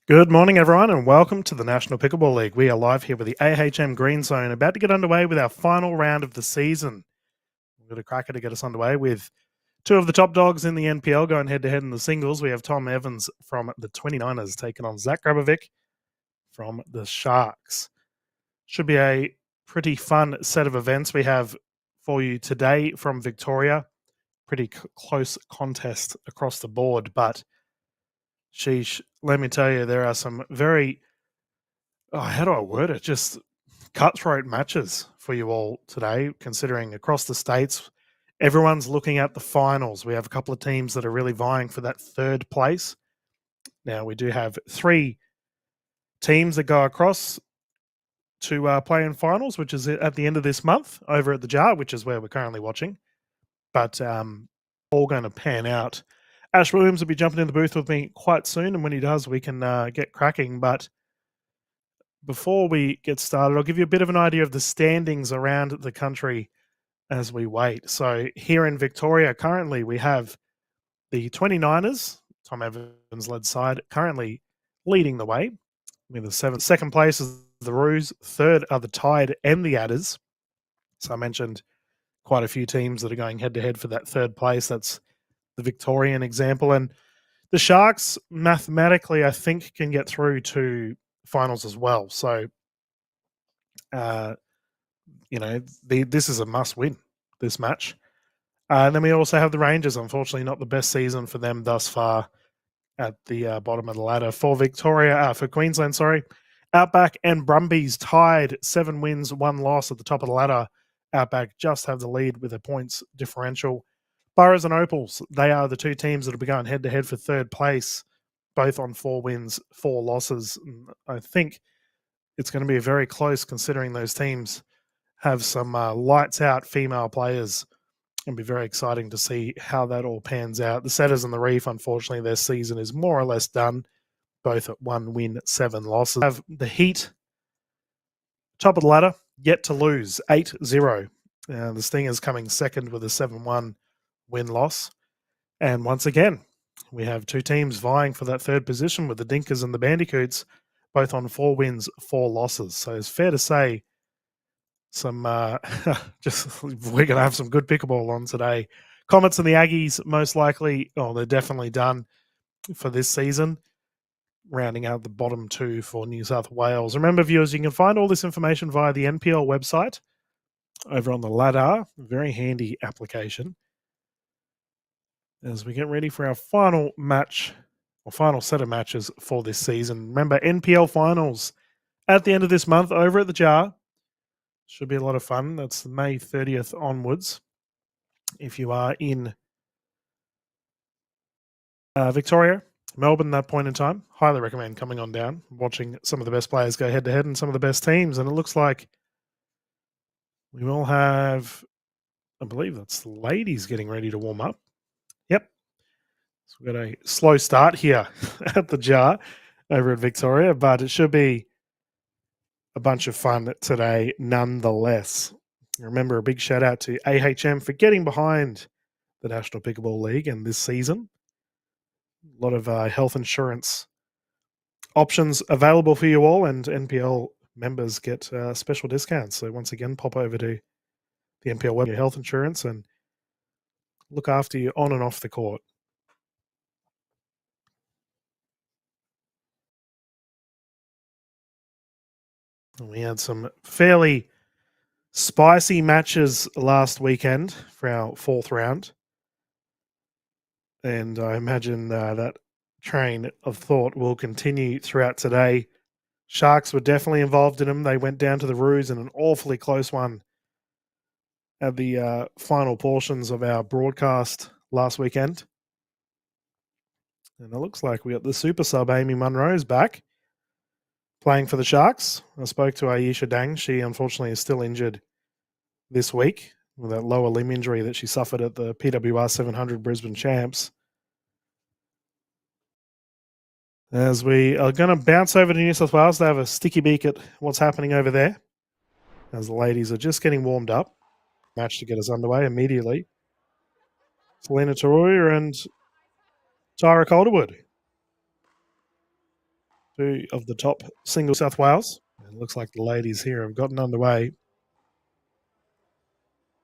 Good morning, everyone, and welcome to the National Pickleball League. We are live here with the AHM Greenzone, about to get underway with our final round of the season. We've got a cracker to get us underway with two of the top dogs in the NPL going head-to-head in the singles. We have Tom Evans from the 29ers taking on Zach Grabovic from the Sharks. Should be a pretty fun set of events we have for you today from Victoria. Pretty close contest across the board, but sheesh, let me tell you, there are some very how do I word it? Just cutthroat matches for you all today, considering across the states, everyone's looking at the finals. We have a couple of teams that are really vying for that third place. Now, we do have three teams that go across to play in finals, which is at the end of this month over at the Jar, which is where we're currently watching. But all going to pan out. Ash Williams will be jumping in the booth with me quite soon, and when he does, we can get cracking. But before we get started, I'll give you a bit of an idea of the standings around the country as we wait. So here in Victoria, currently we have the 29ers, Tom Evans led side, currently leading the way with the second place is the Roos, third are the Tide and the Adders. So I mentioned quite a few teams that are going head to head for that third place. That's the Victorian example. And the Sharks mathematically, I think, can get through to finals as well. So, this is a must win, this match. And then we also have the Rangers. Unfortunately, not the best season for them thus far at the bottom of the ladder. For Queensland, Outback and Brumbies tied 7 wins, 1 loss at the top of the ladder. Outback just have the lead with a points differential. Boroughs and Opals, they are the two teams that will be going head to head for third place, both on 4 wins, 4 losses. I think it's going to be very close considering those teams have some lights out female players. It'll be very exciting to see how that all pans out. The Setters and the Reef, unfortunately, their season is more or less done, both at 1 win, 7 losses. Have the Heat, top of the ladder, yet to lose, 8-0. The Stingers coming second with a 7-1 win-loss. And once again, we have two teams vying for that third position with the Dinkers and the Bandicoots, both on 4 wins, 4 losses. So it's fair to say some we're going to have some good pickleball on today. Comets and the Aggies most likely, they're definitely done for this season, rounding out the bottom 2 for New South Wales. Remember, viewers, you can find all this information via the NPL website over on the ladder. Very handy application as we get ready for our final match or final set of matches for this season. Remember, NPL finals at the end of this month over at the Jar. Should be a lot of fun. That's May 30th onwards. If you are in Victoria, Melbourne, that point in time, highly recommend coming on down, watching some of the best players go head to head and some of the best teams. And it looks like we will have, I believe that's the ladies getting ready to warm up. Yep. So we've got a slow start here at the Jar over at Victoria, but it should be a bunch of fun today nonetheless. Remember, a big shout out to AHM for getting behind the National Pickleball League and this season. A lot of health insurance options available for you all, and NPL members get special discounts. So once again, pop over to the NPL web, your health insurance, and look after you on and off the court. We had some fairly spicy matches last weekend for our 4th round. And I imagine that train of thought will continue throughout today. Sharks were definitely involved in them. They went down to the Roos in an awfully close one at the final portions of our broadcast last weekend. And it looks like we got the super sub Amy Munro's back playing for the Sharks. I spoke to Aisha Dang. She unfortunately is still injured this week with that lower limb injury that she suffered at the PWR 700 Brisbane Champs. As we are going to bounce over to New South Wales to have a sticky beak at what's happening over there, as the ladies are just getting warmed up. Match to get us underway immediately. Selena Taruya and Tyra Calderwood. Two of the top single South Wales. It looks like the ladies here have gotten underway.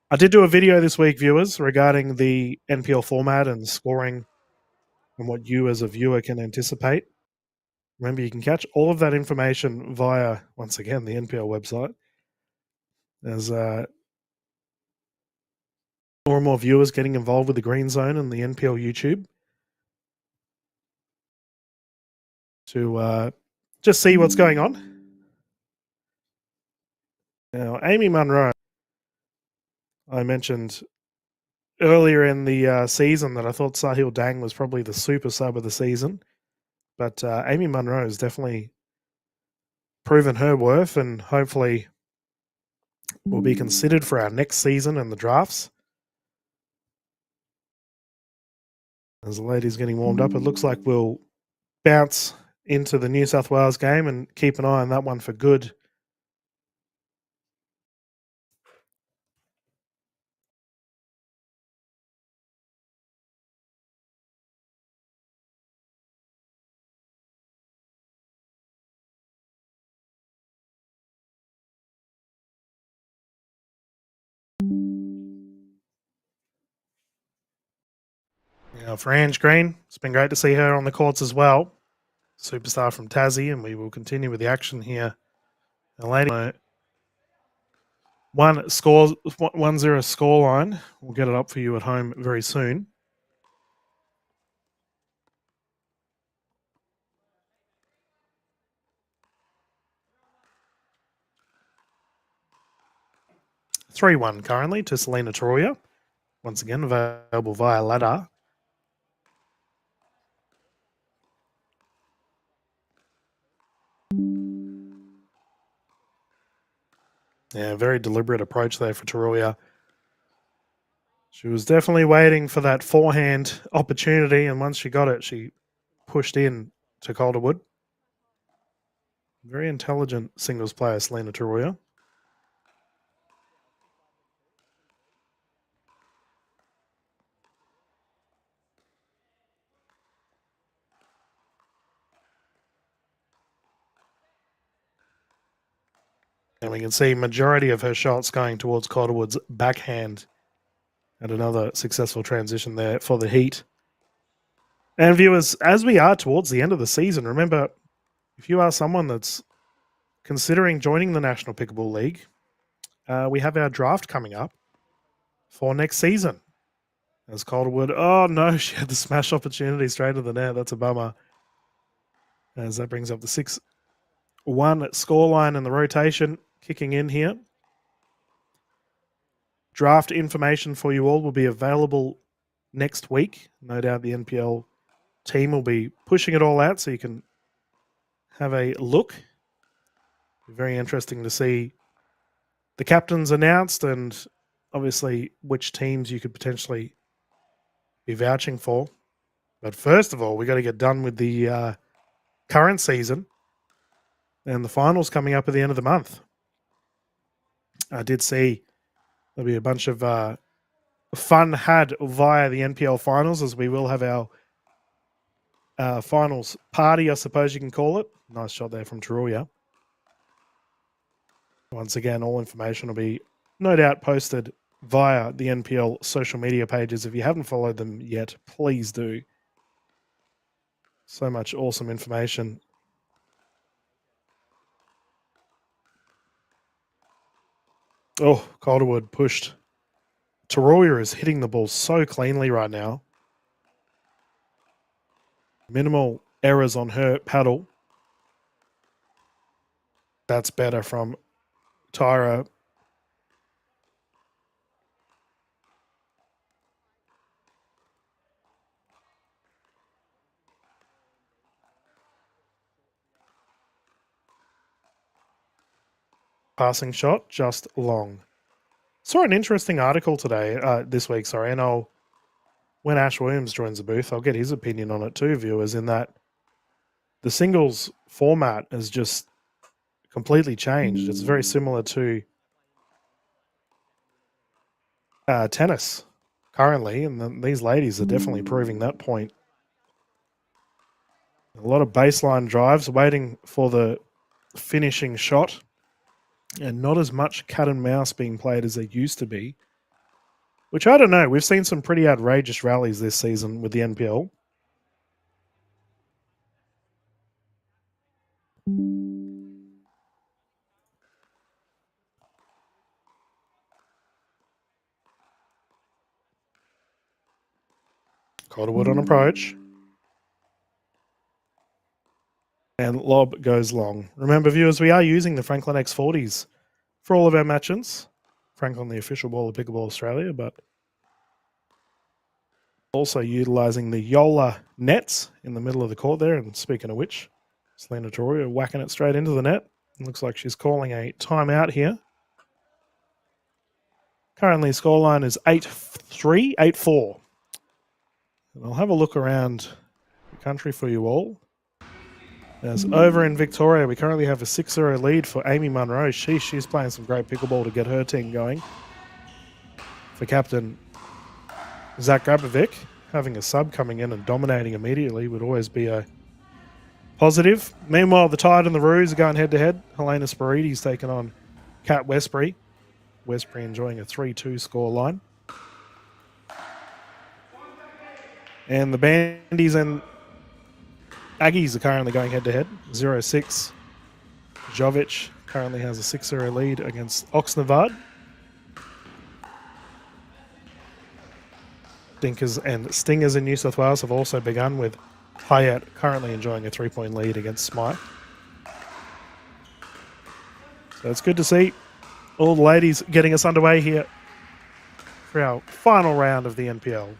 I did do a video this week, viewers, regarding the NPL format and scoring and what you as a viewer can anticipate. Remember, you can catch all of that information via, once again, the NPL website. There's more and more viewers getting involved with the Greenzone and the NPL YouTube to just see what's going on. Now, Amy Munro, I mentioned earlier in the season that I thought Sahil Dang was probably the super sub of the season. But Amy Munro has definitely proven her worth and hopefully will be considered for our next season in the drafts. As the ladies getting warmed up, it looks like we'll bounce into the New South Wales game and keep an eye on that one for good. Now for Ange Green, it's been great to see her on the courts as well. Superstar from Tassie, and we will continue with the action here. The lady, 1-0 scoreline. We'll get it up for you at home very soon. (3-1) currently to Selena Toroya. Once again, available via ladder. Yeah, very deliberate approach there for Toroya. She was definitely waiting for that forehand opportunity, and once she got it, she pushed in to Calderwood. Very intelligent singles player, Selena Toroya. And we can see majority of her shots going towards Calderwood's backhand. And another successful transition there for the Heat. And viewers, as we are towards the end of the season, remember, if you are someone that's considering joining the National Pickleball League, we have our draft coming up for next season. As Calderwood, oh no, she had the smash opportunity straight to the net. That's a bummer. As that brings up the 6-1 scoreline and the rotation kicking in here. Draft information for you all will be available next week. No doubt the NPL team will be pushing it all out so you can have a look. Very interesting to see the captains announced and obviously which teams you could potentially be vouching for. But first of all, we got to get done with the current season and the finals coming up at the end of the month. I did see there'll be a bunch of fun had via the NPL finals, as we will have our finals party, I suppose you can call it. Nice shot there from Toroya. Once again, all information will be no doubt posted via the NPL social media pages. If you haven't followed them yet, please do. So much awesome information. Oh, Calderwood pushed. Toroya is hitting the ball so cleanly right now. Minimal errors on her paddle. That's better from Tyra. Passing shot, just long. Saw an interesting article today, this week, sorry, and when Ash Williams joins the booth, I'll get his opinion on it too, viewers, in that the singles format has just completely changed. It's very similar to tennis currently, and these ladies are definitely proving that point. A lot of baseline drives waiting for the finishing shot, and not as much cat and mouse being played as there used to be, which I don't know. We've seen some pretty outrageous rallies this season with the NPL. Calderwood on approach. And lob goes long. Remember, viewers, we are using the Franklin X40s for all of our matches. Franklin, the official ball of Pickleball Australia, but also utilising the Yola nets in the middle of the court there. And speaking of which, Selena Torrio whacking it straight into the net. It looks like she's calling a timeout here. Currently, scoreline is 8-3, 8-4. And I'll have a look around the country for you all. As over in Victoria, we currently have a 6-0 lead for Amy Munro. She's playing some great pickleball to get her team going. For captain Zach Grabovic, having a sub coming in and dominating immediately would always be a positive. Meanwhile, the Tide and the Roos are going head-to-head. Helena Spiridi's taken on Kat Westbury. Westbury enjoying a 3-2 scoreline. And the Bandies and Aggies are currently going head-to-head. 0-6. Jovic currently has a 6-0 lead against Oxnard. Dinkers and Stingers in New South Wales have also begun, with Hyatt currently enjoying a 3-point lead against Smythe. So it's good to see all the ladies getting us underway here for our final round of the NPL.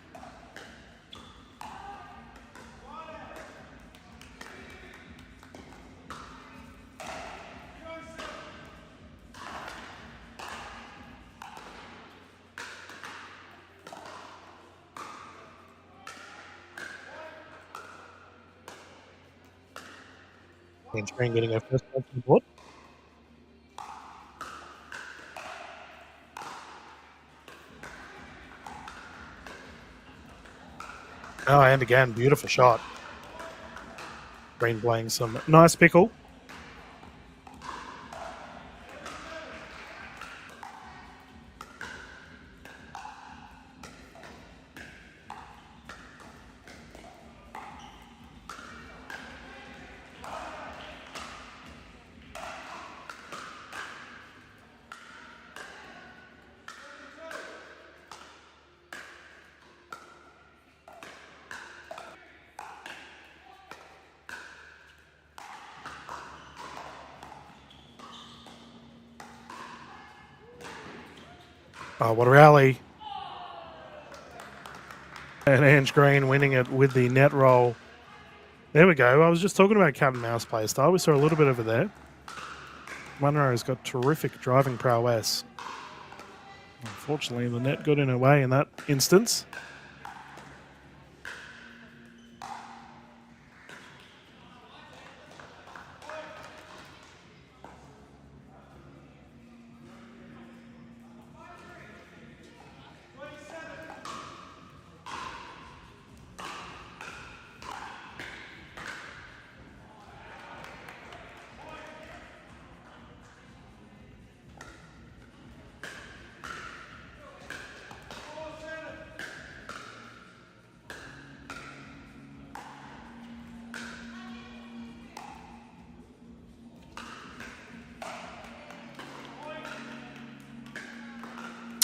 And Train getting our first point on the board. Oh, and again, beautiful shot. Green playing some nice pickle. Oh, what a rally. And Ange Green winning it with the net roll. There we go. I was just talking about cat and mouse play style. We saw a little bit of it there. Munro's got terrific driving prowess. Unfortunately, the net got in her way in that instance.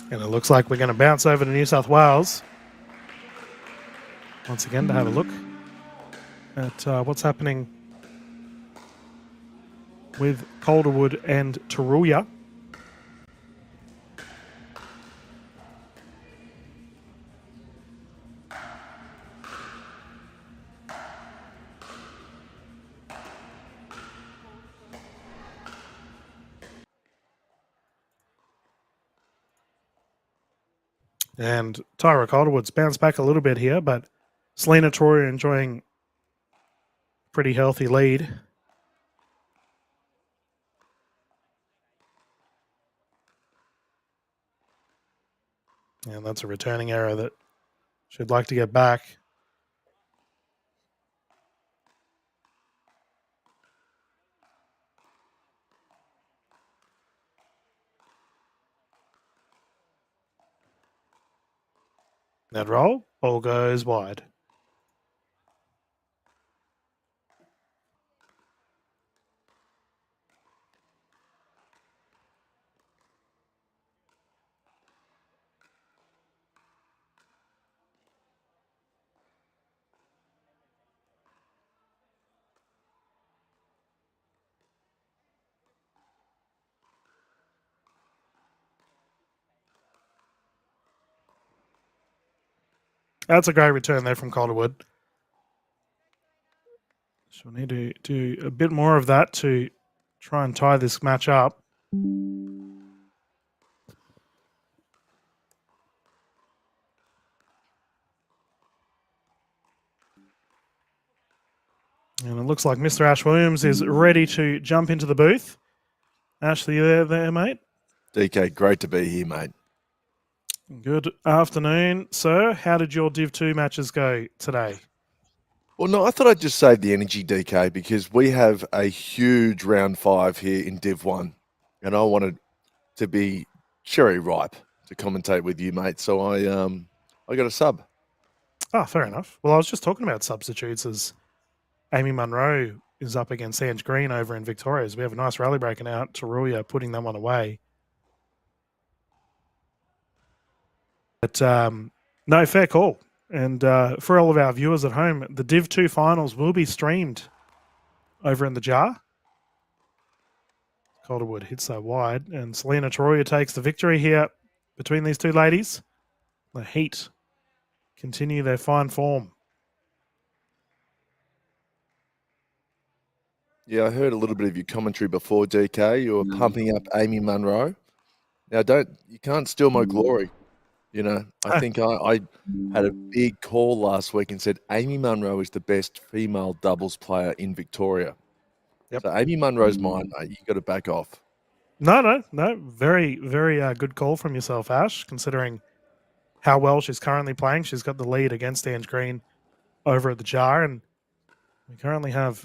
And it looks like we're going to bounce over to New South Wales once again to have a look at what's happening with Calderwood and Taruya. And Tyra Calderwood's bounced back a little bit here, but Selena Torrio enjoying a pretty healthy lead. And that's a returning error that she'd like to get back. Net roll. Ball goes wide. That's a great return there from Calderwood. So we need to do a bit more of that to try and tie this match up. And it looks like Mr. Ash Williams is ready to jump into the booth. Ash, are you there, mate? DK, great to be here, mate. Good afternoon, sir. How did your Div 2 matches go today? Well, no, I thought I'd just save the energy, DK, because we have a huge round 5 here in Div 1, and I wanted to be cherry ripe to commentate with you, mate. So I got a sub. Oh, fair enough. Well, I was just talking about substitutes as Amy Munro is up against Ange Green over in Victoria. We have a nice rally breaking out. Taruya putting that one away. But no, fair call. And for all of our viewers at home, the Div 2 finals will be streamed over in the jar. Calderwood hits that wide, and Selena Taruya takes the victory here between these two ladies. The Heat continue their fine form. Yeah, I heard a little bit of your commentary before, DK. You were pumping up Amy Munro. Now, you can't steal my glory. You know, I think I had a big call last week and said Amy Munro is the best female doubles player in Victoria. Yep. So Amy Munro's mine, mate. You got to back off. No. Very, very good call from yourself, Ash, considering how well she's currently playing. She's got the lead against Ange Green over at the jar, and we currently have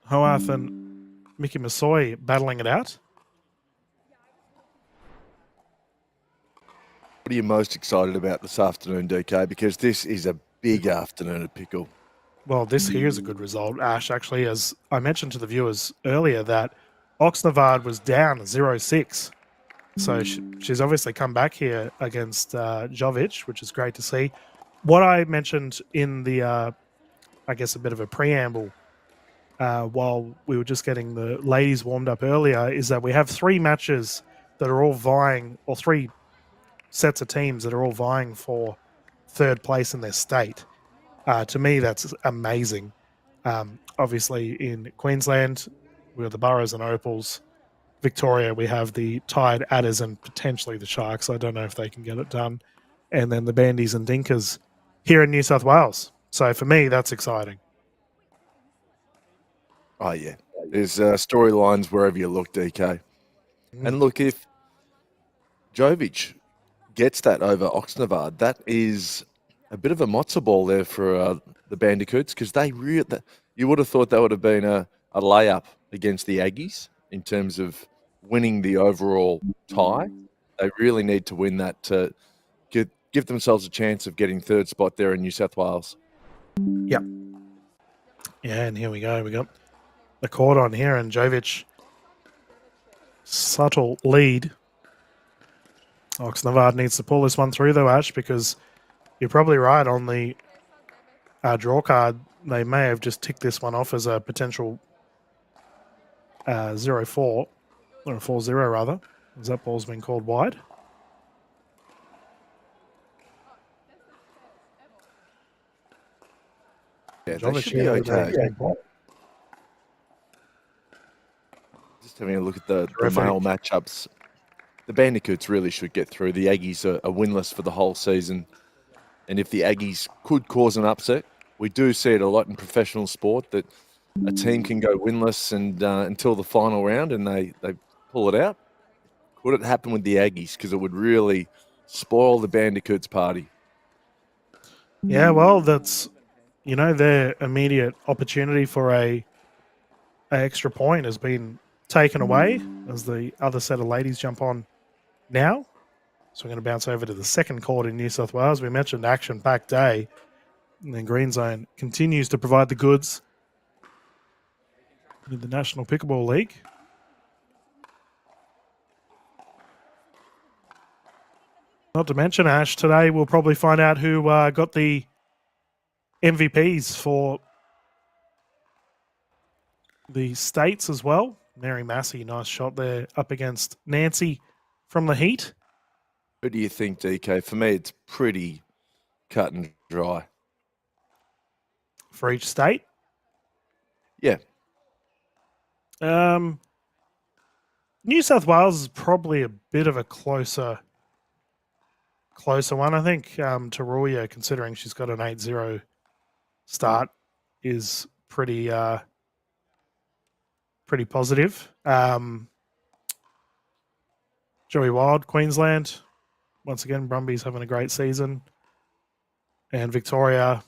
Hoath and Mickey Massoy battling it out. What are you most excited about this afternoon, DK? Because this is a big afternoon at Pickle. Well, this here is a good result, Ash. Actually, as I mentioned to the viewers earlier, that Oxnard was down 0-6. So she's obviously come back here against Jovic, which is great to see. What I mentioned in the, I guess, a bit of a preamble while we were just getting the ladies warmed up earlier is that we have 3 matches that are all vying, or 3 sets of teams that are all vying for 3rd place in their state. To me, that's amazing. Obviously, in Queensland, we have the Burrows and Opals. Victoria, we have the Tide Adders and potentially the Sharks. I don't know if they can get it done. And then the Bandies and Dinkers here in New South Wales. So for me, that's exciting. Oh, yeah. There's storylines wherever you look, DK. And look, if Jovic gets that over Oxnard, that is a bit of a matzo ball there for the Bandicoots, because you would have thought that would have been a layup against the Aggies in terms of winning the overall tie. They really need to win that to give themselves a chance of getting 3rd spot there in New South Wales. Yep. Yeah, and here we go. We got the court on here, and Jovic, subtle lead. Oxnard needs to pull this one through, though, Ash, because you're probably right on the draw card. They may have just ticked this one off as a potential 0-4, or 4-0 rather, as that ball's been called wide. Yeah, they should be okay. Just having a look at the male matchups. The Bandicoots really should get through. The Aggies are winless for the whole season. And if the Aggies could cause an upset, we do see it a lot in professional sport that a team can go winless and until the final round and they pull it out. Could it happen with the Aggies? Because it would really spoil the Bandicoots' party. Yeah, well, that's, their immediate opportunity for a extra point has been taken away as the other set of ladies jump on now. So we're going to bounce over to the second court in New South Wales. We mentioned action-packed day. And then Greenzone continues to provide the goods with the National Pickleball League. Not to mention, Ash, today we'll probably find out who got the MVPs for the States as well. Mary Massey, nice shot there up against Nancy from the Heat. Who do you think, DK? For me, it's pretty cut and dry. For each state? Yeah. New South Wales is probably a bit of a closer one. I think Taruya, considering she's got an 8-0 start, is pretty positive. Joey Wild, Queensland. Once again, Brumbies having a great season. And Victoria,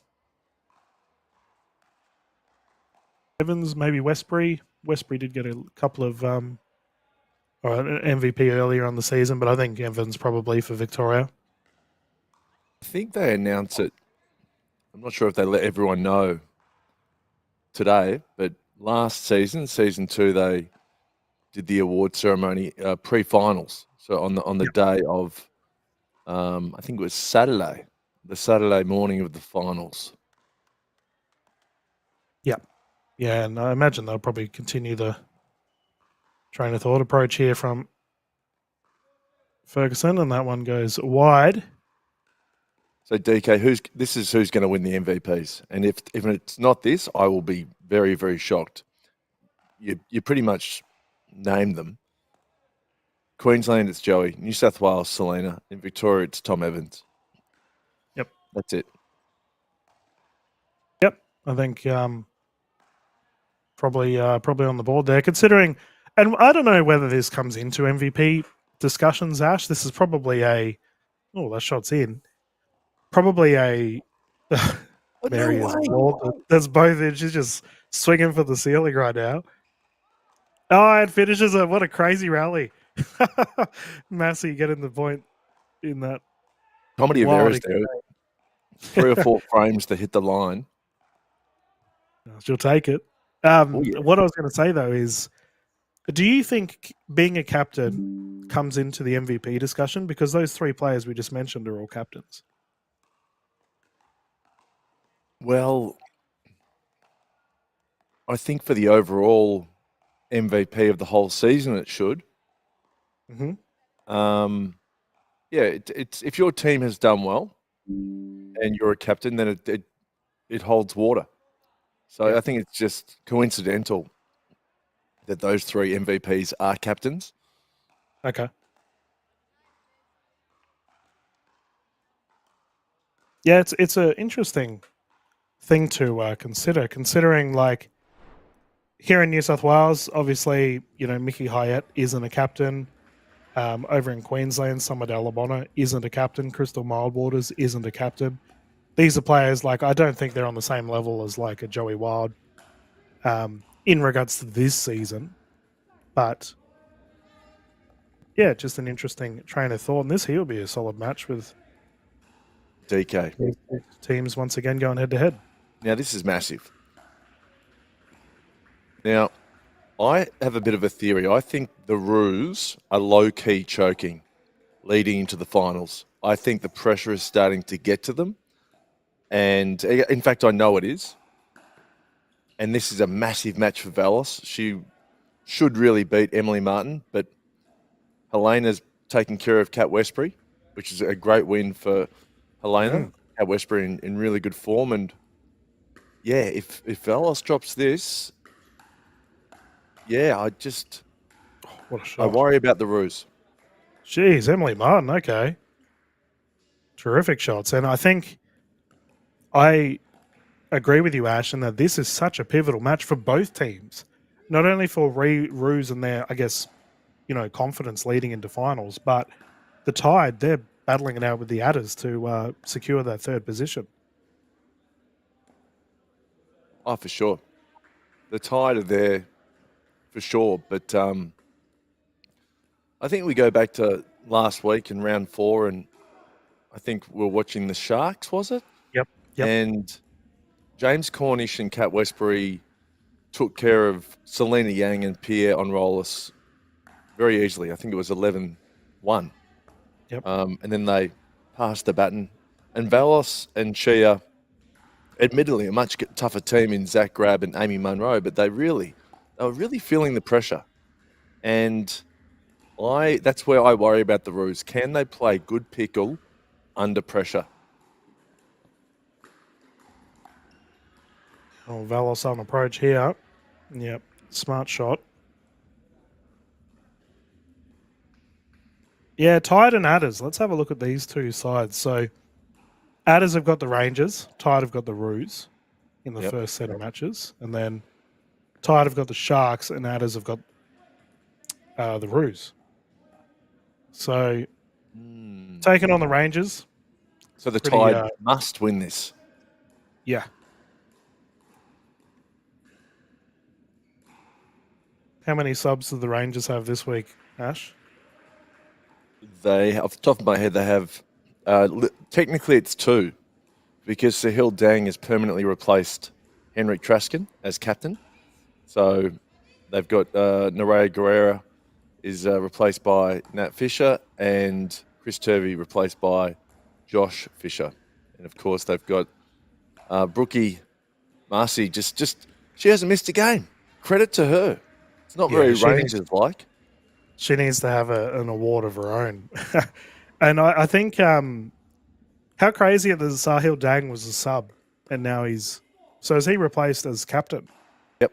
Evans, maybe Westbury. Westbury did get a couple of or an MVP earlier on the season, but I think Evans probably for Victoria. I think they announced it. I'm not sure if they let everyone know today, but last season, season 2, they did the award ceremony pre-finals. So on the day of, I think it was Saturday, the Saturday morning of the finals. Yeah, and I imagine they'll probably continue the train of thought approach here from Ferguson, and that one goes wide. So DK, who's going to win the MVPs? And if it's not this, I will be very, very shocked. You pretty much named them. Queensland, it's Joey. New South Wales, Selena. In Victoria, it's Tom Evans. Yep. That's it. Yep. I think probably on the board there, considering, and I don't know whether this comes into MVP discussions, Ash. This is probably that shot's in. Probably a Mary is walled. There's both in. She's just swinging for the ceiling right now. Oh, it finishes it. What a crazy rally. Massey getting the point in that. Comedy of errors there. 3 or 4 frames to hit the line. She'll take it. What I was going to say, though, is do you think being a captain comes into the MVP discussion? Because those 3 players we just mentioned are all captains. Well, I think for the overall MVP of the whole season, it should. Mm-hmm. It's if your team has done well and you're a captain, then it holds water. So I think it's just coincidental that those 3 MVPs are captains. Okay. Yeah, it's an interesting thing to consider, considering like here in New South Wales, obviously, Mickey Hyatt isn't a captain. Over in Queensland, Summer Dalabona isn't a captain. Crystal Mildwaters isn't a captain. These are players like I don't think they're on the same level as like a Joey Wild in regards to this season. But yeah, just an interesting train of thought. And this here will be a solid match with DK. Teams once again going head to head. Now, this is massive. Now, I have a bit of a theory. I think the Roos are low-key choking leading into the finals. I think the pressure is starting to get to them. And in fact, I know it is. And this is a massive match for Valis. She should really beat Emily Martin, but Helena's taking care of Kat Westbury, which is a great win for Helena. Kat Westbury in really good form. And yeah, if Valis drops this, yeah, what a shot. I worry about the Roos. Jeez, Emily Martin, okay. Terrific shots. And I think I agree with you, Ash, in that this is such a pivotal match for both teams. Not only for Roos and their, I guess, confidence leading into finals, but the Tide, they're battling it out with the Adders to secure that 3rd position. Oh, for sure. The Tide are there for sure, but I think we go back to last week in round 4, and I think we're watching the Sharks, was it? Yep. And James Cornish and Kat Westbury took care of Selena Yang and Pierre Onrolis very easily. I think it was 11-1. Yep. And then they passed the baton. And Valos and Chia, admittedly, a much tougher team in Zach Grab and Amy Munro, but they were really feeling the pressure. And that's where I worry about the Roos. Can they play good pickle under pressure? Oh, Valos on approach here. Yep. Smart shot. Yeah, Tide and Adders. Let's have a look at these two sides. So Adders have got the Rangers. Tide have got the Roos in the first set of matches. And then Tide have got the Sharks and Adders have got the Roos. So taking on the Rangers. So the Tide must win this. Yeah. How many subs do the Rangers have this week, Ash? Off the top of my head, they have technically it's 2 because Sahil Dang has permanently replaced Henrik Traskin as captain. So they've got Nerea Guerrera is replaced by Nat Fisher and Chris Turvey replaced by Josh Fisher. And of course, they've got Brookie Marcy. Just she hasn't missed a game. Credit to her. It's not very Rangers-like. She needs to have an award of her own. And I think how crazy that Sahil Dang was a sub and now is he replaced as captain? Yep.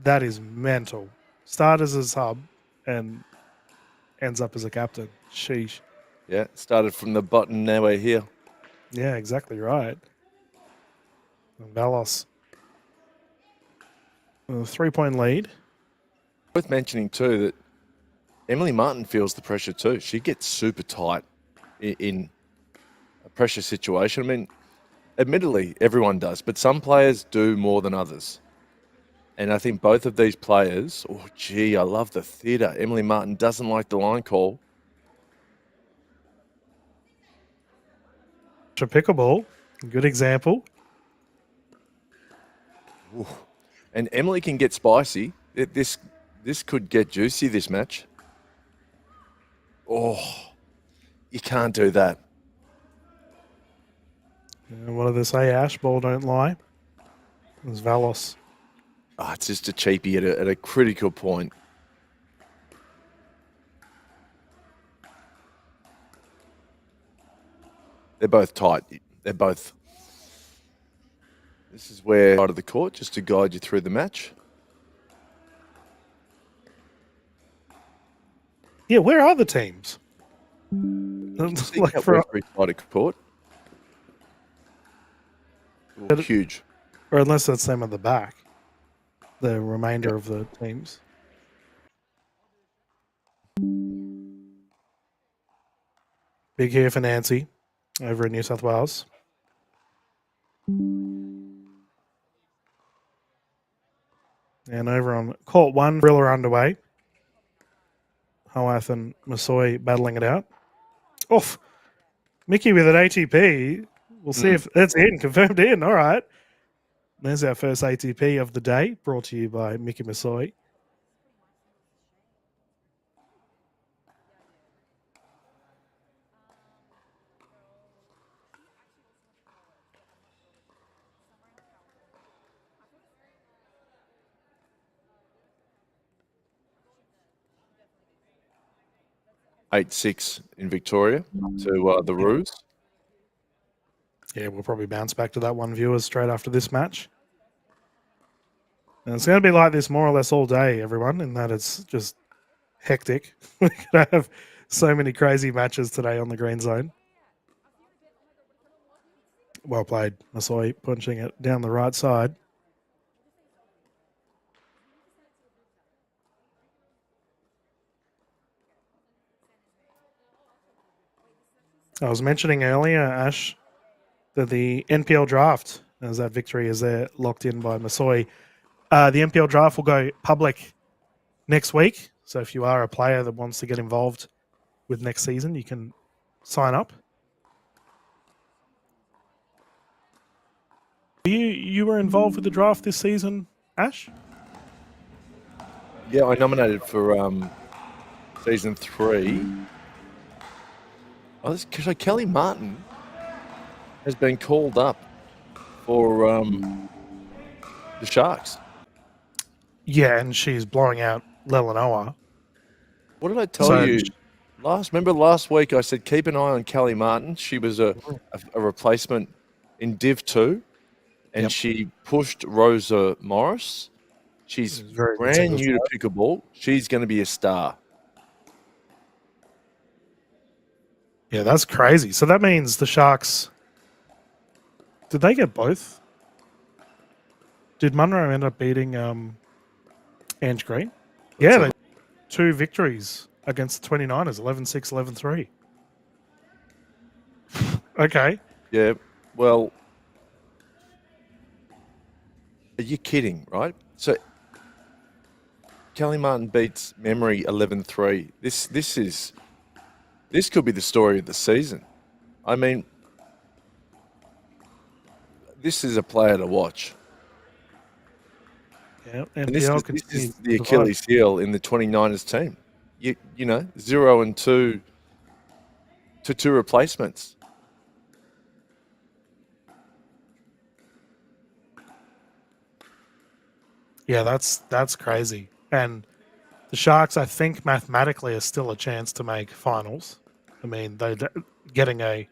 That is mental. Started as a sub and ends up as a captain. Sheesh. Yeah, started from the bottom, now we're here. Yeah, exactly right. And Valos. A 3-point lead. Worth mentioning too that Emily Martin feels the pressure too. She gets super tight in a pressure situation. I mean, admittedly, everyone does, but some players do more than others. And I think both of these players, I love the theatre. Emily Martin doesn't like the line call. Pickleball, good example. Ooh. And Emily can get spicy. This could get juicy, this match. Oh, you can't do that. And what do they say, Ash? Ball don't lie. It's Valos. Oh, it's just a cheapie at a critical point. They're both tight. This is where out of the court just to guide you through the match. Yeah, where are the teams? Like for side of court. Huge. Or unless that's them at the back. The remainder of the teams. Big here for Nancy over in New South Wales. And over on court 1, thriller underway. Hoath and Masoi battling it out. Off. Mickey with an ATP. We'll see if that's in. Confirmed in. All right. There's our first ATP of the day, brought to you by Mickey Masoi. (8-6) in Victoria to the Roos. Yeah, we'll probably bounce back to that one, viewers, straight after this match. And it's going to be like this more or less all day, everyone, in that it's just hectic. We're going to have so many crazy matches today on the Greenzone. Well played, Masoi punching it down the right side. I was mentioning earlier, Ash, that the NPL draft, as that victory is there locked in by Masoi, the NPL draft will go public next week. So if you are a player that wants to get involved with next season, you can sign up. You were involved with the draft this season, Ash? Yeah, I nominated for season 3. Oh, so Kelly Martin has been called up for the Sharks. Yeah, and she's blowing out Lelanoa. What did I tell you? Remember last week I said keep an eye on Kelly Martin. She was a replacement in Div 2, and she pushed Rosa Morris. She's brand new to pickleball. She's going to be a star. Yeah, that's crazy. So that means the Sharks, did they get both? Did Munro end up beating Ange Green? Yeah, they 2 victories against the 29ers, 11-6, 11-3. Okay. Yeah, well, are you kidding, right? So Kelly Martin beats Memory 11-3. This could be the story of the season. I mean, this is a player to watch. Yeah, and this is the Achilles heel in the 29ers team. You know, 0 and 2 to 2 replacements. Yeah, that's crazy. And the Sharks, I think, mathematically are still a chance to make finals. I mean, they're getting a...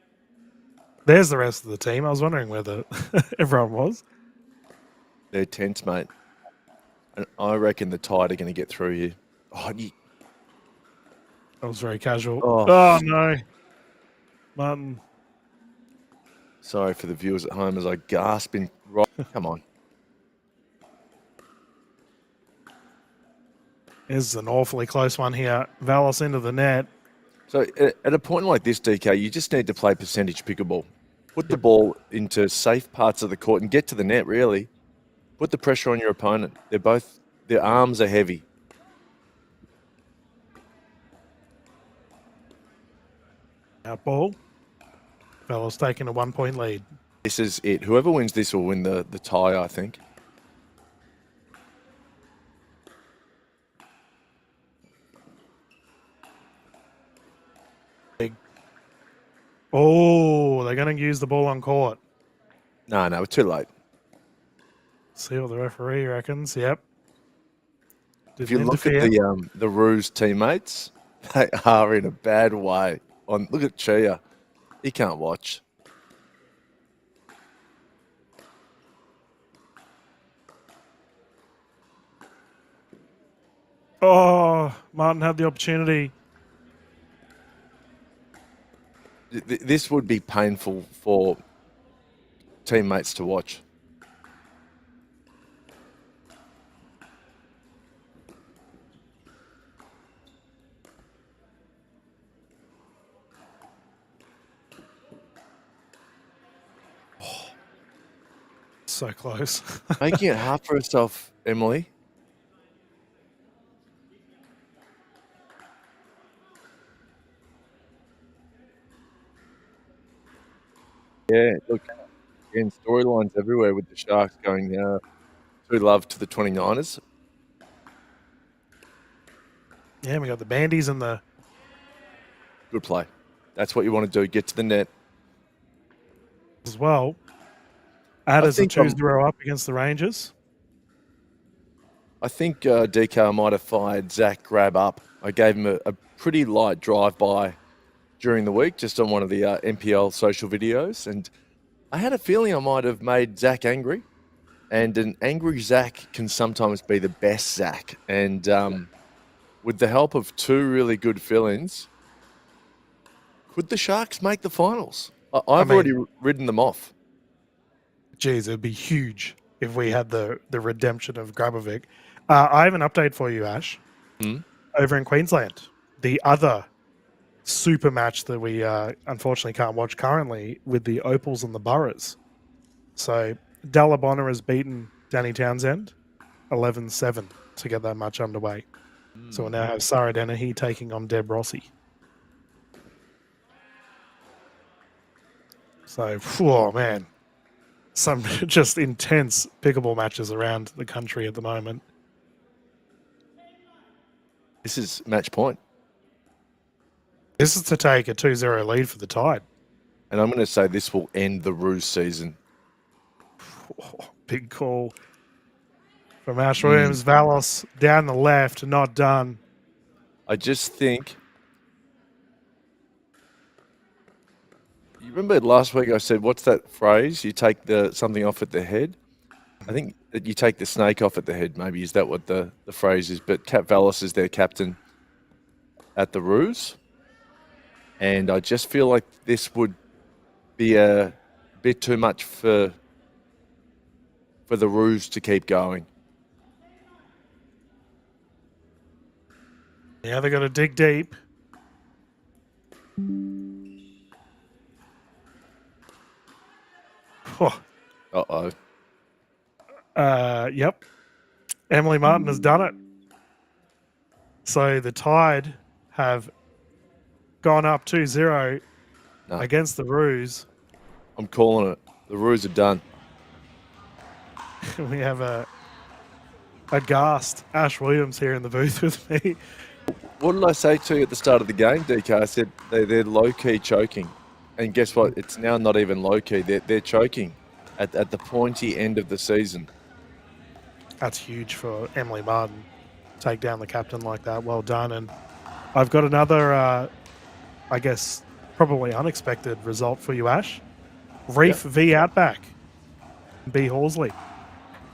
There's the rest of the team. I was wondering whether everyone was. They're tense, mate. And I reckon the Tide are going to get through here. Oh, that was very casual. Oh, no. Martin. Sorry for the viewers at home as I gasp in... Right, come on. This is an awfully close one here. Valos into the net. So at a point like this, DK, you just need to play percentage pickleball. Put the ball into safe parts of the court and get to the net, really. Put the pressure on your opponent. Their arms are heavy. Out ball. Valos taking a 1-point lead. This is it. Whoever wins this will win the tie, I think. Oh, they're going to use the ball on court. No, we're too late. See what the referee reckons. Yep. If you look at the Roos teammates, they are in a bad way. Look at Chia. He can't watch. Oh, Martin had the opportunity. This would be painful for teammates to watch. Oh, so close. Making it hard for herself, Emily. Yeah, look, again, storylines everywhere with the Sharks going through love to the 29ers. Yeah, we got the bandies and the... Good play. That's what you want to do. Get to the net. As well. Adders a 2-0 up against the Rangers. I think DK might have fired Zach Grab up. I gave him a pretty light drive-by during the week, just on one of the NPL social videos. And I had a feeling I might have made Zach angry. And an angry Zach can sometimes be the best Zach. And with the help of 2 really good fill-ins, could the Sharks make the finals? I've already ridden them off. Geez, it'd be huge if we had the redemption of Grabovic. I have an update for you, Ash. Over in Queensland, the other super match that we unfortunately can't watch currently with the Opals and the Boroughs. So Dallabonna has beaten Danny Townsend 11-7 to get that match underway. So we'll now have Sarah Dennehy taking on Deb Rossi. So, oh man, some just intense pickleball matches around the country at the moment. This is match point. This is to take a 2-0 lead for the Tide. And I'm going to say this will end the Roos season. Oh, big call from Ash Williams. Valos down the left, not done. I just think... You remember last week I said, what's that phrase? You take something off at the head? I think that you take the snake off at the head, maybe. Is that what the phrase is? But Kat Valos is their captain at the Roos. And I just feel like this would be a bit too much for the Roos to keep going. Yeah, they got to dig deep. Oh. Uh-oh. Yep. Emily Martin has done it. So the Tide have gone up 2-0 against the Roos. I'm calling it. The Roos are done. We have a aghast Ash Williams here in the booth with me. What did I say to you at the start of the game, DK? I said they're low-key choking. And guess what? It's now not even low-key. They're choking at the pointy end of the season. That's huge for Emily Martin. Take down the captain like that. Well done. And I've got another, I guess, probably unexpected result for you, Ash. Reef v Outback. B Horsley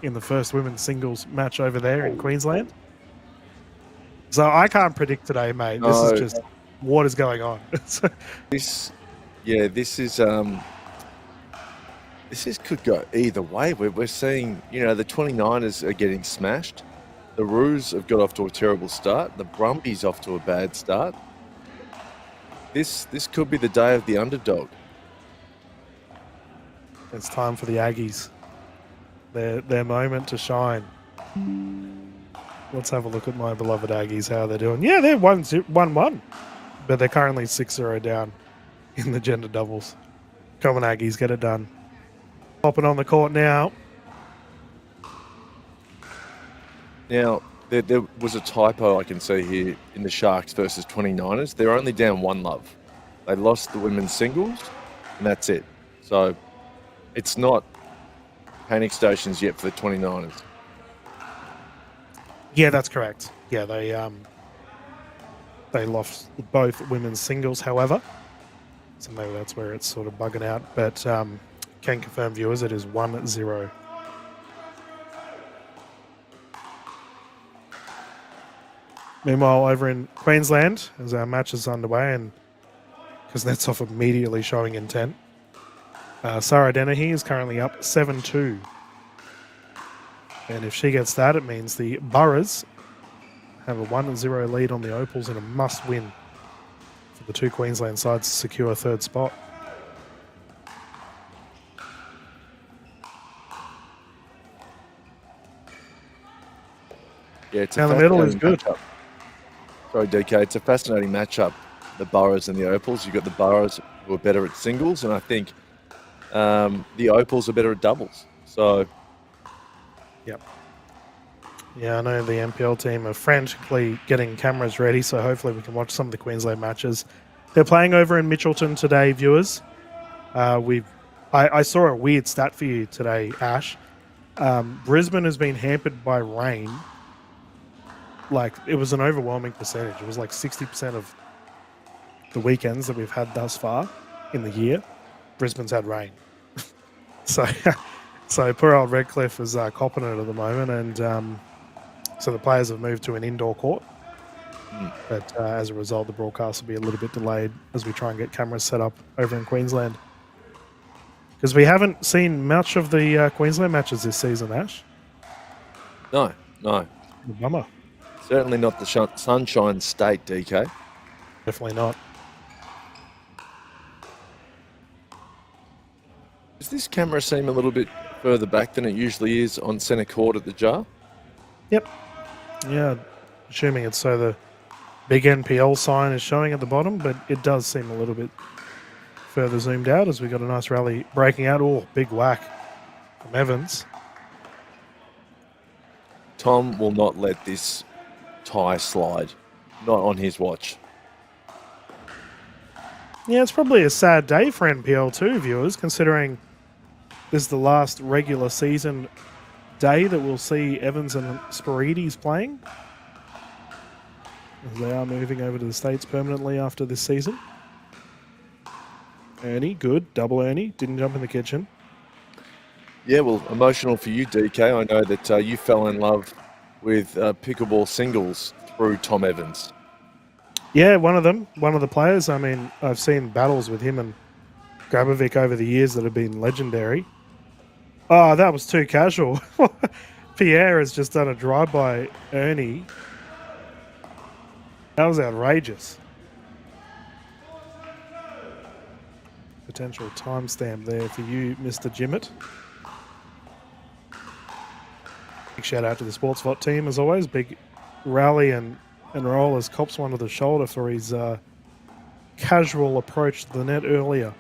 in the first women's singles match over there in Queensland. So I can't predict today, mate. This is just what is going on. This could go either way. We're seeing, the 29ers are getting smashed. The Roos have got off to a terrible start. The Brumbies off to a bad start. This could be the day of the underdog. It's time for the Aggies. Their moment to shine. Let's have a look at my beloved Aggies, how they're doing. Yeah, they're 1-1. But they're currently 6-0 down in the gender doubles. Come on, Aggies, get it done. Hopping on the court now. Now, there was a typo I can see here in the Sharks versus 29ers. They're only down 1-0. They lost the women's singles, and that's it. So, it's not panic stations yet for the 29ers. Yeah, that's correct. Yeah, they lost both women's singles, however. So maybe that's where it's sort of bugging out. But can confirm, viewers, it is 1-0. Meanwhile, over in Queensland, as our match is underway, and Kuznetsov immediately showing intent, Sarah Dennehy is currently up 7-2. And if she gets that, it means the Boroughs have a 1-0 lead on the Opals in a must-win for the two Queensland sides to secure a third spot. Yeah, it's down the middle is good. Matchup. Sorry, DK. It's a fascinating matchup, the Boroughs and the Opals. You've got the Boroughs who are better at singles, and I think the Opals are better at doubles. So, yep. Yeah, I know the NPL team are frantically getting cameras ready, so hopefully we can watch some of the Queensland matches. They're playing over in Mitchelton today, viewers. I saw a weird stat for you today, Ash. Brisbane has been hampered by rain. Like, it was an overwhelming percentage. It was like 60% of the weekends that we've had thus far in the year, Brisbane's had rain. So poor old Redcliffe is copping it at the moment, and so the players have moved to an indoor court. But as a result, the broadcast will be a little bit delayed as we try and get cameras set up over in Queensland. Because we haven't seen much of the Queensland matches this season, Ash. No. Bummer. Certainly not the Sunshine State, DK. Definitely not. Does this camera seem a little bit further back than it usually is on centre court at the Jar? Yep. Yeah, assuming it's so the big NPL sign is showing at the bottom, but it does seem a little bit further zoomed out as we got a nice rally breaking out. Oh, big whack from Evans. Tom will not let this tie slide. Not on his watch. Yeah, it's probably a sad day for NPL too, viewers, considering this is the last regular season day that we'll see Evans and Spirides playing, as they are moving over to the States permanently after this season. Ernie, good. Double Ernie. Didn't jump in the kitchen. Yeah, well, emotional for you, DK. I know that you fell in love with pickleball singles through Tom Evans. Yeah, one of the players. I mean, I've seen battles with him and Grabovic over the years that have been legendary. Oh, that was too casual. Pierre has just done a drive-by Ernie. That was outrageous. Potential timestamp there for you, Mr. Jimmett. Big shout out to the Sportsvot team as always. Big rally and roll as Cops one to the shoulder for his casual approach to the net earlier.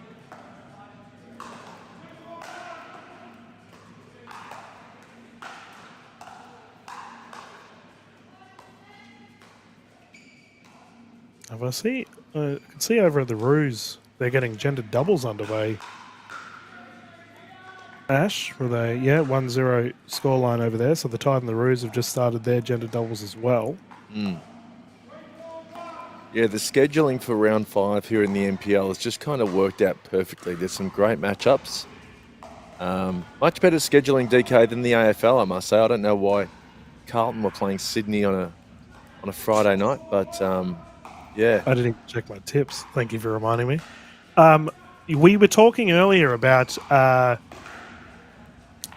If I can see over at the Ruse, they're getting gendered doubles underway. Ash with a 1-0 scoreline over there. So the Tide and the Ruse have just started their gendered doubles as well. Yeah, the scheduling for round 5 here in the NPL has just kind of worked out perfectly. There's some great matchups. Much better scheduling, DK, than the AFL, I must say. I don't know why Carlton were playing Sydney on a Friday night, but yeah. I didn't even check my tips. Thank you for reminding me. We were talking earlier about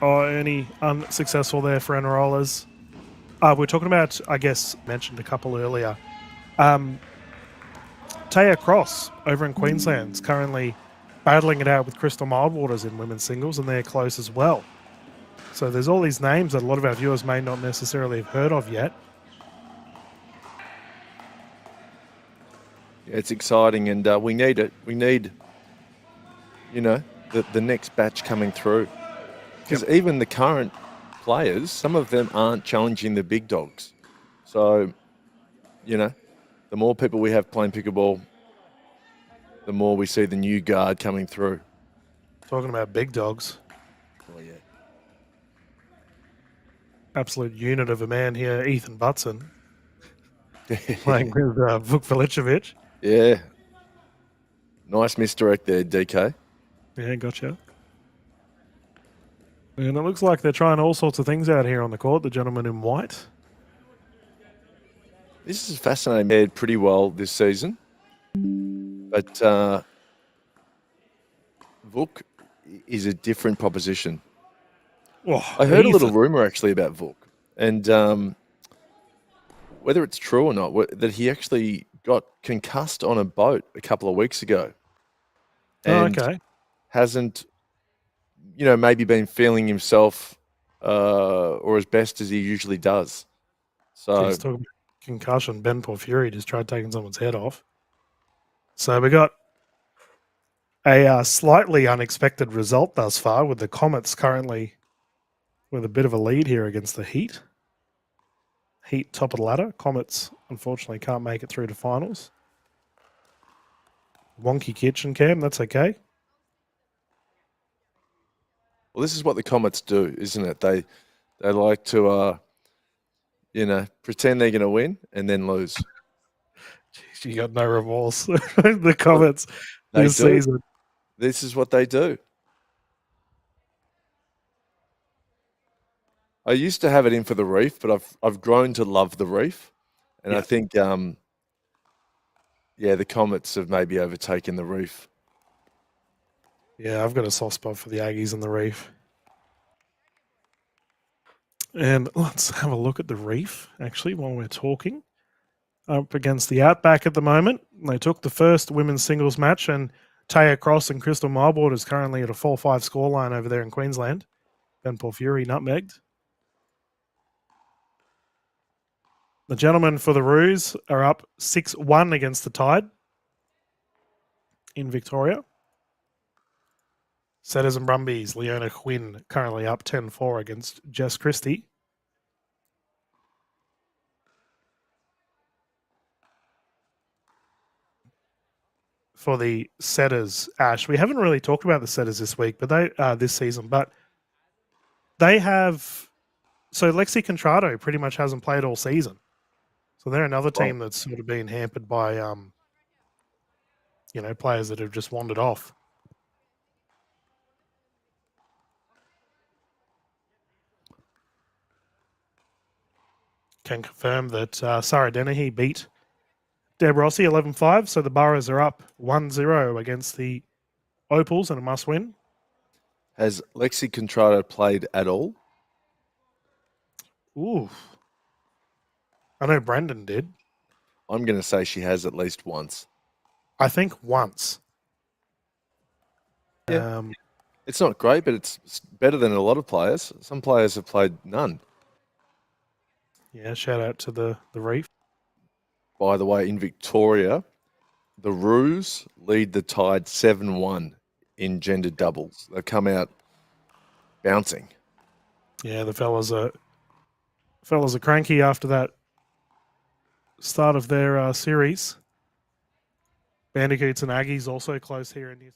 any unsuccessful there for Enrollers. We're talking about, I guess, mentioned a couple earlier. Taya Cross over in Queensland is currently battling it out with Crystal Mildwaters in women's singles, and they're close as well. So there's all these names that a lot of our viewers may not necessarily have heard of yet. Yeah, it's exciting, and we need it. We need, the next batch coming through. Because even the current players, some of them aren't challenging the big dogs. So, the more people we have playing pickleball, the more we see the new guard coming through. Talking about big dogs. Oh, yeah. Absolute unit of a man here, Ethan Butson, playing with Vuk Filicevic. Yeah. Nice misdirect there, DK. Yeah, gotcha. And it looks like they're trying all sorts of things out here on the court, the gentleman in white. This is fascinating. They did pretty well this season. But Vuk is a different proposition. Oh, I heard a little rumor actually about Vuk. And whether it's true or not, that he actually got concussed on a boat a couple of weeks ago. And hasn't, maybe been feeling himself or as best as he usually does. So he's talking about concussion. Ben Porphyry just tried taking someone's head off. So we got a slightly unexpected result thus far, with the Comets currently with a bit of a lead here against the Heat. Heat top of the ladder. Comets unfortunately can't make it through to finals. Wonky kitchen cam, that's okay. Well, this is what the Comets do, isn't it? They like to, pretend they're going to win and then lose. Jeez, you got no remorse. The Comets this season. This is what they do. I used to have it in for the Reef, but I've grown to love the Reef, and I think, the Comets have maybe overtaken the Reef. Yeah, I've got a soft spot for the Aggies and the Reef. And let's have a look at the Reef, actually, while we're talking. Up against the Outback at the moment. They took the first women's singles match, and Taya Cross and Crystal Mildwater is currently at a 4-5 scoreline over there in Queensland. Ben Porphyry nutmegged. The gentlemen for the Roos are up 6-1 against the Tide in Victoria. Setters and Brumbies, Leona Quinn currently up 10-4 against Jess Christie. For the Setters, Ash, we haven't really talked about the Setters this week, but this season, but they have. So Lexi Contrado pretty much hasn't played all season. So they're another team that's sort of been hampered by, players that have just wandered off. Can confirm that Sarah Dennehy beat Deb Rossi 11-5. So the Boroughs are up 1-0 against the Opals and a must win. Has Lexi Contrado played at all? Ooh. I know Brendan did. I'm going to say she has at least once. I think once. Yeah. It's not great, but it's better than a lot of players. Some players have played none. Yeah, shout out to the Reef. By the way, in Victoria, the Roos lead the Tide 7-1 in gender doubles. They've come out bouncing. Yeah, the fellas are cranky after that start of their series. Bandicoots and Aggies also close here in New Zealand.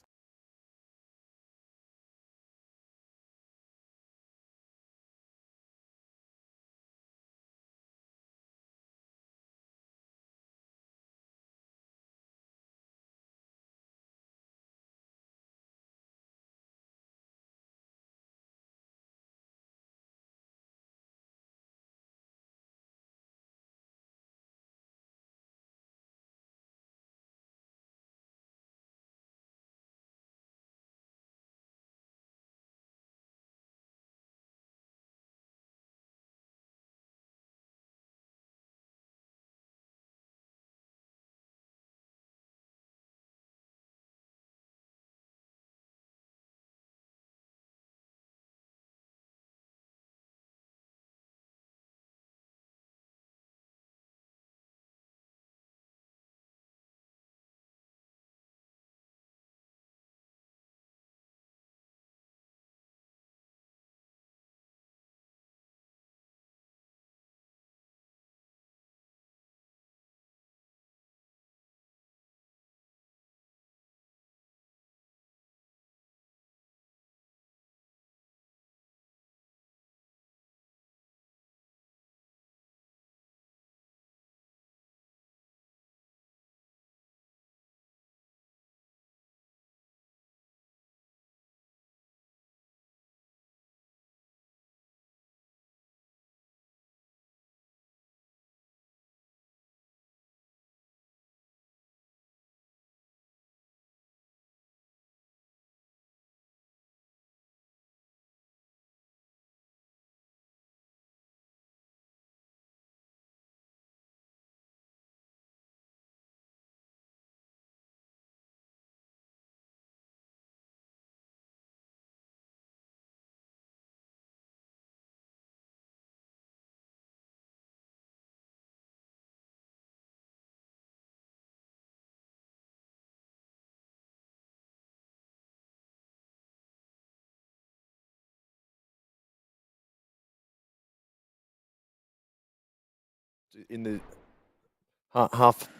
In the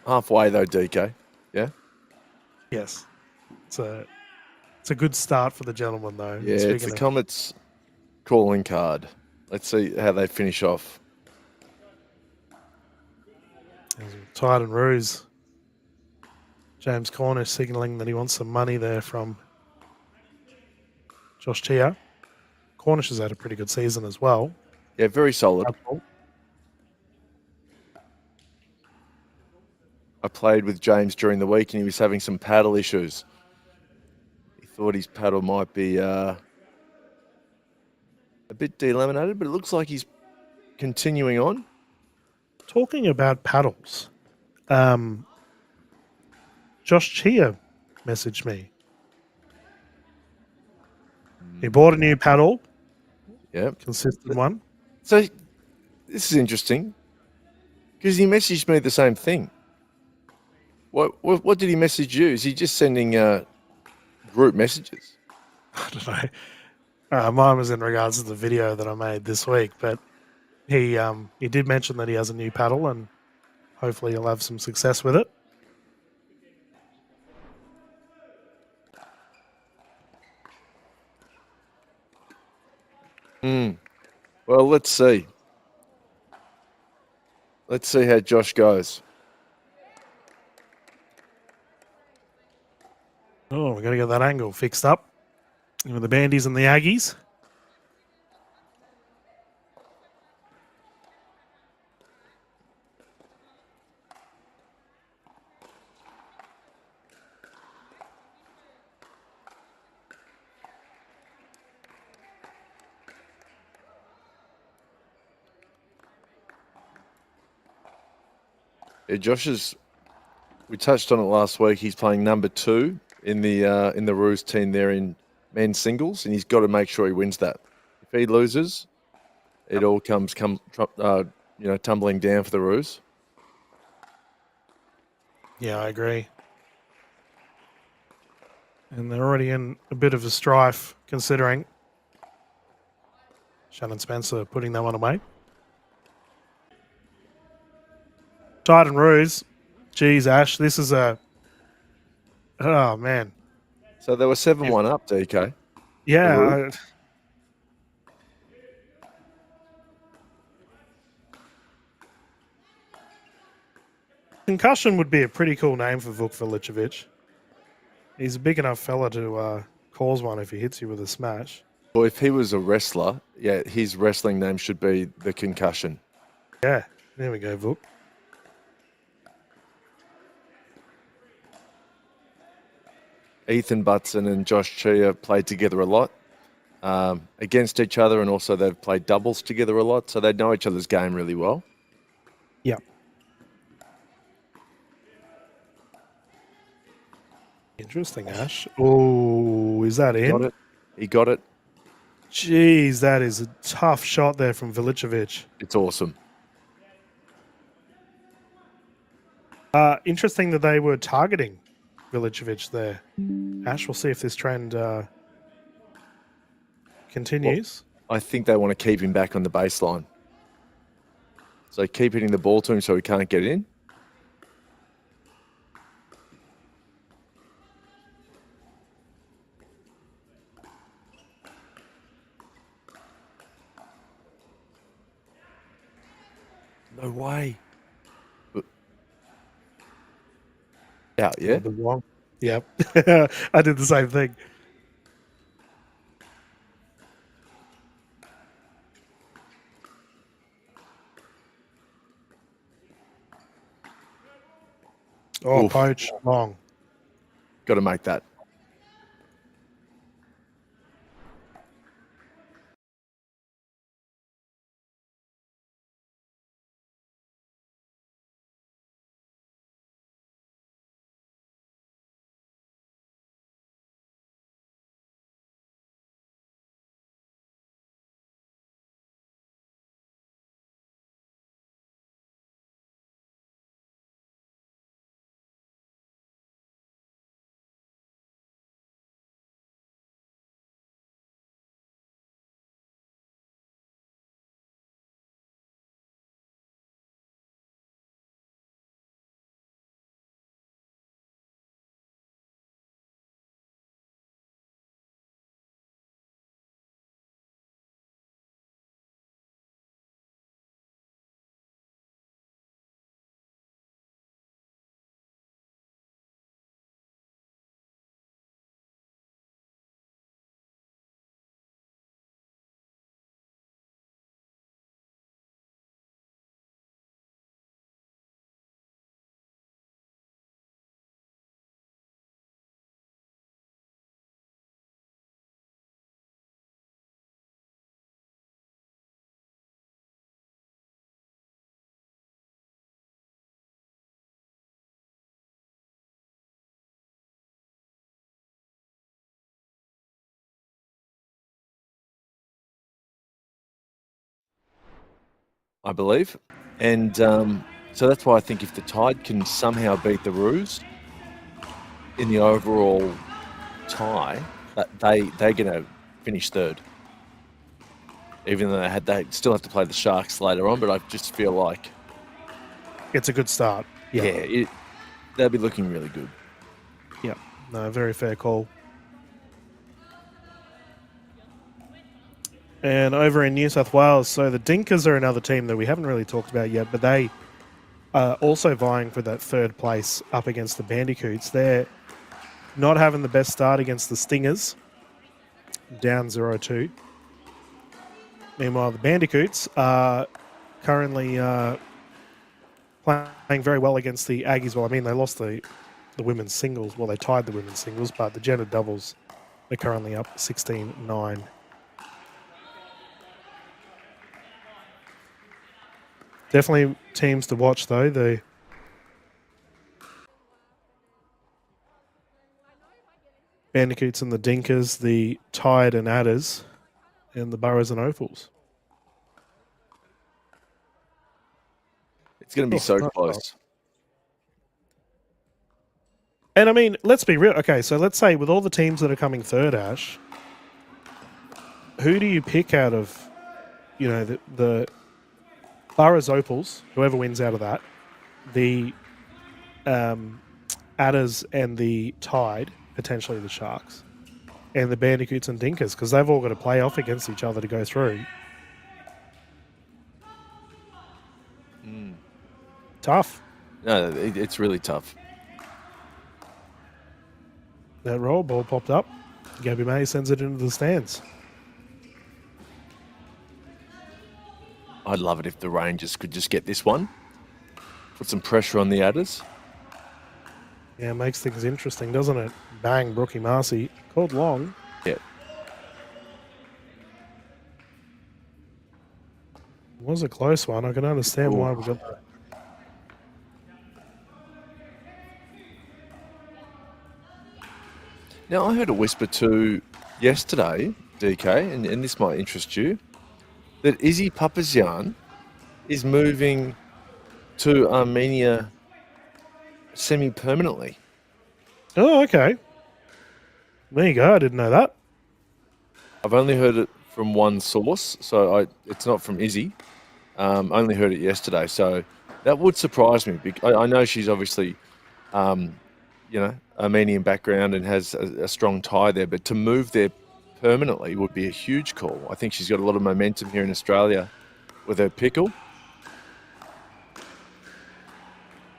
halfway though, DK. Yeah. Yes, it's a good start for the gentleman though. Yeah, it's the Comets calling card. Let's see how they finish off. Tide and Ruse. James Cornish signalling that he wants some money there from Josh Chia. Cornish has had a pretty good season as well. Yeah, very solid. I played with James during the week and he was having some paddle issues. He thought his paddle might be a bit delaminated, but it looks like he's continuing on. Talking about paddles, Josh Chia messaged me. He bought a new paddle. Yeah. Consistent one. So this is interesting because he messaged me the same thing. What did he message you? Is he just sending group messages? I don't know. Mine was in regards to the video that I made this week, but he did mention that he has a new paddle and hopefully he'll have some success with it. Well, let's see. Let's see how Josh goes. Oh, we're going to get that angle fixed up with the Bandies and the Aggies. Yeah, Josh is. We touched on it last week. He's playing number 2 in the Roos team there in men's singles, and he's got to make sure he wins that. If he loses, it all comes tumbling down for the Roos. Yeah, I agree. And they're already in a bit of a strife, considering Shannon Spencer putting that one away. Titan Ruse. Geez, Ash, this is a... Oh, man. So they were 7-1 up, DK. Yeah. Concussion would be a pretty cool name for Vuk Vilicevic. He's a big enough fella to cause one if he hits you with a smash. Well, if he was a wrestler, yeah, his wrestling name should be the Concussion. Yeah, there we go, Vuk. Ethan Butson and Josh Chia played together a lot against each other, and also they've played doubles together a lot, so they know each other's game really well. Yeah. Interesting, Ash. Oh, is that in? Got it. He got it. Jeez, that is a tough shot there from Vilicevic. It's awesome. Interesting that they were targeting Vilicevic there. Ash, we'll see if this trend continues. Well, I think they want to keep him back on the baseline. So keep hitting the ball to him so he can't get in. No way. Out, yeah? Yep. I did the same thing. Oh, oof. Poach, long. Got to make that. I believe. And so that's why I think if the Tide can somehow beat the Roos in the overall tie, they're going to finish third. Even though they still have to play the Sharks later on, but I just feel like it's a good start. Yeah, they'll be looking really good. Yeah, no, very fair call. And over in New South Wales, so the Dinkers are another team that we haven't really talked about yet, but they are also vying for that third place up against the Bandicoots. They're not having the best start against the Stingers, down 0-2. Meanwhile, the Bandicoots are currently playing very well against the Aggies. Well, I mean, they lost the women's singles. Well, they tied the women's singles, but the gender doubles are currently up 16-9. Definitely teams to watch, though. The Bandicoots and the Dinkers, the Tide and Adders, and the Burrows and Opals. It's going to be so close. And I mean, let's be real. Okay, so let's say with all the teams that are coming third, Ash, who do you pick out of, the Burrows Opals, whoever wins out of that, the Adders and the Tide, potentially the Sharks, and the Bandicoots and Dinkers, because they've all got to play off against each other to go through. Tough. No, it's really tough. That roll ball popped up. Gabby May sends it into the stands. I'd love it if the Rangers could just get this one. Put some pressure on the Adders. Yeah, it makes things interesting, doesn't it? Bang, Brookie Marcy. Called long. Yeah. It was a close one. I can understand why we got that. Now, I heard a whisper too yesterday, DK, and this might interest you, that Izzy Papazian is moving to Armenia semi-permanently. Oh, okay. There you go. I didn't know that. I've only heard it from one source, so it's not from Izzy. Only heard it yesterday, so that would surprise me. I know she's obviously, Armenian background and has a strong tie there, but to move there permanently would be a huge call. I think she's got a lot of momentum here in Australia with her pickle.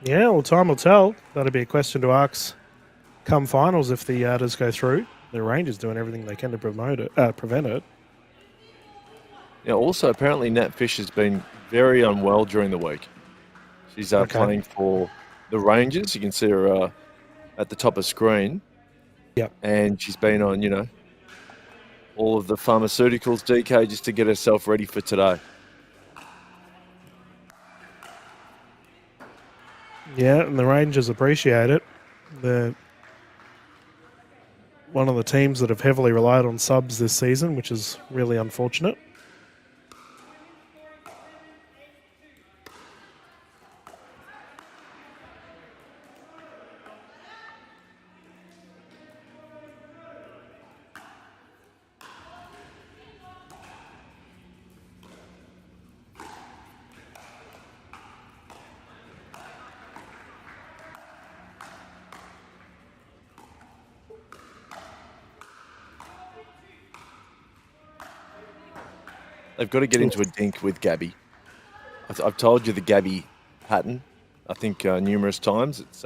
Yeah, well, time will tell. That'll be a question to ask come finals if the Adders go through. The Rangers doing everything they can to prevent it. Yeah, also, apparently Nat Fish has been very unwell during the week. She's playing for the Rangers. You can see her at the top of screen. Yep. And she's been on, all of the pharmaceuticals, DK, just to get herself ready for today. Yeah, and the Rangers appreciate it. They're one of the teams that have heavily relied on subs this season, which is really unfortunate. They've got to get into a dink with Gabby. I've told you the Gabby pattern, I think, numerous times. It's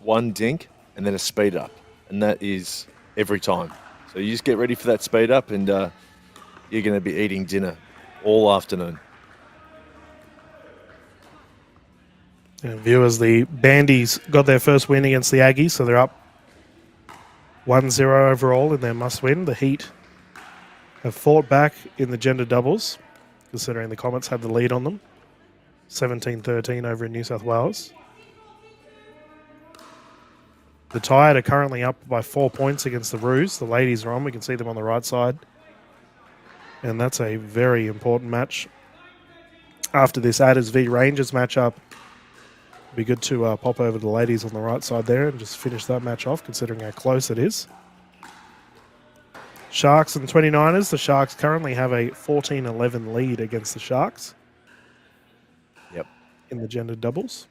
one dink and then a speed up. And that is every time. So you just get ready for that speed up and you're going to be eating dinner all afternoon. And viewers, the Bandies got their first win against the Aggies, so they're up 1-0 overall in their must-win. The Heat have fought back in the gender doubles, considering the Comets had the lead on them. 17-13 over in New South Wales. The Tide are currently up by 4 points against the Roos. The ladies are on. We can see them on the right side. And that's a very important match. After this Adders v Rangers matchup, it'd be good to pop over to the ladies on the right side there and just finish that match off, considering how close it is. Sharks and 29ers. The Sharks currently have a 14-11 lead against the Sharks. Yep. In the gendered doubles.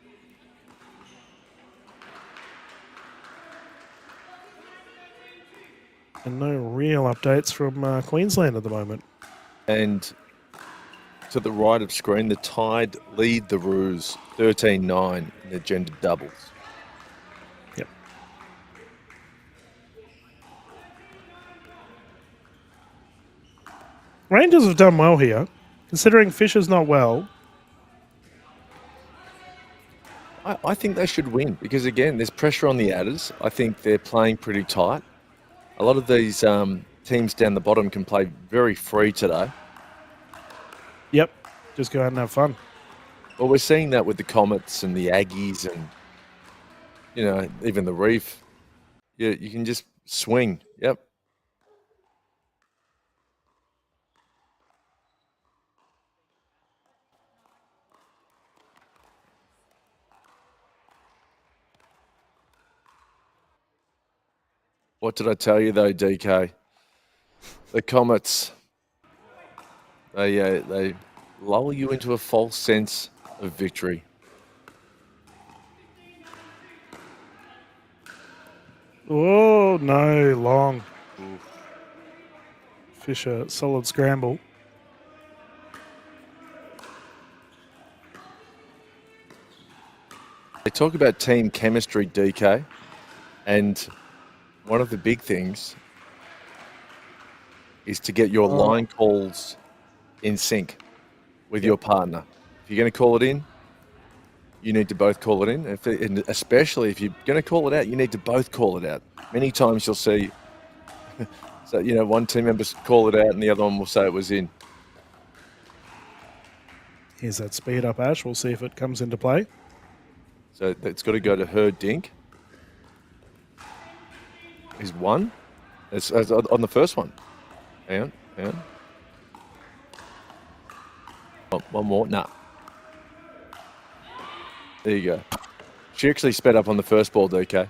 And no real updates from Queensland at the moment. And to the right of screen, the Tide lead the Roos 13-9 in the gendered doubles. Yep. Rangers have done well here. Considering Fisher's not well, I think they should win because, again, there's pressure on the Adders. I think they're playing pretty tight. A lot of these teams down the bottom can play very free today. Yep. Just go out and have fun. Well, we're seeing that with the Comets and the Aggies and, you know, even the Reef. You can just swing. Yep. What did I tell you, though, DK? The Comets, they lull you into a false sense of victory. Oh, no, long. Fisher, solid scramble. They talk about team chemistry, DK, and one of the big things is to get your line calls in sync with your partner. If you're going to call it in, you need to both call it in. And especially if you're going to call it out, you need to both call it out. Many times you'll see, so, you know, one team member call it out and the other one will say it was in. Here's that speed up, Ash. We'll see if it comes into play. So it's got to go to her dink. Is one. It's on the first one. Hang on. One more. Nah. There you go. She actually sped up on the first ball, DK.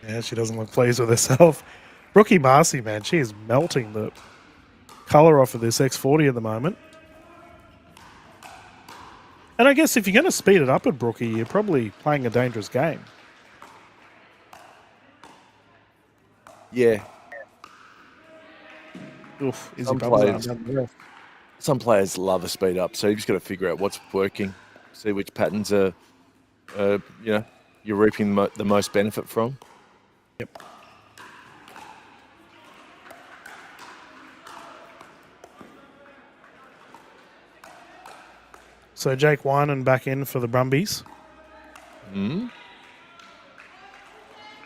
Yeah, she doesn't look pleased with herself. Brookie Marcy, man, she is melting the colour off of this X40 at the moment. And I guess if you're going to speed it up at Brookie, you're probably playing a dangerous game. Yeah. Oof, some players love a speed up, so you've just got to figure out what's working, see which patterns are, you're reaping the most benefit from. Yep. So Jake Winan back in for the Brumbies.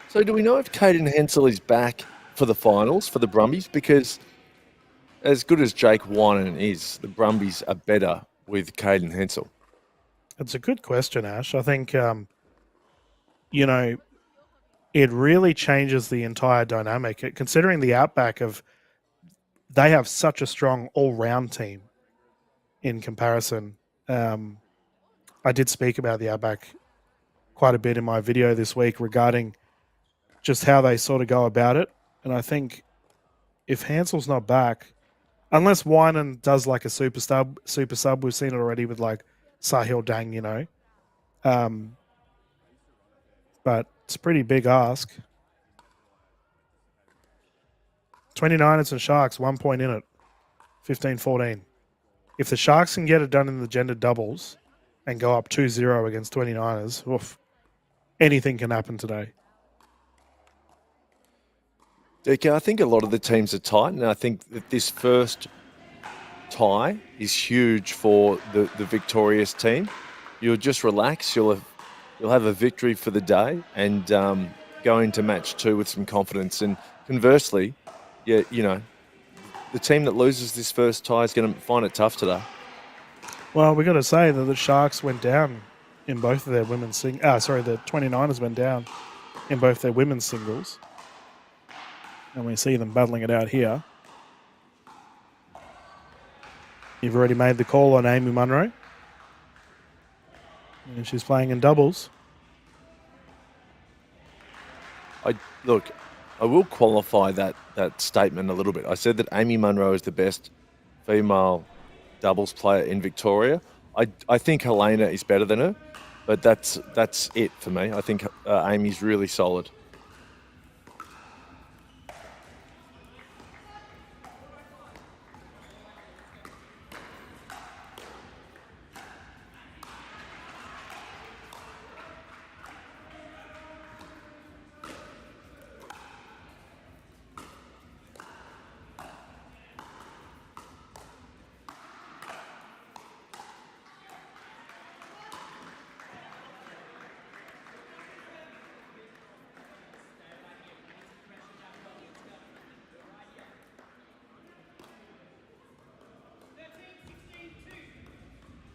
So do we know if Caden Hensel is back for the finals for the Brumbies? Because as good as Jake Winan is, the Brumbies are better with Caden Hensel. It's a good question, Ash. I think, it really changes the entire dynamic. Considering the Outback they have such a strong all-round team in comparison. I did speak about the Outback quite a bit in my video this week regarding just how they sort of go about it. And I think if Hansel's not back, unless Winan does like a super sub, we've seen it already with like Sahil Dang, but it's a pretty big ask. 29ers and Sharks, 1 point in it, 15-14. If the Sharks can get it done in the gendered doubles and go up 2-0 against 29ers, oof, anything can happen today. DK, I think a lot of the teams are tight, and I think that this first tie is huge for the victorious team. You'll just relax. You'll have a victory for the day and go into match 2 with some confidence. And conversely, the team that loses this first tie is going to find it tough today. Well, we got to say that the Sharks went down in both of their women's the 29ers went down in both their women's singles. And we see them battling it out here. You've already made the call on Amy Munro. And she's playing in doubles. Look, I will qualify that statement a little bit. I said that Amy Munro is the best female doubles player in Victoria. I think Helena is better than her, but that's it for me. I think Amy's really solid.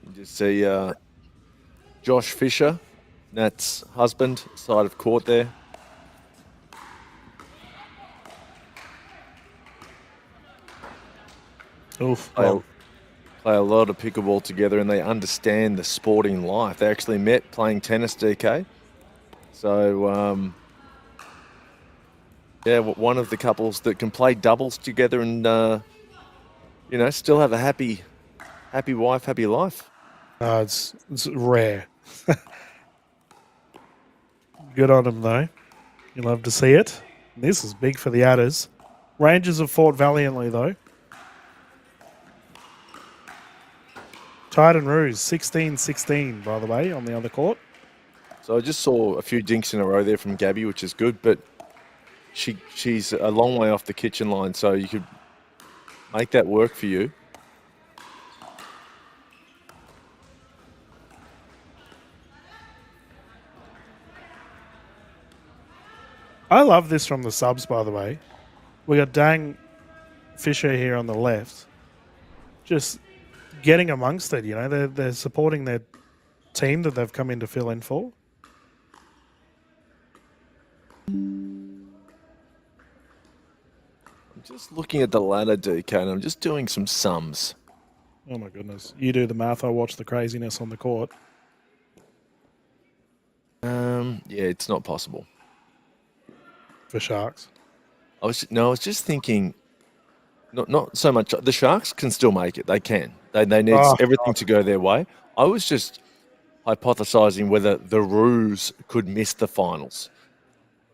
You just see Josh Fisher, Nat's husband, side of court there. Oof. Play a lot of pickleball together, and they understand the sporting life. They actually met playing tennis, DK. So, yeah, one of the couples that can play doubles together and, still have a happy wife, happy life. It's rare. Good on them, though. You love to see it. This is big for the Adders. Rangers have fought valiantly, though. Tide and Roos, 16-16, by the way, on the other court. So I just saw a few dinks in a row there from Gabby, which is good, but she's a long way off the kitchen line, so you could make that work for you. I love this from the subs, by the way. We got Dang Fisher here on the left. Just getting amongst it, they're supporting their team that they've come in to fill in for. I'm just looking at the ladder, DK, and I'm just doing some sums. Oh my goodness. You do the math, I watch the craziness on the court. Yeah, it's not possible. For Sharks. I was just thinking, not so much. The Sharks can still make it. They can. They need everything to go their way. I was just hypothesizing whether the Roos could miss the finals,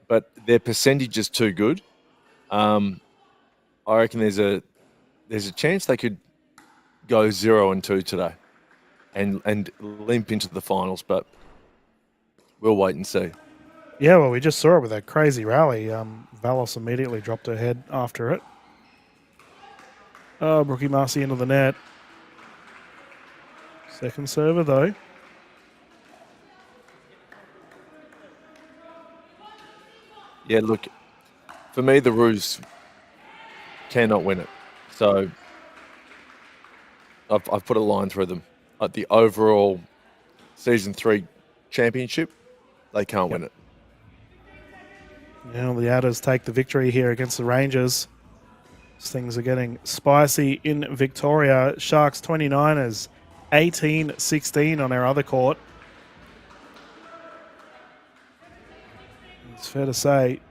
but their percentage is too good. I reckon there's a chance they could go 0-2 today, and limp into the finals. But we'll wait and see. Yeah, well, we just saw it with that crazy rally. Valos immediately dropped her head after it. Oh, Brookie Marcy into the net. Second server, though. Yeah, look, for me, the Roos cannot win it. So I've put a line through them. At the overall Season 3 championship, they can't win it. Now the Adders take the victory here against the Rangers. Things are getting spicy in Victoria. Sharks 29ers, 18-16 on our other court. It's fair to say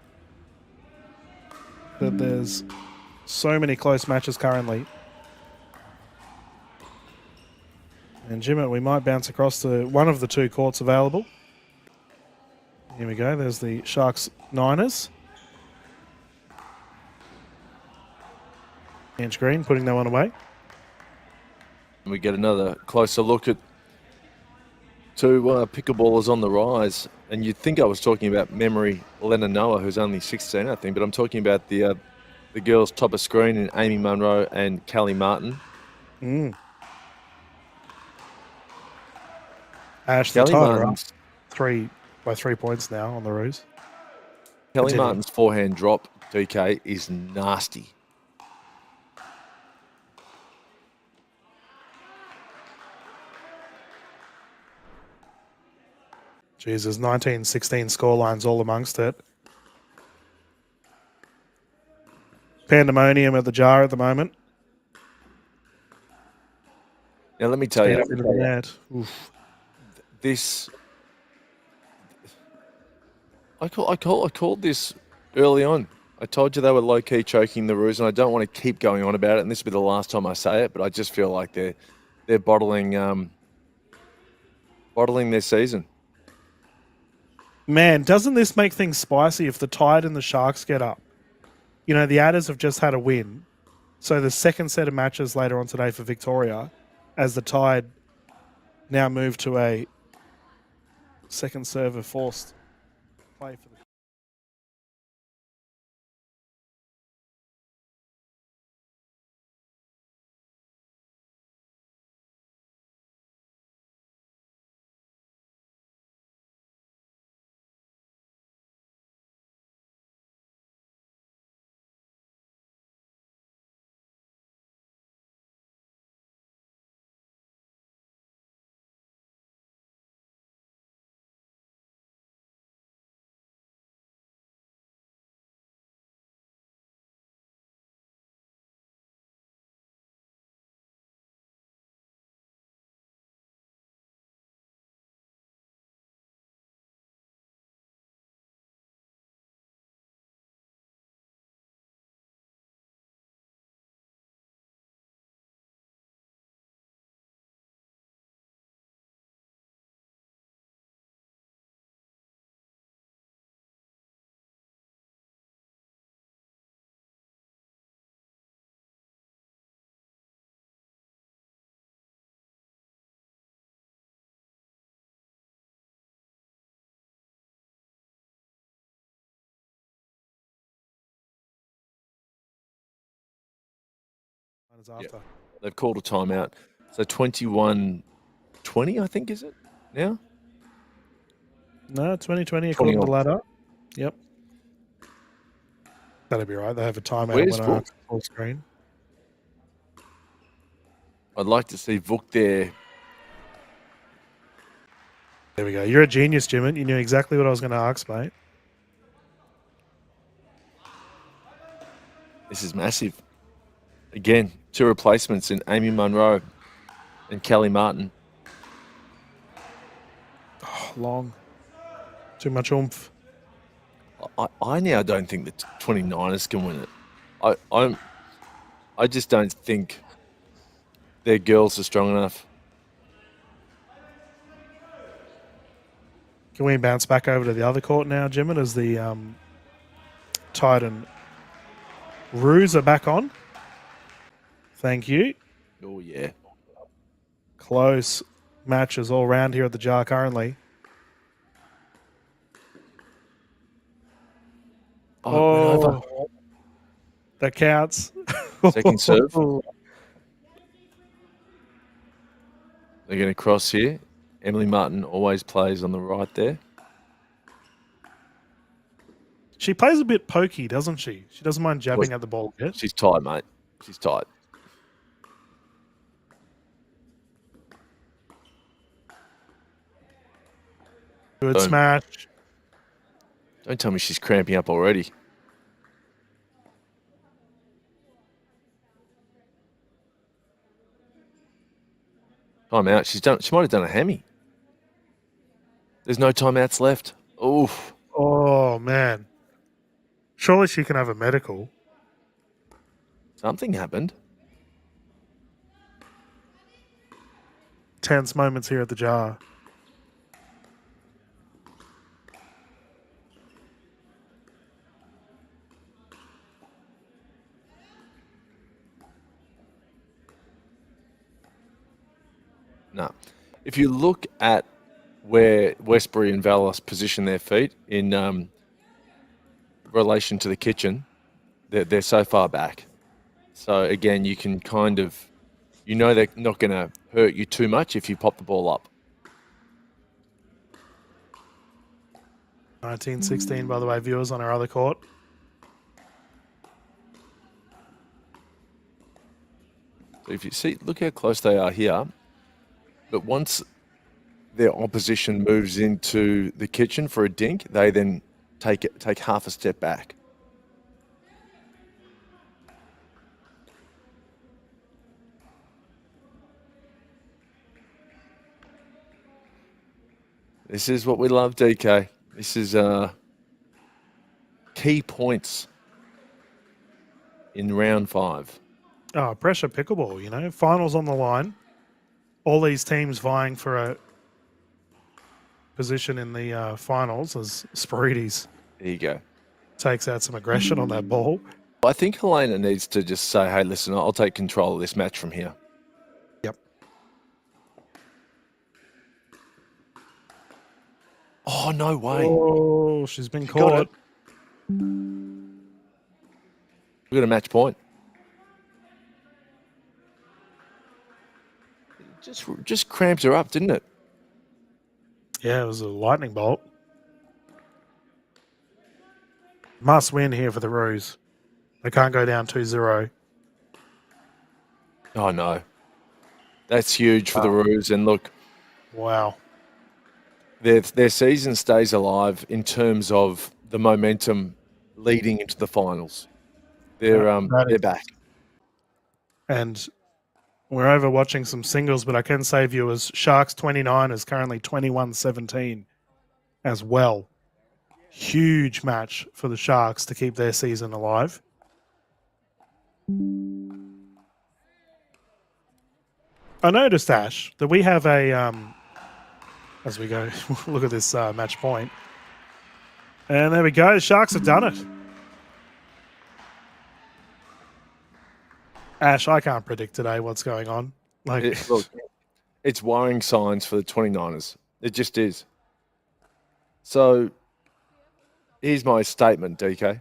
that there's so many close matches currently. And Jimmy, we might bounce across to one of the two courts available. Here we go. There's the Sharks Niners. Ange Green putting that one away. And we get another closer look at two pickleballers on the rise. And you'd think I was talking about memory Lena Noah, who's only 16, I think, but I'm talking about the girls top of screen in Amy Munro and Callie Martin. Ash, the Tiger up 3 points now on the Roos. Callie Martin's forehand drop, DK, is nasty. Jesus, 19-16 scorelines all amongst it. Pandemonium at the jar at the moment. Now, let me tell you, this. I called this early on. I told you they were low-key choking the Roos, and I don't want to keep going on about it, and this will be the last time I say it, but I just feel like they're bottling their season. Man, doesn't this make things spicy if the Tide and the Sharks get up? You know, the Adders have just had a win. So the second set of matches later on today for Victoria, as the Tide now move to a second server forced play for the after. They've called a timeout. So 21-20, I think, is it now? No, 2020 according to 20 ladder. Yep. That'll be right. They have a timeout Where's when I Vuk? full screen. I'd like to see Vuk there. There we go. You're a genius, Jimin. You knew exactly what I was going to ask, mate. This is massive. Again, 2 replacements in Amy Munro and Kelly Martin. Oh, long. Too much oomph. I now don't think the 29ers can win it. I just don't think their girls are strong enough. Can we bounce back over to the other court now, Jimin, as the Tide and Roos are back on? Thank you. Oh, yeah. Close matches all round here at the Jar currently. Oh, that counts. Second serve. They're going to cross here. Emily Martin always plays on the right there. She plays a bit pokey, doesn't she? She doesn't mind jabbing at the ball a bit. She's tight, mate. She's tight. Good smash. Don't tell me she's cramping up already. Time out. She might have done a hammy. There's no timeouts left. Oof. Oh, man. Surely she can have a medical. Something happened. Tense moments here at the Jar. No. If you look at where Westbury and Vallis position their feet in relation to the kitchen, they're so far back. So again, you can kind of, they're not going to hurt you too much if you pop the ball up. 19-16, by the way, viewers on our other court. So if you see, look how close they are here. But once their opposition moves into the kitchen for a dink, they then take half a step back. This is what we love, DK. This is key points in round 5. Oh, pressure pickleball, you know, finals on the line. All these teams vying for a position in the finals as Spirides There you go. takes out some aggression on that ball. I think Helena needs to just say, hey, listen, I'll take control of this match from here. Yep. Oh, no way. Oh, she's been She got caught. it. We got a match point. It just cramps her up, didn't it? Yeah, it was a lightning bolt. Must win here for the Roos. They can't go down 2-0. Oh, no. That's huge for the Roos. And look, Wow. their season stays alive in terms of the momentum leading into the finals. They're back. And we're over watching some singles, but I can say, viewers, Sharks 29 is currently 21-17 as well. Huge match for the Sharks to keep their season alive. I noticed, Ash, that we have a, as we go, look at this match point. And there we go. The Sharks have done it. Ash, I can't predict today what's going on. Look, it's worrying signs for the 29ers. It just is. So here's my statement, DK.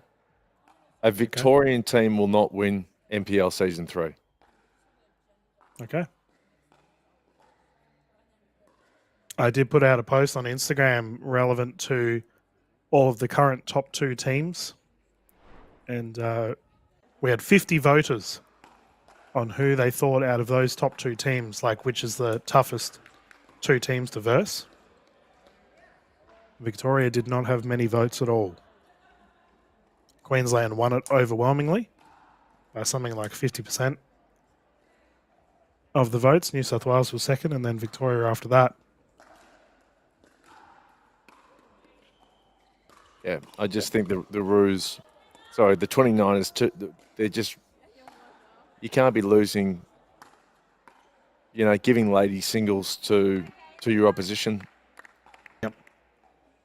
A Victorian team will not win NPL Season 3. Okay. I did put out a post on Instagram relevant to all of the current top 2 teams. And we had 50 voters on who they thought out of those top 2 teams, like which is the toughest 2 teams to verse. Victoria did not have many votes at all. Queensland won it overwhelmingly by something like 50% of the votes. New South Wales was second, and then Victoria after that. Yeah, I just think the 29ers, they're just, you can't be losing, giving lady singles to your opposition. Yep.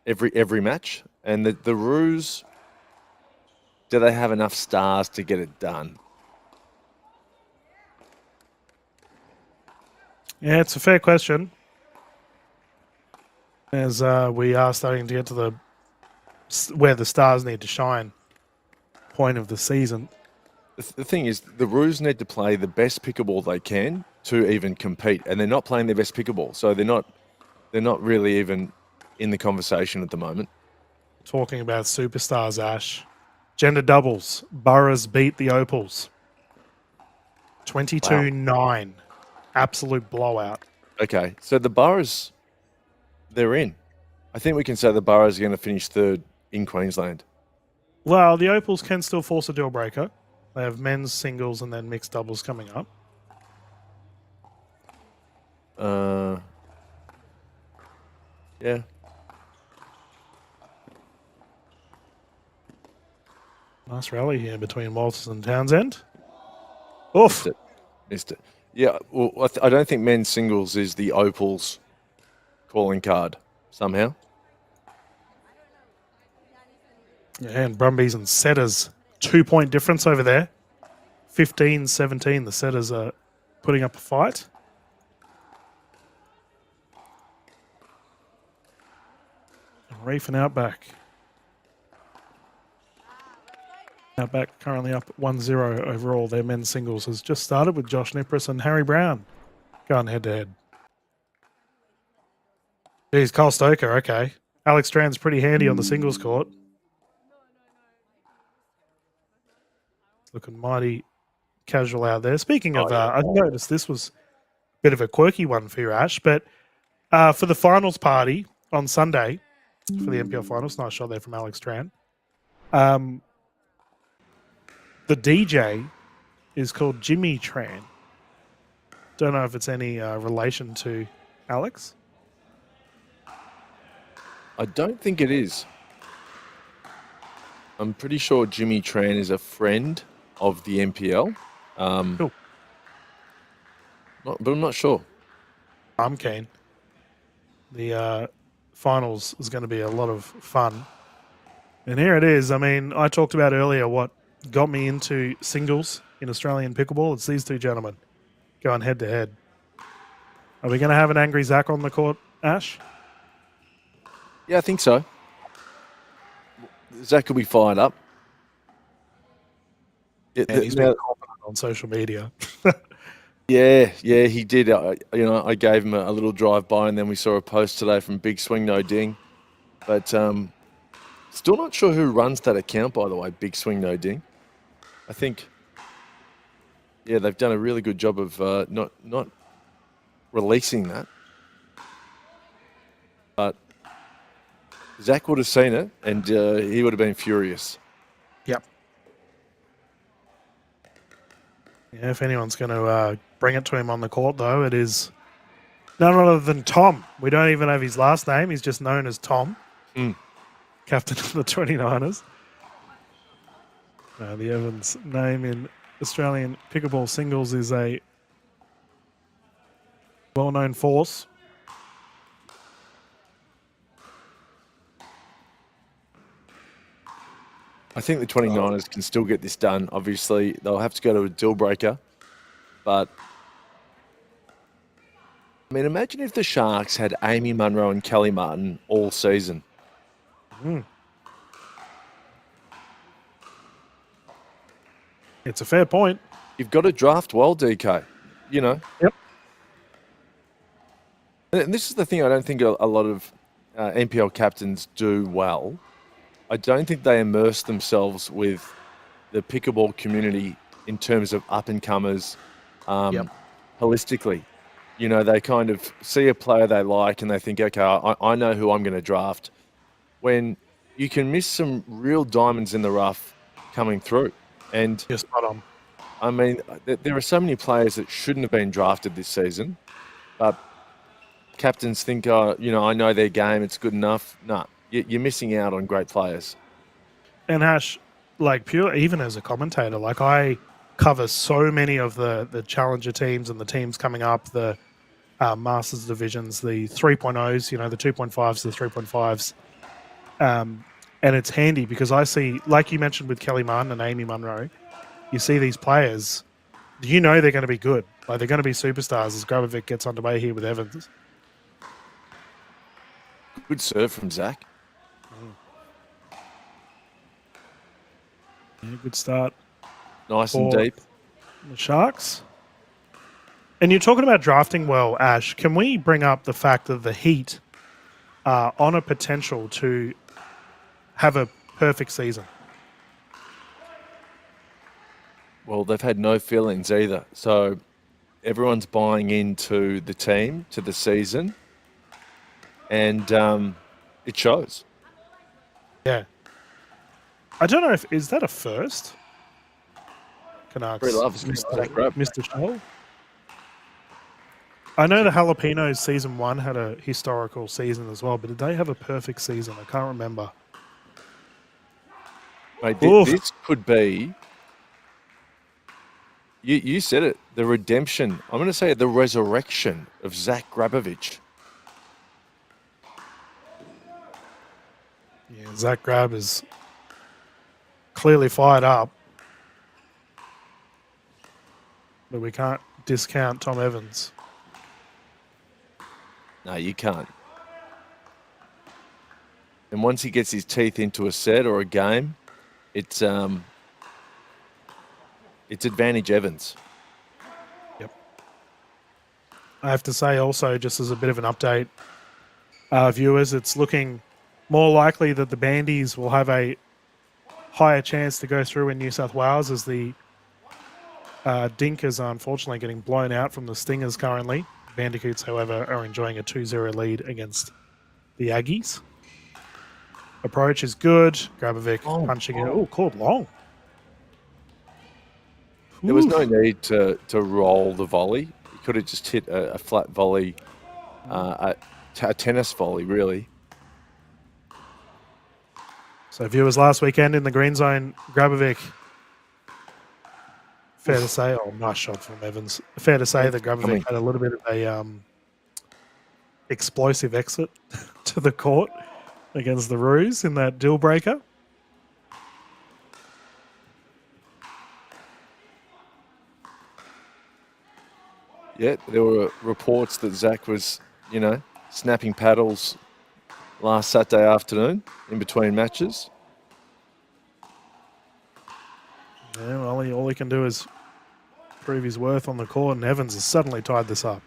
Every match. And the Roos, do they have enough stars to get it done? Yeah, it's a fair question. As we are starting to get to where the stars need to shine point of the season. The thing is, the Roos need to play the best pickleball they can to even compete, and they're not playing their best pickleball, so they're not really even in the conversation at the moment. Talking about superstars, Ash. Gender doubles. Boroughs beat the Opals. 22-9. Absolute blowout. Okay, so the Boroughs, they're in. I think we can say the Boroughs are going to finish 3rd in Queensland. Well, the Opals can still force a deal breaker. They have men's singles and then mixed doubles coming up. Yeah. Nice rally here between Walters and Townsend. Oof. Missed it. Yeah, well, I don't think men's singles is the Opals calling card somehow. Yeah, and Brumbies and Setters, 2-point difference over there. 15-17. The Setters are putting up a fight. And Reef and Outback. Outback currently up 1-0 overall. Their men's singles has just started with Josh Nipris and Harry Brown going head-to-head. Geez, Cole Stoker, okay. Alex Strand's pretty handy on the singles court. Looking mighty casual out there. Speaking of, I noticed this was a bit of a quirky one for you, Ash, but for the finals party on Sunday, for the NPL finals, nice shot there from Alex Strand, the DJ is called Jimmy Tran. Don't know if it's any relation to Alex. I don't think it is. I'm pretty sure Jimmy Tran is a friend of the NPL. Cool. But I'm not sure. I'm keen. The finals is going to be a lot of fun. And here it is. I mean, I talked about earlier what got me into singles in Australian pickleball. It's these two gentlemen going head to head. Are we going to have an angry Zach on the court, Ash? Yeah, I think so. Zach will be fired up. And he's been confident on social media. Yeah, he did. I gave him a little drive by, and then we saw a post today from Big Swing No Ding. But still not sure who runs that account, by the way. Big Swing No Ding. I think, yeah, they've done a really good job of not releasing that. But Zach would have seen it, and he would have been furious. Yep. Yeah, if anyone's going to bring it to him on the court, though, it is none other than Tom. We don't even have his last name. He's just known as Tom, captain of the 29ers. The Evans name in Australian pickleball singles is a well-known force. I think the 29ers can still get this done. Obviously, they'll have to go to a deal breaker. But, I mean, imagine if the Sharks had Amy Munro and Kelly Martin all season. It's a fair point. You've got to draft well, DK. You know? Yep. And this is the thing I don't think a lot of NPL captains do well. I don't think they immerse themselves with the pickleball community in terms of up-and-comers holistically. You know, they kind of see a player they like and they think, okay, I know who I'm going to draft. When you can miss some real diamonds in the rough coming through. And you're spot on. I mean, there are so many players that shouldn't have been drafted this season, but captains think, I know their game, it's good enough. No, you're missing out on great players. And Ash, even as a commentator, I cover so many of the challenger teams and the teams coming up, the Masters divisions, the 3.0s, the 2.5s, the 3.5s. And it's handy because I see, like you mentioned with Kelly Martin and Amy Munro, you see these players, they're going to be good. They're going to be superstars as Grabovic gets underway here with Evans. Good serve from Zach. Yeah, good start. Nice and deep. The Sharks. And you're talking about drafting well, Ash. Can we bring up the fact that the Heat are on a potential to have a perfect season? Well, they've had no feelings either. So everyone's buying into the team, to the season. And it shows. Yeah. I don't know is that a first? Canucks. Mr. Shoal. I know the Jalapenos season 1 had a historical season as well, but did they have a perfect season? I can't remember. Mate, this could be, you said it, the redemption. I'm going to say the resurrection of Zach Grabovic. Yeah, Zach Grab is clearly fired up. But we can't discount Tom Evans. No, you can't. And once he gets his teeth into a set or a game, it's advantage Evans. Yep. I have to say also, just as a bit of an update, viewers, it's looking more likely that the Bandies will have a higher chance to go through in New South Wales, as the Dinkers are unfortunately getting blown out from the Stingers currently. Bandicoots, however, are enjoying a 2-0 lead against the Aggies. Approach is good. Grabovic punching it. Oh, called long. There was no need to roll the volley. He could have just hit a flat volley, a tennis volley, really. So viewers, last weekend in the Greenzone, Grabovic Fair to say, oh, nice shot from Evans. Fair to say that Grabovic had a little bit of a explosive exit to the court against the Roos in that deal breaker. Yeah, there were reports that Zach was, snapping paddles last Saturday afternoon in between matches. Yeah, well, all he can do is prove his worth on the court, and Evans has suddenly tied this up.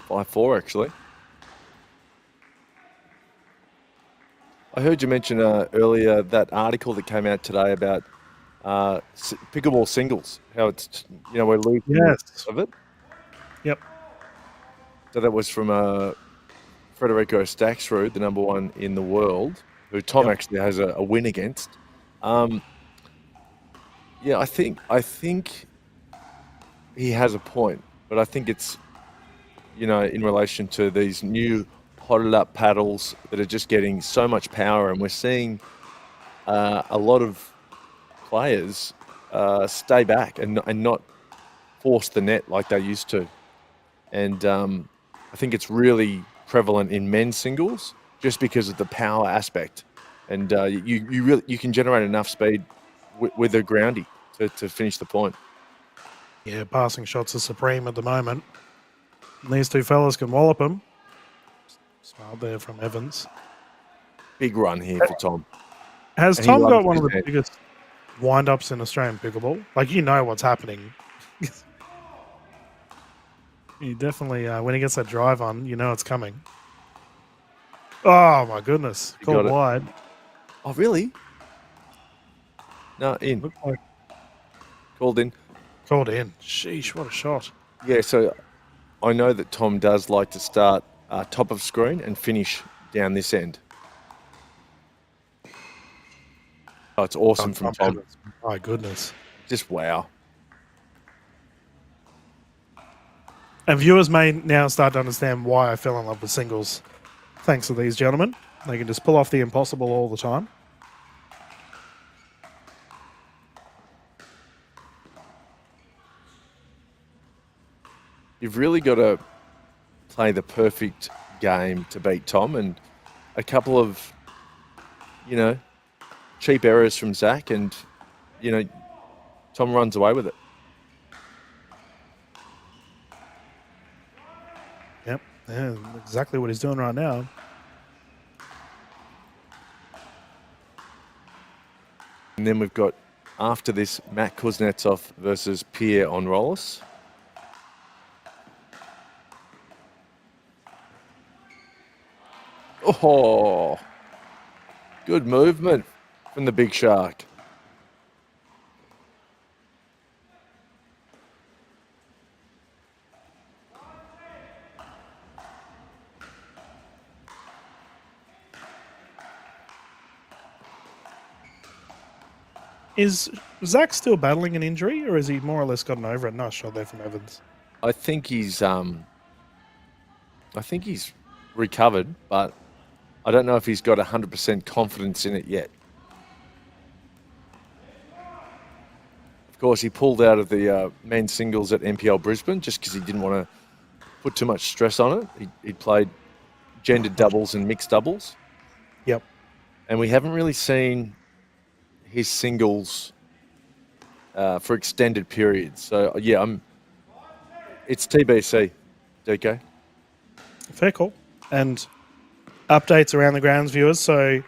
5-4, actually. I heard you mention earlier that article that came out today about pickleball singles, how it's, we're losing of it. Yep. So that was from Federico Staksrud, the number one in the world, who Tom actually has a win against. Yeah, I think he has a point, but I think it's, in relation to these new potted up paddles that are just getting so much power, and we're seeing a lot of players stay back and not force the net like they used to. And I think it's really prevalent in men's singles just because of the power aspect. And you can generate enough speed with a groundie to finish the point. Yeah, passing shots are supreme at the moment. And these two fellas can wallop them. Smart there from Evans. Big run here for Tom. Has Tom got one of the biggest wind-ups in Australian pickleball? Like, what's happening. He definitely, when he gets that drive on, it's coming. Oh, my goodness. Called wide. Oh, really? No, in. Like called in. Called in. Sheesh, what a shot. Yeah, so I know that Tom does like to start top of screen and finish down this end. Oh, it's awesome from Tom. My goodness. Just wow. And viewers may now start to understand why I fell in love with singles. Thanks to these gentlemen. They can just pull off the impossible all the time. You've really got to play the perfect game to beat Tom, and a couple of, cheap errors from Zach, and, Tom runs away with it. Yep, yeah, exactly what he's doing right now. And then we've got, after this, Matt Kuznetsov versus Pierre Onrolis. Oh, good movement from the big shark. Is Zach still battling an injury, or has he more or less gotten over it? Nice shot there from Evans. I think he's recovered, but I don't know if he's got 100% confidence in it yet. Of course, he pulled out of the men's singles at NPL Brisbane just because he didn't want to put too much stress on it. He played gendered doubles and mixed doubles. Yep. And we haven't really seen his singles for extended periods. So, yeah, it's TBC, DK. Fair call. And updates around the grounds, viewers. So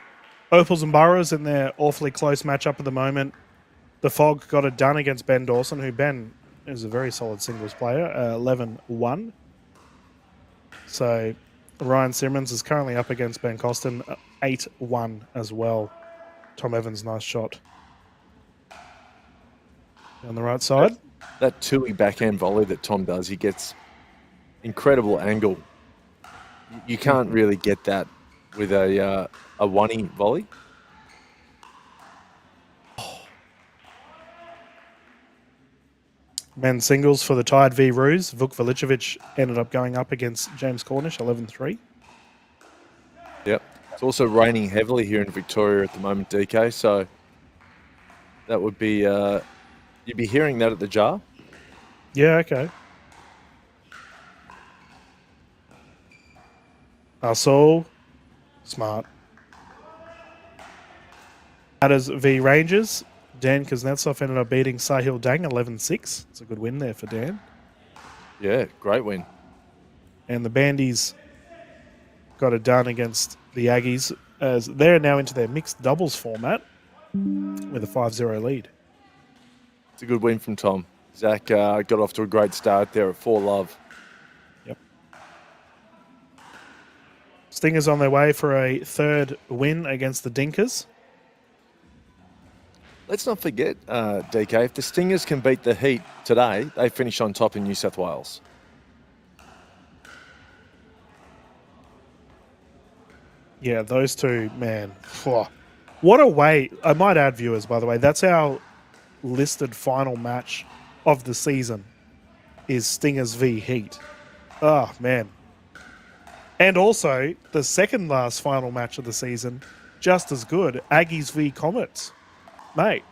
Opals and Burrows in their awfully close matchup at the moment. The Fog got it done against Ben Dawson, who Ben is a very solid singles player, 11-1. So Ryan Simmons is currently up against Ben Costin, 8-1 as well. Tom Evans, nice shot. On the right side. That Tui backhand volley that Tom does, he gets incredible angle. You can't really get that with a one-e volley. Men's singles for the tied v Roos. Vuk Velicevic ended up going up against James Cornish, 11-3. Yep. It's also raining heavily here in Victoria at the moment, DK, so that would be You'd be hearing that at the jar. Yeah, okay. Hustle. Smart. Hatters v Rangers. Dan Kuznetsov ended up beating Sahil Dang 11-6. It's a good win there for Dan. Yeah, great win. And the Bandies got it done against the Aggies as they're now into their mixed doubles format with a 5-0 lead. It's a good win from Tom. Zach got off to a great start there at 4-love. Yep. Stingers on their way for a third win against the Dinkers. Let's not forget, DK, if the Stingers can beat the Heat today, they finish on top in New South Wales. Yeah, those two, man. What a way. I might add, viewers, by the way, that's our listed final match of the season is Stingers v Heat. Oh, man. And also, the second last final match of the season, just as good, Aggies v Comets. Mate,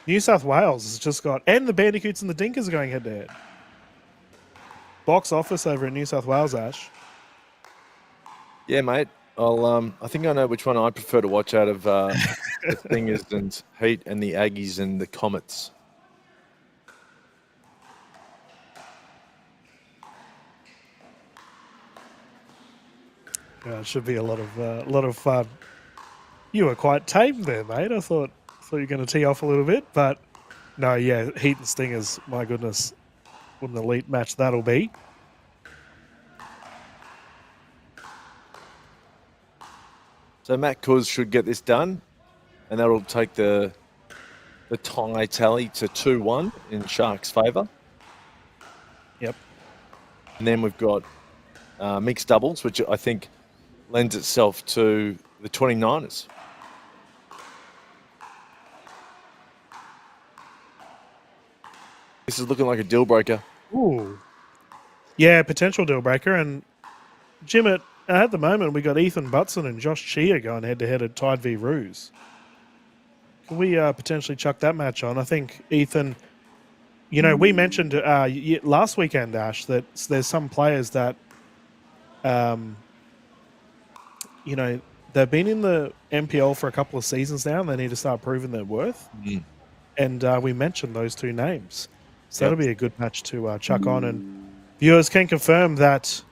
New South Wales has just got... And the Bandicoots and the Dinkers are going head-to-head. Box office over in New South Wales, Ash. Yeah, mate. I think I know which one I prefer to watch out of the Stingers and Heat and the Aggies and the Comets. Yeah, it should be a lot of fun. You were quite tame there, mate. I thought you were going to tee off a little bit, but no, yeah, Heat and Stingers, my goodness, what an elite match that'll be. So Matt Kuz should get this done, and that'll take the tie tally to 2-1 in Sharks' favour. Yep. And then we've got mixed doubles, which I think lends itself to the 29ers. This is looking like a deal breaker. Ooh. Yeah, potential deal breaker. And Jim, at the moment, we got Ethan Butson and Josh Chia going head-to-head at Tide v Roos. Can we potentially chuck that match on? I think Ethan, we mentioned last weekend, Ash, that there's some players that, they've been in the NPL for a couple of seasons now and they need to start proving their worth. Mm. And we mentioned those two names. So that'll be a good match to chuck on. And viewers can confirm that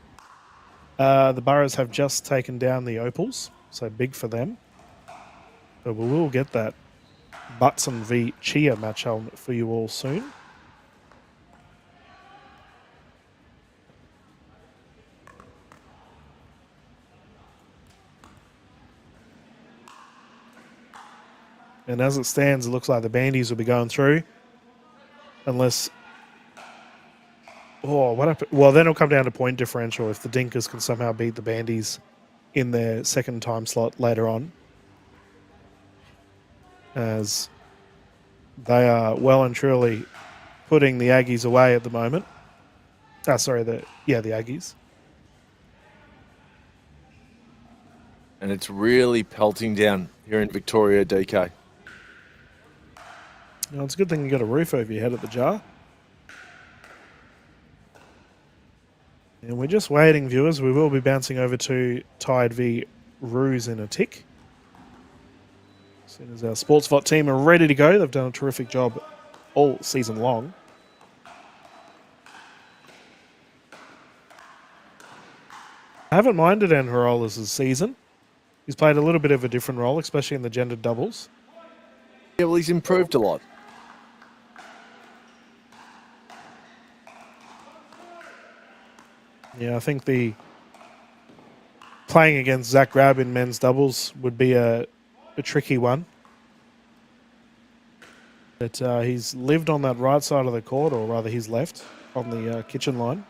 the Boroughs have just taken down the Opals. So big for them. But we will get that Butson v Chia match on for you all soon. And as it stands, it looks like the Bandies will be going through. Unless... Oh, what happened? Well, then it'll come down to point differential if the Dinkers can somehow beat the Bandies in their second time slot later on. As they are well and truly putting the Aggies away at the moment. The Aggies. And it's really pelting down here in Victoria, DK. It's a good thing you got a roof over your head at the jar. And we're just waiting, viewers. We will be bouncing over to Tide v Roos in a tick. As soon as our SportsVot team are ready to go, they've done a terrific job all season long. I haven't minded Anharolas' season. He's played a little bit of a different role, especially in the gendered doubles. Yeah, well, he's improved a lot. Yeah, I think the playing against Zach Grab in men's doubles would be a tricky one. But he's lived on that right side of the court, or rather he's left on the kitchen line.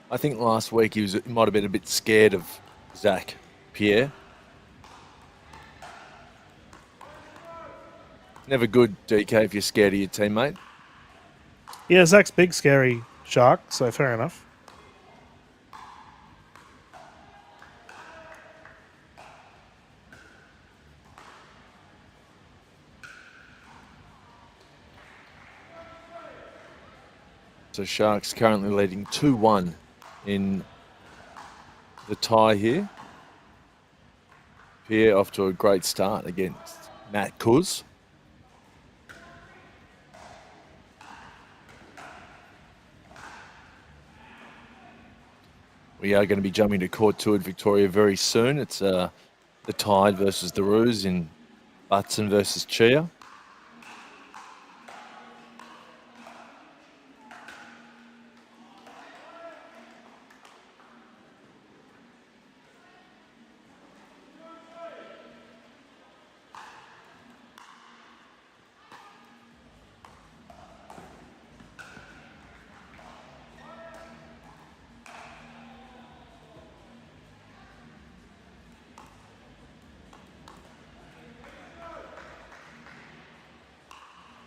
I think last week he might have been a bit scared of Zach Pierre. Never good, DK, if you're scared of your teammate. Yeah, Zach's big, scary shark, so fair enough. So Sharks currently leading 2-1 in the tie here. Pierre off to a great start against Matt Kuz. We are going to be jumping to court 2 at Victoria very soon. It's the Tide versus the Roos in Butson versus Chia.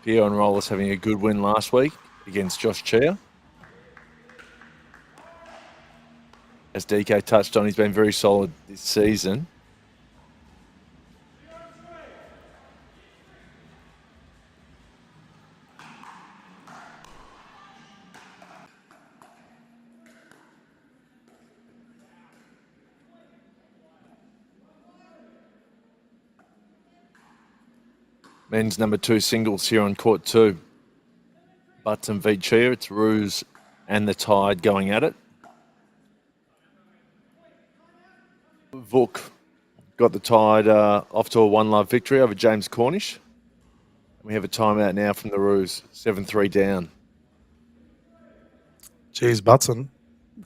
Pierre on rollers having a good win last week against Josh Chia. As DK touched on, he's been very solid this season. Men's number 2 singles here on court 2. Button v Chia. It's Roos and the Tide going at it. Vuk got the Tide off to a 1-love victory over James Cornish. We have a timeout now from the Roos, 7-3 down. Geez, Butson.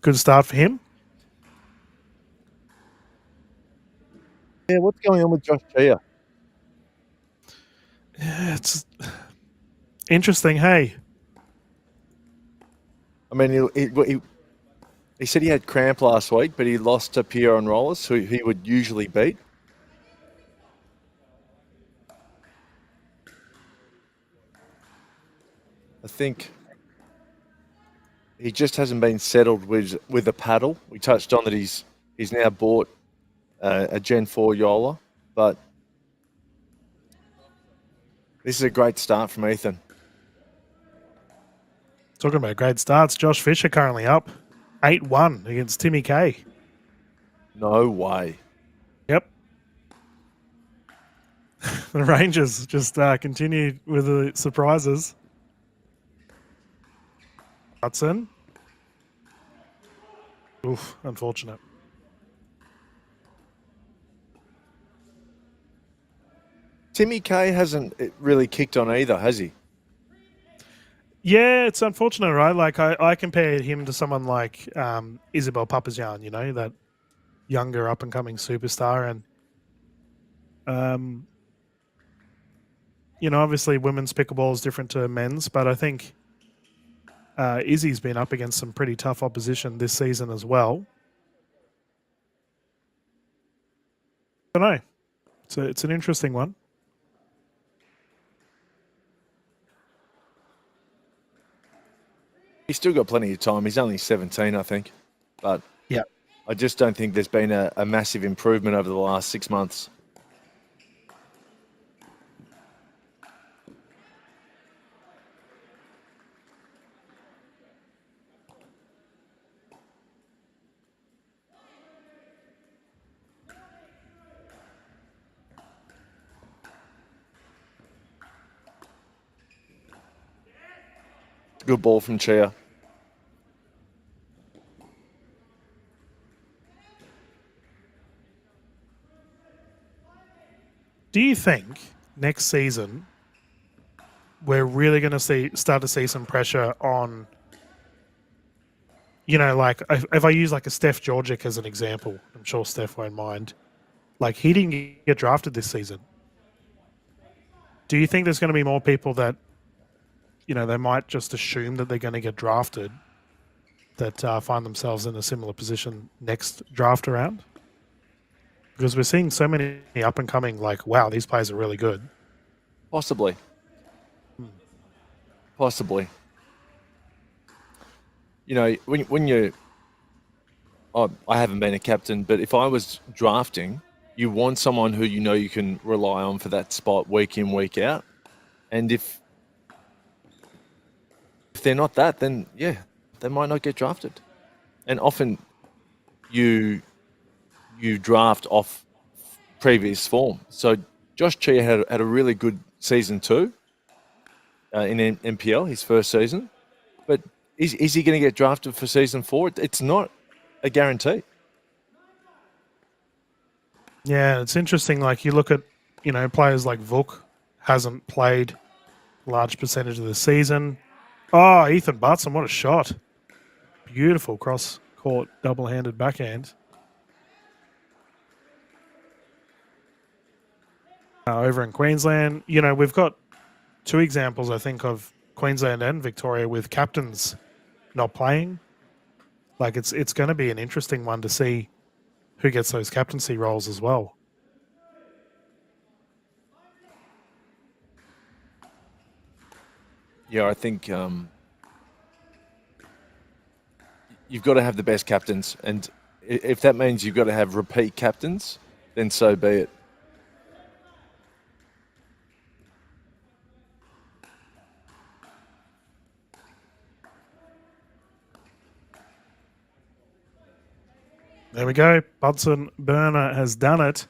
Good start for him. Yeah, what's going on with Josh Chia? Yeah, it's interesting, hey. I mean, he said he had cramp last week, but he lost to Pierre on rollers, who he would usually beat. I think he just hasn't been settled with the paddle. We touched on that he's now bought a Gen 4 Yola, but this is a great start from Ethan. Talking about great starts, Josh Fisher currently up 8-1 against Timmy K. No way. Yep. The Rangers just continue with the surprises. Hudson. Oof, unfortunate. Timmy K hasn't really kicked on either, has he? Yeah, it's unfortunate, right? Like I compared him to someone like Isabel Papazian, you know, that younger up and coming superstar, and you know, obviously women's pickleball is different to men's, but I think Izzy's been up against some pretty tough opposition this season as well. I don't know. It's an interesting one. He's still got plenty of time. He's only 17, I think. But yeah, I just don't think there's been a massive improvement over the last 6 months. Good ball from Chia. Do you think next season we're really going to start to see some pressure on, you know, like if I use like a Steph Georgic as an example, I'm sure Steph won't mind. Like he didn't get drafted this season. Do you think there's going to be more people that, you know, they might just assume that they're going to get drafted that find themselves in a similar position next draft around? Because we're seeing so many up and coming, like, wow, these players are really good. Possibly. Possibly. You know, when you... Oh, I haven't been a captain, but if I was drafting, you want someone who you know you can rely on for that spot week in, week out. And if they're not that, then yeah, they might not get drafted. And often you draft off previous form. So Josh Chia had a really good season 2 in NPL, his first season. But is he going to get drafted for season 4? It's not a guarantee. Yeah, it's interesting. Like you look at, players like Vuk hasn't played a large percentage of the season. Oh, Ethan Butson, what a shot. Beautiful cross-court double-handed backhand. Over in Queensland, we've got 2 examples, I think, of Queensland and Victoria with captains not playing. Like it's going to be an interesting one to see who gets those captaincy roles as well. Yeah, I think you've got to have the best captains, and if that means you've got to have repeat captains, then so be it. There we go. Bunsen Burner has done it.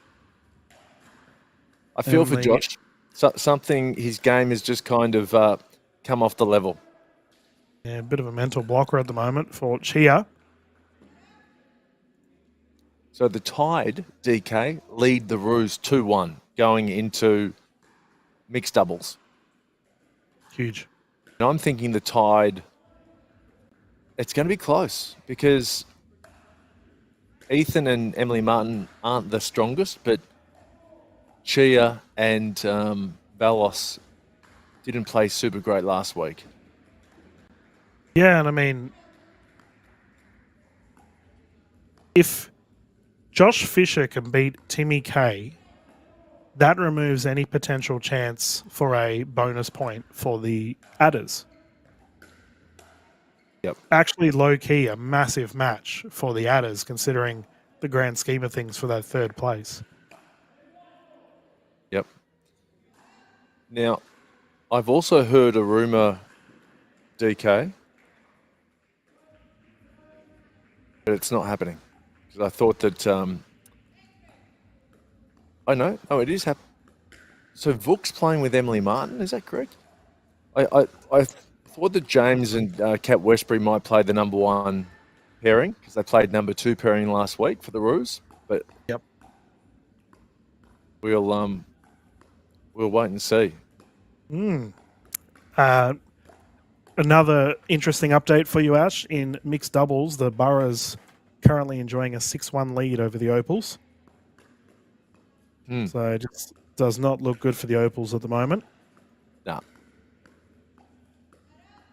I feel for Josh. Something, his game has just kind of come off the level. Yeah, a bit of a mental blocker at the moment for Chia. So the Tide, DK, lead the Roos 2-1 going into mixed doubles. Huge. And I'm thinking the Tide, it's going to be close because Ethan and Emily Martin aren't the strongest, but Chia and Valos didn't play super great last week. Yeah, and I mean, if Josh Fisher can beat Timmy K, that removes any potential chance for a bonus point for the Adders. Yep. Actually, low-key, a massive match for the Adders, considering the grand scheme of things for that 3rd place. Yep. Now, I've also heard a rumour, DK, but it's not happening. Because I thought that... Oh, it is happening. So Vuk's playing with Emily Martin, is that correct? I thought that James and Kat Westbury might play the number 1 pairing, because they played number 2 pairing last week for the Roos. But yep, we'll wait and see. Another interesting update for you, Ash. In mixed doubles, the Boroughs currently enjoying a 6-1 lead over the Opals. So it just does not look good for the Opals at the moment. No.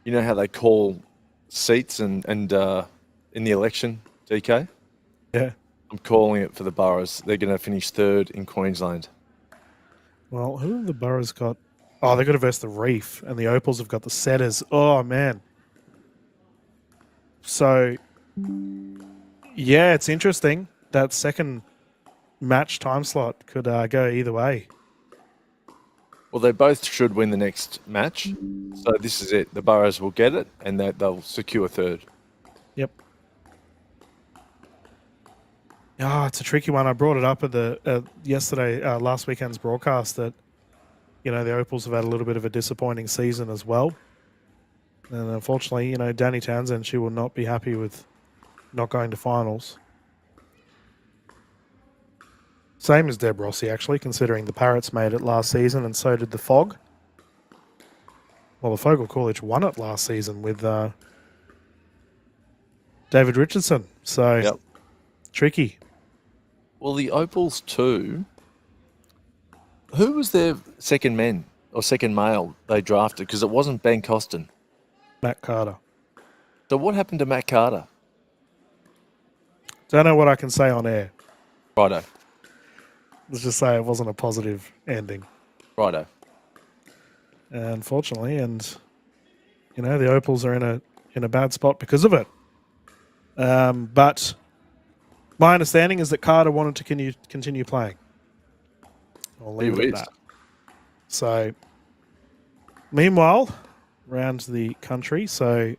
You know how they call seats and in the election, DK? Yeah. I'm calling it for the Boroughs. They're going to finish 3rd in Queensland. Well, who have the Boroughs got? Oh, they've got to verse the Reef, and the Opals have got the Setters. Oh, man. So, yeah, it's interesting. That second match time slot could go either way. Well, they both should win the next match. So this is it. The Boroughs will get it, and they'll secure 3rd. Yep. Oh, it's a tricky one. I brought it up at the last weekend's broadcast that, the Opals have had a little bit of a disappointing season as well. And unfortunately, Danny Townsend, she will not be happy with not going to finals. Same as Deb Rossi, actually, considering the Parrots made it last season, and so did the Fog. Well, the Fogle Coolidge won it last season with David Richardson. So, yep. Tricky. Well, the Opals too. Who was their second male they drafted? Because it wasn't Ben Costin. Matt Carter. So what happened to Matt Carter? Don't know what I can say on air. Righto. Let's just say it wasn't a positive ending. Righto. Unfortunately, and the Opals are in a bad spot because of it. But my understanding is that Carter wanted to continue playing. I'll leave it at that. So, meanwhile, around the country. So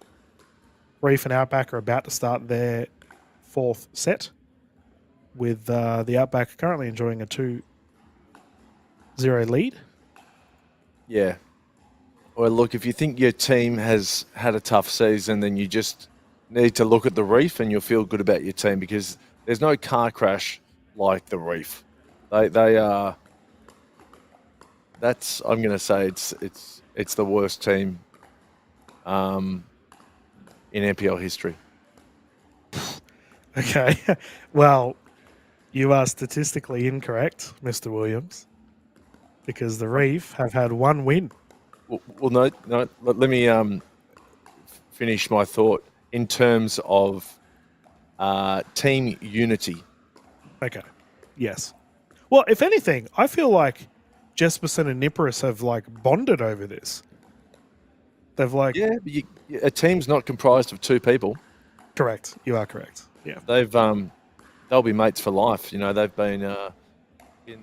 Reef and Outback are about to start their fourth set, with the Outback currently enjoying a 2-0 lead. Yeah. Well, look, if you think your team has had a tough season, then you just need to look at the Reef and you'll feel good about your team because there's no car crash like the Reef. They are. That's I'm going to say it's the worst team in NPL history. Okay. Well, you are statistically incorrect, Mr. Williams, because the Reef have had one win. Well, no. Let me finish my thought in terms of team unity. Okay. Yes. Well, if anything, I feel like Jesperson and Niparis have like bonded over this. They've like Yeah, but a team's not comprised of two people. correct. You are correct. Yeah. They'll be mates for life. You know, they've been in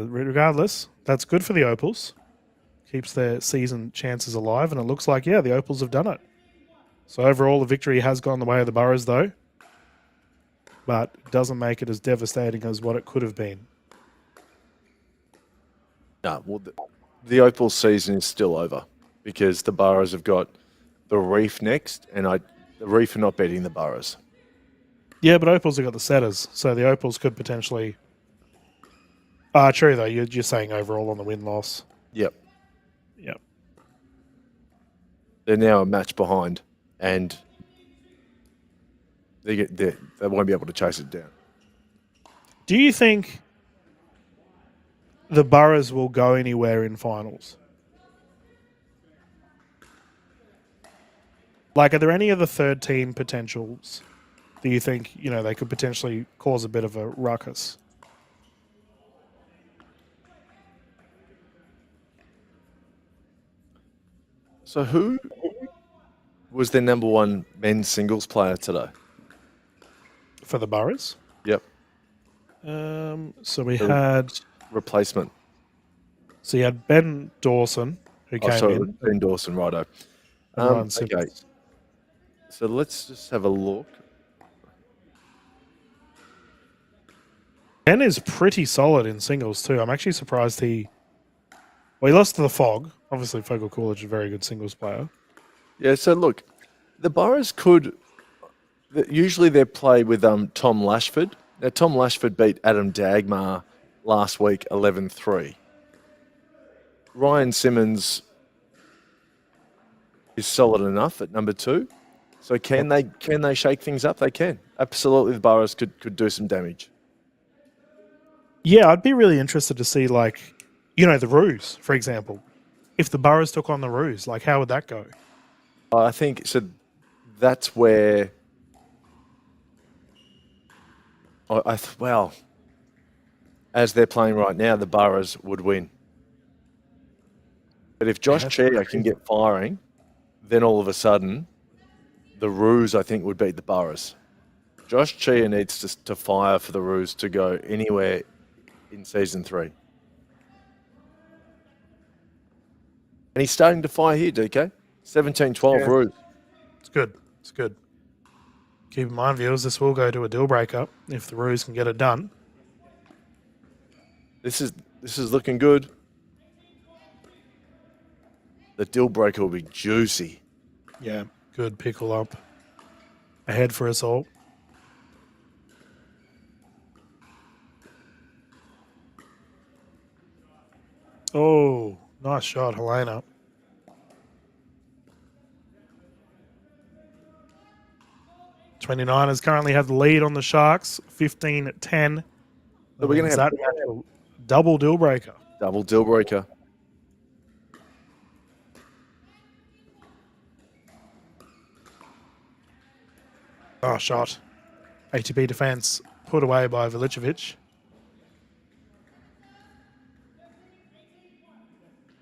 Regardless, that's good for the Opals. Keeps their season chances alive, and it looks like, yeah, the Opals have done it. So overall, the victory has gone the way of the Boroughs, though, but doesn't make it as devastating as what it could have been. No, well, the Opal season is still over because the Boroughs have got the Reef next, and the Reef are not beating the Boroughs. Yeah, but Opals have got the Setters, so the Opals could potentially... true, though. You're saying overall on the win-loss. Yep. Yep. They're now a match behind, and they won't be able to chase it down. Do you think the Boroughs will go anywhere in finals? Like, are there any other third team potentials? Do you think, they could potentially cause a bit of a ruckus? So who was their number one men's singles player today? For the Boroughs? Yep. So we had... Replacement. So you had Ben Dawson, who came in. Ben Dawson, righto. Okay. So let's just have a look. Ben is pretty solid in singles too. I'm actually surprised he lost to the Fog. Obviously, Fogle Coolidge is a very good singles player. Yeah, so look, the Boroughs could... Usually they play with Tom Lashford. Now, Tom Lashford beat Adam Dagmar last week 11-3. Ryan Simmons is solid enough at number 2. So can they shake things up? They can. Absolutely, the Boroughs could do some damage. Yeah, I'd be really interested to see, the Roos, for example. If the Boroughs took on the Roos, how would that go? I think so. That's where as they're playing right now, the Boroughs would win. But if Josh Chia can get firing, then all of a sudden, the Roos, I think, would beat the Boroughs. Josh Chia needs to fire for the Roos to go anywhere in Season 3. And he's starting to fire here, DK. 17-12 Roos. It's good. It's good. Keep in mind, viewers, this will go to a deal breaker if the Roos can get it done. This is looking good. The deal breaker will be juicy. Yeah, good pickle up ahead for us all. Oh, nice shot, Helena. '29ers currently have the lead on the Sharks, 15-10. So we're going to have a double deal breaker. Double deal breaker. Oh, shot. ATP defense put away by Vilicevic.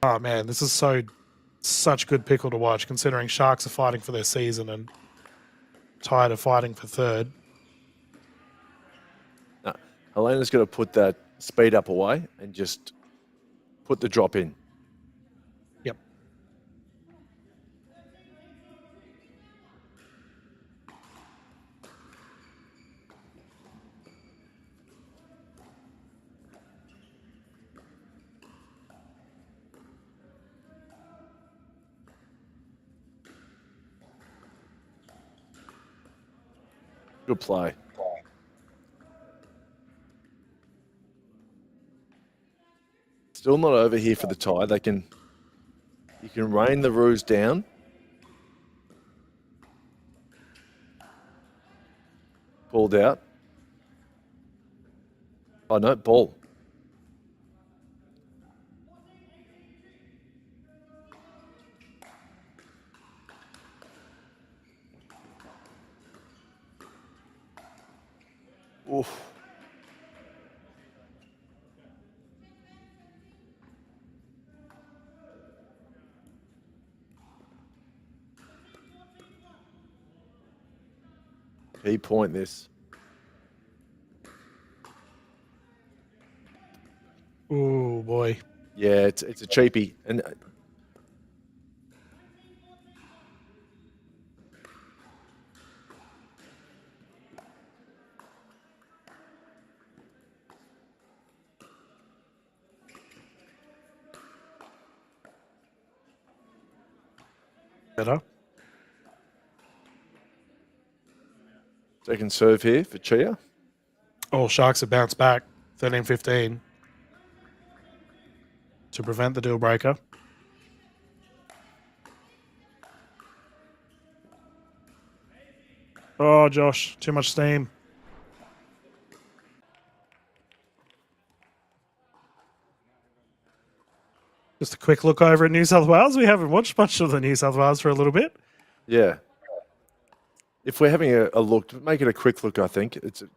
Oh, man, this is such good pickle to watch, considering Sharks are fighting for their season and Tide are fighting for third. No, Helena's got to put that speed up away and just put the drop in. Yep. Good play. Still not over here for the Tide. You can rain the Roos down. Pulled out. Oh no, ball. Oof. Key point this. Oh boy. Yeah, it's a cheapie. And Better. second serve here for Chia. Oh, Sharks have bounced back. 13-15 to prevent the deal breaker. Oh, Josh, too much steam. Just a quick look over at New South Wales. We haven't watched much of the New South Wales for a little bit. Yeah. If we're having a look, make it a quick look, I think. It's a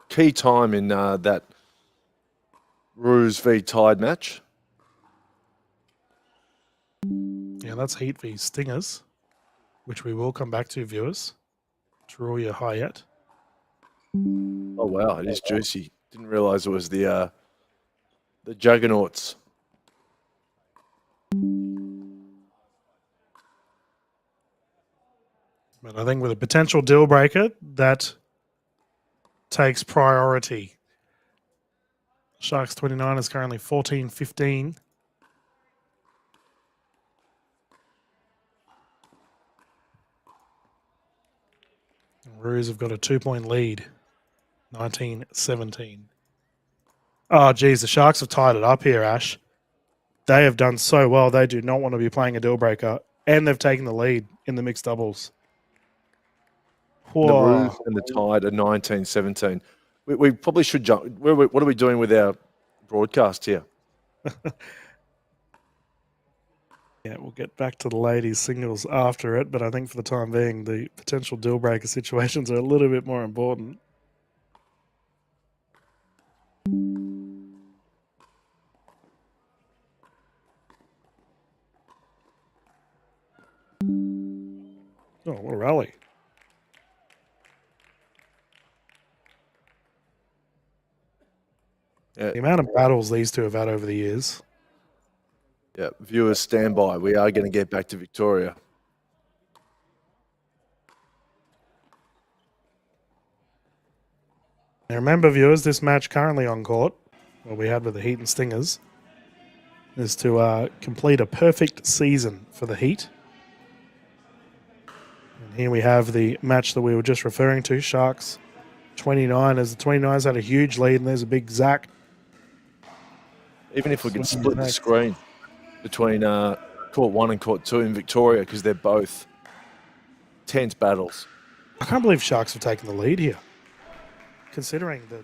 key time in that Roos v Tide match. Yeah, that's Heat v Stingers, which we will come back to, viewers. Draw your high yet. Oh, wow, it is juicy. Didn't realise it was the Juggernauts. But I think with a potential deal breaker, that takes priority. Sharks 29 is currently 14-15. Roos have got a 2-point lead, 19-17. Oh, geez, the Sharks have tied it up here, Ash. They have done so well. They do not want to be playing a deal breaker, and they've taken the lead in the mixed doubles. The Whoa. Roos and the Tide are 19-17. We probably should jump. What are we doing with our broadcast here? Yeah, we'll get back to the ladies' singles after it, but I think for the time being, the potential deal breaker situations are a little bit more important. Oh, what a rally. Yeah, The amount of battles these two have had over the years. yeah. Viewers, stand by. We are going to get back to Victoria. Now remember, viewers, this match currently on court, what we had with the Heat and Stingers, is to complete a perfect season for the Heat. And here we have the match that we were just referring to, Sharks 29, as the 29s had a huge lead, and there's a big Zach. Even if we could Swinging split the next. screen between Court 1 and Court 2 in Victoria, because they're both tense battles. I can't believe Sharks have taken the lead here, considering that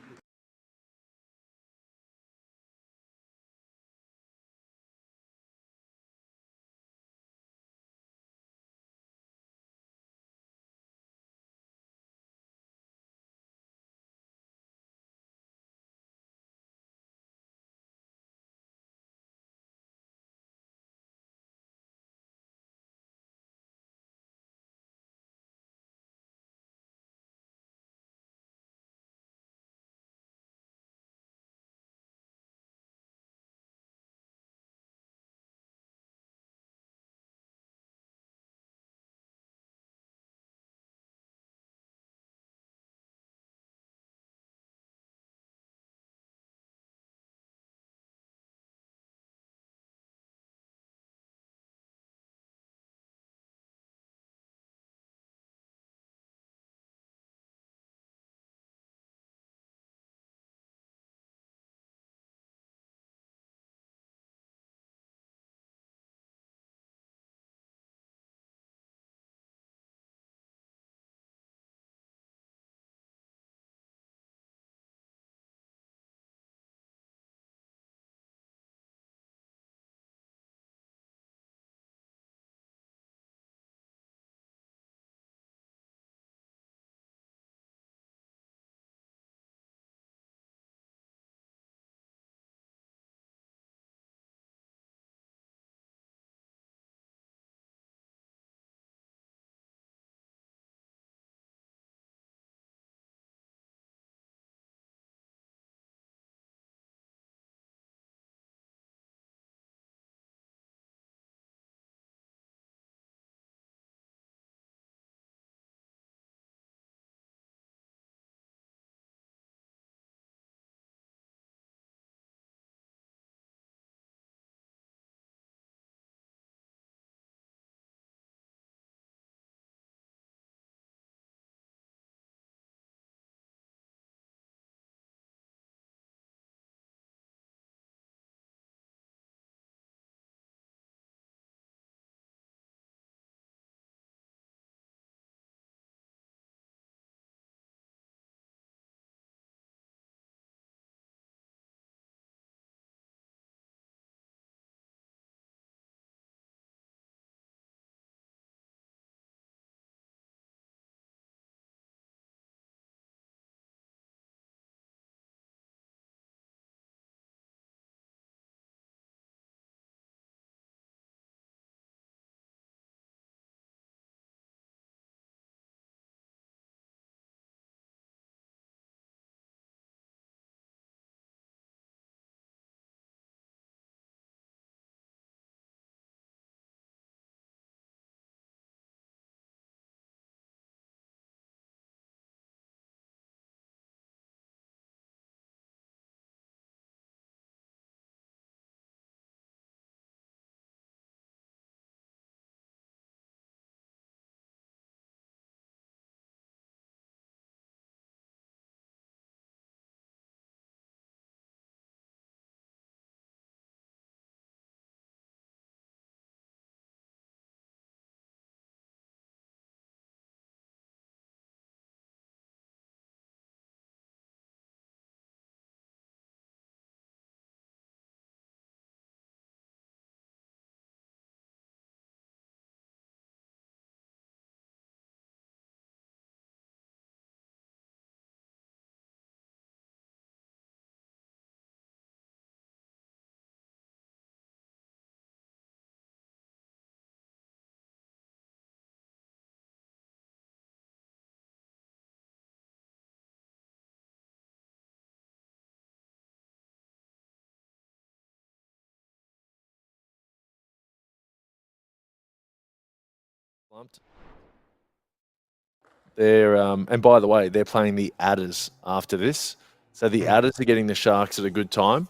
They're and by the way, they're playing the Adders after this. So the Adders are getting the Sharks at a good time.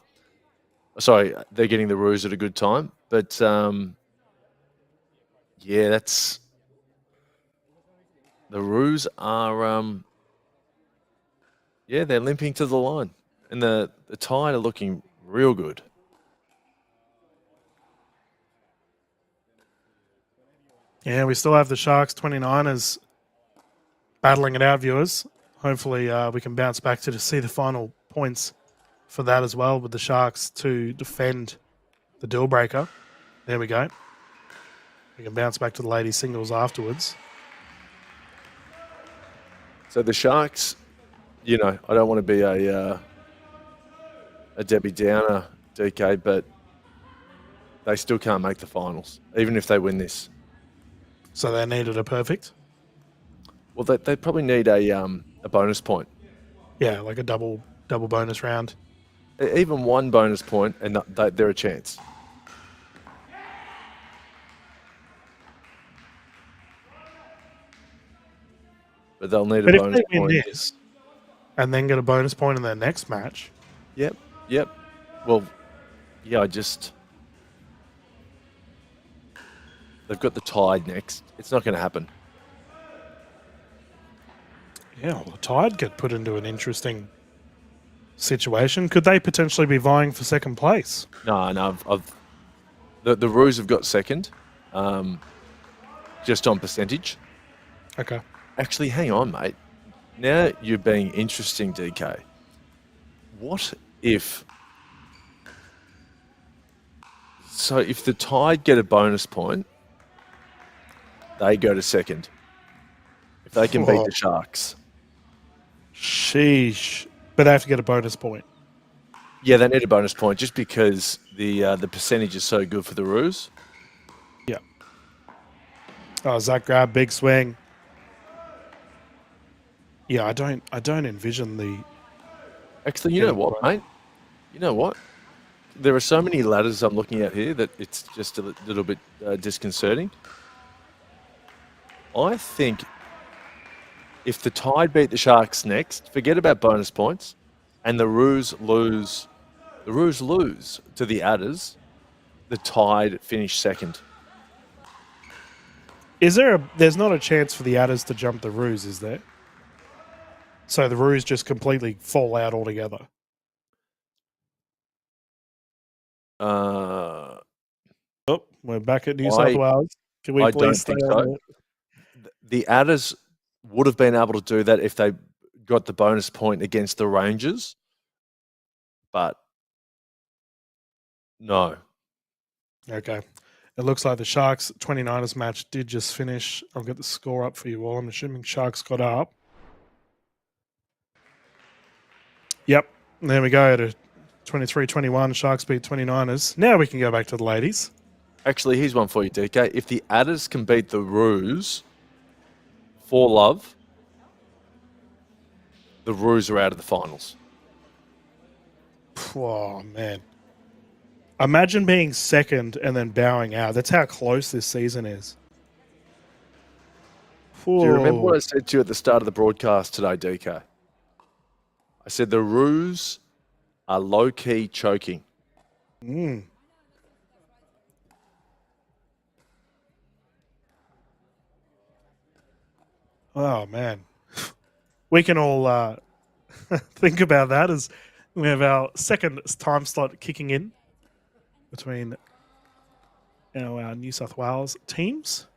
Sorry, they're getting the Roos at a good time. But yeah, that's the Roos are yeah, they're limping to the line. And the Tide are looking real good. Yeah, we still have the Sharks 29ers battling it out, viewers. Hopefully we can bounce back to see the final points for that as well with the Sharks to defend the deal breaker. There we go. We can bounce back to the ladies singles afterwards. So the Sharks, you know, I don't want to be a Debbie Downer, DK, but they still can't make the finals, even if they win this. So they needed a perfect? Well, they probably need a bonus point. Yeah, like a double bonus round. Even one bonus point, and they're a chance. But they'll need a bonus point. If they win this and then get a bonus point in their next match. Yep. Well, yeah, they've got the Tide next. It's not going to happen. Yeah, well, the Tide get put into an interesting situation. Could they potentially be vying for second place? No. The Roos have got second, just on percentage. Okay. Actually, hang on, mate. Now you're being interesting, DK. What if... So if the Tide get a bonus point, they go to second. If they can beat the Sharks. Sheesh. But they have to get a bonus point. Yeah, they need a bonus point just because the percentage is so good for the Roos. Yeah. Oh, Zach Grab, big swing. Yeah, I don't envision the... Actually, you know what, mate? You know what? There are so many ladders I'm looking at here that it's just a little bit disconcerting. I think if the Tide beat the Sharks next, forget about bonus points, and the Roos lose to the Adders, the Tide finish second. There's not a chance for the Adders to jump the Roos, is there? So the Roos just completely fall out altogether. Oh, we're back at New South Wales. Can we please stay on it? The Adders would have been able to do that if they got the bonus point against the Rangers, but no. Okay. It looks like the Sharks 29ers match did just finish. I'll get the score up for you all. I'm assuming Sharks got up. Yep. There we go to 23-21. Sharks beat 29ers. Now we can go back to the ladies. Actually, here's one for you, DK. If the Adders can beat the Roos for love, the Roos are out of the finals. Oh, man. Imagine being second and then bowing out. That's how close this season is. Whoa. Do you remember what I said to you at the start of the broadcast today, DK? I said the Roos are low-key choking. Oh, man. We can all think about that as we have our second time slot kicking in between our New South Wales teams.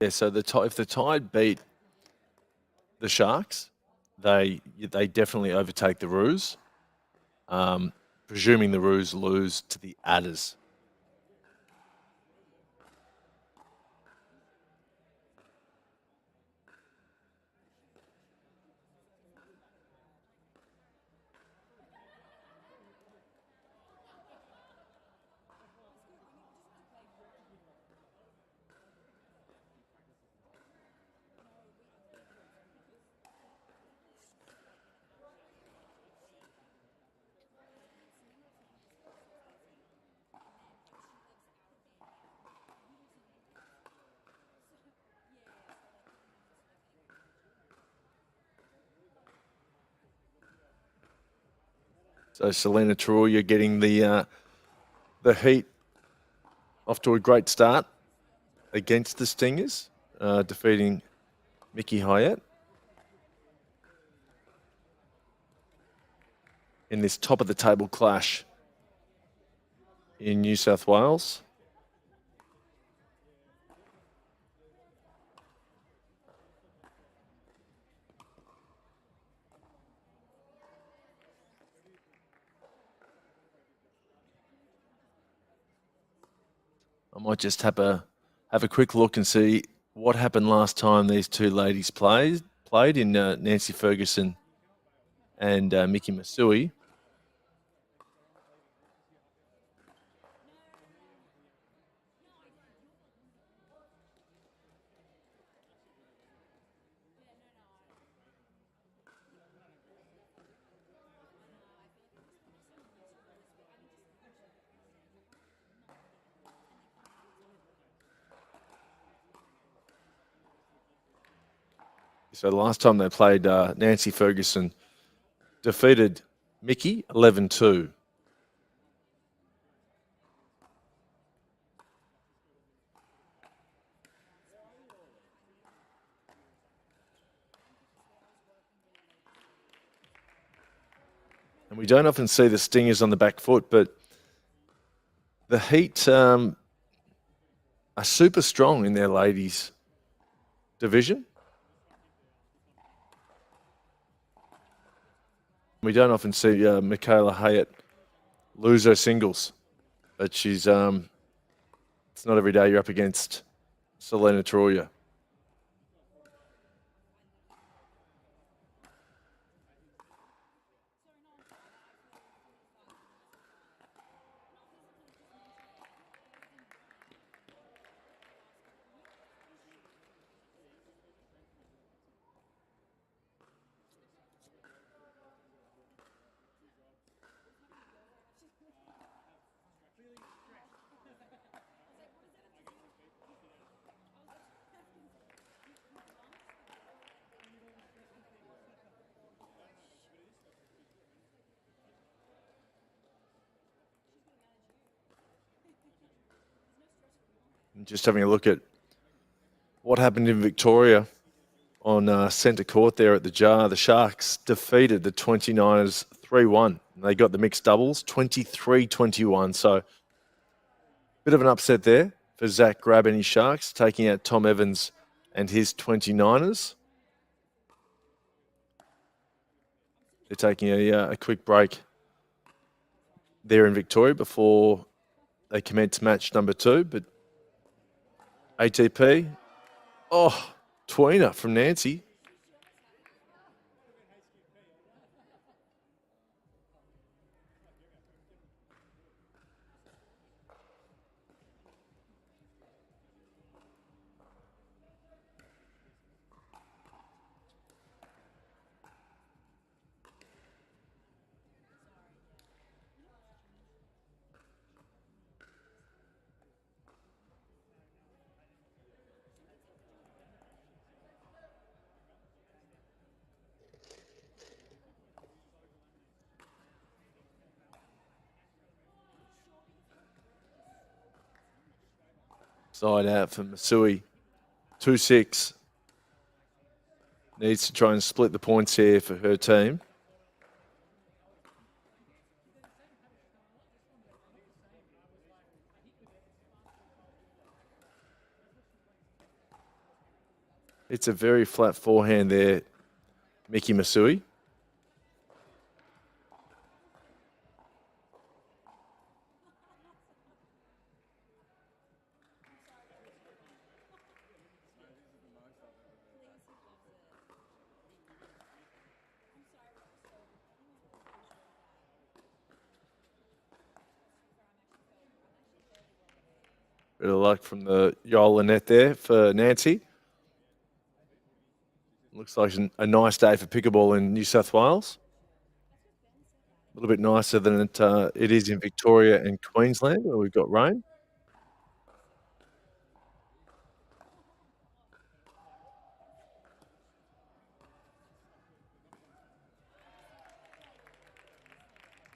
Yeah, so if the Tide beat the Sharks, they definitely overtake the Roos, presuming the Roos lose to the Adders. So Selena Troya getting the Heat off to a great start against the Stingers, defeating Mickey Hyatt in this top of the table clash in New South Wales. I might just have a quick look and see what happened last time these two ladies played in Nancy Ferguson and Mickey Masui. So last time they played, Nancy Ferguson defeated Mickey 11-2. And we don't often see the Stingers on the back foot, but the Heat are super strong in their ladies division. We don't often see Michaela Hyatt lose her singles, but she's it's not every day you're up against Selena Troya. And just having a look at what happened in Victoria on centre court there at the Jar. The Sharks defeated the 29ers 3-1. They got the mixed doubles 23-21. So a bit of an upset there for Zach Grab and his Sharks, taking out Tom Evans and his 29ers. They're taking a quick break there in Victoria before they commence match number 2. But ATP, tweener from Nancy. Side out for Masui. 2-6. Needs to try and split the points here for her team. It's a very flat forehand there, Mickey Masui. Bit of luck from the Yola net there for Nancy. Looks like a nice day for pickleball in New South Wales. A little bit nicer than it is in Victoria and Queensland, where we've got rain.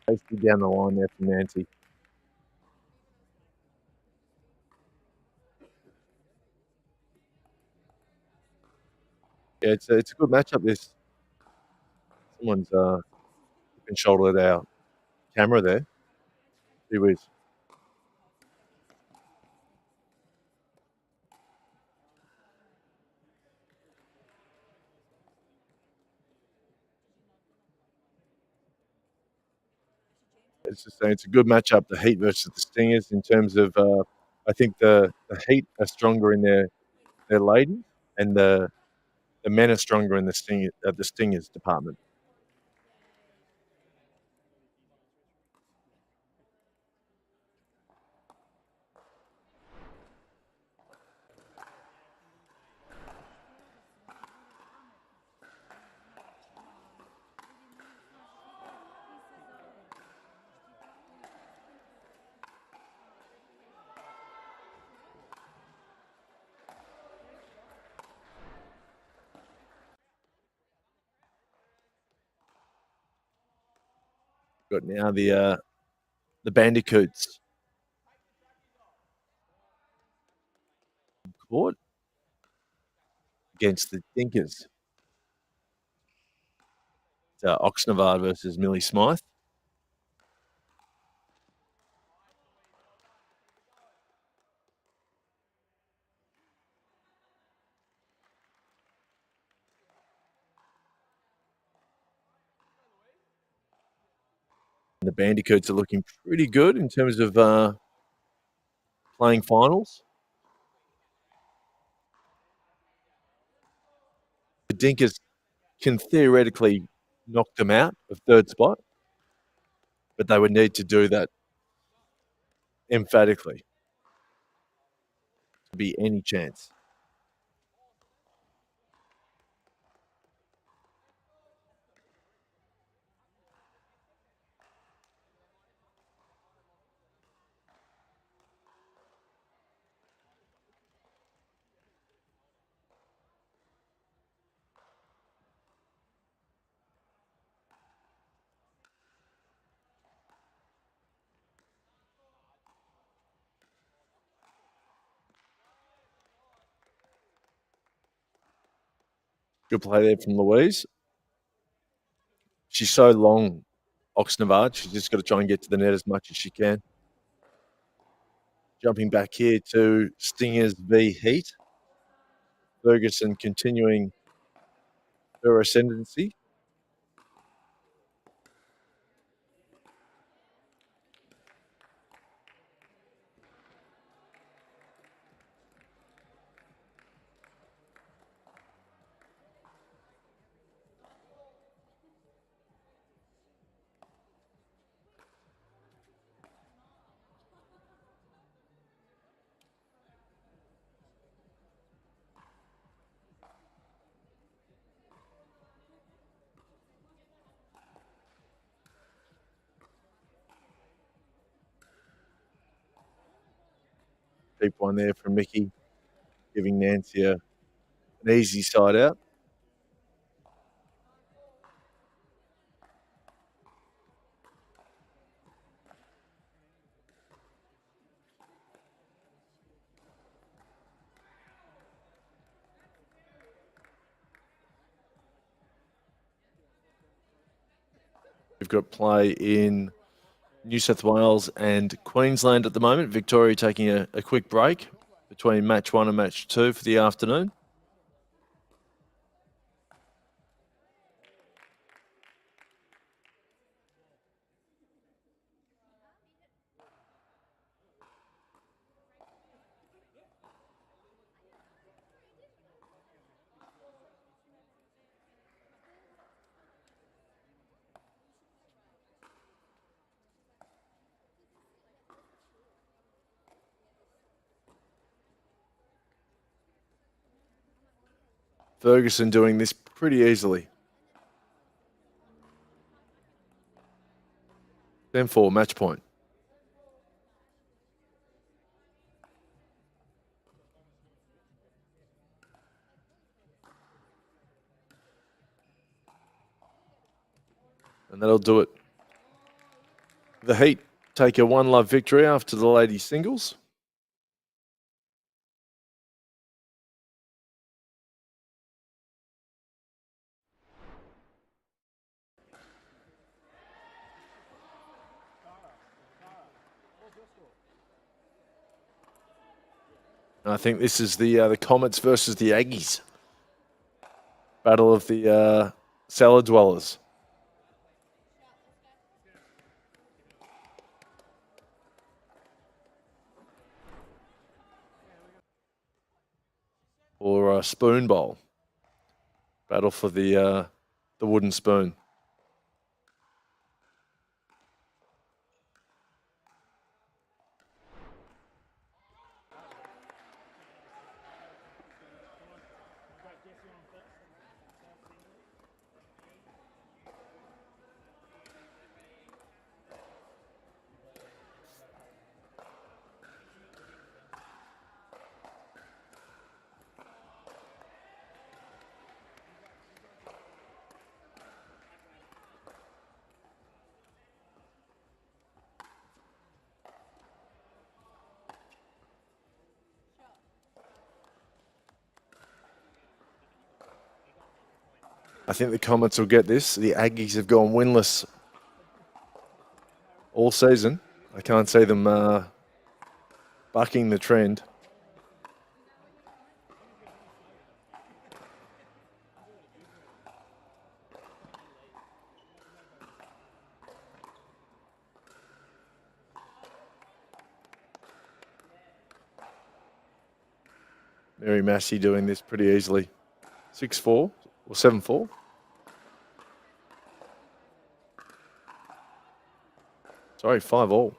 Basically down the line there from Nancy. Yeah, it's a good matchup. This someone's been shouldered our camera there. Gee whiz. It's just saying it's a good matchup, the Heat versus the Stingers, in terms of I think the Heat are stronger in their ladies, and the men are stronger in the Stingers department. Got now the Bandicoots court against the Dinkers. It's Oxnard versus Millie Smythe. And the Bandicoots are looking pretty good in terms of playing finals. The Dinkers can theoretically knock them out of third spot, but they would need to do that emphatically to be any chance. Good play there from Louise. She's so long, Oxnard. She's just got to try and get to the net as much as she can. Jumping back here to Stingers v Heat. Ferguson continuing her ascendancy. Deep one there from Mickey, giving Nancy an easy side out. We've got play in New South Wales and Queensland at the moment. Victoria taking a quick break between match 1 and match 2 for the afternoon. Ferguson doing this pretty easily. Then for match point. And that'll do it. The Heat take a 1-love victory after the ladies' singles. I think this is the Comets versus the Aggies. Battle of the cellar dwellers. Or a spoon bowl. Battle for the wooden spoon. I think the Comets will get this. The Aggies have gone winless all season. I can't see them bucking the trend. Mary Massey doing this pretty easily. 6-4 or 7-4. Sorry, 5-all.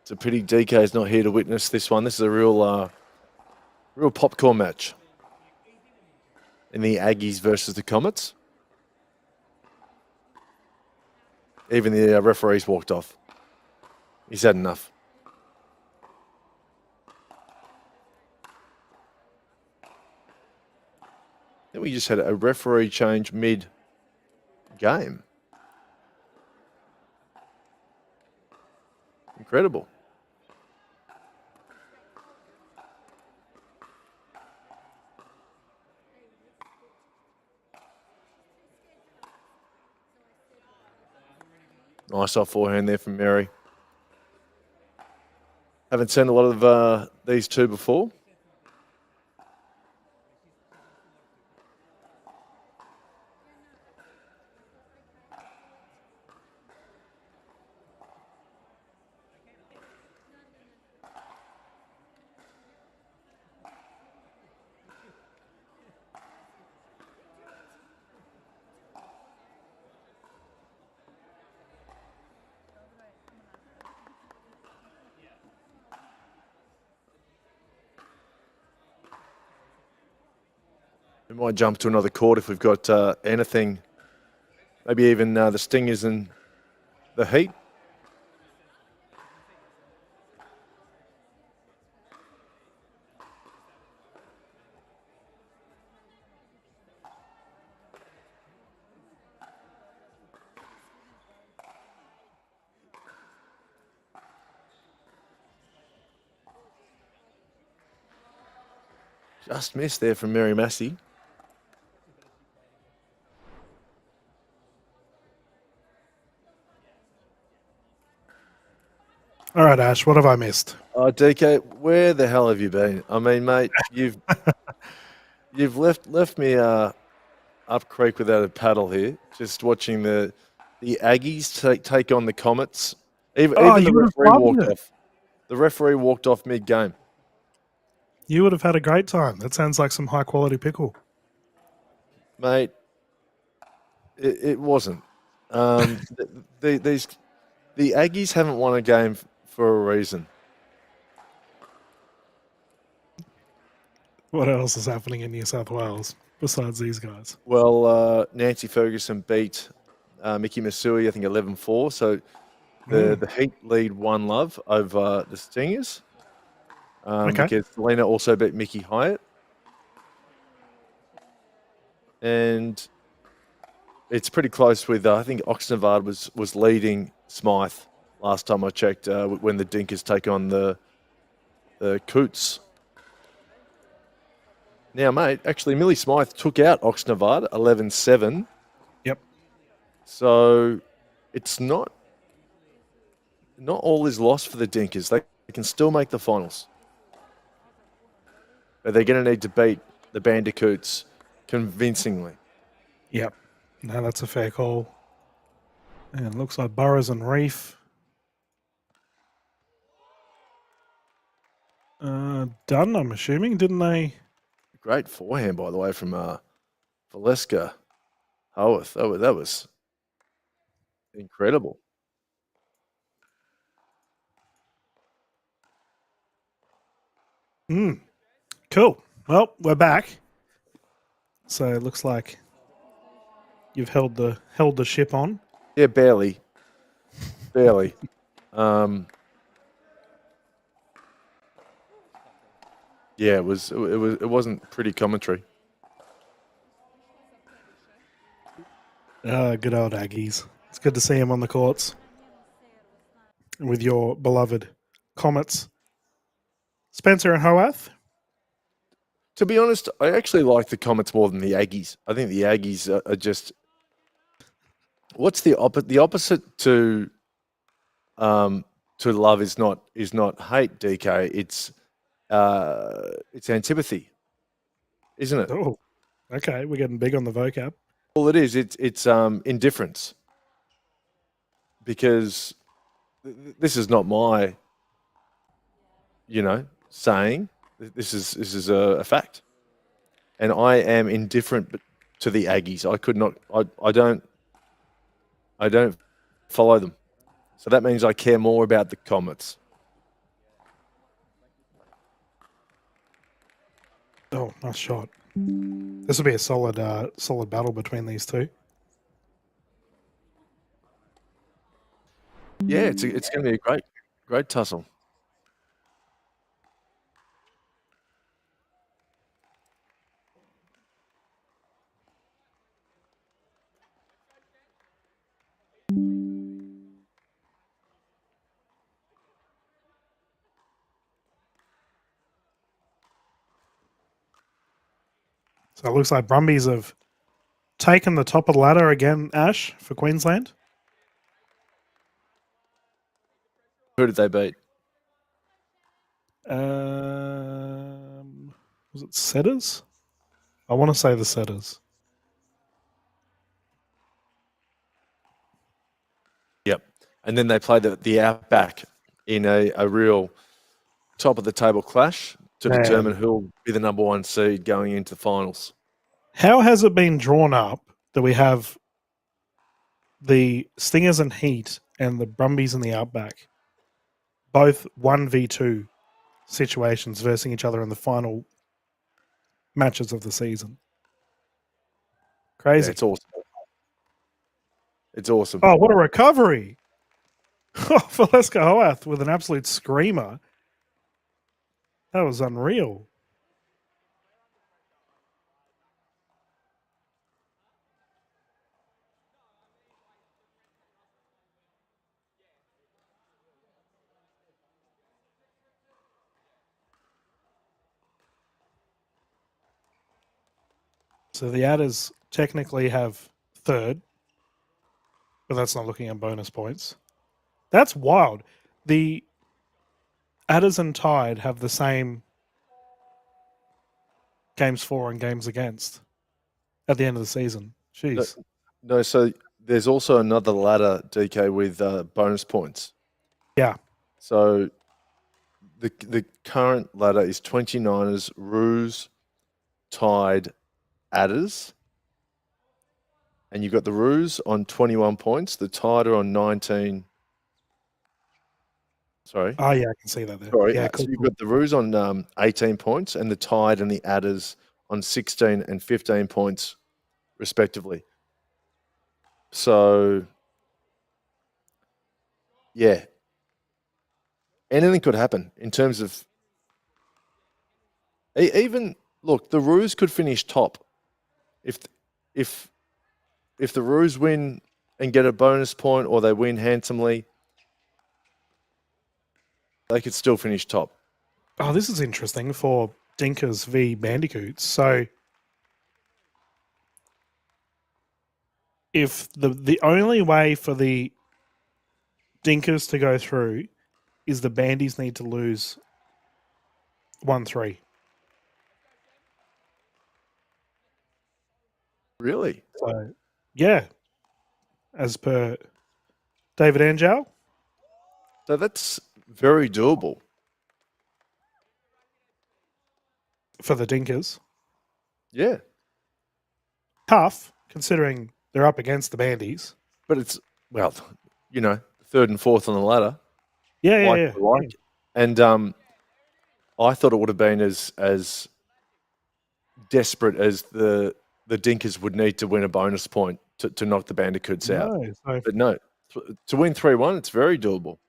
It's a pity DK is not here to witness this one. This is a real popcorn match in the Aggies versus the Comets. Even the referees walked off. He's had enough. Then we just had a referee change mid-game. Incredible. Nice off forehand there from Mary. Haven't seen a lot of these two before. We might jump to another court if we've got anything. Maybe even the Stingers and the Heat. Just missed there from Mary Massey. All right, Ash, what have I missed? Oh, DK, where the hell have you been? I mean, mate, you've left me up creek without a paddle here. Just watching the Aggies take on the Comets. Even the referee walked off. The referee walked off mid-game. You would have had a great time. That sounds like some high-quality pickle. Mate, it wasn't. The Aggies haven't won a game for a reason. What else is happening in New South Wales? besides these guys? Well, Nancy Ferguson beat Mickey Masui, I think 11-4. So the Heat lead 1-love over the Stingers. Okay. Because Selena also beat Mickey Hyatt. And it's pretty close with, I think Oxnard was leading Smythe last time I checked when the Dinkers take on the Coots. Now, mate, actually, Millie Smythe took out Oxnard 11-7. Yep. So it's not all is lost for the Dinkers. They can still make the finals. But they're going to need to beat the Bandicoots convincingly. Yep. No, that's a fair call. And it looks like Burrows and Reef done, I'm assuming, didn't they? Great forehand, by the way, from Valeska Howarth. That was incredible. Cool. Well, we're back. So it looks like you've held the ship on. Yeah, barely. Barely. Yeah, it wasn't pretty commentary. Good old Aggies. It's good to see him on the courts with your beloved Comets. Spencer and Hoath. To be honest, I actually like the Comets more than the Aggies. I think the Aggies are just. What's the opposite? The opposite to love is not hate, DK. It's antipathy, isn't it? Oh, okay. We're getting big on the vocab. Well, it is. It's indifference, because this is not my, saying. This is a fact, and I am indifferent to the Aggies. I could not. I don't follow them, so that means I care more about the Comets. Oh, nice shot. This will be a solid battle between these two. Yeah, it's going to be a great tussle. So it looks like Brumbies have taken the top of the ladder again, Ash, for Queensland. Who did they beat? Was it Setters? I want to say the Setters. Yep. And then they play the Outback in a real top of the table clash to determine who'll be the number one seed going into the finals. How has it been drawn up that we have the Stingers and Heat and the Brumbies and the Outback both 1v2 situations versing each other in the final matches of the season? Crazy. Yeah, it's awesome. It's awesome. Oh, what a recovery. Valeska Hoath with an absolute screamer. That was unreal. So the Adders technically have third, but that's not looking at bonus points. That's wild. The Adders and Tide have the same games for and games against at the end of the season. Jeez. No, so there's also another ladder, DK, with bonus points. Yeah. So the current ladder is 29ers, Roos, Tide, Adders. And you've got the Roos on 21 points, the Tide are on 19. Sorry. Oh, yeah, I can see that there. Sorry. Yeah, So you've got the Roos on 18 points and the Tide and the Adders on 16 and 15 points, respectively. So, yeah, anything could happen in terms of even look. The Roos could finish top if if if the Roos win and get a bonus point, or they win handsomely. They could still finish top. Oh, this is interesting for Dinkers v Bandicoots. So if the only way for the Dinkers to go through is the Bandies need to lose 1-3. Really? So yeah, as per David Angel So that's very doable. for the Dinkers. Yeah, Tough considering they're up against the Bandies. but it's well, third and fourth on the ladder. Yeah. And I thought it would have been as desperate as the Dinkers would need to win a bonus point to knock the Bandicoots out. No, so But no, to win 3-1, it's very doable.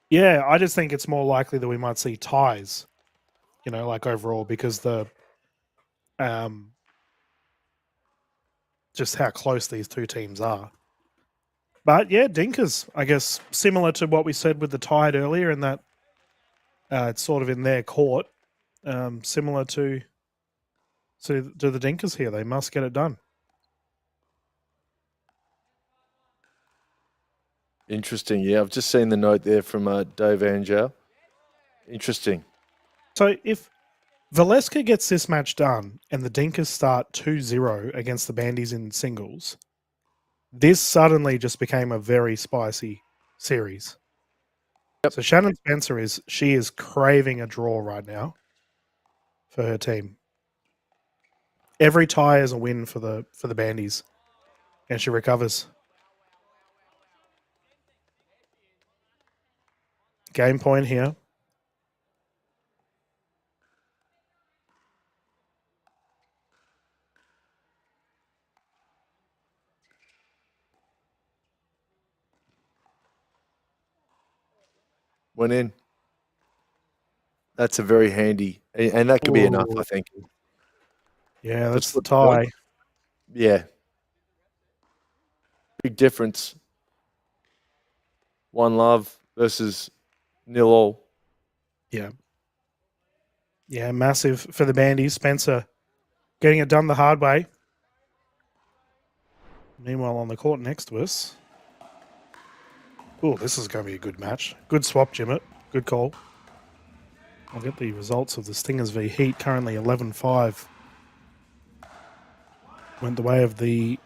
yeah, I just think it's more likely that we might see ties, like overall, because the just how close these two teams are. But yeah, Dinkers, I guess, similar to what we said with the Tide earlier, in that it's sort of in their court, similar to the Dinkers here. They must get it done. Interesting. Yeah, I've just seen the note there from Dave Angel. Interesting. So if Valeska gets this match done and the Dinkers start 2-0 against the Bandies in singles, this suddenly just became a very spicy series. Yep. So Shannon Spencer is craving a draw right now for her team. Every tie is a win for the Bandies, and she recovers. Game point here. Went in. That's a very handy, and that could be enough, I think. Yeah, that's Just the flip the coin. tie. Yeah. Big difference. One love versus 0-all. Yeah. Yeah, massive for the Bandies. Spencer getting it done the hard way. Meanwhile, on the court next to us. Oh, this is going to be a good match. Good swap, Jimmet. Good call. I'll get the results of the Stingers v Heat. Currently 11-5. Went the way of the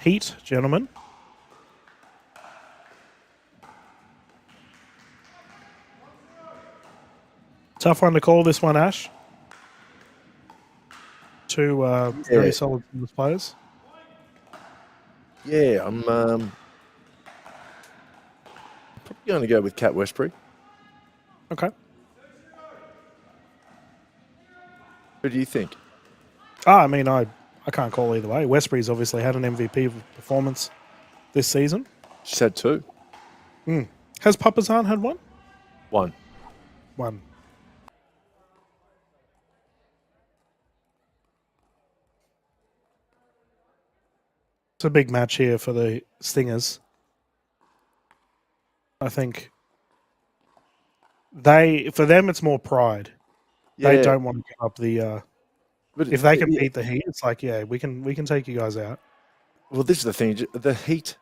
Heat, gentlemen. Tough one to call, this one, Ash. Two very solid singles players. Yeah, I'm probably going to go with Kat Westbury. Okay. Who do you think? I mean, I can't call either way. Westbury's obviously had an MVP performance this season. She's had 2. Has Papazan had one? 1. One. It's a big match here for the Stingers. I think for them it's more pride. Yeah. They don't want to give up the But if they can beat the Heat, it's like, yeah, we can take you guys out. Well, this is the thing. The Heat,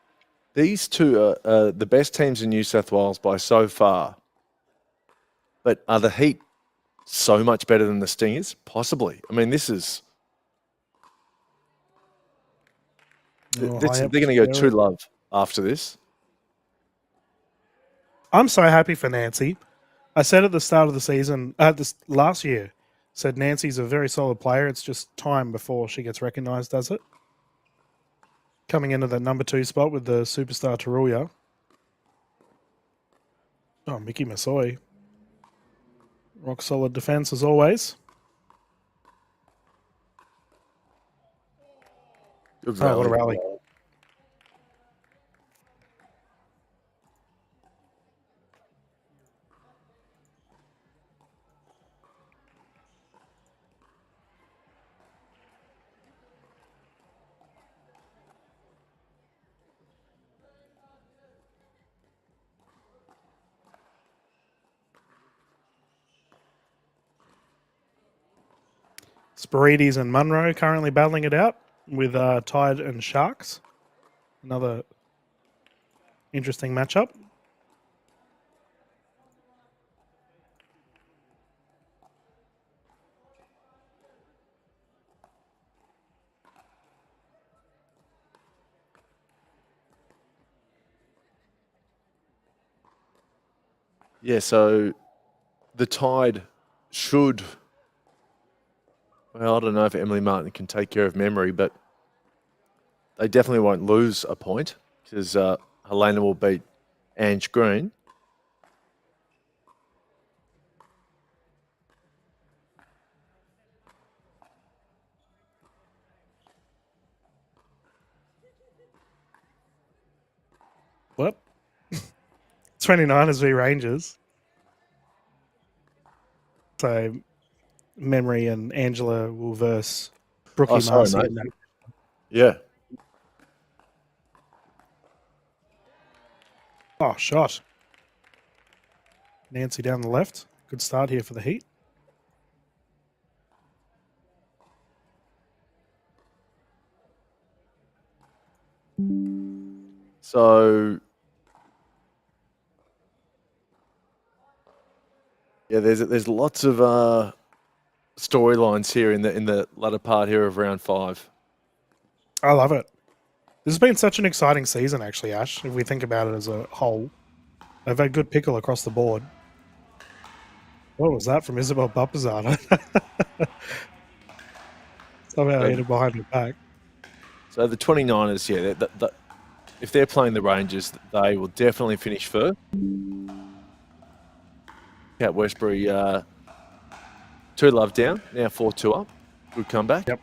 these two are the best teams in New South Wales by so far. But are the Heat so much better than the Stingers? Possibly. I mean, this is... they're going to go 2-love after this. I'm so happy for Nancy. I said at the start of the season, last year, said Nancy's a very solid player. It's just time before she gets recognised, does it? Coming into the number 2 spot with the superstar Taruya. Oh, Mickey Masoi. Rock solid defence as always. Good Oh, what a rally. rally. Spirides and Munro currently battling it out with Tide and Sharks. Another interesting matchup. Yeah, so the Tide should. Well, I don't know if Emily Martin can take care of memory, but they definitely won't lose a point because Helena will beat Ange Green. What? 29ers v Rangers. So Memory and Angela will verse Brookie Oh, sorry, Marcy. mate. Yeah. Oh, shot. Nancy down the left. Good start here for the Heat. So yeah, there's lots of storylines here in the latter part here of round 5. I love it. This has been such an exciting season, actually, Ash, if we think about it as a whole. They've had good pickle across the board. What was that from Isabel Papazada? Somehow hit it behind her back. So the 29ers, yeah, if they're playing the Rangers, they will definitely finish first. Cat Westbury 2-love down, now 4-2 up. Good comeback. Yep.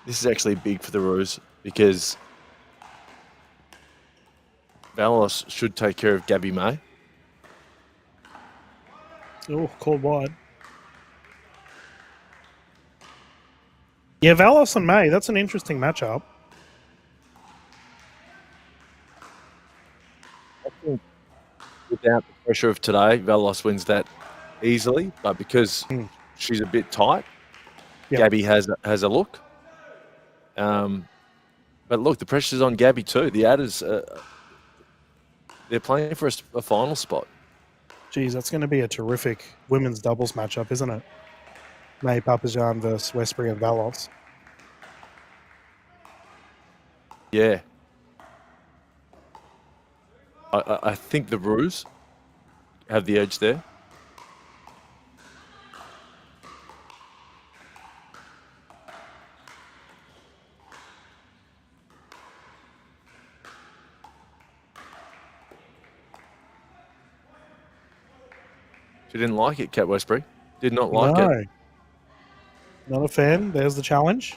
This is actually big for the Roos because Valos should take care of Gabby May. Oh, called wide. Yeah, Valos and May, that's an interesting matchup. I think without the pressure of today, Valos wins that easily, but because she's a bit tight, Yep. Gabby has a look. But look, the pressure's on Gabby too. The Adders, they're playing for a final spot. Geez, that's going to be a terrific women's doubles matchup, isn't it? May Papajan versus Westbury and Valos. Yeah. I think the Roos have the edge there. She didn't like it, Cat Westbury. Did not like it. Not a fan. There's the challenge.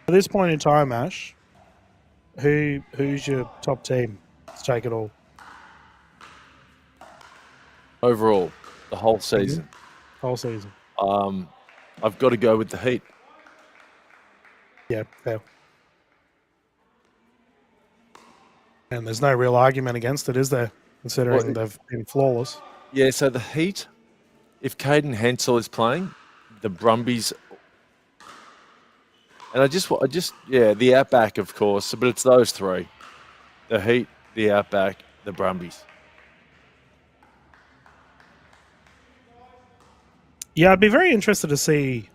At this point in time, Ash, who's your top team to take it all? Overall, the whole season. Whole season. I've got to go with the Heat. Yeah, fair. And there's no real argument against it, is there? Considering they've been flawless. Yeah, so the Heat, if Caden Hensel is playing, the Brumbies, and I just the Outback, of course, but it's those three: the Heat, the Outback, the Brumbies. Yeah, I'd be very interested to see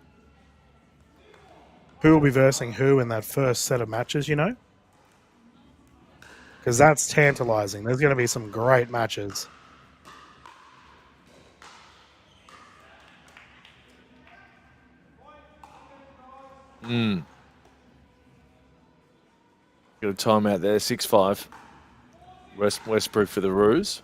who will be versing who in that first set of matches, you know? Because that's tantalizing. There's going to be some great matches. Got a timeout there, 6-5. Westbrook for the Roos.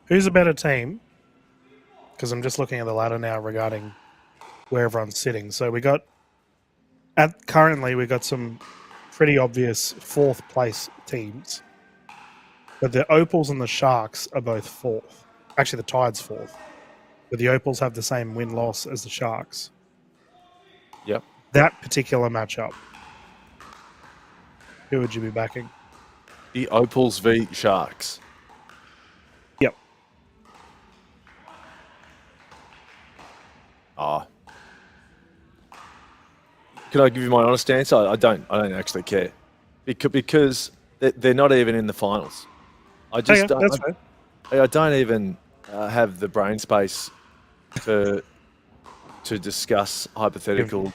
Who's a better team? Because I'm just looking at the ladder now regarding where everyone's sitting. So currently we got some pretty obvious fourth place teams, but the Opals and the Sharks are both fourth. Actually, the Tide's fourth, but the Opals have the same win-loss as the Sharks. Yep. That particular matchup, who would you be backing? The Opals v Sharks. Yep. Can I give you my honest answer? I don't actually care, because they're not even in the finals. I just don't. That's fair. I don't even have the brain space to discuss hypothetical.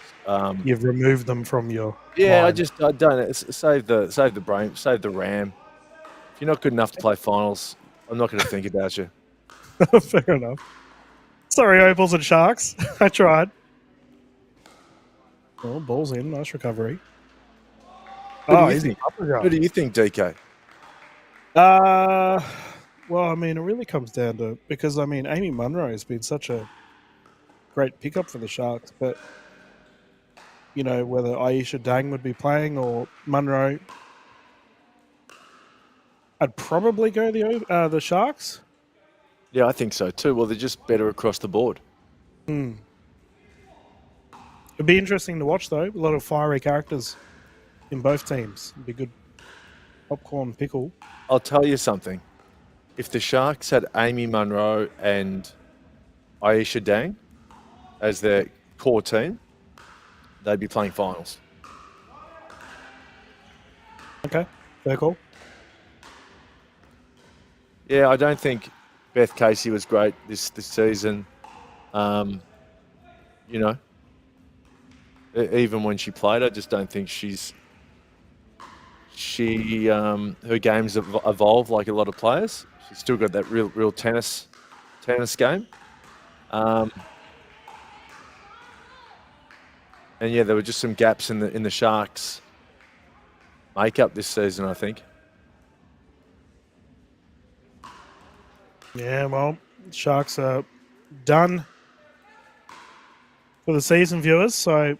You've removed them from your. Yeah, mind. I don't. Save the brain, save the RAM. If you're not good enough to play finals, I'm not going to think about you. Fair enough. Sorry, Opals and Sharks. I tried. Oh, ball's in. Nice recovery. Who do you think, DK? Well, I mean, it really comes down to, because I mean, Amy Munro has been such a great pickup for the Sharks, but you know, whether Aisha Dang would be playing or Munro, I'd probably go the Sharks. Yeah, I think so too. Well, they're just better across the board. It'd be interesting to watch, though. A lot of fiery characters in both teams. It'd be good popcorn pickle. I'll tell you something. If the Sharks had Amy Munro and Aisha Dang as their core team, they'd be playing finals. Okay, very cool. Yeah, I don't think Beth Casey was great this season. You know, even when she played, I just don't think her game's evolved like a lot of players. She's still got that real tennis game. And yeah, there were just some gaps in the Sharks' makeup this season, I think. Yeah, well, Sharks are done for the season, viewers, so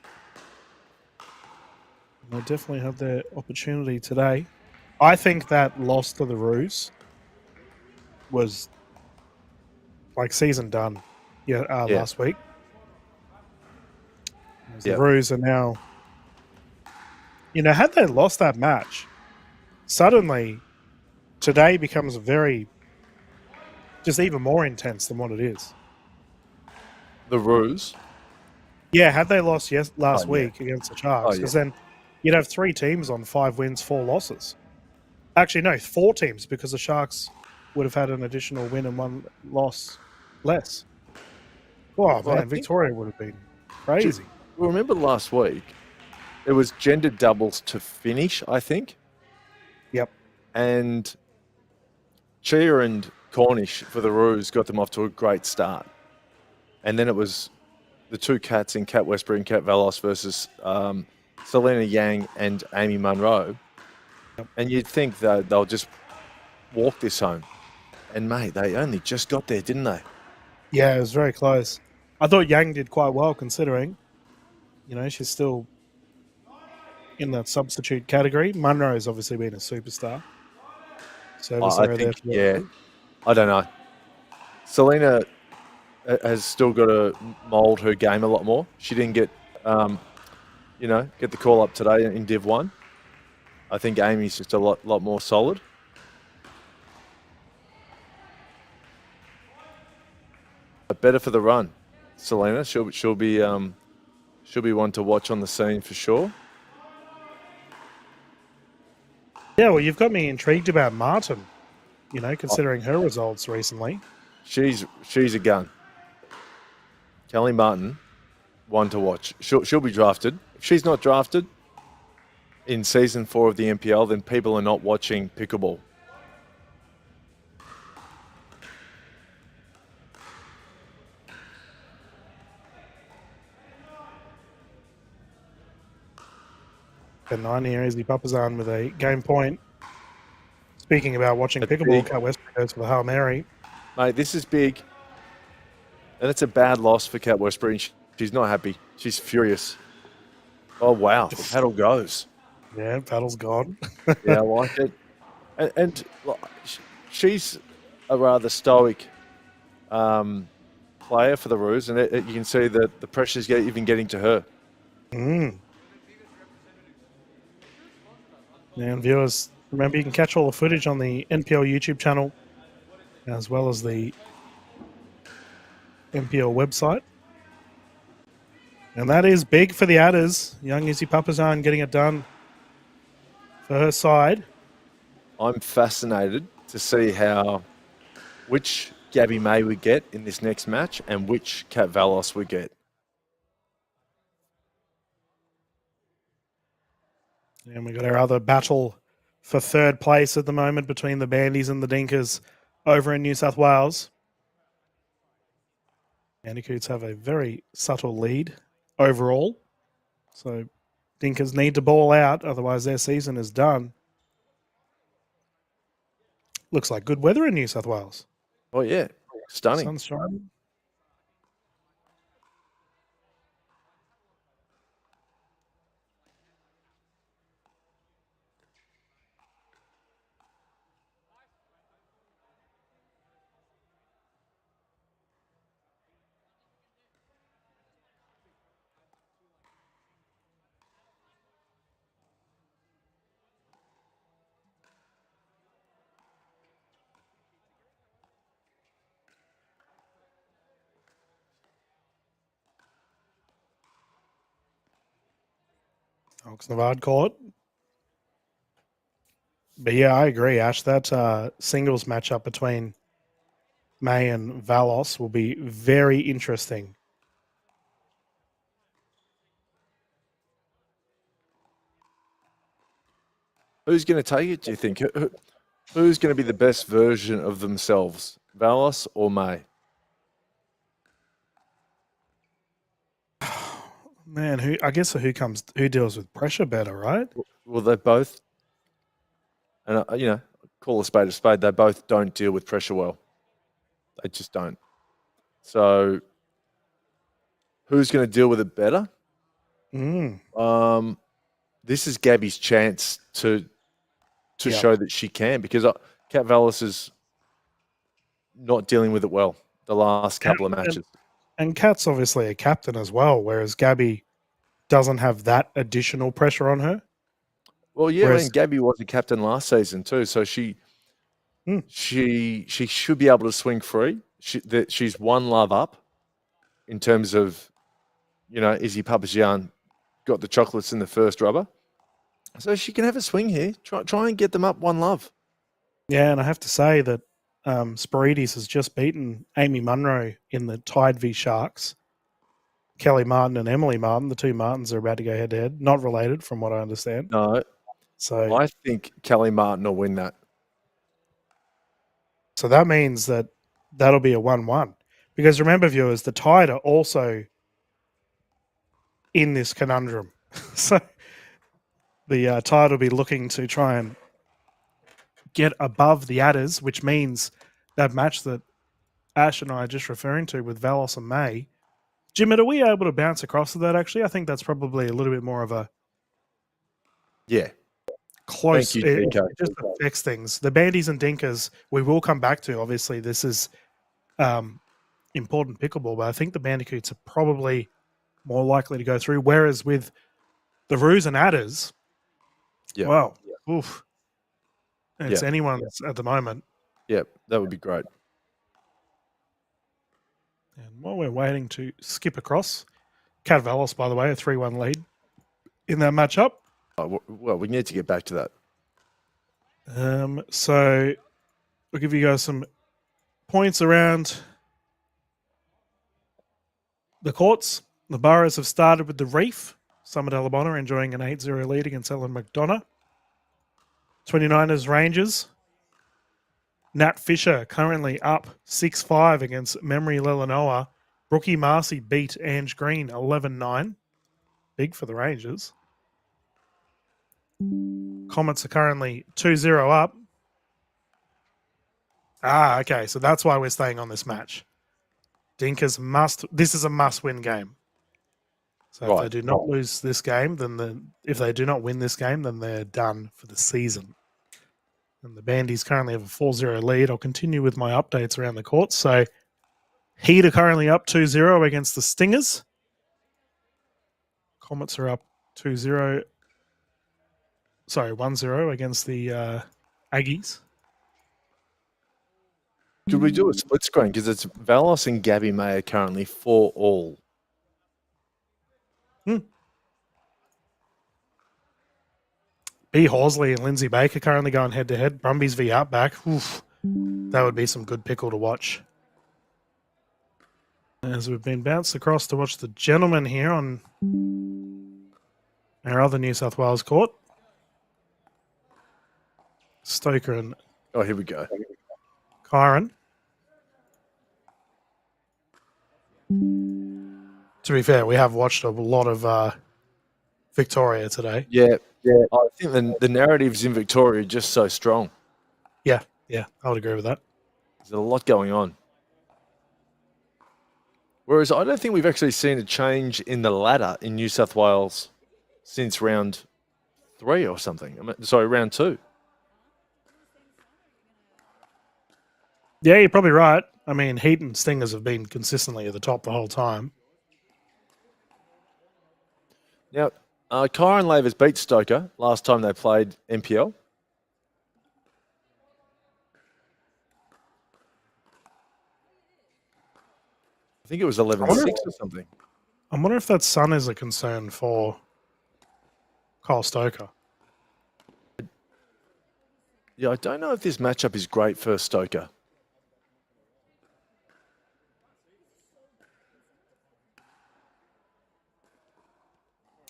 they definitely have their opportunity today. I think that loss to the Roos was like season done last week. The Roos are now, you know, had they lost that match, suddenly today becomes just even more intense than what it is. The Roos? Yeah, had they lost last week against the Sharks, because then you'd have 3 teams on 5 wins, 4 losses. Actually, no, 4 teams, because the Sharks would have had an additional win and 1 loss less. Oh, man, Victoria would have been crazy. Well, remember last week, it was gender doubles to finish, I think. Yep. And Chia and Cornish for the Roos got them off to a great start. And then it was the 2 cats in Kat Westbury and Kat Valos versus Selena Yang and Amy Munro. Yep. And you'd think that they'll just walk this home. And, mate, they only just got there, didn't they? Yeah, it was very close. I thought Yang did quite well, considering, you know, she's still in that substitute category. Munro's obviously been a superstar. So I think, I don't know. Selena has still got to mould her game a lot more. She didn't get, get the call up today in Div 1. I think Amy's just a lot more solid. But better for the run, Selena. She'll be one to watch on the scene for sure. Yeah, well, you've got me intrigued about Martin, considering her results recently. She's a gun. Kelly Martin, one to watch. She'll be drafted. If she's not drafted in season 4 of the NPL, then people are not watching pickleball. The 9 here is the Papazan with a game point. Speaking about watching pickleball, Cat Westbury goes for the Hail Mary. Mate, this is big. And it's a bad loss for Cat Westbury. She's not happy. She's furious. Oh, wow. The paddle goes. Yeah, paddle's gone. Yeah, I like it. And she's a rather stoic player for the Roos, and you can see that the pressure's even getting to her. And viewers, remember you can catch all the footage on the NPL YouTube channel as well as the NPL website. And that is big for the Adders. Young Izzy Papazan getting it done for her side. I'm fascinated to see which Gabby May we get in this next match and which Kat Valos we get. And we got our other battle for third place at the moment between the Bandies and the Dinkers over in New South Wales. Bandicoots have a very subtle lead overall. So Dinkers need to ball out, otherwise their season is done. Looks like good weather in New South Wales. Oh, yeah. Stunning. Sun's shining. Oxnard call it. But yeah, I agree, Ash. That singles matchup between May and Valos will be very interesting. Who's going to take it, do you think? Who's going to be the best version of themselves, Valos or May? Man, who deals with pressure better, right? Well, they both, and call a spade, they both don't deal with pressure well. They just don't. So, who's going to deal with it better? This is Gabby's chance to show that she can, because Kat Valis is not dealing with it well the last couple of matches. And Kat's obviously a captain as well, whereas Gabby doesn't have that additional pressure on her. Well, yeah, and Gabby was a captain last season too, so she should be able to swing free. She's one love up in terms of, Izzy Papazian got the chocolates in the first rubber. So she can have a swing here. Try and get them up one love. Yeah, and I have to say that Spirides has just beaten Amy Munro in the Tide v Sharks. Kelly Martin and Emily Martin, the two Martins, are about to go head-to-head. Not related, from what I understand. No. So I think Kelly Martin will win that. So that means that'll be a 1-1. Because remember, viewers, the Tide are also in this conundrum. So the Tide will be looking to try and get above the Adders, which means that match that Ash and I are just referring to with Valos and May. Jimmy, are we able to bounce across to that, actually? I think that's probably a little bit more of a close. Thank you, it just affects things. The Bandies and Dinkers, we will come back to. Obviously, this is important pickleball, but I think the Bandicoots are probably more likely to go through. Whereas with the Roos and Adders, it's anyone's at the moment. Yep, that would be great. And while we're waiting to skip across, Cat Valos, by the way, a 3-1 lead in that matchup. Well, we need to get back to that. So we'll give you guys some points around the courts. The Boroughs have started with the Reef. Summit Alabama enjoying an 8-0 lead against Ellen McDonough. 29ers Rangers. Nat Fisher currently up 6-5 against Memory Lelanoa. Brookie Marcy beat Ange Green 11-9. Big for the Rangers. Comets are currently 2-0 up. Okay, so that's why we're staying on this match. Dinkers this is a must-win game. So if they do not lose this game, if they do not win this game, then they're done for the season. And the Bandies currently have a 4-0 lead. I'll continue with my updates around the courts. So Heat are currently up 2-0 against the Stingers. Comets are up 2-0. Sorry, 1-0 against the Aggies. Could we do a split screen? Because it's Valos and Gabby May are currently 4-all. B. Horsley and Lindsay Baker currently going head-to-head. Brumbies v Outback. Oof. That would be some good pickle to watch. As we've been bounced across to watch the gentlemen here on our other New South Wales court. Stoker and... Oh, here we go. Kyron. To be fair, we have watched a lot of Victoria today. Yeah. I think the narratives in Victoria are just so strong. Yeah, I would agree with that. There's a lot going on. Whereas I don't think we've actually seen a change in the ladder in New South Wales since round 3 or something. Round 2. Yeah, you're probably right. I mean, Heat and Stingers have been consistently at the top the whole time. Now, Kyron Lavers beat Stoker last time they played NPL. I think it was 11-6 or something. I wonder if that sun is a concern for Kyle Stoker. Yeah, I don't know if this matchup is great for Stoker.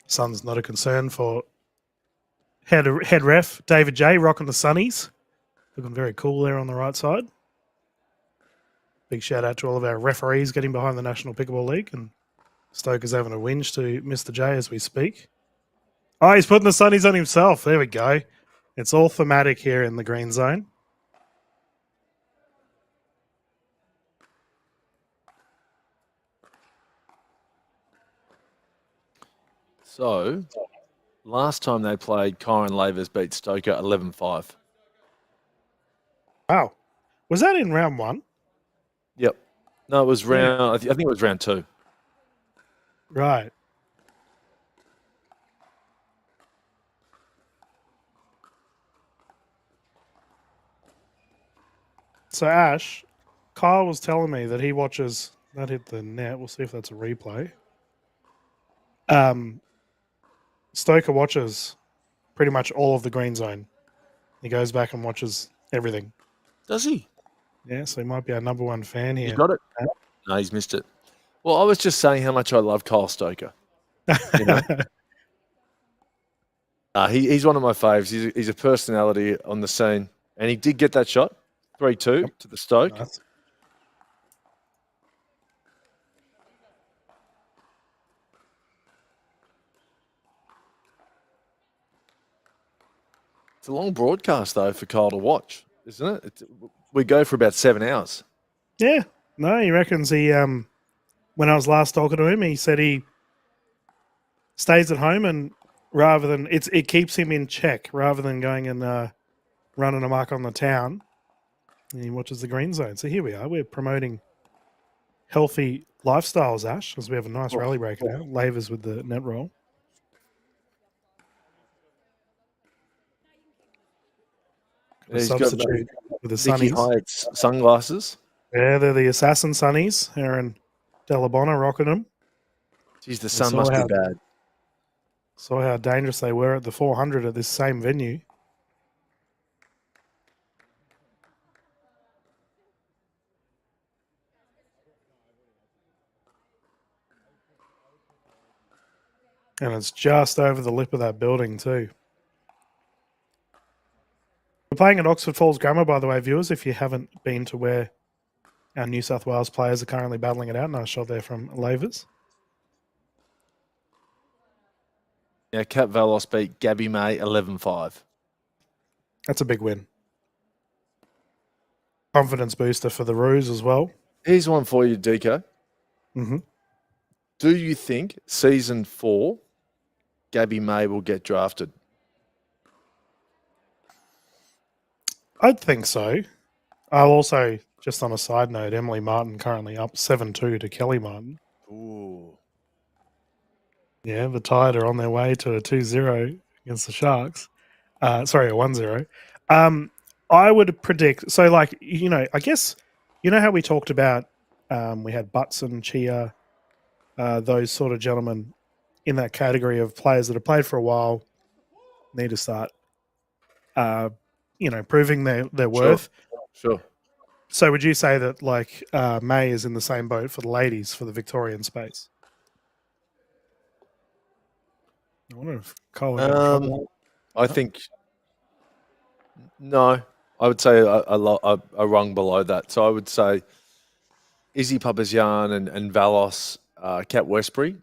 Sun's not a concern for head ref David J. rocking the sunnies. Looking very cool there on the right side. Big shout out to all of our referees getting behind the National Pickleball League, and Stoker's having a whinge to Mr. J as we speak. Oh, he's putting the sunnies on himself. There we go. It's all thematic here in the green zone. So, last time they played, Kyron Lavers beat Stoker 11-5. Wow. Was that in round 1? Yep. No, it was round... I think it was round 2. Right. So, Ash, Kyle was telling me that he watches... That hit the net. We'll see if that's a replay. Stoker watches pretty much all of the green zone. He goes back and watches everything. Does he? Yeah, so he might be our number one fan here. He got it. No, he's missed it. Well, I was just saying how much I love Kyle Stoker. You know? He's one of my faves. He's a personality on the scene. And he did get that shot, 3-2 to the Stoke. Nice. It's a long broadcast, though, for Kyle to watch, isn't it? We go for about 7 hours. Yeah. No, he reckons he, when I was last talking to him, he said he stays at home and rather than, it keeps him in check rather than going and running amok on the town. And he watches the green zone. So here we are. We're promoting healthy lifestyles, Ash, because we have a nice rally breaker now. Lavers with the net roll. He's got with the Sunnies. Hyatt's sunglasses. Yeah, they're the assassin sunnies. Aaron Delabona rocking them. Geez, the sun must be bad. Saw how dangerous they were at the 400 at this same venue. And it's just over the lip of that building too. We're playing at Oxford Falls Grammar, by the way, viewers, if you haven't been to where our New South Wales players are currently battling it out. Nice shot there from Lavers. Yeah, Cat Valos beat Gabby May 11-5. That's a big win. Confidence booster for the Roos as well. Here's one for you, DK. Mm-hmm. Do you think season 4, Gabby May will get drafted? I'd think so. I'll also, just on a side note, Emily Martin currently up 7-2 to Kelly Martin. Ooh. Yeah, the Tide are on their way to a 2-0 against the Sharks. Sorry, a 1-0. I would predict, so like, I guess, how we talked about, we had Butson, Chia, those sort of gentlemen in that category of players that have played for a while, need to start, proving their worth. Sure. So would you say that like May is in the same boat for the ladies for the Victorian space? I wonder if Cole got in trouble. I think no. I would say a rung below that. So I would say Izzy Papazian and Valos, Kat Westbury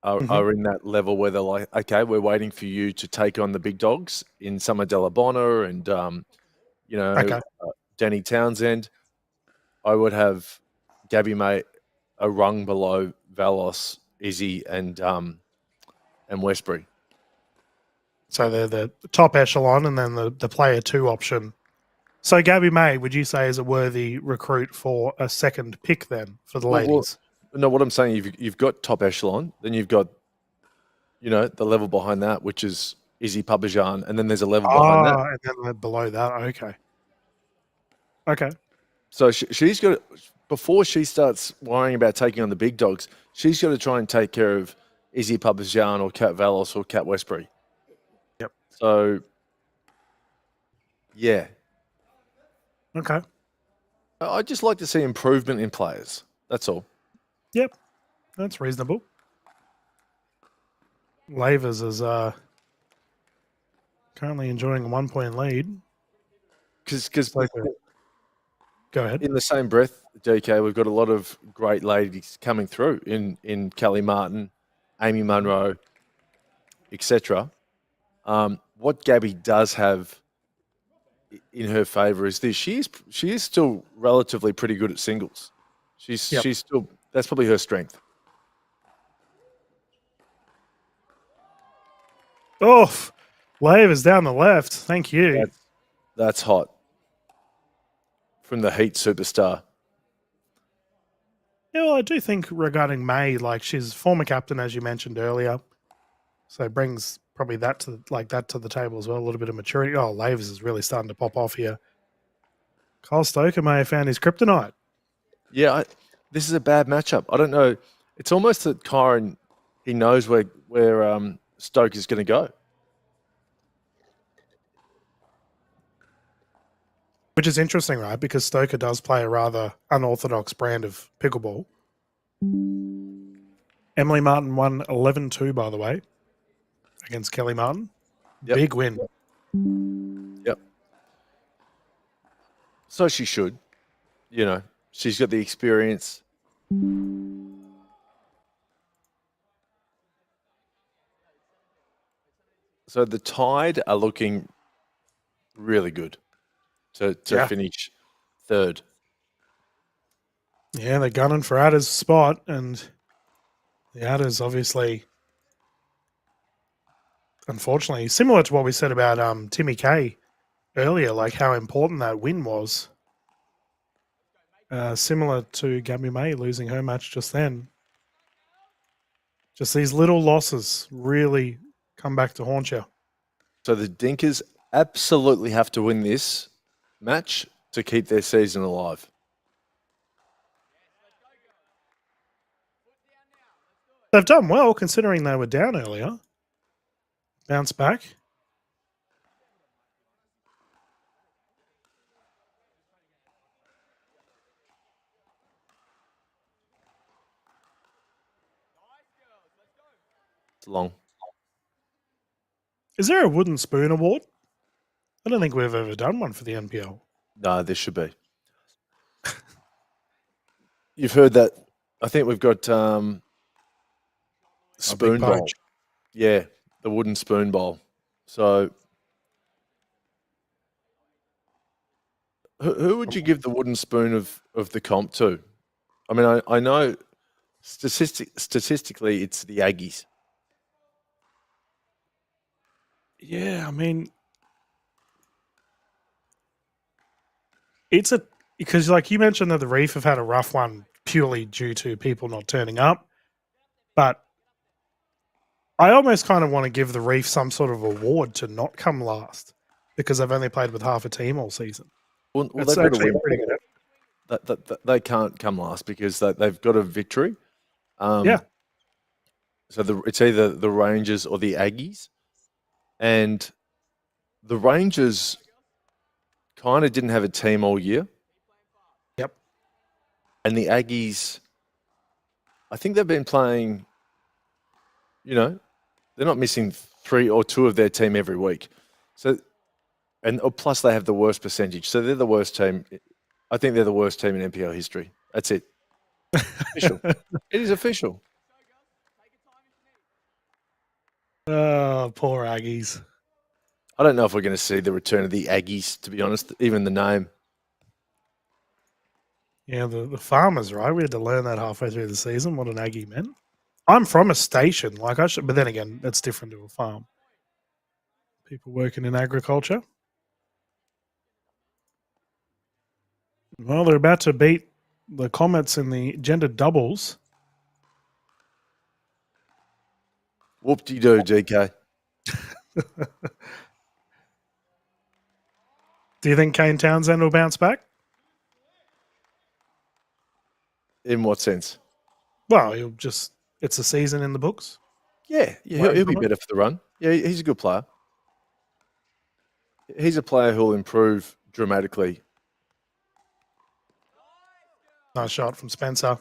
are in that level where they're like, okay, we're waiting for you to take on the big dogs in Summer Delabonna and Okay. Danny Townsend. I would have Gabby May a rung below Valos, Izzy, and Westbury. So they're the top echelon and then the player 2 option. So Gabby May, would you say is a worthy recruit for a second pick then for the ladies? No, what I'm saying, you've got top echelon, then you've got, the level behind that, which is Izzy Papazian, and then there's a level behind that. And then below that. Okay. So she's got, before she starts worrying about taking on the big dogs, she's got to try and take care of Izzy Papazian or Kat Valos or Kat Westbury. Yep. So, yeah. Okay. I'd just like to see improvement in players. That's all. Yep. That's reasonable. Lavers is currently enjoying a 1-point lead. Because Go ahead. in the same breath, DK, we've got a lot of great ladies coming through in Kelly Martin, Amy Munro, etc. What Gabby does have in her favour is this: she is still relatively pretty good at singles. She's still, that's probably her strength. Oh, Lavers down the left. Thank you. That's hot from the Heat superstar. Yeah, well, I do think regarding May, like she's former captain, as you mentioned earlier, so brings probably that to the table as well. A little bit of maturity. Oh, Lavers is really starting to pop off here. Kyle Stoker may have found his kryptonite. Yeah, this is a bad matchup. I don't know. It's almost that Kyron, he knows where Stoke is going to go. Which is interesting, right? Because Stoker does play a rather unorthodox brand of pickleball. Emily Martin won 11-2, by the way, against Kelly Martin. Yep. Big win. Yep. So she should. She's got the experience. So the Tide are looking really good to finish third. Yeah, they're gunning for Adder's spot, and the Adders obviously, unfortunately, similar to what we said about Timmy K earlier, like how important that win was. Similar to Gabby May losing her match just then. Just these little losses really come back to haunt you. So the Dinkers absolutely have to win this match to keep their season alive. They've done well considering they were down earlier. Bounce back. It's long. Is there a wooden spoon award? I don't think we've ever done one for the NPL. No, there should be. You've heard that. I think we've got spoon bowl. poach. Yeah, the wooden spoon bowl. So who would you give the wooden spoon of the comp to? I mean, I know statistically it's the Aggies. Yeah, I mean, it's because like you mentioned that the Reef have had a rough one purely due to people not turning up, but I almost kind of want to give the Reef some sort of award to not come last because they've only played with half a team all season. Well, It's they've got to actually win. pretty good. They can't come last because they've got a victory. Yeah. So it's either the Rangers or the Aggies, and the Rangers kind of didn't have a team all year. Yep. And the Aggies, I think they've been playing. They're not missing 3 or 2 of their team every week. So, plus they have the worst percentage. So they're the worst team. I think they're the worst team in NPL history. That's it. Official. It is official. Oh, poor Aggies. I don't know if we're going to see the return of the Aggies, to be honest, even the name. Yeah, the Farmers, right? We had to learn that halfway through the season, what an Aggie meant. I'm from a station, but then again, that's different to a farm. People working in agriculture. Well, they're about to beat the Comets in the gender doubles. Whoop-de-doo, DK. Do you think Kane Townsend will bounce back? In what sense? Well, it's a season in the books. Yeah, he'll be better for the run. Yeah, he's a good player. He's a player who'll improve dramatically. Nice shot from Spencer.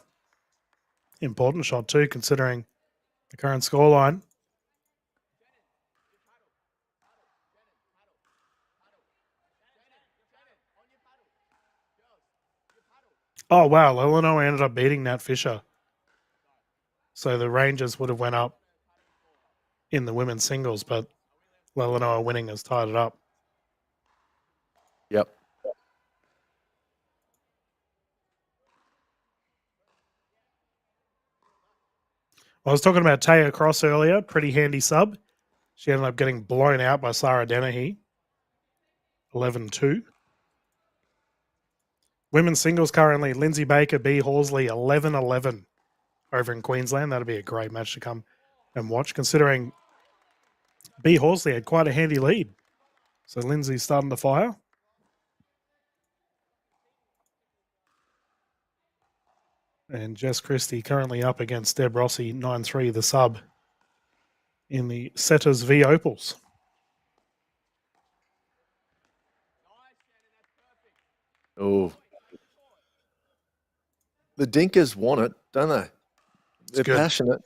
Important shot too, considering the current scoreline. Oh, wow. Illinois ended up beating Nat Fisher. So the Rangers would have went up in the women's singles, but Illinois winning has tied it up. Yep. I was talking about Taya Cross earlier. Pretty handy sub. She ended up getting blown out by Sarah Dennehy. 11-2. Women's singles currently, Lindsay Baker, B. Horsley, 11-11 over in Queensland. That'll be a great match to come and watch, considering B. Horsley had quite a handy lead. So Lindsay's starting to fire. And Jess Christie currently up against Deb Rossi, 9-3, the sub, in the Setters v Opals. Oh. The Dinkers want it, don't they? They're good. Passionate.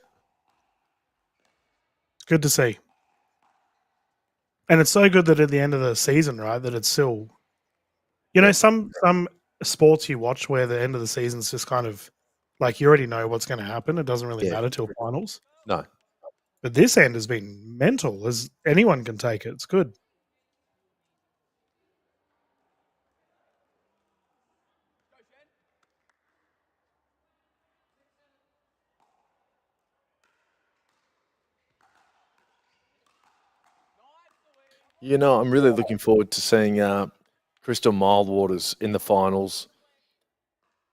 It's good to see. And it's so good that at the end of the season, right, that it's still, some sports you watch where the end of the season's just kind of like you already know what's going to happen. It doesn't really matter till finals. No. But this end has been mental, as anyone can take it. It's good. I'm really looking forward to seeing Crystal Mildwaters in the finals.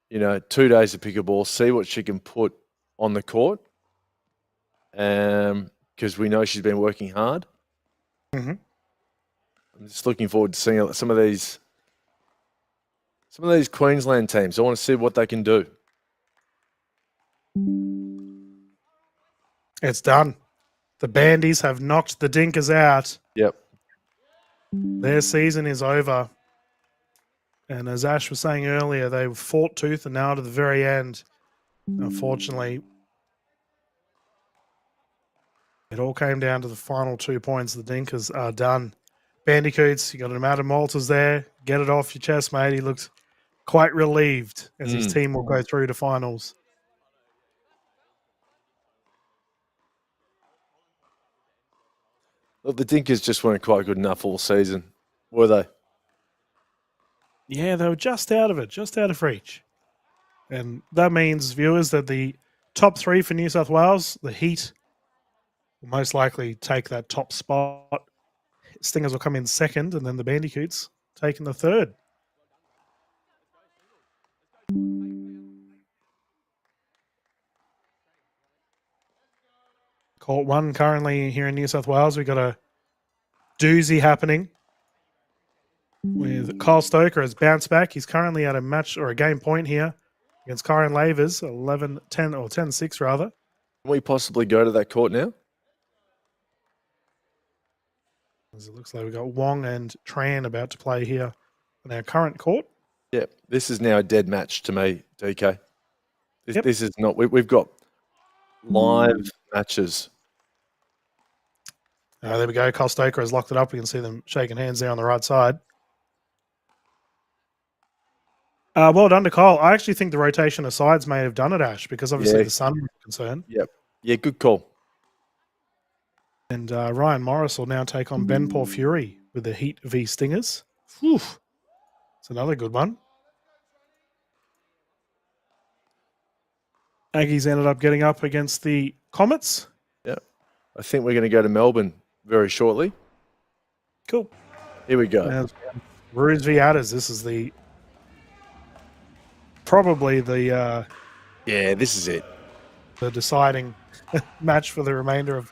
2 days of pickleball, see what she can put on the court. Because we know she's been working hard. Mm-hmm. I'm just looking forward to seeing some of these Queensland teams. I want to see what they can do. It's done. The Bandies have knocked the Dinkers out. Yep. Their season is over. And as Ash was saying earlier, they fought tooth and nail to the very end. Unfortunately, It all came down to the final 2 points. The Dinkers are done. Bandicoots, you got an Adam Walters there. Get it off your chest, mate. He looks quite relieved as his team will go through to finals. Look, the Dinkers just weren't quite good enough all season, were they? Yeah, they were just out of it, just out of reach. And that means, viewers, that the top 3 for New South Wales, the Heat, will most likely take that top spot. Stingers will come in second, and then the Bandicoots taking the third. Court 1 currently here in New South Wales. We've got a doozy happening with Kyle Stoker has bounced back. He's currently at a match or a game point here against Kyron Lavers, 11-10 or 10-6 rather. Can we possibly go to that court now? As it looks like we've got Wong and Tran about to play here on our current court. Yeah, this is now a dead match to me, DK. Yep. This is not. We've got live matches. There we go. Kyle Stoker has locked it up. We can see them shaking hands there on the right side. Well done to Kyle. I actually think the rotation of sides may have done it, Ash, because obviously the sun was concerned. Yep. Yeah, good call. And Ryan Morris will now take on Ben Paul Fury with the Heat v Stingers. Whew. It's another good one. Aggies ended up getting up against the Comets. Yeah. I think we're going to go to Melbourne very shortly. Cool. Here we go. Roos v Adders. This is probably the yeah, this is it. The deciding match for the remainder of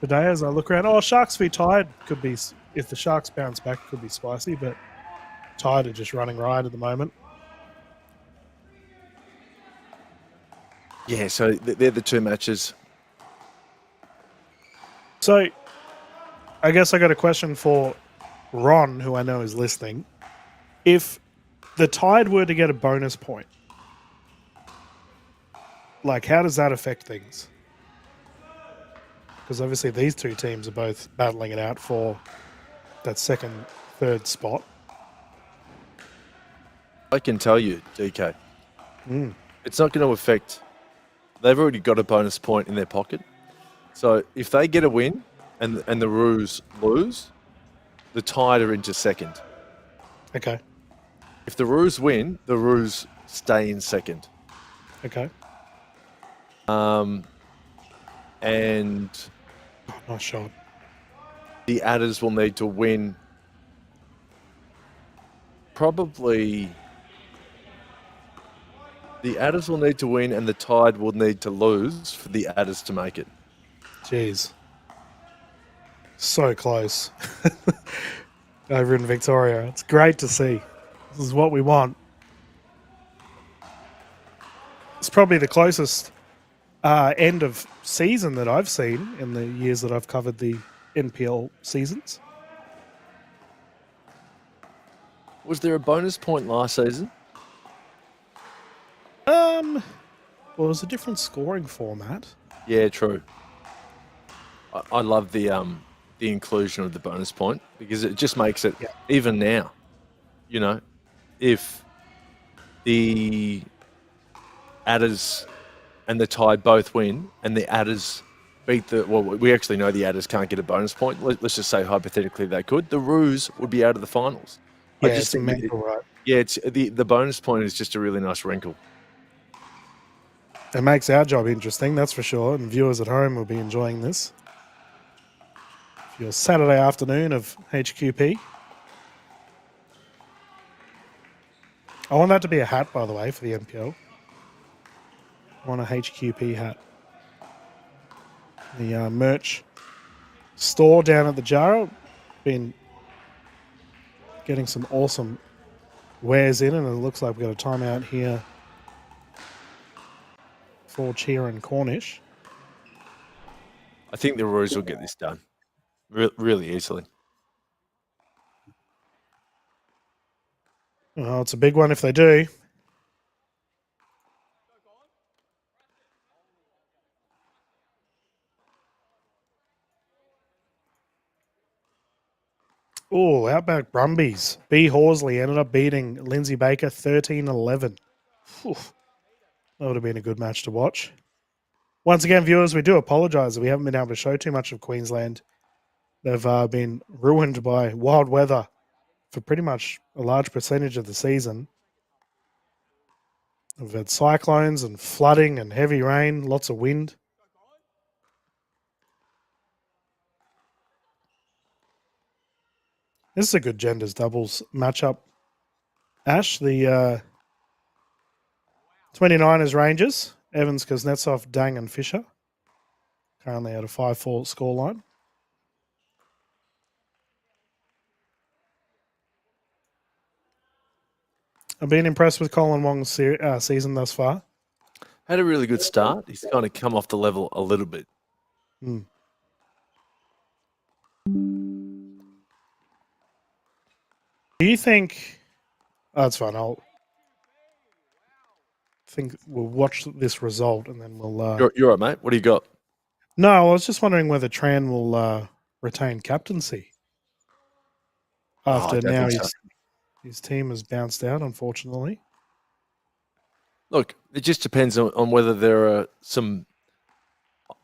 the day as I look around. Oh, Sharks v Tide could be, if the Sharks bounce back, could be spicy, but Tide are just running riot at the moment. Yeah, so they're the 2 matches. So I guess I got a question for Ron, who I know is listening. If the Tide were to get a bonus point, like, how does that affect things? Because obviously these 2 teams are both battling it out for that second, third spot. I can tell you, DK, it's not going to affect. They've already got a bonus point in their pocket. So if they get a win and the Roos lose, the Tide are into second. Okay. If the Roos win, the Roos stay in second. Okay. And nice shot. The Adders will need to win. Probably the Adders will need to win and the Tide will need to lose for the Adders to make it. Jeez. So close. Over in Victoria. It's great to see. This is what we want. It's probably the closest end of season that I've seen in the years that I've covered the NPL seasons. Was there a bonus point last season? Well, it was a different scoring format. Yeah, true. I love the inclusion of the bonus point because it just makes it even now. You know, if the Adders and the Tide both win and the Adders beat we actually know the Adders can't get a bonus point. Let's just say hypothetically they could. The Roos would be out of the finals. Yeah, I just it's mental, right? Yeah, it's the bonus point is just a really nice wrinkle. It makes our job interesting, that's for sure, and viewers at home will be enjoying this. For your Saturday afternoon of HQP. I want that to be a hat, by the way, for the NPL. I want a HQP hat. The merch store down at the Jarrah, been getting some awesome wares in, and it looks like we've got a timeout here for Cheer and Cornish. I think the Roos will get this done really easily. Well, it's a big one if they do. Oh, Outback Brumbies. B. Horsley ended up beating Lindsay Baker 13-11. That would have been a good match to watch. Once again, viewers, we do apologise that we haven't been able to show too much of Queensland. They've been ruined by wild weather for pretty much a large percentage of the season. We've had cyclones and flooding and heavy rain, lots of wind. This is a good genders doubles matchup. Ash, the 29ers Rangers, Evans, Kuznetsov, Dang and Fisher. Currently at a 5-4 scoreline. I've been impressed with Colin Wong's season thus far. Had a really good start. He's kind of come off the level a little bit. Do you think... Oh, that's fine. I'll think we'll watch this result and then we'll... You're right, mate. What do you got? No, I was just wondering whether Tran will retain captaincy. After now his team has bounced out, unfortunately. Look, it just depends on whether there are some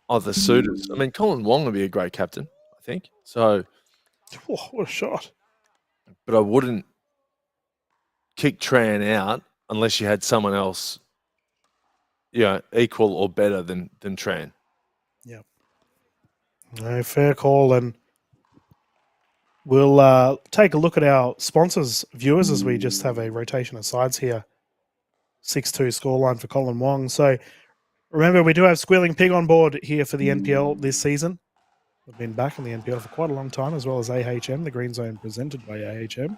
other suitors. I mean, Colin Wong would be a great captain, I think. So, what a shot. But I wouldn't kick Tran out unless you had someone else, equal or better than Tran. Yep. No, fair call. And we'll take a look at our sponsors, viewers, as we just have a rotation of sides here. 6-2 scoreline for Colin Wong. So remember, we do have Squealing Pig on board here for the NPL this season. We've been back in the NPL for quite a long time, as well as AHM, the Greenzone presented by AHM.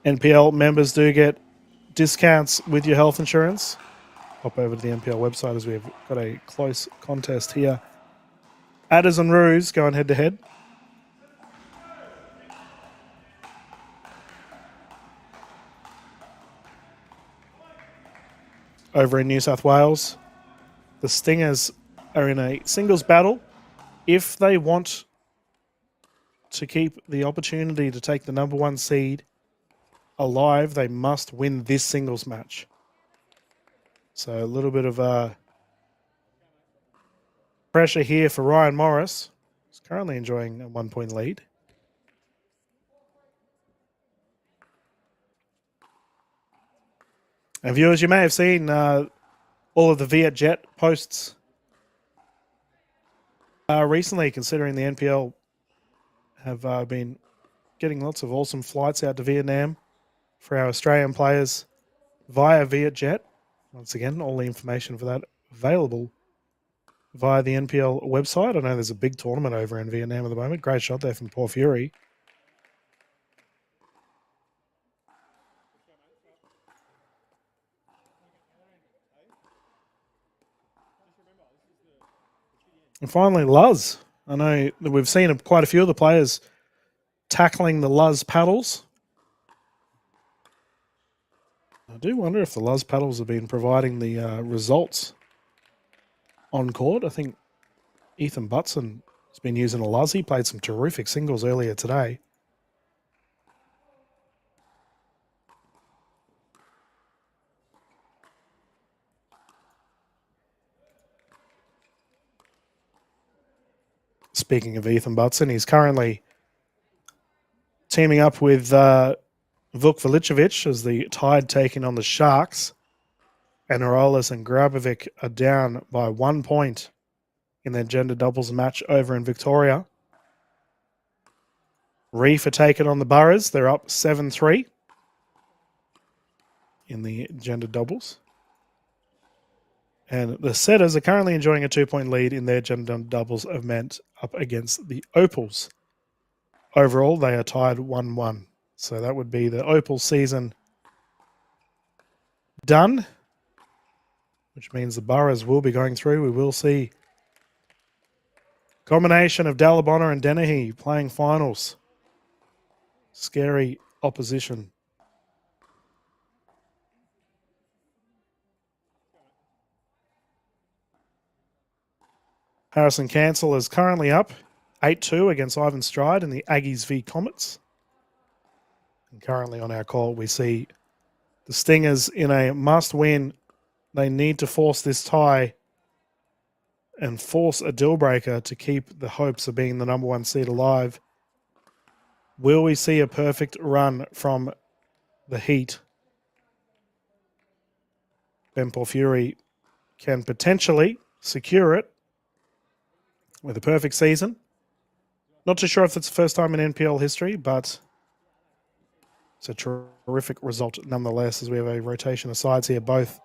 NPL members do get discounts with your health insurance. Hop over to the NPL website as we've got a close contest here. Adders and Roos going head to head. Over in New South Wales, the Stingers are in a singles battle. If they want to keep the opportunity to take the number 1 seed alive, they must win this singles match. So a little bit of pressure here for Ryan Morris. He's currently enjoying a 1-point lead. And viewers, you may have seen all of the Vietjet posts recently, considering the NPL have been getting lots of awesome flights out to Vietnam for our Australian players via Vietjet. Once again, all the information for that available via the NPL website. I know there's a big tournament over in Vietnam at the moment. Great shot there from Paul Fury. And finally, Luz. I know that we've seen quite a few of the players tackling the Luz paddles. I do wonder if the Luz paddles have been providing the results on court. I think Ethan Butson has been using a Luz. He played some terrific singles earlier today. Speaking of Ethan Butson, he's currently teaming up with Vuk Velicevic as the Tide taking on the Sharks. And Arolas and Grabovic are down by 1 point in their gender doubles match over in Victoria. Reef are taking on the Boroughs. They're up 7-3 in the gender doubles. And the Setters are currently enjoying a 2-point lead in their gender doubles event up against the Opals. Overall, they are tied 1-1. So that would be the Opal season done, which means the Boroughs will be going through. We will see combination of Dalabona and Dennehy playing finals. Scary opposition. Harrison Cancel is currently up 8-2 against Ivan Stride in the Aggies v Comets. And currently on our call, we see the Stingers in a must-win. They need to force this tie and force a deal breaker to keep the hopes of being the number 1 seed alive. Will we see a perfect run from the Heat? Ben Porphyry can potentially secure it with a perfect season. Not too sure if it's the first time in NPL history, but it's a terrific result nonetheless as we have a rotation of sides here. Both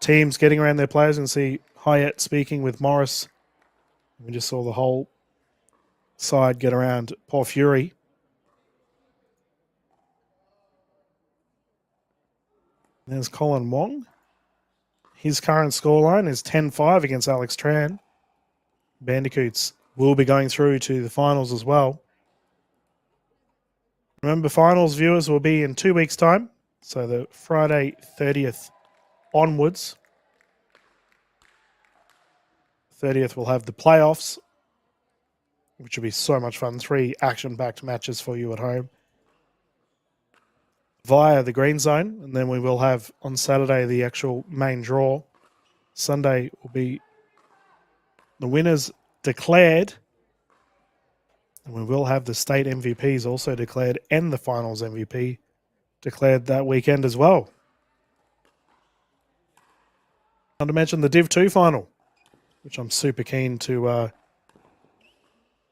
teams getting around their players, and see Hyatt speaking with Morris. We just saw the whole side get around Porphyry. There's Colin Wong. His current scoreline is 10-5 against Alex Tran. Bandicoots will be going through to the finals as well. Remember, finals viewers will be in 2 weeks' time. So the Friday 30th onwards. 30th will have the playoffs, which will be so much fun. 3 action-packed matches for you at home via the Greenzone. And then we will have on Saturday the actual main draw. Sunday will be the winners declared. And we will have the state MVPs also declared and the finals MVP declared that weekend as well. Not to mention the Div 2 final, which I'm super keen to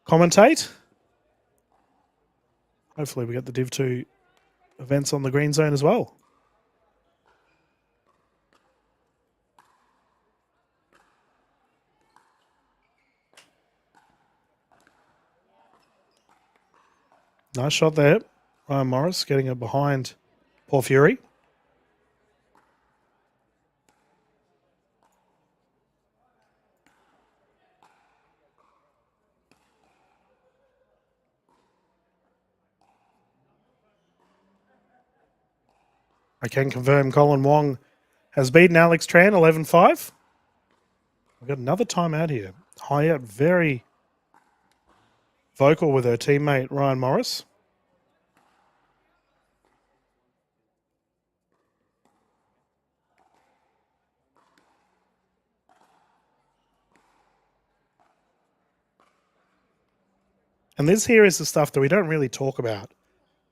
commentate. Hopefully we get the Div 2 events on the Greenzone as well. Nice shot there. Ryan Morris getting it behind Porphyry. I can confirm Colin Wong has beaten Alex Tran 11-5. We've got another timeout here. Hyatt very vocal with her teammate Ryan Morris. And this here is the stuff that we don't really talk about,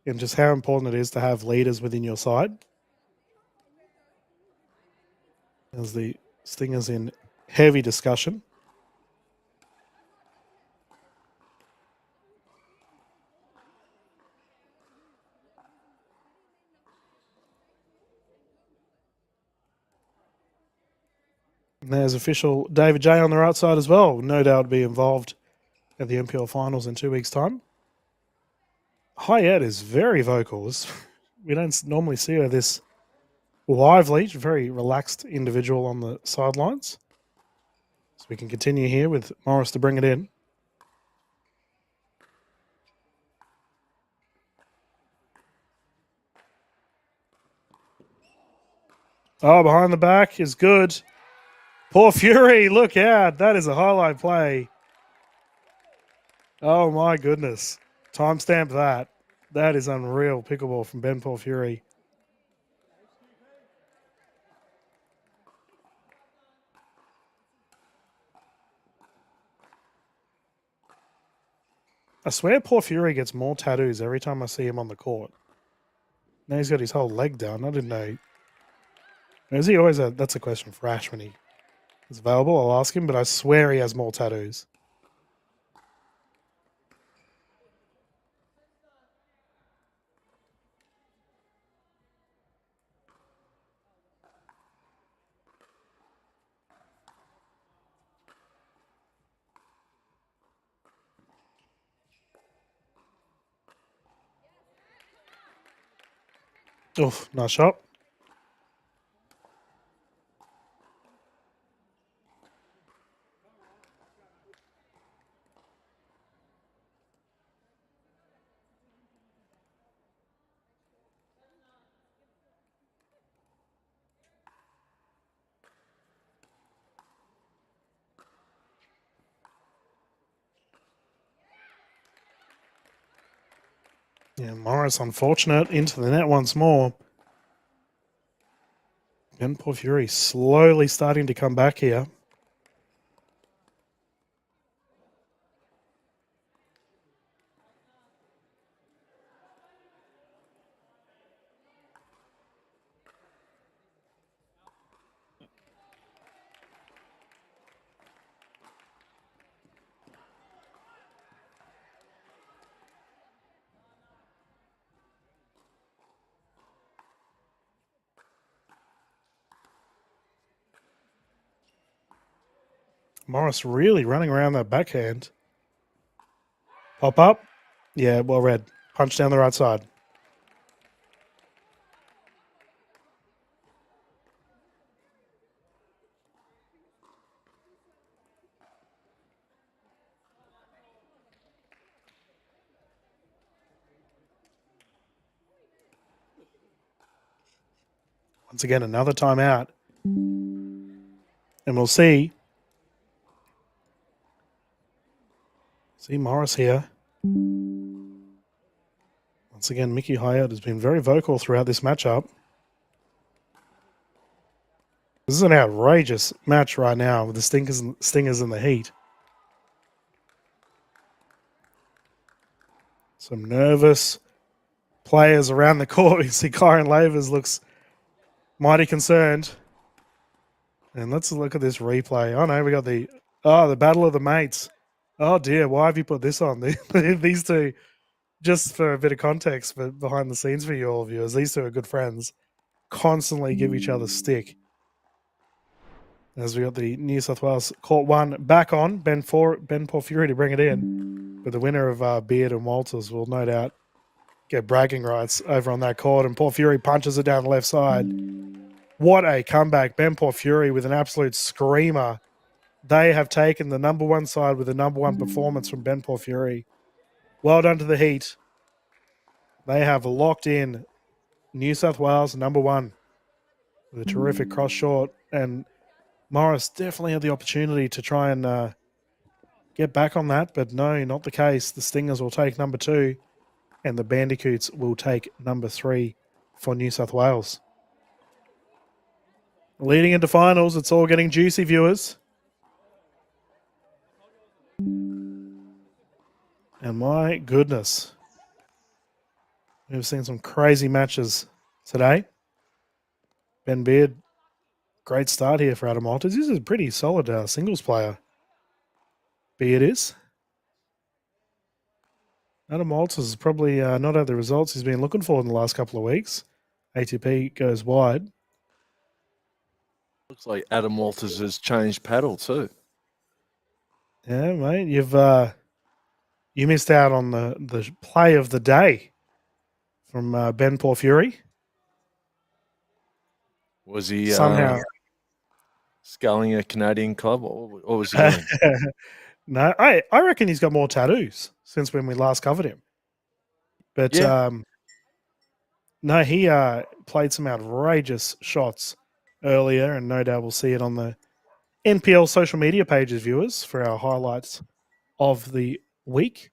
and just how important it is to have leaders within your side. As the Stingers in heavy discussion. And there's official David J on the right side as well. No doubt be involved at the NPL finals in 2 weeks' time. Hyatt is very vocal. We don't normally see her this lively, very relaxed individual on the sidelines. So we can continue here with Morris to bring it in. Oh, behind the back is good. Porphyry, look out. That is a highlight play. Oh, my goodness. Timestamp that. That is unreal pickleball from Ben Porphyry. I swear Porphyry gets more tattoos every time I see him on the court. Now he's got his whole leg down. I didn't know. Is he always that's a question for Ash when he is available. I'll ask him, but I swear he has more tattoos. Oof, nice shot. Yeah, Morris unfortunate into the net once more. Ben Porphyry slowly starting to come back here. Morris really running around that backhand. Pop up. Yeah, well read. Punch down the right side. Once again, another timeout. And we'll see Morris here. Once again, Mickey Hyatt has been very vocal throughout this matchup. This is an outrageous match right now with the Stingers and the Heat. Some nervous players around the court. You see Kyron Lavers looks mighty concerned. And let's look at this replay. Oh no, we got the Battle of the Mates. Oh dear, why have you put this on? These two, just for a bit of context, but behind the scenes for you all viewers, these two are good friends. Constantly give each other stick. As we got the New South Wales Court 1 back on, Ben Porphyry to bring it in. But the winner of Beard and Walters will no doubt get bragging rights over on that court. And Porphyry punches it down the left side. What a comeback. Ben Porphyry with an absolute screamer. They have taken the number one side with the number one performance from Ben Porphyry. Well done to the Heat. They have locked in New South Wales number one with a terrific cross short. And Morris definitely had the opportunity to try and get back on that, but no, not the case. The Stingers will take number 2 and the Bandicoots will take number 3 for New South Wales. Leading into finals, it's all getting juicy, viewers. And my goodness, we've seen some crazy matches today. Ben Beard, great start here for Adam Walters. This is a pretty solid singles player. Beard is. Adam Walters has probably not had the results he's been looking for in the last couple of weeks. ATP goes wide. Looks like Adam Walters has changed paddle too. Yeah, mate. You missed out on the play of the day from Ben Porphyry. Was he Somehow sculling a Canadian club? What was he doing? No, I reckon he's got more tattoos since when we last covered him. But Yeah. no, he played some outrageous shots earlier, and no doubt we'll see it on the NPL social media pages, viewers, for our highlights of the week.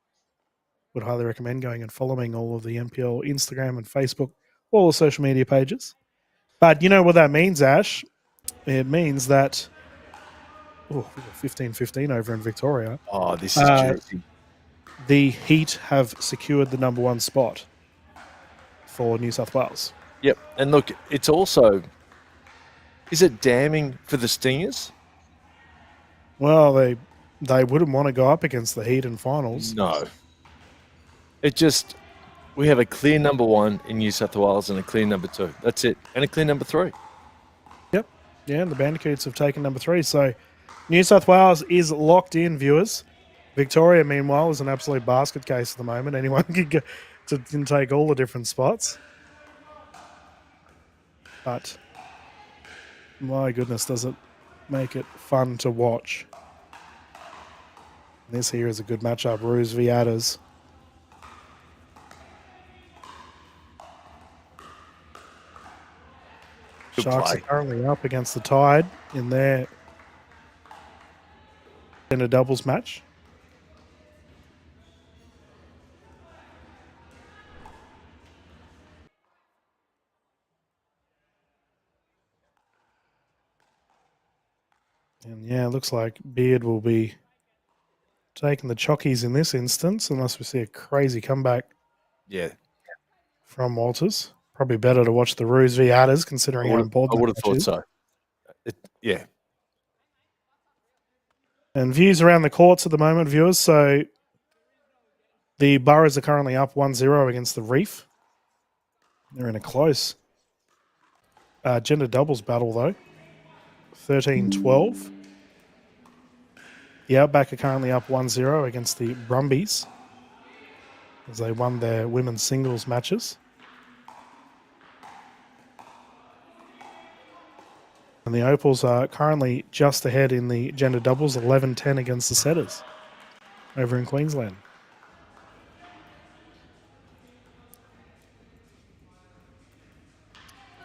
Would highly recommend going and following all of the NPL Instagram and Facebook, all the social media pages. But you know what that means, Ash? It means that we got 15-15 over in Victoria. Oh, this is juicy. The Heat have secured the number one spot for New South Wales. Yep. And look, it's also, is it damning for the Stingers? Well, they wouldn't want to go up against the Heat in finals. No. It just, we have a clear number 1 in New South Wales and a clear number 2. That's it. And a clear number 3. Yep. Yeah, and the Bandicoots have taken number 3. So New South Wales is locked in, viewers. Victoria, meanwhile, is an absolute basket case at the moment. Anyone can take all the different spots. But my goodness, does it make it fun to watch. This here is a good matchup. Roos v. Adders. Sharks are currently up against the Tide in their gender doubles match. And yeah, it looks like Beard will be taking the chockies in this instance, unless we see a crazy comeback. Yeah. From Walters. Probably better to watch the Roos v Adders, considering how important I would have that thought match is. so. Yeah. And views around the courts at the moment, viewers. So the Boroughs are currently up 1-0 against the Reef. They're in a close gender doubles battle, though. 13-12. The Outback are currently up 1-0 against the Brumbies as they won their women's singles matches. And the Opals are currently just ahead in the gender doubles, 11-10 against the Setters over in Queensland.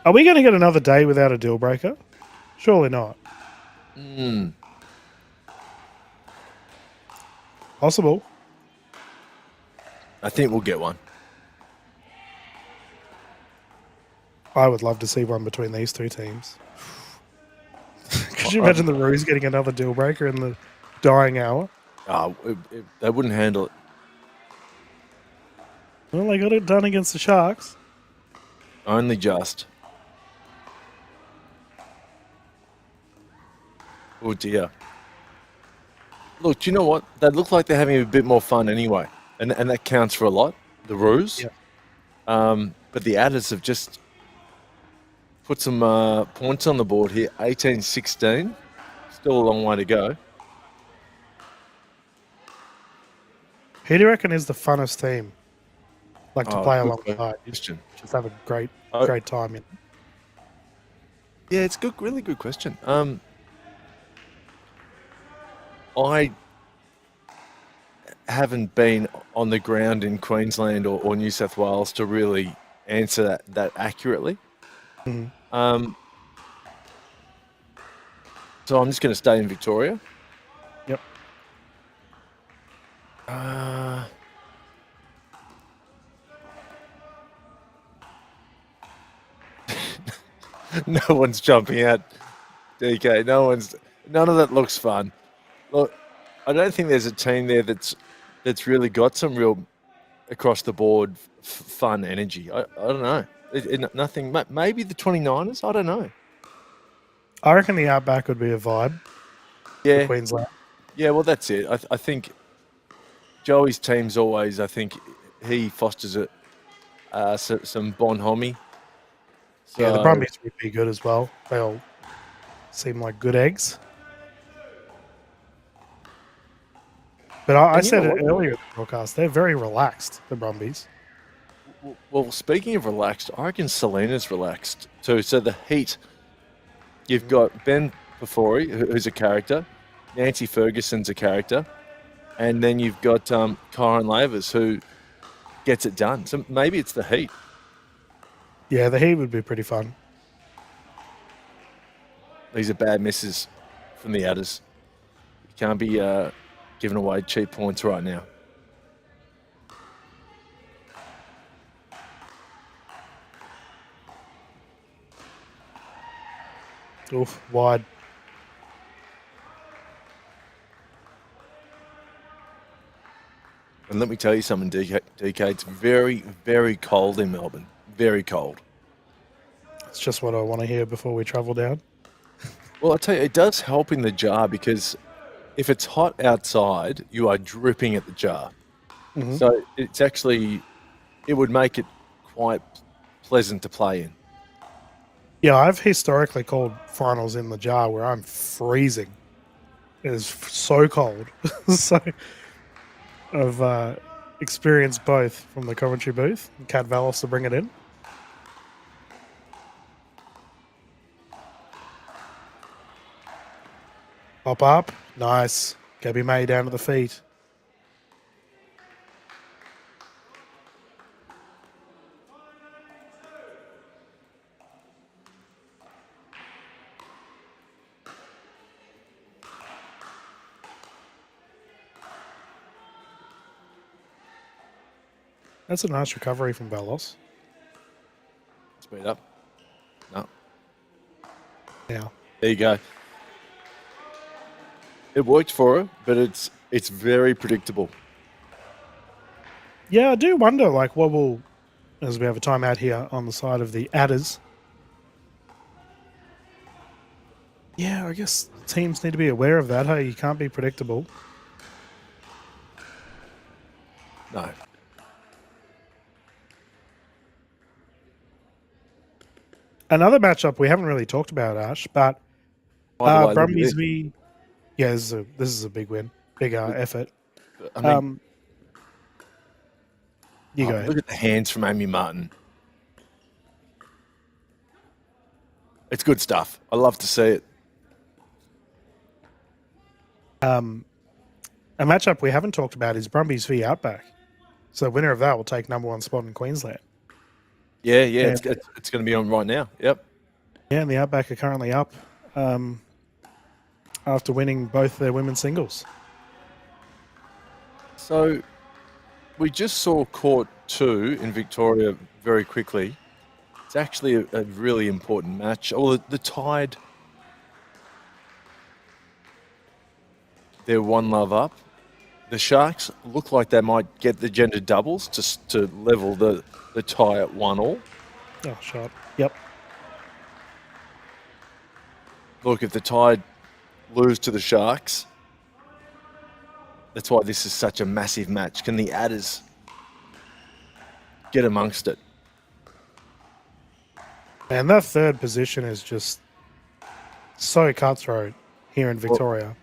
Are we going to get another day without a deal breaker? Surely not. Possible. I think we'll get one. I would love to see one between these two teams. Could you imagine the Roos getting another deal breaker in the dying hour? They wouldn't handle it. Well, they got it done against the Sharks. Only just. Oh, dear. Look, do you know what? They look like they're having a bit more fun anyway. And that counts for a lot, the Roos. Yeah. But the Adders have just put some points on the board here. 18-16. Still a long way to go. Who do you reckon is the funnest team? Like to play good alongside. question. Just have a great time. Yeah, it's good, really good question. I haven't been on the ground in Queensland or New South Wales to really answer that accurately. Mm-hmm. So I'm just going to stay in Victoria. Yep. No one's jumping out, DK. None of that looks fun. Look, I don't think there's a team there that's really got some real across the board fun energy. I don't know. Nothing. Maybe the 29ers. I don't know. I reckon the Outback would be a vibe. Yeah. For Queensland. Yeah. Well, that's it. I think Joey's team's always. I think he fosters it. Some bonhomie. So, yeah, the Brumbies would be good as well. They all seem like good eggs. But I said it earlier in the broadcast, they're very relaxed, the Brumbies. Well, speaking of relaxed, I reckon Selena's relaxed too. So the Heat, you've got Ben Pafori, who's a character, Nancy Ferguson's a character, and then you've got Kyron Lavers, who gets it done. So maybe it's the Heat. Yeah, the Heat would be pretty fun. These are bad misses from the Adders. You can't be giving away cheap points right now. Oof, wide. And let me tell you something, DK. It's very, very cold in Melbourne. Very cold. It's just what I want to hear before we travel down. Well, I tell you, it does help in the jar because if it's hot outside, you are dripping at the jar. Mm-hmm. So it's actually, it would make it quite pleasant to play in. Yeah, I've historically called finals in the jar where I'm freezing. It is so cold. So I've experienced both from the commentary booth. Cat Valos to bring it in. Hop up. Nice. Gabby May down to the feet. That's a nice recovery from Valos. Speed up. No. Yeah. There you go. It worked for her, but it's very predictable. Yeah, I do wonder, like, what will, as we have a timeout here on the side of the Adders. Yeah, I guess teams need to be aware of that. Hey, you can't be predictable. No. Another matchup we haven't really talked about, Ash, but By the way, look at Brumbies this. v. Yeah, this is a big win, big effort. I mean, You go ahead. look at the hands from Amy Martin. It's good stuff. I love to see it. A matchup we haven't talked about is Brumbies v Outback. So winner of that will take number one spot in Queensland. Yeah, And, it's going to be on right now. Yep. yeah, and the Outback are currently up after winning both their women's singles. So we just saw Court 2 in Victoria very quickly. It's actually a really important match. Oh, the Tide, they're one love up. The Sharks look like they might get the gender doubles to level the tie at 1-1. Oh, shot. Yep. Look, if the Tide lose to the Sharks, that's why this is such a massive match. Can the Adders get amongst it? And that third position is just so cutthroat here in Victoria.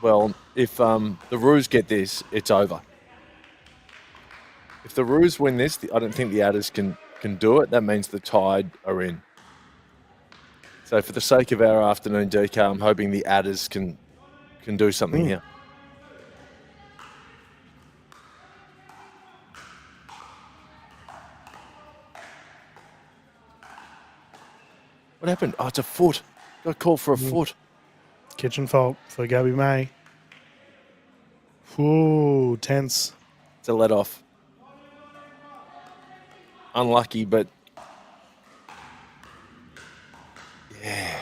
Well, if the Roos get this, it's over. If the Roos win this, I don't think the Adders can do it. That means the Tide are in. So for the sake of our afternoon DK, I'm hoping the Adders can do something here. What happened? Oh, it's a foot. Got called for a foot. Kitchen fault for Gabby May. Ooh, tense. It's a let off. Unlucky, but yeah.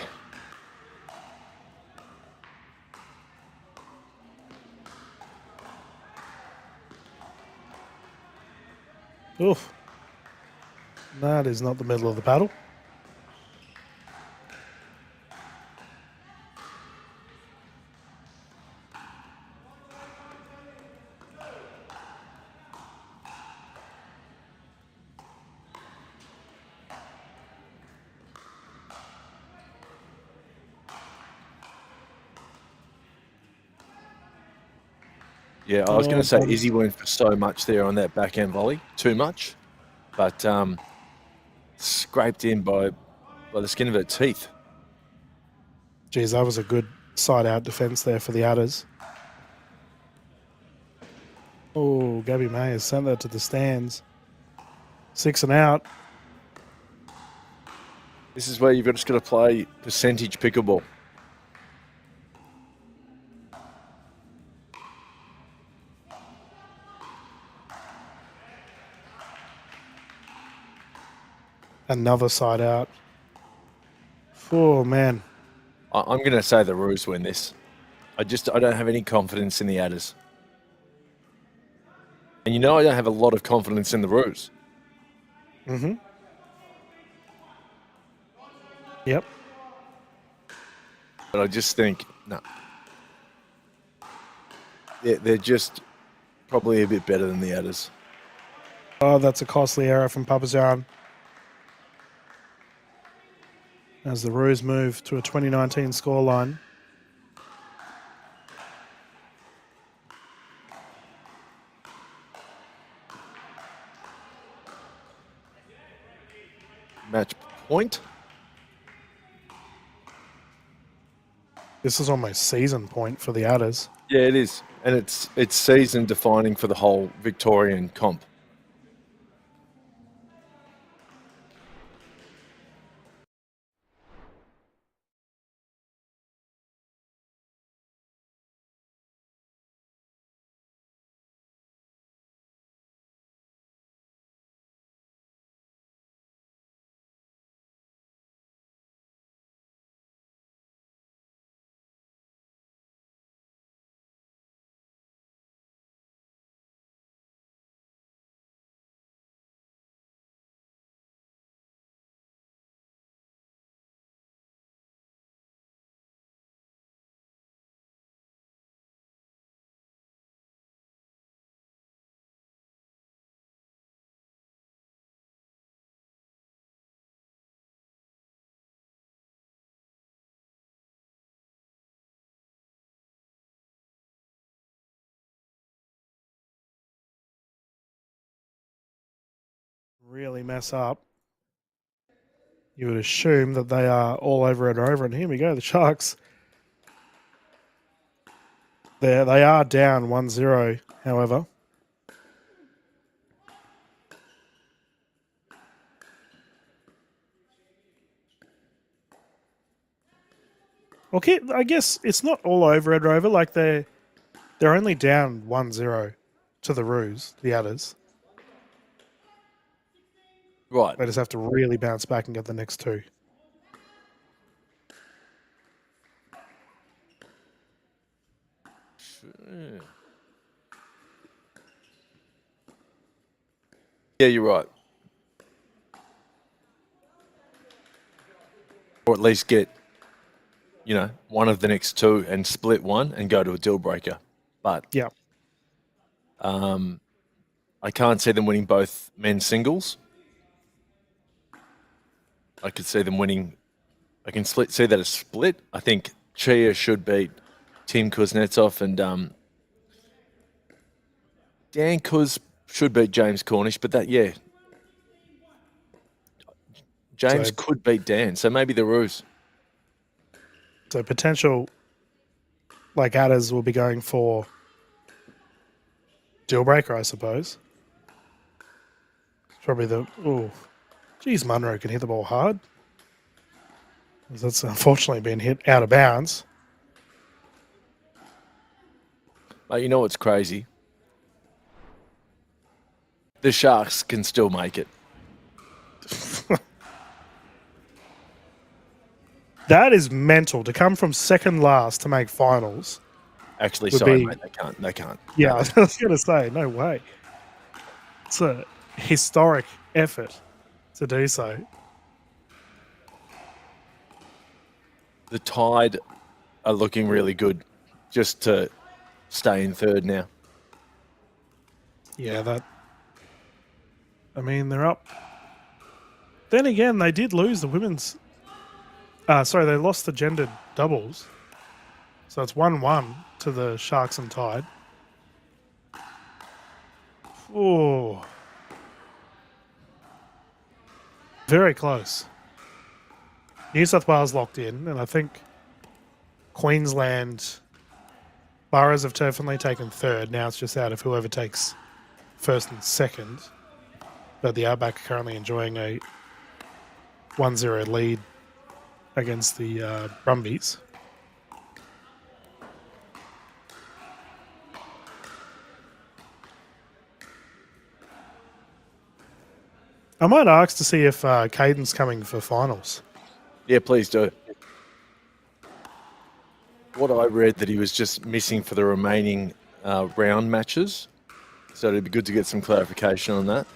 Oof. That is not the middle of the paddle. Yeah, I was going to say Izzy went for so much there on that backhand volley. Too much. But scraped in by the skin of her teeth. Geez, that was a good side-out defence there for the Adders. Oh, Gabby May has sent that to the stands. 6 and out. This is where you've just got to play percentage pickleball. Another side out. Oh, man. I'm going to say the Roos win this. I don't have any confidence in the Adders. And you know I don't have a lot of confidence in the Roos. Mm-hmm. Yep. But I just think, no. They're just probably a bit better than the Adders. Oh, that's a costly error from Papazian. As the Roos move to a 2019 scoreline. Match point? This is almost season point for the Adders. Yeah, it is. And it's season defining for the whole Victorian comp. really mess up, you would assume that they are all over and over. And here we go, the Sharks. They are down 1-0, however. Okay, I guess it's not all over and over. Like they're only down 1-0 to the Roos, the Adders. Right. They just have to really bounce back and get the next two. Yeah, you're right. Or at least get, one of the next two and split one and go to a deal breaker. But Yeah. I can't see them winning both men's singles. I could see them winning. I can see that as split. I think Chia should beat Tim Kuznetsov and Dan Kuz should beat James Cornish. But James could beat Dan. So maybe the Roos. So potential, like Adders will be going for deal breaker, I suppose. It's probably geez, Munro can hit the ball hard. That's unfortunately been hit out of bounds. But you know what's crazy? The Sharks can still make it. That is mental to come from second last to make finals. Actually, sorry, mate, they can't. Yeah, I was going to say, no way. It's a historic effort to do so. The Tide are looking really good just to stay in third now. Yeah, they're up. Then again, they did lose the women's. They lost the gendered doubles. So it's 1-1 to the Sharks and Tide. Oh. Very close. New South Wales locked in, and I think Queensland boroughs have definitely taken third. Now it's just out of whoever takes first and second. But the Outback are currently enjoying a 1-0 lead against the Brumbies. I might ask to see if Caden's coming for finals. Yeah, please do. What I read that he was just missing for the remaining round matches. So it'd be good to get some clarification on that.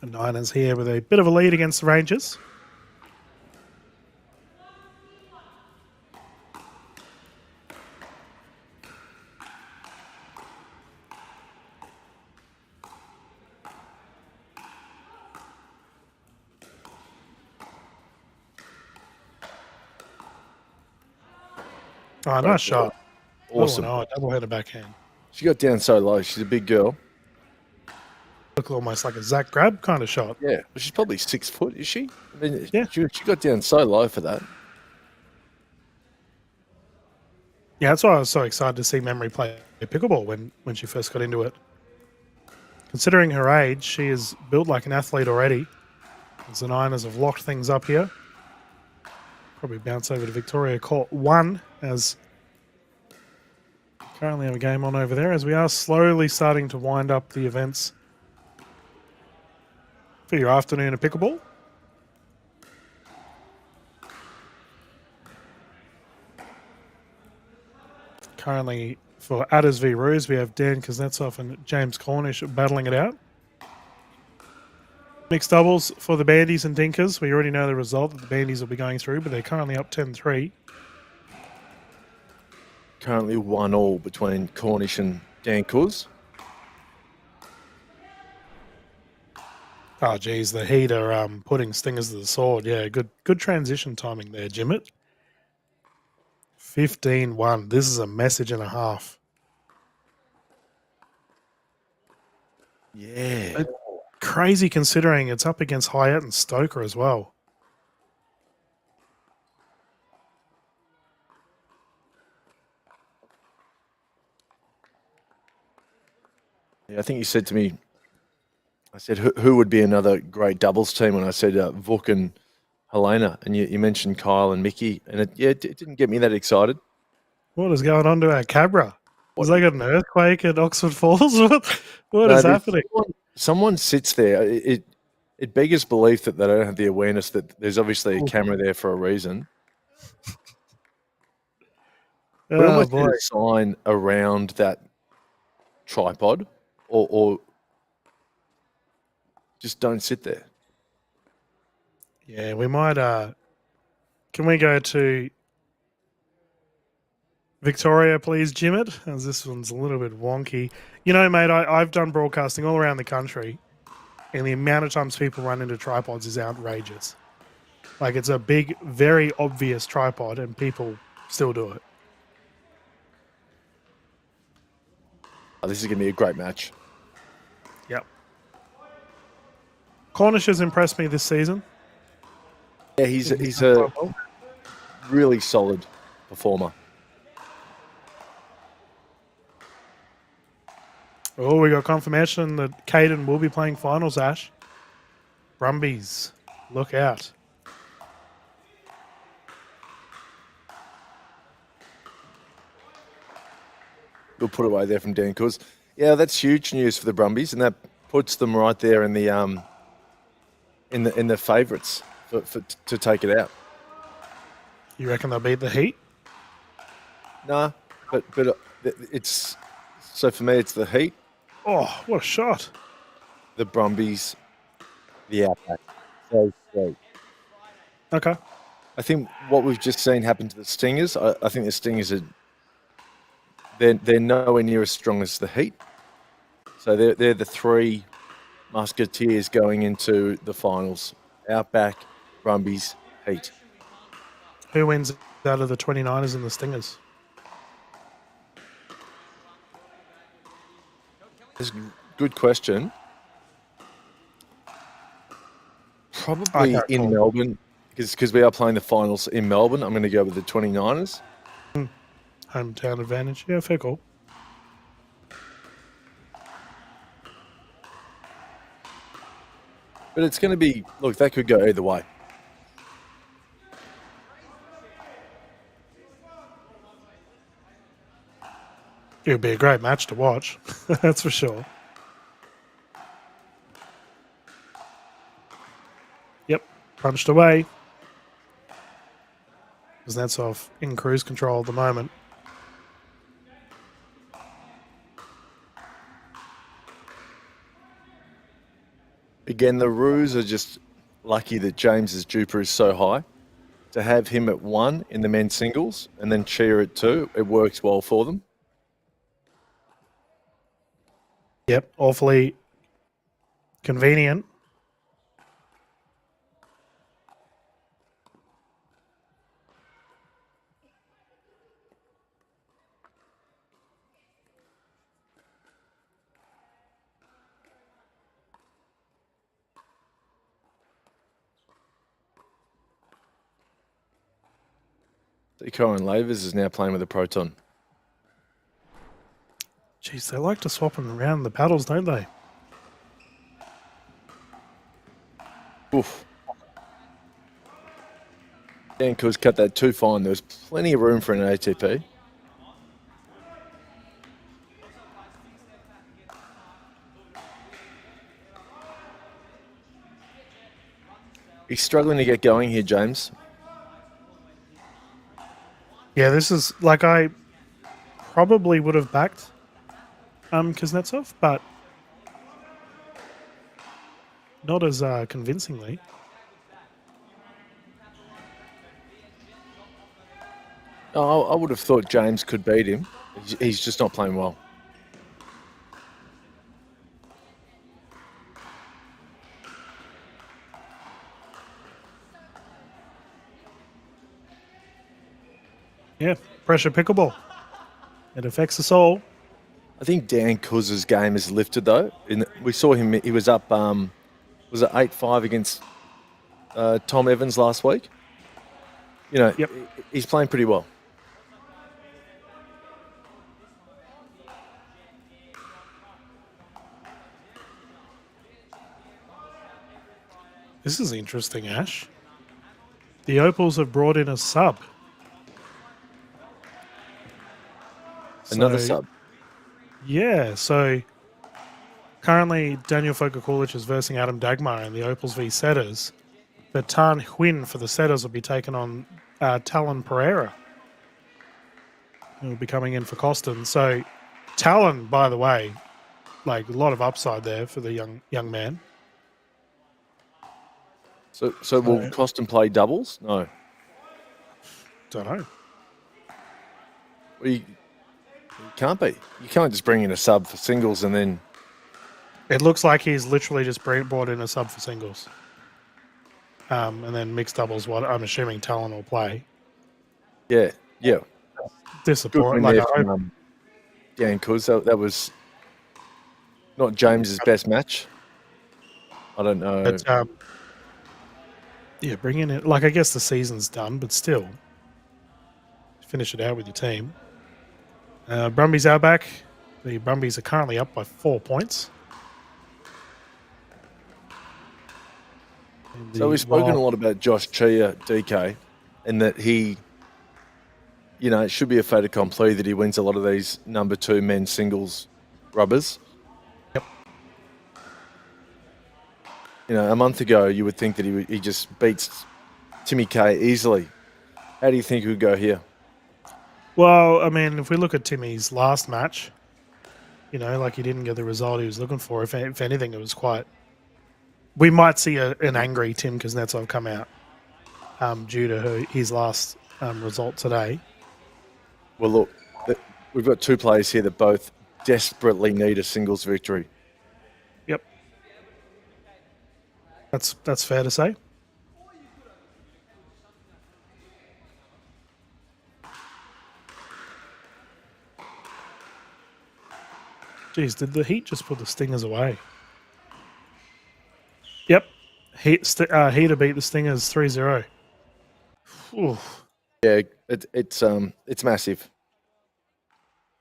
The Niners here with a bit of a lead against the Rangers. Oh, nice shot. Awesome. Oh, double-header backhand. She got down so low. She's a big girl. Looked almost like a Zach Grab kind of shot. Yeah, but she's probably 6 foot, is she? I mean, yeah. She got down so low for that. Yeah, that's why I was so excited to see Memory play pickleball when she first got into it. Considering her age, she is built like an athlete already. As the Niners have locked things up here. Probably bounce over to Victoria Court 1 as currently have a game on over there as we are slowly starting to wind up the events for your afternoon of pickleball. Currently for Adders v Roos, we have Dan Kuznetsov and James Cornish battling it out. Mixed doubles for the Bandies and Dinkers. We already know the result that the Bandies will be going through, but they're currently up 10-3. Currently 1-1 between Cornish and Dan Kuz. Oh, geez, the Heat are putting stingers to the sword. Yeah, good transition timing there, Jimmett. 15-1. This is a message and a half. Yeah. Crazy considering it's up against Hyatt and Stoker as well. Yeah, I think you said to me, I said, who would be another great doubles team? And I said, Vuk and Helena. And you mentioned Kyle and Mickey. And it didn't get me that excited. What is going on to our Cabra? What- Has they got an earthquake at Oxford Falls? What No, is there's happening? Someone sits there. It beggars belief that they don't have the awareness that there's obviously a camera there for a reason. Put Oh, almost boy. a sign around that tripod, or just don't sit there. Yeah, we might. Can we go to Victoria, please, Jimmett? As this one's a little bit wonky. You know, mate, I've done broadcasting all around the country, and the amount of times people run into tripods is outrageous. Like, it's a big, very obvious tripod, and people still do it. Oh, this is going to be a great match. Yep. Cornish has impressed me this season. Yeah, he's a really solid performer. Oh, we got confirmation that Caden will be playing finals, Ash. Brumbies, look out. We'll put away there from Dan Cuz. Yeah, that's huge news for the Brumbies, and that puts them right there in the favourites to take it out. You reckon they'll beat the Heat? Nah, but it's so for me it's the Heat, Oh, what a shot. the Brumbies, the Outback. So sweet. Okay. I think what we've just seen happen to the Stingers. I think the Stingers are they're nowhere near as strong as the Heat. So they're the three musketeers going into the finals: Outback, Brumbies, Heat. Who wins out of the 29ers and the Stingers? That's a good question. Probably in Melbourne, because we are playing the finals in Melbourne. I'm going to go with the 29ers. Hometown advantage. Yeah, fair call. But it's going to be, look, that could go either way. It would be a great match to watch. That's for sure. Yep. Punched away. Kuznetsov in cruise control at the moment. Again, the Roos are just lucky that James's Juper is so high. To have him at 1 in the men's singles and then Chia at 2, it works well for them. Yep, awfully convenient. Cohen Lavers is now playing with a Proton. Jeez, they like to swap them around the paddles, don't they? Oof. Dan Kuz cut that too fine. There was plenty of room for an ATP. He's struggling to get going here, James. Yeah, this is like I probably would have backed Kuznetsov, but not as convincingly. Oh, I would have thought James could beat him. He's just not playing well. Yeah, pressure pickleball. It affects us all. I think Dan Kuz's game has lifted though. We saw him; he was up. Was it 8-5 against Tom Evans last week? You know, Yep. he's playing pretty well. This is interesting, Ash. The Opals have brought in a sub. Another sub. Yeah, so currently Daniel Fokakulic is versing Adam Dagmar in the Opals v Setters, but Tan Huynh for the Setters will be taking on Talon Pereira, who will be coming in for Costin. So Talon, by the way, like a lot of upside there for the young man. So will Costin play doubles? No. Don't know. Well, you can't be. You can't just bring in a sub for singles and then. It looks like he's literally just brought in a sub for singles. And then mixed doubles, what I'm assuming Talon will play. Yeah. Disappointing. Good win there from Dan Kuz. That was not James's best match. I don't know. But yeah, bring in it. Like, I guess the season's done, but still, finish it out with your team. Brumbies outback. The Brumbies are currently up by 4 points. So we've spoken a lot about Josh Chia, DK, and that he, it should be a fait accompli that he wins a lot of these number 2 men's singles rubbers. Yep. A month ago, you would think that he just beats Timmy K easily. How do you think he would go here? Well, I mean, if we look at Timmy's last match, like he didn't get the result he was looking for. If anything, it was quite. We might see an angry Tim Kuznetsov come out due to his last result today. Well, look, we've got 2 players here that both desperately need a singles victory. Yep. That's fair to say. Geez, did the Heat just put the Stingers away? Yep. Heat to beat the Stingers 3-0. Oof. Yeah, it's massive.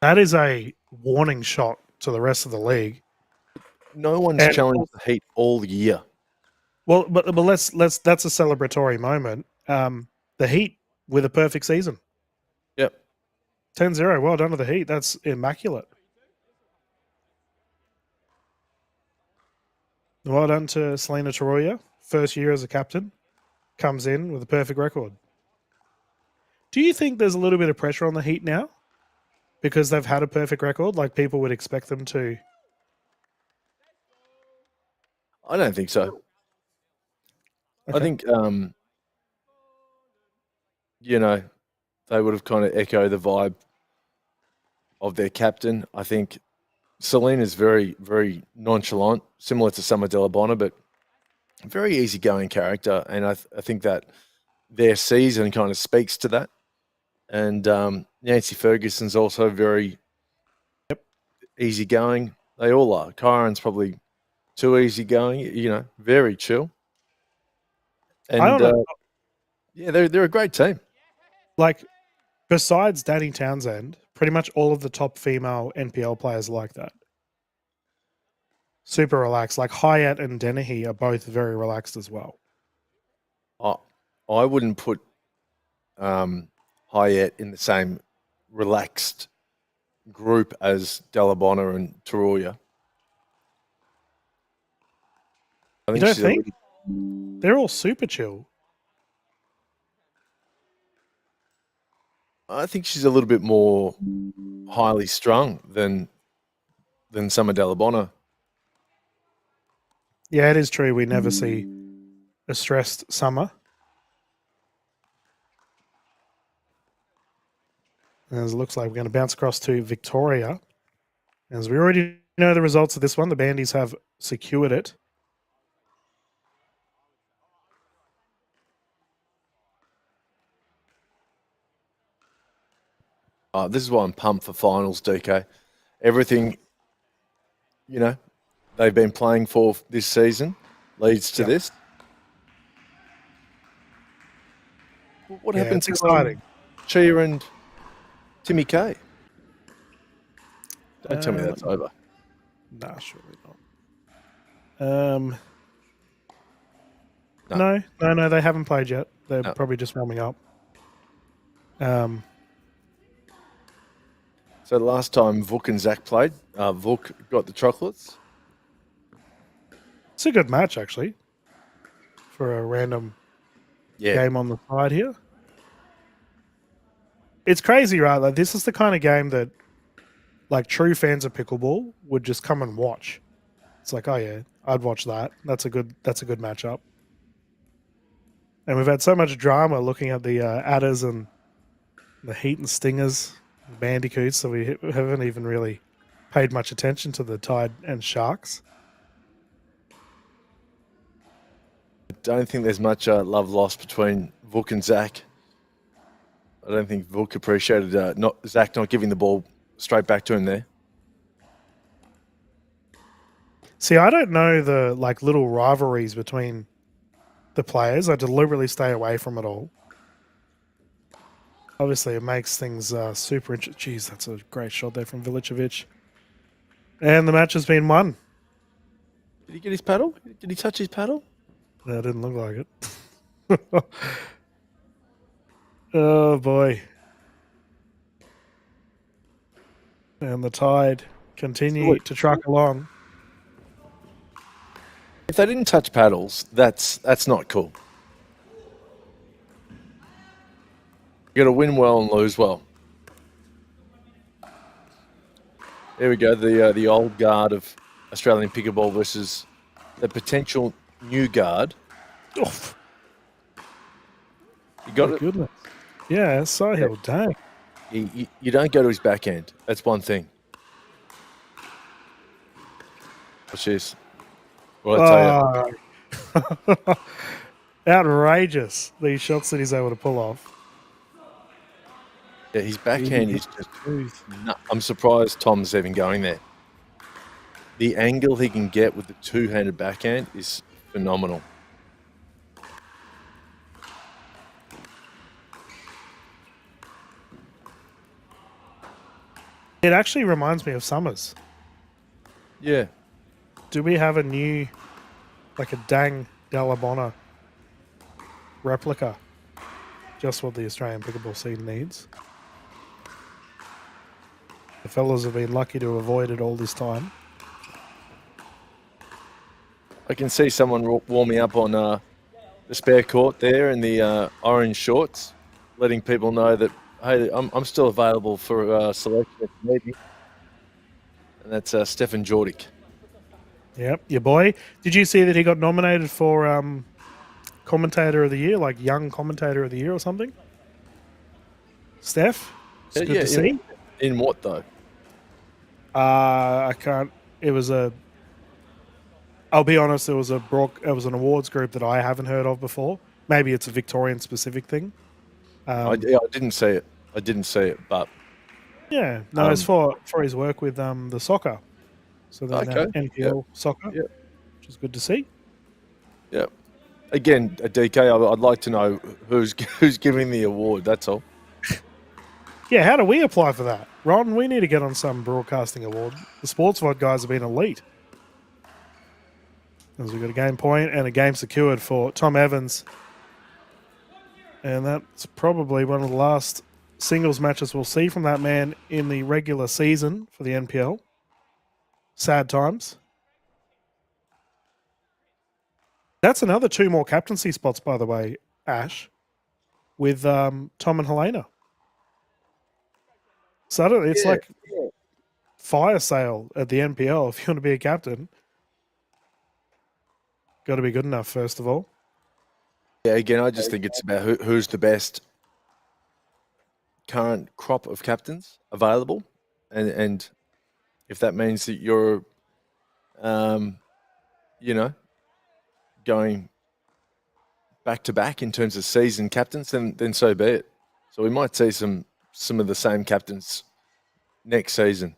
That is a warning shot to the rest of the league. No one's challenged the Heat all year. Well, but let's that's a celebratory moment. The Heat with a perfect season. Yep. 10-0. Well done to the Heat. That's immaculate. Well done to Selena Taroya. First year as a captain. Comes in with a perfect record. Do you think there's a little bit of pressure on the Heat now? Because they've had a perfect record, like people would expect them to? I don't think so. Okay. I think, they would have kind of echoed the vibe of their captain. I think Selena's very, very nonchalant, similar to Summer Delabonna, but very easygoing character. And I think that their season kind of speaks to that. And Nancy Ferguson's also very easygoing. They all are. Kyron's probably too easygoing, very chill. And I don't know. Yeah, they're a great team. Like, besides Danny Townsend, pretty much all of the top female NPL players are like that. Super relaxed. Like Hyatt and Dennehy are both very relaxed as well. I wouldn't put Hyatt in the same relaxed group as Delabonna and Taroya. You don't think? They're all super chill. I think she's a little bit more highly strung than Summer Delabonna. Yeah, it is true. We never see a stressed Summer. As it looks like we're going to bounce across to Victoria. As we already know the results of this one, the Bandies have secured it. This is why I'm pumped for finals, DK. Everything, they've been playing for this season leads to this. What Yeah, happened it's to exciting. Chia and Timmy K? Don't tell me Let that's over. Nah, surely not. No. No, they haven't played yet. They're No. probably just warming up. So the last time Vuk and Zach played, Vuk got the chocolates. It's a good match, actually, for a random game on the side here. It's crazy, right? Like, this is the kind of game that, like, true fans of pickleball would just come and watch. It's like, oh yeah, I'd watch that. That's a good matchup. And we've had so much drama looking at the adders and the heat and stingers, bandicoots, so we haven't even really paid much attention to the tide and sharks. I don't think there's much love lost between Vuk and Zach. I don't think Vuk appreciated Zach not giving the ball straight back to him there. See, I don't know the little rivalries between the players. I deliberately stay away from it all. Obviously, it makes things super interesting. Jeez, that's a great shot there from Vilicevic. And the match has been won. Did he get his paddle? Did he touch his paddle? That didn't look like it. Oh, boy. And the tide continue to truck along. If they didn't touch paddles, that's not cool. You got to win well and lose well. There we go. The old guard of Australian pickleball versus the potential new guard. Oh, you got it. Goodness. Yeah, Sahil, dang. You don't go to his backhand. That's one thing. Watch this. What I tell you. Outrageous, these shots that he's able to pull off. Yeah, his backhand is just... I'm surprised Tom's even going there. The angle he can get with the two-handed backhand is phenomenal. It actually reminds me of Summers. Yeah. Do we have a new, like a Dang Dalabona replica? Just what the Australian pickleball scene needs. The fellas have been lucky to avoid it all this time. I can see someone warming up on the spare court there in the orange shorts, letting people know that, hey, I'm still available for selection if you need me. And that's Stefan Jordik. Yep, your boy. Did you see that he got nominated for Commentator of the Year, like Young Commentator of the Year or something? Steph? It's good to see. In what, though? I can't. It was a... I'll be honest, it was an awards group that I haven't heard of before. Maybe it's a Victorian specific thing. I didn't see it, but... Yeah, no, it's for his work with the soccer. So then NPL soccer, which is good to see. Yeah. Again, DK, I'd like to know who's giving the award, that's all. Yeah, how do we apply for that? Ron, we need to get on some broadcasting award. The Sports VOD guys have been elite. As we've got a game point and a game secured for Tom Evans. And that's probably one of the last singles matches we'll see from that man in the regular season for the NPL. Sad times. That's another 2 more captaincy spots, by the way, Ash, with Tom and Helena. So it's fire sale at the NPL if you want to be a captain. Got to be good enough, first of all. Yeah, again, I just think it's about who's the best current crop of captains available, and if that means that you're, going back to back in terms of season captains, then so be it. So we might see some some of the same captains next season.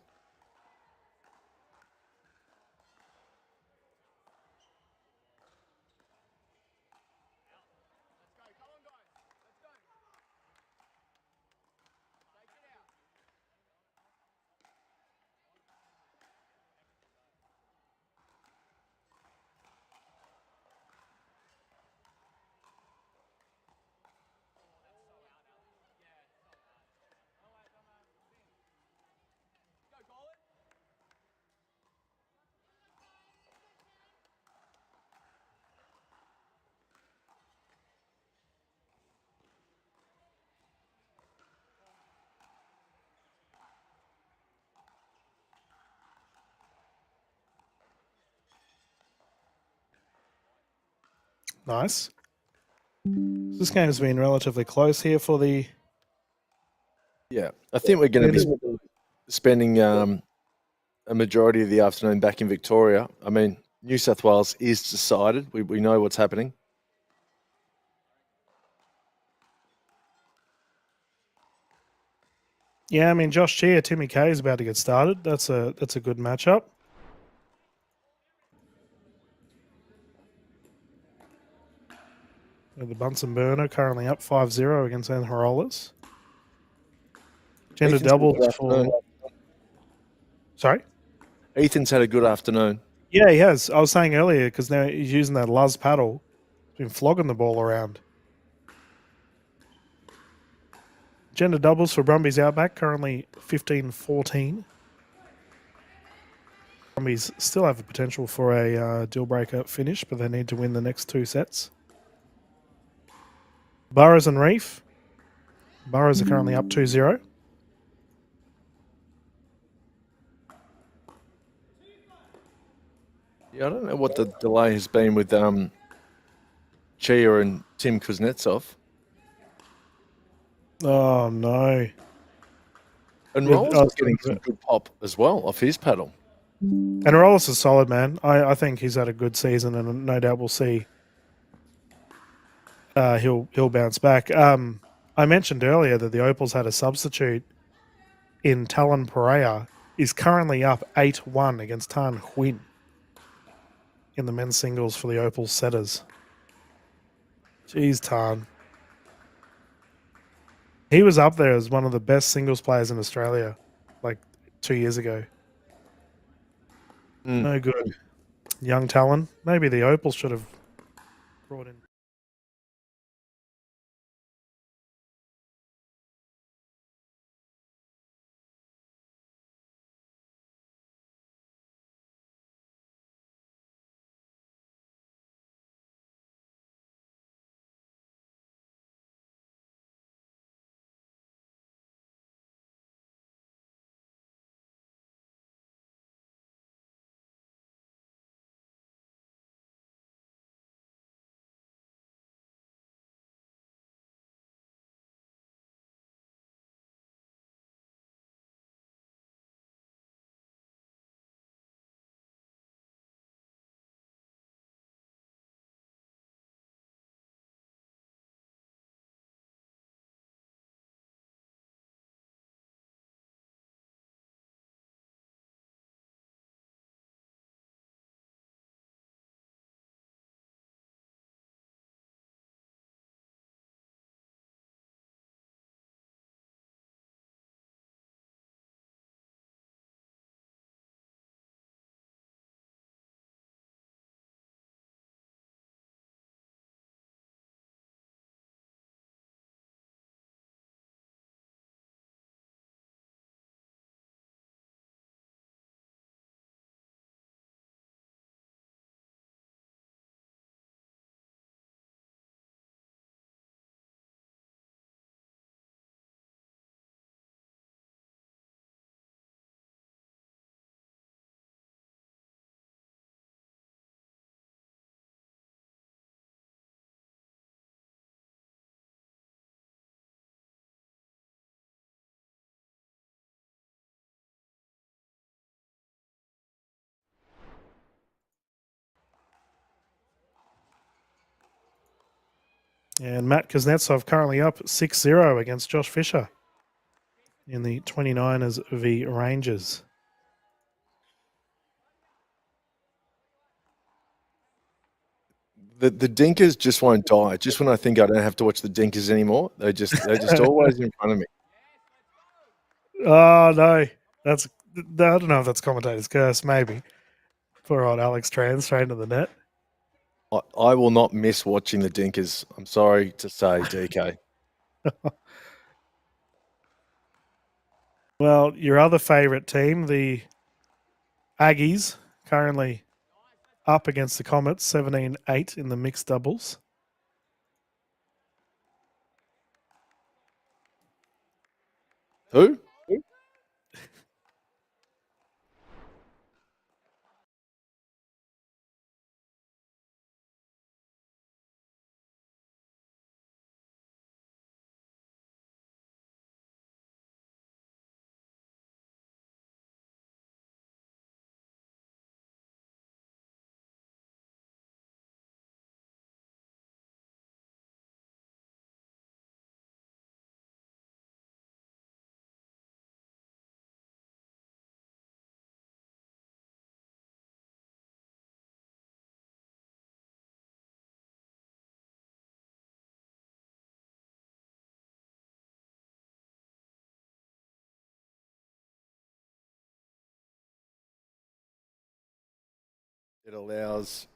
Nice. This game has been relatively close here for the... Yeah, I think we're going to be spending a majority of the afternoon back in Victoria. I mean, New South Wales is decided. We know what's happening. Yeah, I mean, Josh Chia, Timmy K is about to get started. That's a good matchup. The Bunsen Burner currently up 5-0 against Anharolas. Gender Ethan's had a doubles good for... afternoon. Sorry? Ethan's had a good afternoon. Yeah, he has. I was saying earlier, because now he's using that Luz paddle. He's been flogging the ball around. Gender doubles for Brumbies Outback, currently 15-14. Brumbies still have the potential for a deal-breaker finish, but they need to win the next 2 sets. Burrows and Reef. Burrows are currently up 2-0. Yeah, I don't know what the delay has been with Chia and Tim Kuznetsov. Oh, no. And Yeah, Rolls is getting some good pop as well off his paddle. And Rollis is solid, man. I think he's had a good season, and no doubt we'll see he'll bounce back. I mentioned earlier that the Opals had a substitute in Talon Pereira. Is currently up 8-1 against Tan Huynh in the men's singles for the Opals setters. Jeez, Tan. He was up there as one of the best singles players in Australia like 2 years ago. No good. Young Talon. Maybe the Opals should have brought in. And Matt Kuznetsov currently up 6-0 against Josh Fisher. in the 29ers v Rangers. The Dinkers just won't die. Just when I think I don't have to watch the Dinkers anymore, they're just always in front of me. Oh no, I don't know if that's commentator's curse. Maybe poor old Alex Tran straight into the net. I will not miss watching the Dinkers. I'm sorry to say, DK. Well, your other favourite team, the Aggies, currently up against the Comets, 17-8 in the mixed doubles. Who? It allows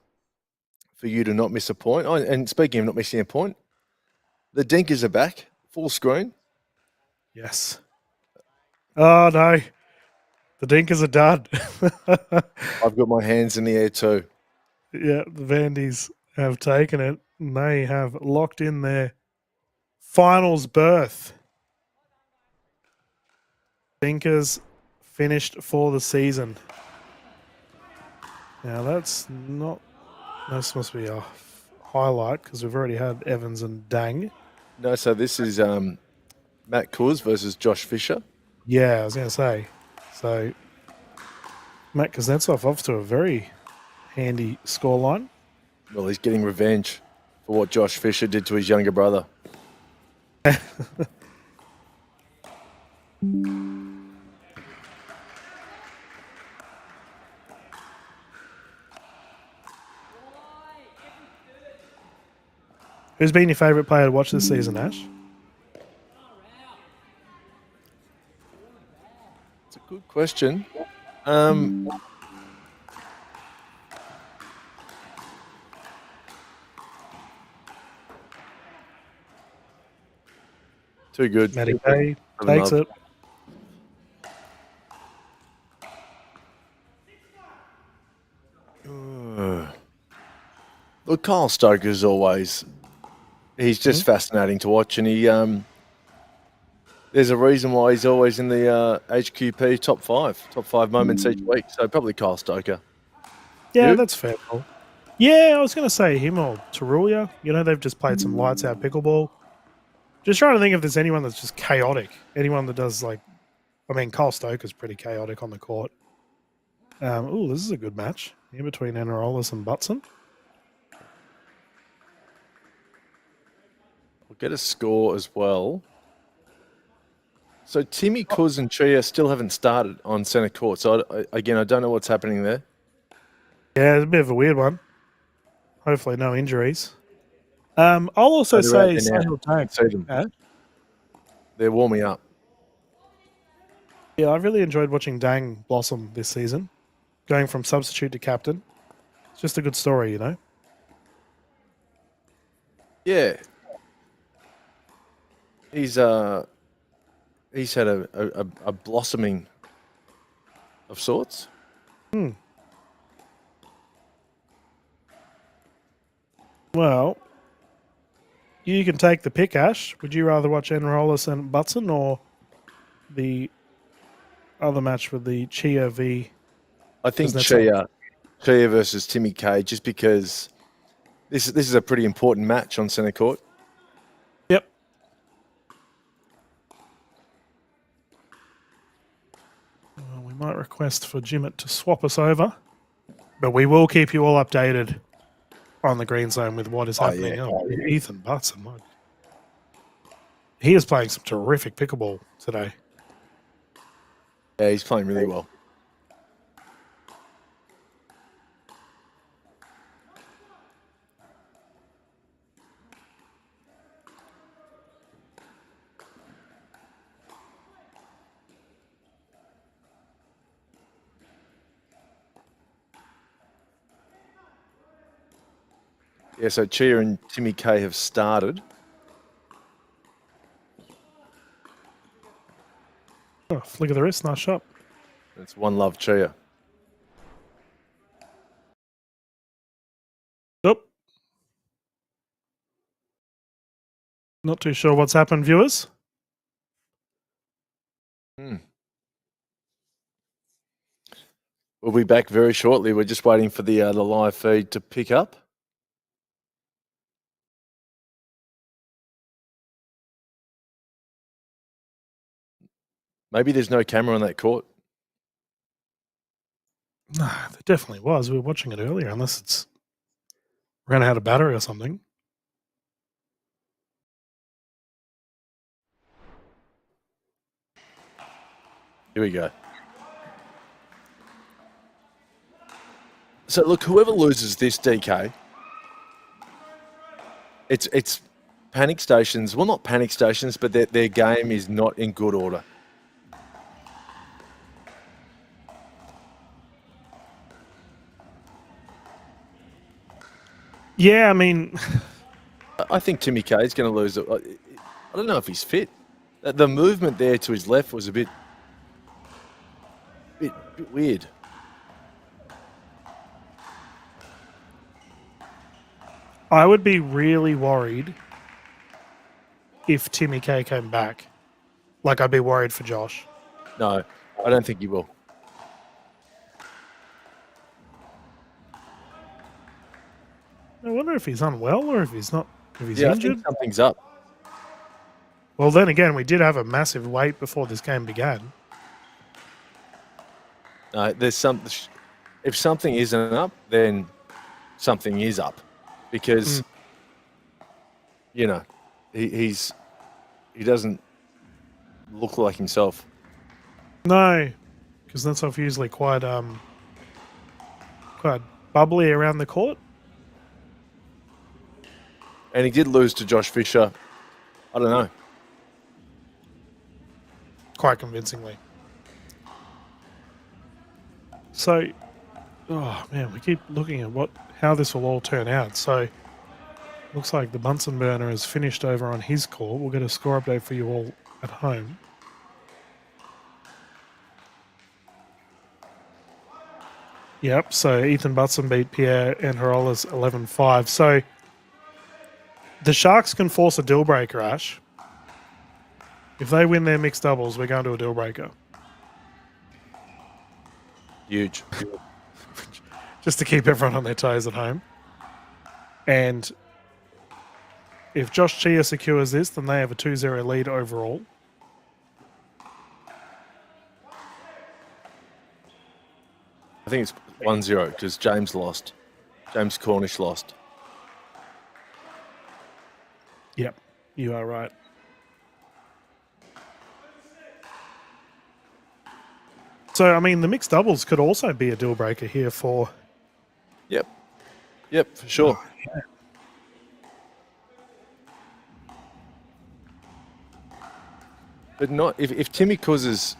for you to not miss a point. Oh, and speaking of not missing a point, the Dinkers are back, full screen. Yes. Oh no, the Dinkers are done. I've got my hands in the air too. Yeah, the Vandies have taken it. And they have locked in their finals berth. Dinkers finished for the season. Now that's not. This must be a highlight because we've already had Evans and Dang. No, so this is Matt Kuz versus Josh Fisher. Yeah, I was going to say. So Matt Kuznetsov off to a very handy scoreline. Well, he's getting revenge for what Josh Fisher did to his younger brother. Who's been your favourite player to watch this season, Ash? It's a good question. Too good. Matty Bay takes it. Look, Kyle Stoker's always, he's just fascinating to watch, and he there's a reason why he's always in the HQP top five moments each week. So probably Kyle Stoker. Yeah, You? that's fair. Paul. Yeah, I was going to say him or Tarulia. You know, they've just played some lights out pickleball. Just trying to think if there's anyone that's just chaotic. Anyone that does Kyle Stoker's pretty chaotic on the court. This is a good match here between Anarolis and Butson. We'll get a score as well. So Timmy, Kuz, and Chia still haven't started on centre court. So I don't know what's happening there. Yeah, it's a bit of a weird one. Hopefully, no injuries. I'll also say Sahil Tang. See them. They're warming up. Yeah, I really enjoyed watching Dang blossom this season, going from substitute to captain. It's just a good story, you know. Yeah, he's had a blossoming of sorts. Well, you can take the pick, Ash. Would you rather watch Enrolis and Butson or the other match with the Chia v? I think Chia versus Timmy K, just because this is a pretty important match on centre court. Yep. Well, we might request for Jimmet to swap us over, but we will keep you all updated on the Greenzone with what is happening. Yeah. Ethan Butson, he is playing some terrific pickleball today. Yeah, he's playing really well. Yeah, so Chia and Timmy K have started. Oh, flick of the wrist, nice shot. It's one love Chia. Nope. Not too sure what's happened, viewers. We'll be back very shortly. We're just waiting for the live feed to pick up. Maybe there's no camera on that court. No, there definitely was. We were watching it earlier, unless it's ran out of battery or something. Here we go. So look, whoever loses this, DK, it's panic stations. Well, not panic stations, but their game is not in good order. Yeah, I mean, I think Timmy K is going to lose. I don't know if he's fit. The movement there to his left was a bit weird. I would be really worried if Timmy K came back. Like, I'd be worried for Josh. No, I don't think he will. I wonder if he's unwell or if he's not. If he's I injured. think something's up. Well, then again, we did have a massive wait before this game began. No, there's some. If something isn't up, then something is up, because you know he doesn't look like himself. No, because that's off usually quite bubbly around the court. And he did lose to Josh Fisher. I don't know. Quite convincingly. So, oh man, we keep looking at how this will all turn out. So, looks like the Bunsen burner is finished over on his court. We'll get a score update for you all at home. Yep, so Ethan Butson beat Pierre Enrolas 11-5. So, the Sharks can force a deal breaker, Ash. If they win their mixed doubles, we're going to a deal breaker. Huge. Just to keep everyone on their toes at home. And if Josh Chia secures this, then they have a 2-0 lead overall. I think it's 1-0 because James lost. James Cornish lost. Yep, you are right. So, I mean, the mixed doubles could also be a deal breaker here for... Yep, for sure. Oh, yeah. But not if Timmy Kuz is...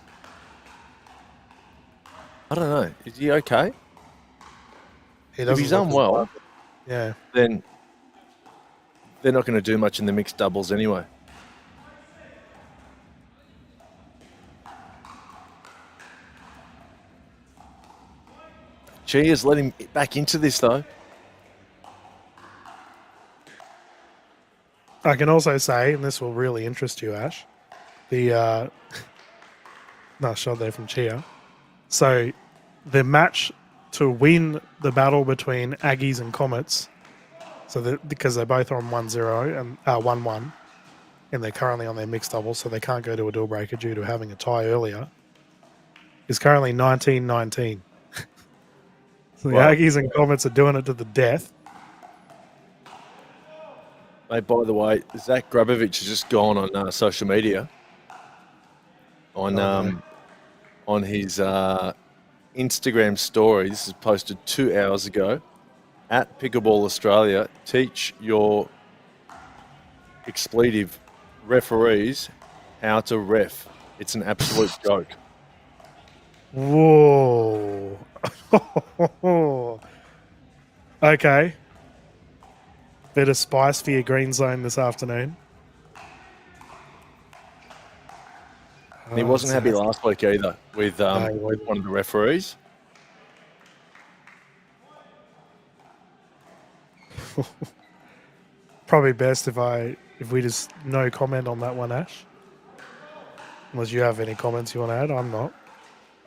I don't know. Is he okay? If he's unwell, yeah, then they're not going to do much in the mixed doubles anyway. Chia's let him back into this, though. I can also say, and this will really interest you, Ash, the nice shot there from Chia. So the match to win the battle between Aggies and Comets, because they both are on 1-0 and 1-1, and they're currently on their mixed double, so they can't go to a deal breaker due to having a tie earlier, is currently 19-19. So the Aggies and Comets are doing it to the death. Mate, by the way, Zach Grabovich has just gone on social media on on his Instagram story. This is posted 2 hours ago. At Pickleball Australia, teach your expletive referees how to ref. It's an absolute joke. Whoa. Okay. Bit of spice for your Greenzone this afternoon. And he wasn't happy last week either with one of the referees. Probably best if we just no comment on that one, Ash. Unless you have any comments you want to add, I'm not.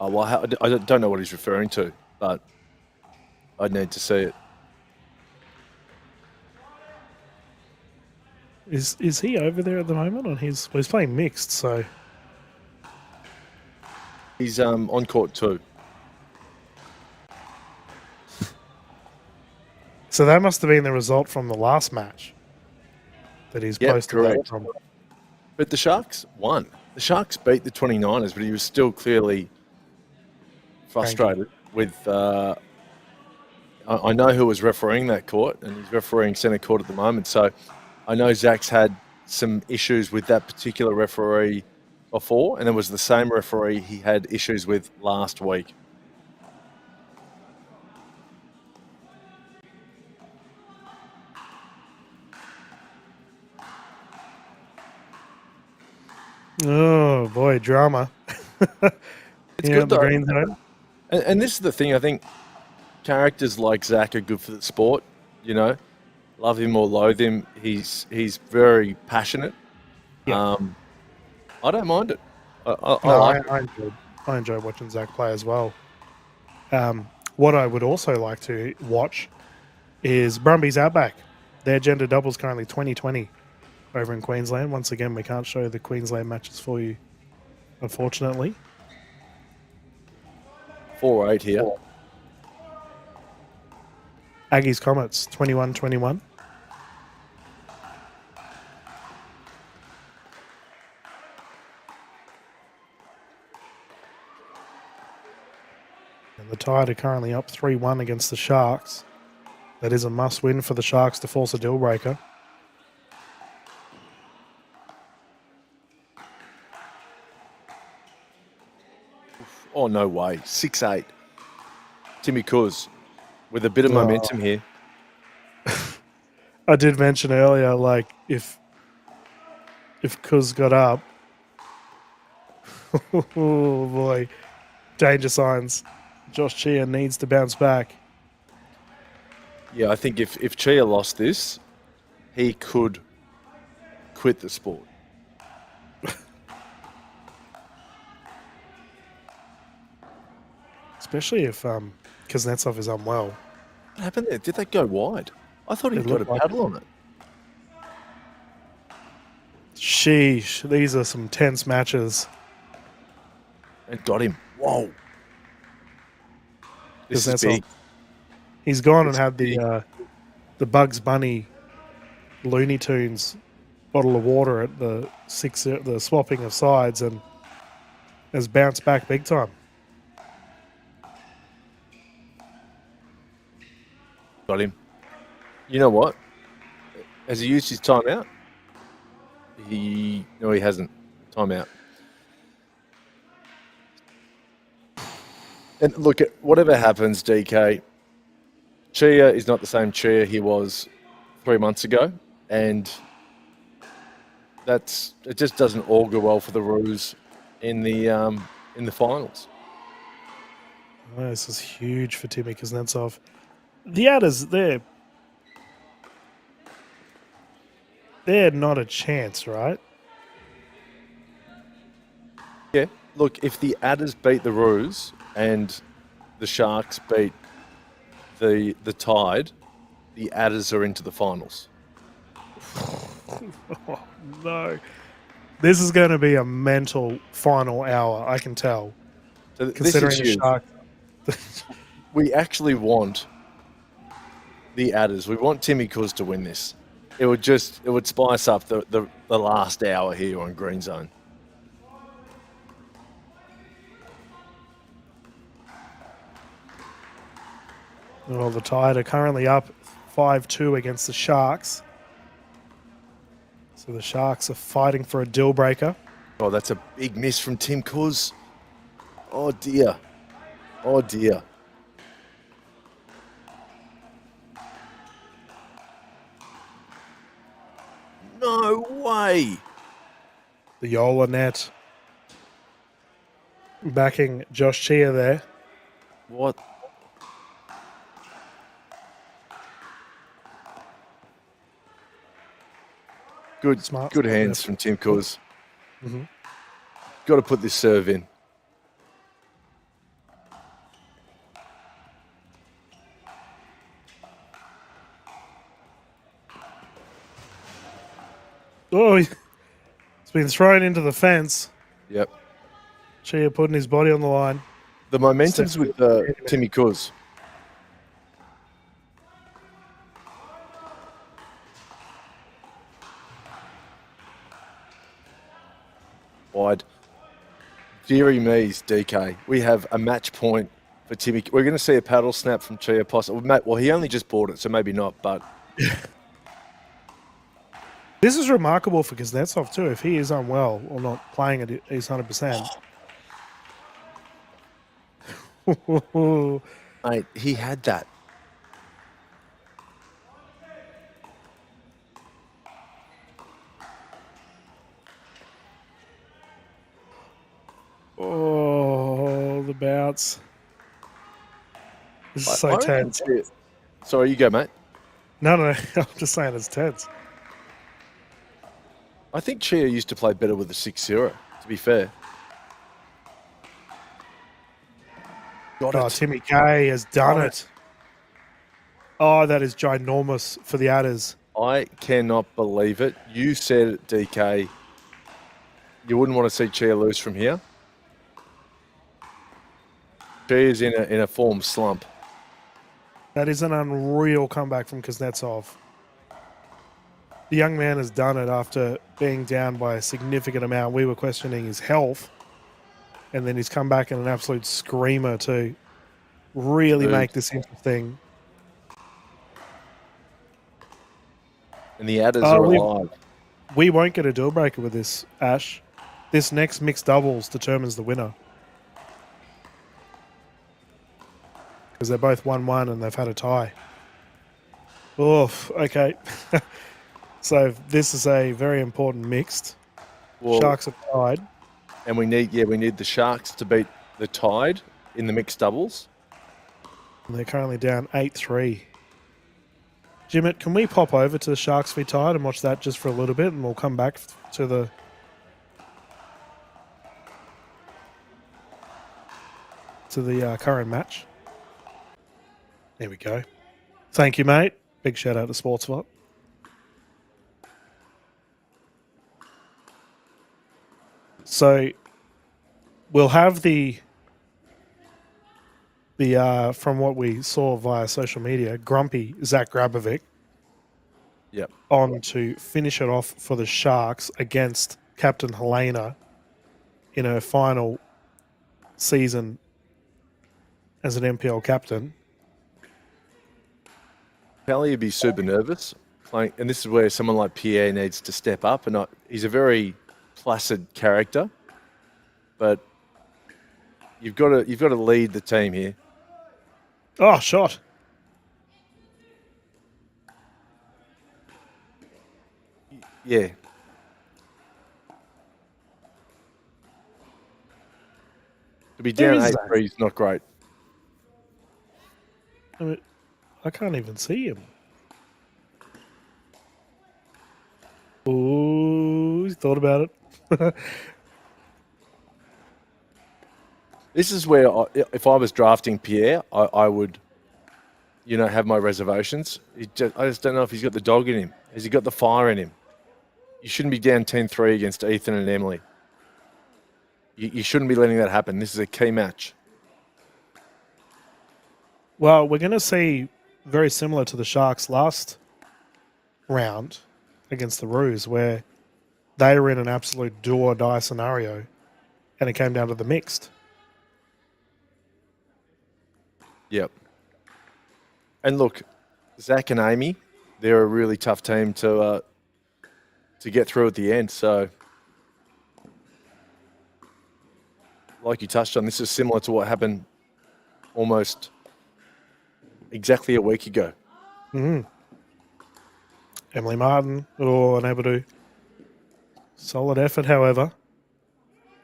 Oh, well, I don't know what he's referring to, but I'd need to see it. Is he over there at the moment on his? Well, he's playing mixed, so he's on court too. So that must have been the result from the last match that he's posted that from. But the Sharks won. The Sharks beat the 29ers, but he was still clearly frustrated with. I know who was refereeing that court, and he's refereeing centre court at the moment. So I know Zach's had some issues with that particular referee before, and it was the same referee he had issues with last week. Oh boy, drama. It's good though. And this is the thing, I think characters like Zach are good for the sport, you know. Love him or loathe him, he's very passionate. Yeah. I don't mind it. I enjoy watching Zach play as well. What I would also like to watch is Brumbies Outback. Their gender doubles currently 20-20 over in Queensland. Once again, we can't show the Queensland matches for you, unfortunately. 4-8 here. Aggies Comets 21-21. And the Tide are currently up 3-1 against the Sharks. That is a must-win for the Sharks to force a deal breaker. Oh, no way. 6-8. Timmy Kuz with a bit of momentum here. I did mention earlier, like, if Kuz got up, oh boy, danger signs. Josh Chia needs to bounce back. Yeah, I think if Chia lost this, he could quit the sport. Especially if Kuznetsov is unwell. What happened there? Did that go wide? I thought he'd got a paddle on it. Sheesh, these are some tense matches. It got him. Whoa. This is big. He's gone and had the Bugs Bunny Looney Tunes bottle of water at the swapping of sides and has bounced back big time. Got him. You know what? Has he used his timeout? No, he hasn't. Timeout. And look, whatever happens, DK, Chia is not the same Chia he was 3 months ago, and it just doesn't augur well for the Roos in the finals. Oh, this is huge for Timmy Kuznetsov. The Adders, they're not a chance, right? Yeah. Look, if the Adders beat the Roos and the Sharks beat the Tide, the Adders are into the finals. Oh, no. This is going to be a mental final hour, I can tell. So considering the Sharks. We actually want the Adders. We want Timmy Kuz to win this. It would spice up the last hour here on Greenzone. Well, the Tide are currently up 5-2 against the Sharks. So the Sharks are fighting for a deal breaker. Oh, that's a big miss from Tim Kuz. Oh, dear. Oh, dear. No way. The Yola net backing Josh Chia there. What? Good, Smart good spot hands there. from Tim Kuz. Mm-hmm. Got to put this serve in. Oh, it's been thrown into the fence. Yep. Chia putting his body on the line. The momentum's with Timmy Kuz. Wide. Deary me's, DK. We have a match point for Timmy. We're going to see a paddle snap from Chia possibly. Well, he only just bought it, so maybe not, but... This is remarkable for Kuznetsov too. If he is unwell or not playing at his 100%. Mate, he had that. Oh, the bounce. This is so tense. Sorry, you go, mate. No, I'm just saying it's tense. I think Chia used to play better with a 6-0, to be fair. Got it. Timmy K has done it. Oh, that is ginormous for the Adders. I cannot believe it. You said it, DK. You wouldn't want to see Chia lose from here. Chia's in a form slump. That is an unreal comeback from Kuznetsov. The young man has done it after being down by a significant amount. We were questioning his health, and then he's come back in an absolute screamer to really make this interesting. And the Adders are alive. We won't get a deal breaker with this, Ash. This next mixed doubles determines the winner. Because they're both 1-1 and they've had a tie. Oof, okay. So this is a very important mixed. Well, Sharks are tied. And we need the Sharks to beat the Tide in the mixed doubles. And they're currently down 8-3. Jimmett, can we pop over to the Sharks v Tide and watch that just for a little bit, and we'll come back to the current match. There we go. Thank you, mate. Big shout out to Sportsbot. So we'll have the from what we saw via social media, grumpy Zach Grabovic. Yep. On to finish it off for the Sharks against Captain Helena in her final season as an NPL captain. Kelly would be super nervous playing, and this is where someone like Pierre needs to step up. And he's a very placid character, but you've got to lead the team here. Oh, shot! Yeah. To be down 8-3 is not great. I can't even see him. Oh, he's thought about it. This is where, if I was drafting Pierre, I would, have my reservations. I just don't know if he's got the dog in him. Has he got the fire in him? You shouldn't be down 10-3 against Ethan and Emily. You shouldn't be letting that happen. This is a key match. Well, we're going to see very similar to the Sharks last round against the Roos, where they were in an absolute do-or-die scenario, and it came down to the mixed. Yep. And look, Zach and Amy, they're a really tough team to get through at the end. So, like you touched on, this is similar to what happened almost exactly a week ago. Emily Martin, unable to. Solid effort, however.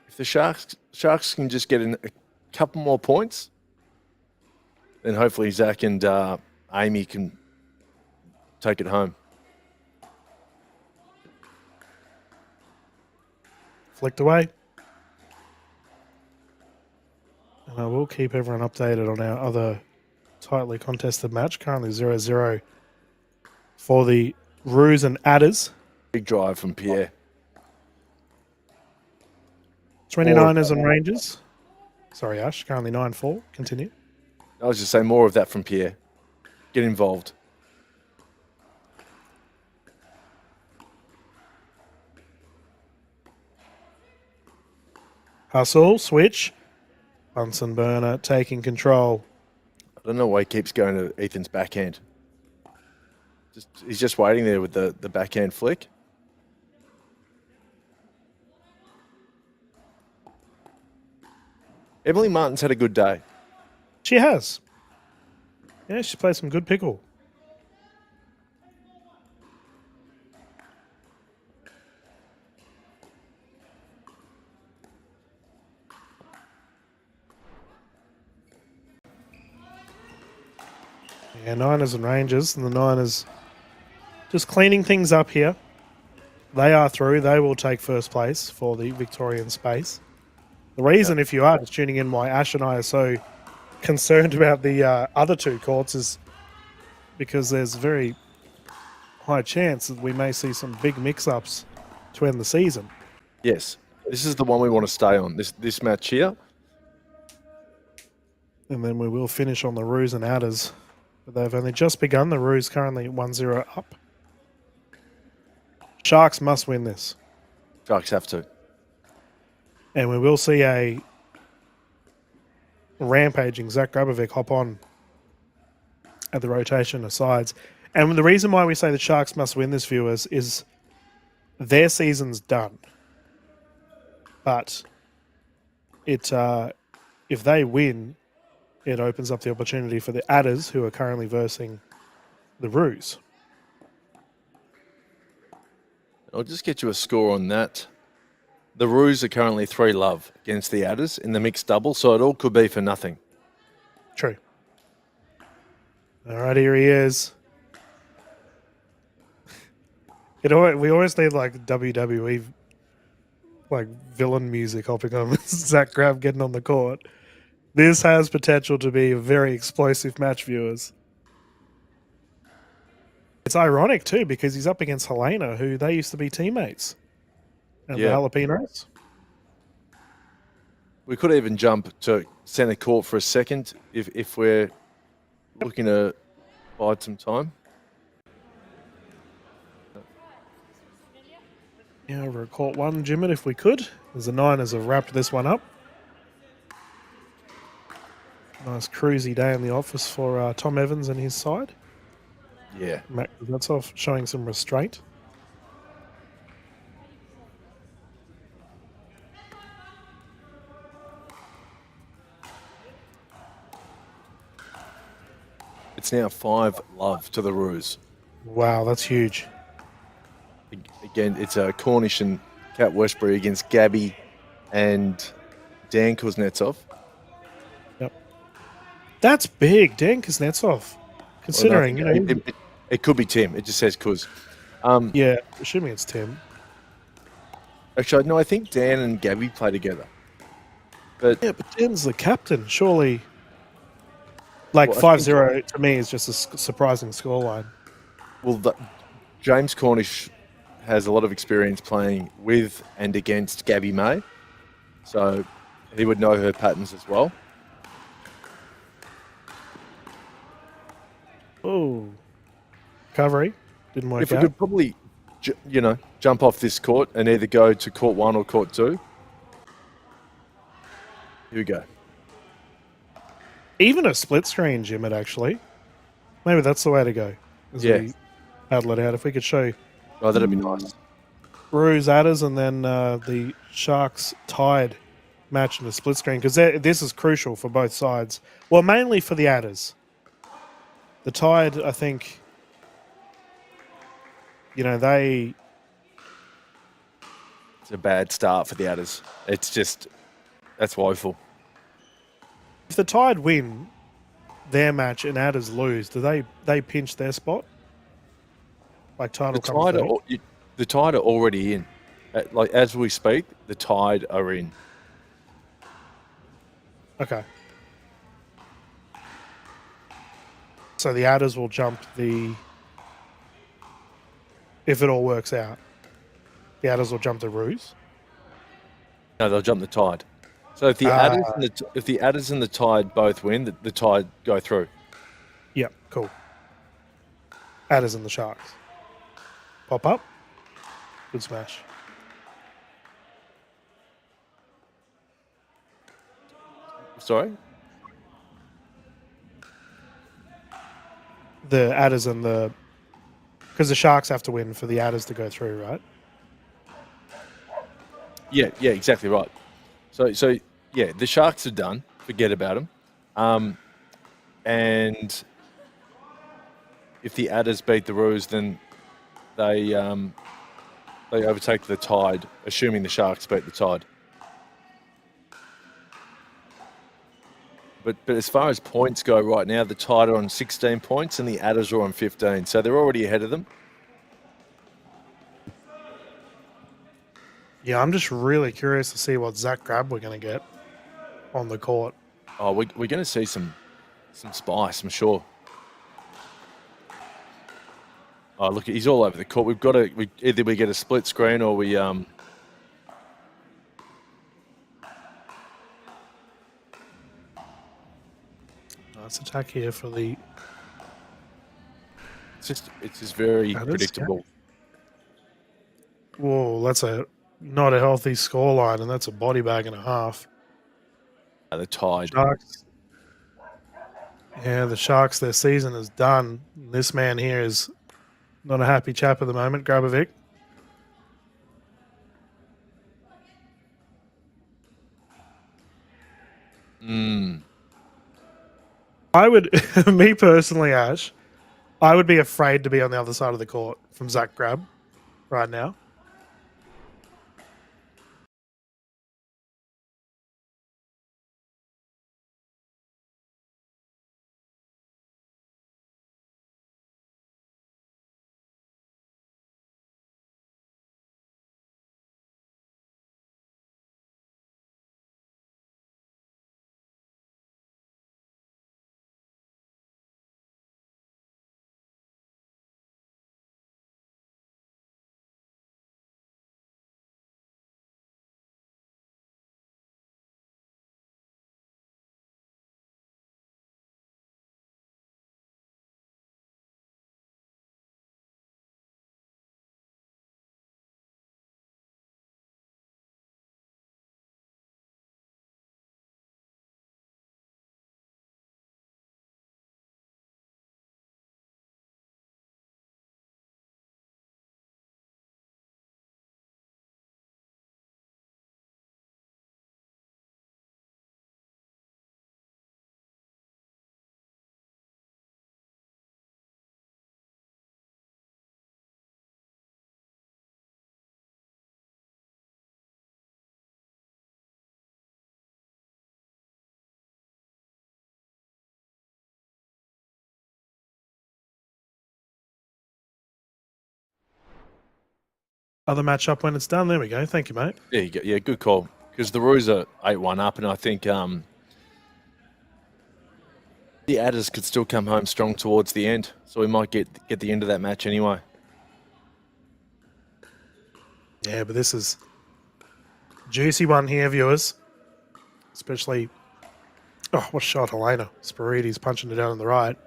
If the Sharks can just get in a couple more points, then hopefully Zach and Amy can take it home. Flicked away. And I will keep everyone updated on our other tightly contested match. Currently 0-0 for the Roos and Adders. Big drive from Pierre. 29ers and Rangers. Sorry, Ash. Currently 9-4. Continue. I was just saying more of that from Pierre. Get involved. Hustle, switch. Bunsen burner taking control. I don't know why he keeps going to Ethan's backhand. He's just waiting there with the backhand flick. Emily Martin's had a good day. She has. Yeah, she played some good pickle. Yeah, Niners and Rangers, and the Niners just cleaning things up here. They are through. They will take first place for the Victorian space. The reason, if you are just tuning in, why Ash and I are so concerned about the other two courts is because there's a very high chance that we may see some big mix-ups to end the season. Yes, this is the one we want to stay on, this match here. And then we will finish on the Roos and Adders. But they've only just begun. The Roos currently 1-0 up. Sharks must win this. Sharks have to. And we will see a rampaging Zach Grabovic hop on at the rotation of sides. And the reason why we say the Sharks must win this, viewers, is their season's done. But it if they win, it opens up the opportunity for the Adders, who are currently versing the Roos. I'll just get you a score on that. The Roos are currently 3-love against the Adders in the mixed double, so it all could be for nothing. True. All right, here he is. We always need like WWE, like villain music hopping on Zach Grab getting on the court. This has potential to be a very explosive match, viewers. It's ironic too because he's up against Helena, who they used to be teammates. And the Jalapenos. We could even jump to centre court for a second if we're looking to bide some time. Yeah, over at court one, Jimmy, if we could. As the Niners have wrapped this one up. Nice cruisy day in the office for Tom Evans and his side. Yeah. Matt Kuznetsov showing some restraint. It's now 5-love to the Roos. Wow, that's huge. Again, it's Cornish and Kat Westbury against Gabby and Dan Kuznetsov. Yep. That's big, Dan Kuznetsov. Considering, it could be Tim. It just says Kuz. Yeah, assuming it's Tim. Actually, no, I think Dan and Gabby play together. But yeah, but Dan's the captain. Surely, like 5-0 to me is just a surprising scoreline. Well, James Cornish has a lot of experience playing with and against Gabby May, so he would know her patterns as well. Oh, recovery didn't work out. If we could probably, jump off this court and either go to court 1 or court 2. Here we go. Even a split screen, Jim, it actually. Maybe that's the way to go as Yeah. we battle it out. If we could show Oh, that'd be nice. Roos Adders and then the Sharks Tide match in the split screen, because this is crucial for both sides. Well, mainly for the Adders. The Tide, I think, they... It's a bad start for the Adders. It's just, that's woeful. If the Tide win their match and Adders lose, do they pinch their spot? Like Tide will come third? The Tide are already in. Like, as we speak, the Tide are in. Okay. So the Adders will jump if it all works out, the Adders will jump the Roos? No, they'll jump the Tide. So if the Adders and the Tide both win, the Tide go through. Yep, cool. Adders and the Sharks. Pop up. Good smash. Sorry? The Adders and the... Because the Sharks have to win for the Adders to go through, right? Yeah, exactly right. So yeah, the Sharks are done. Forget about them. And if the Adders beat the Roos, then they overtake the Tide, assuming the Sharks beat the Tide. But as far as points go right now, the Tide are on 16 points and the Adders are on 15. So they're already ahead of them. Yeah, I'm just really curious to see what Zach Grab we're going to get on the court. Oh, we're going to see some spice, I'm sure. Oh, look, he's all over the court. We've got to either we get a split screen or we Nice attack here for the... It's just very predictable. Whoa, that's not a healthy scoreline, and that's a body bag and a half. The Tide. Sharks. Yeah, the Sharks, their season is done. This man here is not a happy chap at the moment. Grabovic. I would, me personally, Ash, I would be afraid to be on the other side of the court from Zach Grab right now. Other matchup when it's done. There we go. Thank you, mate. There you go. Yeah, good call. Because the Roos are 8-1 up, and I think the Adders could still come home strong towards the end. So we might get the end of that match anyway. Yeah, but this is a juicy one here, viewers. Especially, oh, what a shot, Helena. Spirides punching it down on the right.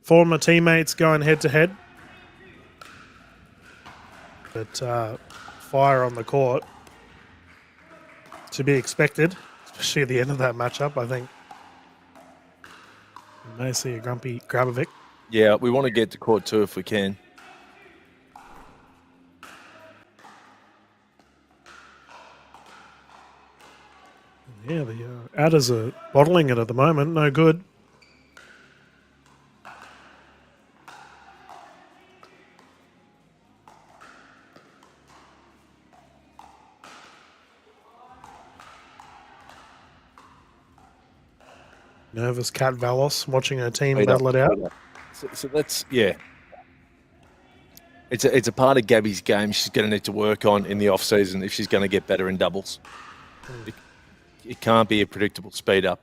Former teammates going head-to-head. But fire on the court to be expected, especially at the end of that matchup, I think. We may see a grumpy Grabovic. Yeah, we want to get to court 2 if we can. Yeah, the adders are bottling it at the moment. No good. Nervous Cat Valos watching her team battle it out. So that's, yeah. It's a part of Gabby's game she's going to need to work on in the off-season if she's going to get better in doubles. It can't be a predictable speed up.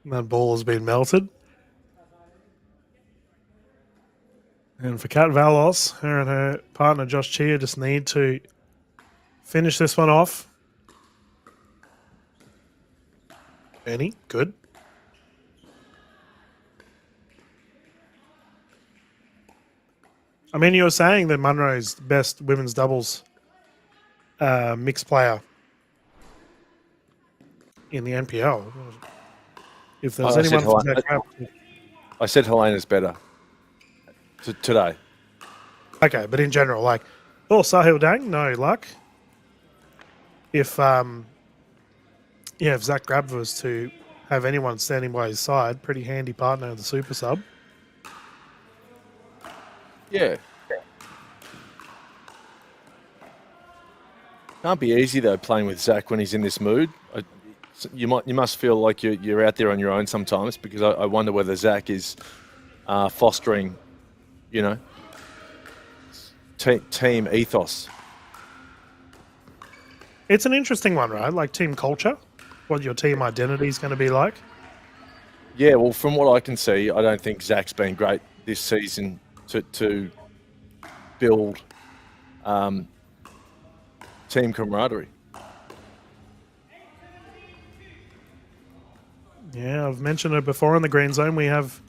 That ball has been melted. And for Kat Valos, her and her partner Josh Chia just need to finish this one off. Benny, good. I mean, you were saying that Munro's the best women's doubles mixed player in the NPL. If there's anyone from that crowd, I said Helena's better today. Okay, but in general, like, Sahil Dang, no luck. If Zach Grab was to have anyone standing by his side, pretty handy partner of the super sub. Yeah. Can't be easy though playing with Zach when he's in this mood. You must feel like you're out there on your own sometimes, because I wonder whether Zach is fostering, team ethos. It's an interesting one, right? Like team culture, what your team identity is going to be like. Yeah, well, from what I can see, I don't think Zach's been great this season to build team camaraderie. Yeah, I've mentioned it before in the Greenzone. We have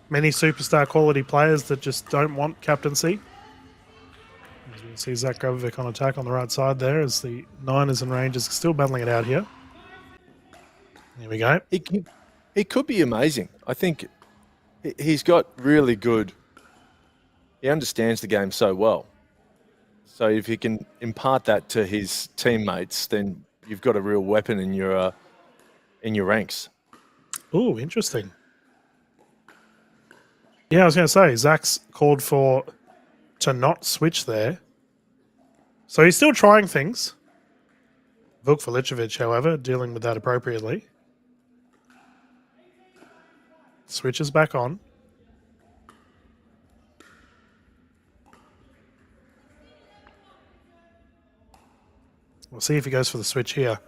many superstar quality players that just don't want captaincy. As you can see, Zach Grabovic on attack on the right side there as the Niners and Rangers are still battling it out here. Here we go. He could be amazing. I think he's got really good... He understands the game so well. So if he can impart that to his teammates, then you've got a real weapon in your ranks. Oh, interesting. Yeah, I was going to say, Zach's called to not switch there. So he's still trying things. Vuk Filicevic, however, dealing with that appropriately. Switches back on. We'll see if he goes for the switch here.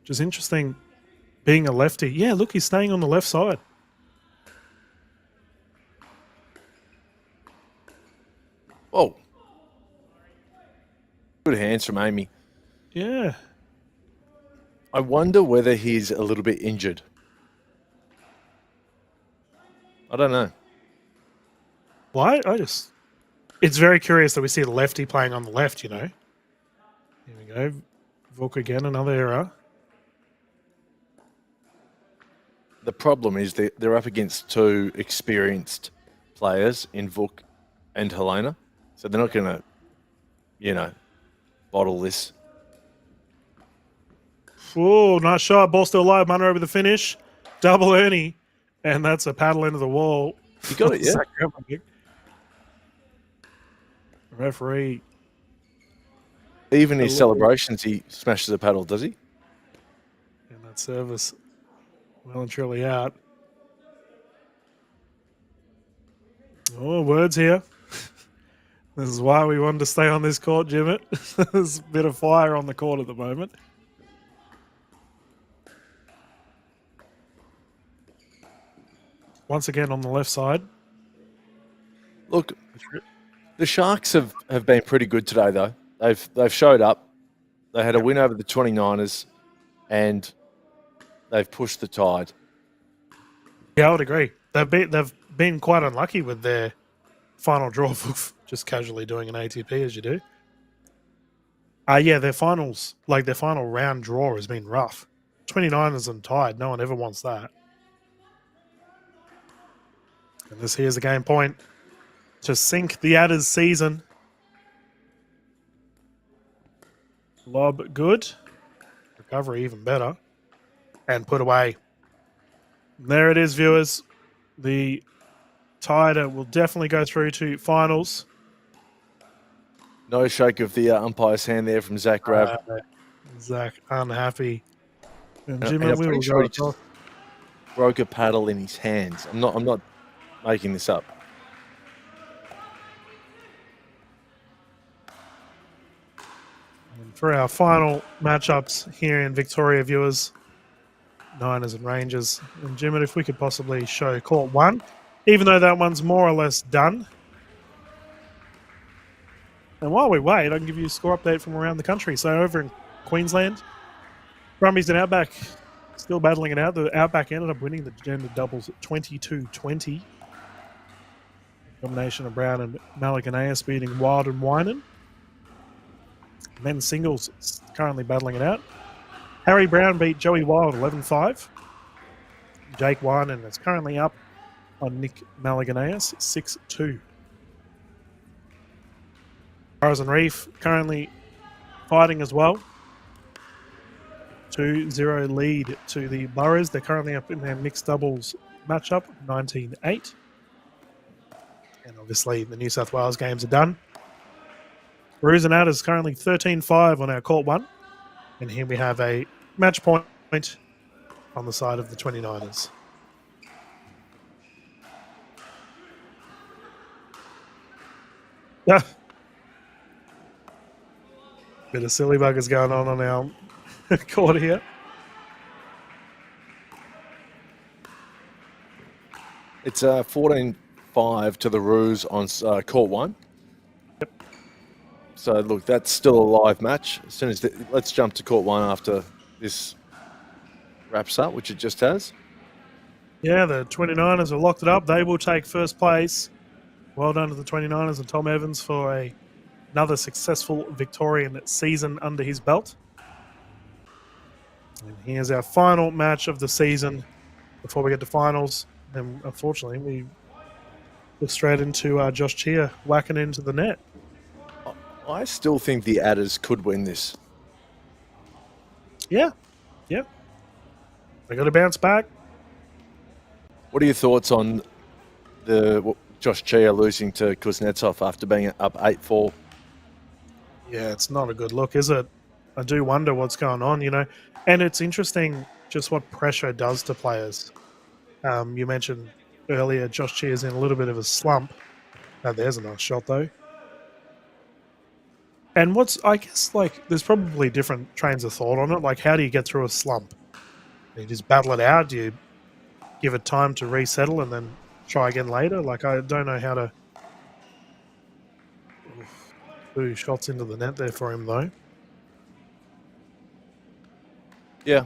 Which is interesting, being a lefty. Yeah, look, he's staying on the left side. Oh. Good hands from Amy. Yeah. I wonder whether he's a little bit injured. I don't know. Why? It's very curious that we see the lefty playing on the left, Here we go. Vuk again, another error. The problem is they're up against two experienced players in Vuk and Helena. So they're not going to, bottle this. Oh, nice shot. Ball still alive. Munro over the finish. Double Ernie. And that's a paddle into the wall. You got it, yeah. Referee. Even his celebrations, he smashes a paddle, does he? And that service well and truly out. Oh, words here. This is why we wanted to stay on this court, Jimmet. There's a bit of fire on the court at the moment. Once again on the left side. Look, the Sharks have been pretty good today, though. They've showed up. They had a win over the 29ers, and they've pushed the tide. Yeah, I would agree. They've been quite unlucky with their final draw for just casually doing an ATP as you do. Their final round draw has been rough. 29ers and tied. No one ever wants that. And this here's a game point to sink the Adders season. Lob good. Recovery even better. And put away. And there it is, viewers. The Tider will definitely go through to finals. No shake of the umpire's hand there from Zach Grab. Zach unhappy. And And Jimmy I'm pretty will sure go he across. just broke a paddle in his hands. I'm not making this up. And for our final matchups here in Victoria, viewers, Niners and Rangers. And Jimmy, if we could possibly show court 1, even though that one's more or less done. And while we wait, I can give you a score update from around the country. So over in Queensland, Brumbies and Outback still battling it out. The Outback ended up winning the gender doubles at 22-20. Combination of Brown and Malaganaeus beating Wild and Winan. Men's singles currently battling it out. Harry Brown beat Joey Wild 11-5. Jake Winan is currently up on Nick Malaganaeus 6-2. Burrows and Reef currently fighting as well. 2-0 lead to the Burrows. They're currently up in their mixed doubles matchup, 19-8. And obviously the New South Wales games are done. Roos and Adders currently 13-5 on our court 1. And here we have a match point on the side of the 29ers. Yeah. Bit of silly buggers going on our court here. It's 14-5 to the Roos on court 1. Yep. So look, that's still a live match. As soon as let's jump to court 1 after this wraps up, which it just has. Yeah, the 29ers have locked it up. They will take first place. Well done to the 29ers and Tom Evans for another successful Victorian season under his belt. And here's our final match of the season before we get to finals. And unfortunately, we look straight into Josh Chia whacking into the net. I still think the Adders could win this. Yeah. They got to bounce back. What are your thoughts on the Josh Chia losing to Kuznetsov after being up 8-4? Yeah, it's not a good look, is it? I do wonder what's going on, And it's interesting just what pressure does to players. You mentioned earlier Josh Chia's in a little bit of a slump. There's a nice shot, though. And I guess, there's probably different trains of thought on it. Like, how do you get through a slump? Do you just battle it out? Do you give it time to resettle and then try again later? I don't know how to... Ooh, shots into the net there for him, though. Yeah.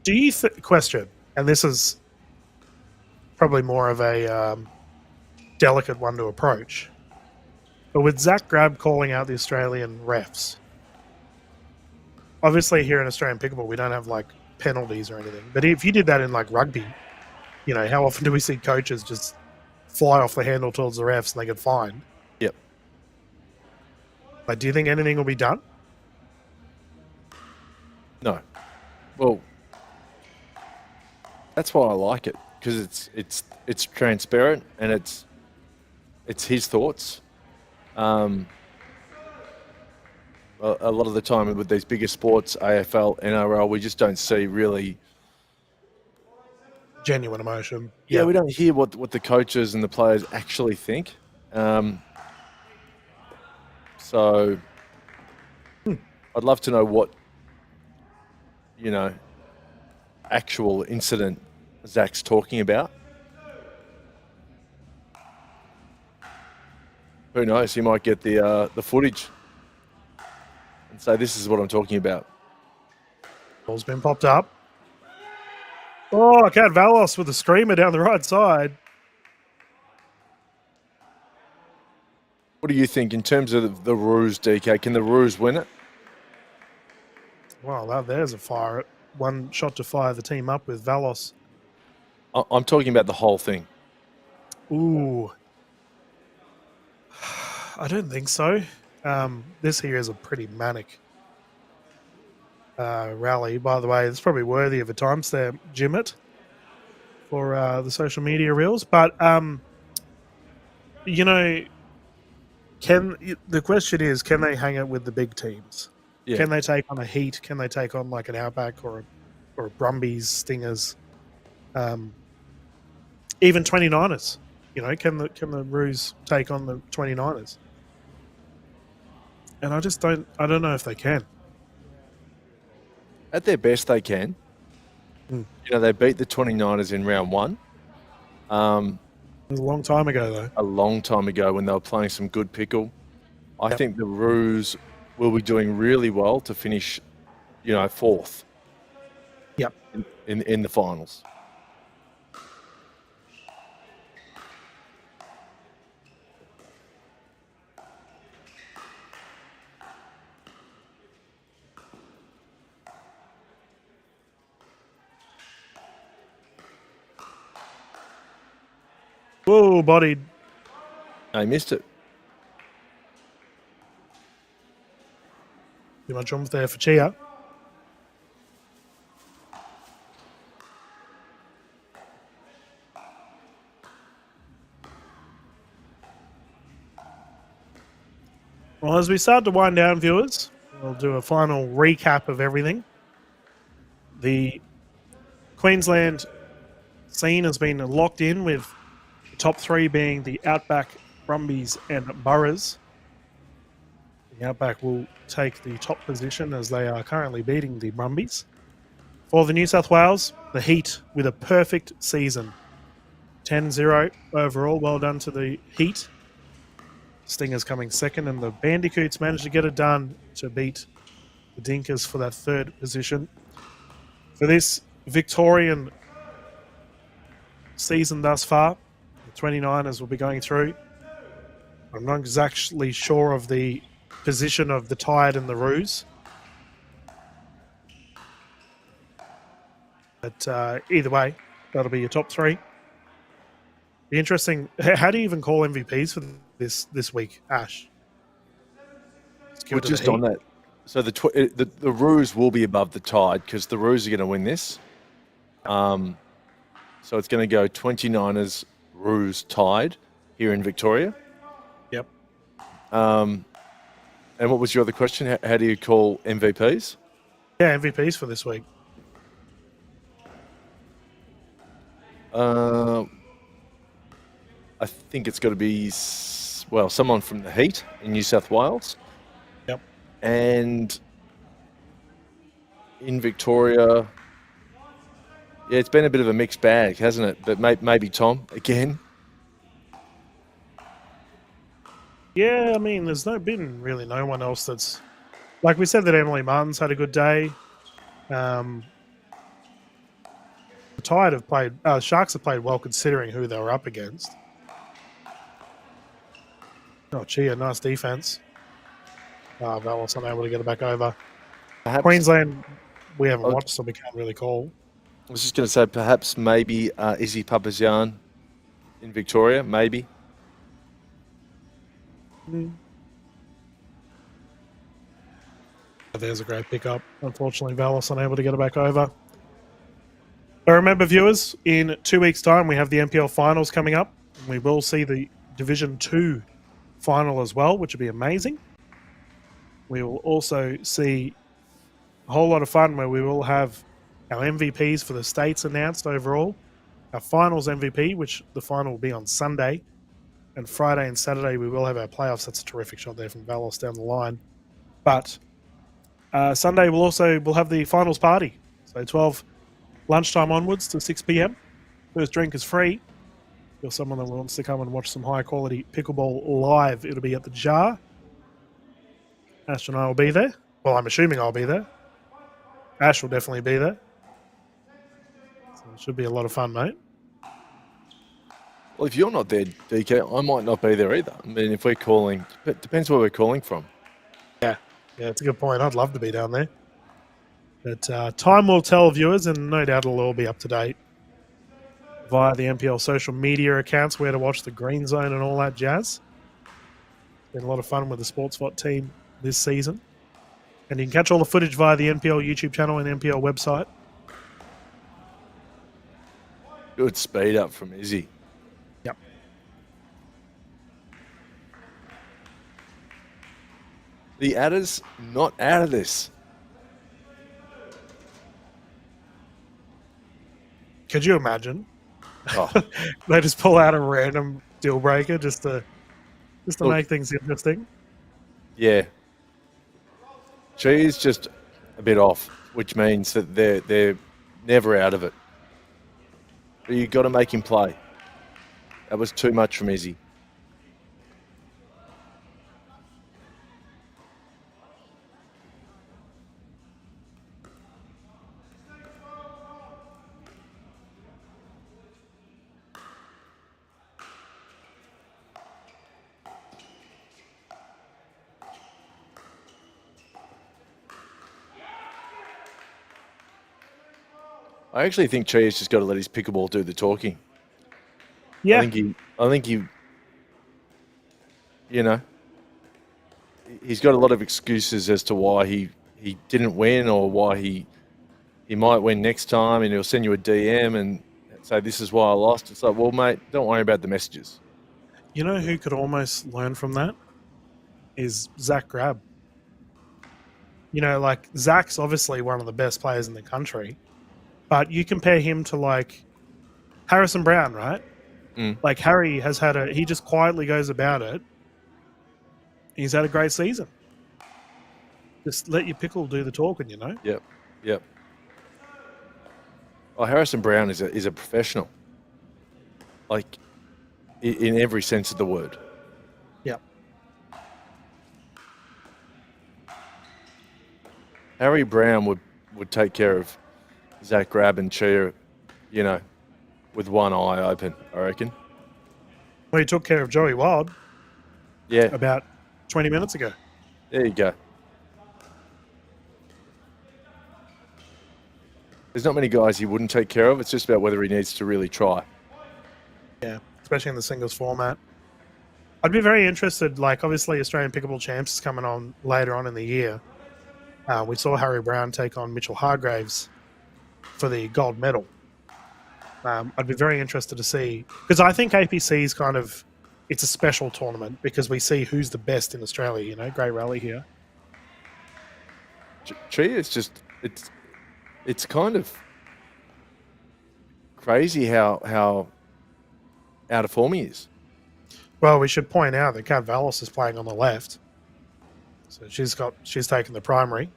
Do you question, and this is probably more of a delicate one to approach, but with Zach Grab calling out the Australian refs, obviously here in Australian pickleball we don't have penalties or anything, but if you did that in rugby, how often do we see coaches just fly off the handle towards the refs and they get fined? Yep. Do you think anything will be done? No. Well, that's why I like it, because it's transparent and it's his thoughts. A lot of the time with these bigger sports, AFL, NRL, we just don't see really genuine emotion. Yeah, we don't hear what the coaches and the players actually think. So I'd love to know what actual incident Zach's talking about. Who knows? He might get the footage and say, "This is what I'm talking about." Ball's been popped up. Oh, Cat Valos with a screamer down the right side. What do you think in terms of the Roos, DK? Can the Roos win it? Well, there's a fire. One shot to fire the team up with Valos. I'm talking about the whole thing. Ooh. I don't think so. This here is a pretty manic rally. By the way, it's probably worthy of a timestamp, Jimmet, for the social media reels. But, you know, the question is, can they hang it with the big teams? Yeah. Can they take on a Heat? Can they take on like an Outback or a Brumbies, Stingers? Even 29ers, can the Roos take on the 29ers? And I don't know if they can. At their best, they can. They beat the 29ers in round one. It was a long time ago, though. A long time ago when they were playing some good pickle. I think the Roos will be doing really well to finish, fourth. Yep. In the finals. Whoa, bodied. I missed it. Too much oomph there for Chia. Well, as we start to wind down, viewers, we'll do a final recap of everything. The Queensland scene has been locked in with the top three being the Outback, Brumbies, and Boroughs. The Outback will take the top position as they are currently beating the Brumbies. For the New South Wales, the Heat with a perfect season. 10-0 overall. Well done to the Heat. Stingers coming second, and the Bandicoots managed to get it done to beat the Dinkers for that third position. For this Victorian season thus far, the 29ers will be going through. I'm not exactly sure of the position of the Tide and the Roos. But either way, that'll be your top three. Be interesting. How do you even call MVPs for this week, Ash? We're just on that. So the Roos will be above the Tide because the Roos are going to win this. So it's going to go 29ers, Roos, Tide here in Victoria. Yep. And what was your other question? How do you call MVPs? Yeah, MVPs for this week. I think it's got to be, someone from the Heat in New South Wales. Yep. And in Victoria, yeah, it's been a bit of a mixed bag, hasn't it? But maybe Tom again. Yeah, I mean, there's been really no one else that's... Like we said that Emily Martin's had a good day. The Tide have played... Sharks have played well considering who they were up against. Oh, Chia, nice defense. Valos unable to get it back over. Perhaps, Queensland, we haven't watched, so we can't really call. I was just going to say, perhaps maybe Izzy Papazian in Victoria, maybe. There's a great pickup. Unfortunately, Valos unable to get it back over. But remember, viewers, in 2 weeks' time, we have the NPL finals coming up. We will see the Division 2 final as well, which will be amazing. We will also see a whole lot of fun where we will have our MVPs for the states announced overall. Our finals MVP, which the final will be on Sunday. And Friday and Saturday, we will have our playoffs. That's a terrific shot there from Valos down the line. But Sunday, we'll have the finals party. So 12 lunchtime onwards to 6 p.m. First drink is free. If you're someone that wants to come and watch some high-quality pickleball live, it'll be at the Jar. Ash and I will be there. Well, I'm assuming I'll be there. Ash will definitely be there. So It should be a lot of fun, mate. Well, if you're not there, DK, I might not be there either. I mean, if we're calling, it depends where we're calling from. Yeah, it's a good point. I'd love to be down there. But time will tell, viewers, and no doubt it'll all be up to date via the NPL social media accounts, where to watch the Greenzone and all that jazz. It's been a lot of fun with the SportsVot team this season. And you can catch all the footage via the NPL YouTube channel and NPL website. Good speed up from Izzy. Yep. The Adders not out of this. Could you imagine? Oh. They just pull out a random deal breaker just to Look, make things interesting. Yeah. She's just a bit off, which means that they're never out of it. But you've got to make him play. That was too much from Izzy. I actually think Chia's just got to let his pickleball do the talking. Yeah. I think he, you know, he's got a lot of excuses as to why he didn't win or why he might win next time, and he'll send you a DM and say, this is why I lost. It's like, well, mate, don't worry about the messages. You know who could almost learn from that? Is Zach Grab. You know, like, Zach's obviously one of the best players in the country, but you compare him to, like, Harrison Brown, right? Like, Harry has had he just quietly goes about it. He's had a great season. Just let your pickle do the talking, you know? Yep. Oh, Harrison Brown is a professional. Like, in every sense of the word. Yep. Harry Brown would take care of Zach Grab and Chia, you know, with one eye open, I reckon. Well, he took care of Joey Wild. Yeah. About 20 minutes ago. There you go. There's not many guys he wouldn't take care of. It's just about whether he needs to really try. Yeah, especially in the singles format. I'd be very interested, like, obviously Australian Pickleball Champs is coming on later on in the year. We saw Harry Brown take on Mitchell Hargraves for the gold medal. I'd be very interested to see, because I think APC is kind of, it's a special tournament because we see who's the best in Australia, you know, great rally here. Chia, it's kind of crazy how out of form he is. Well, we should point out that Kat Vallis is playing on the left. So she's taken the primary.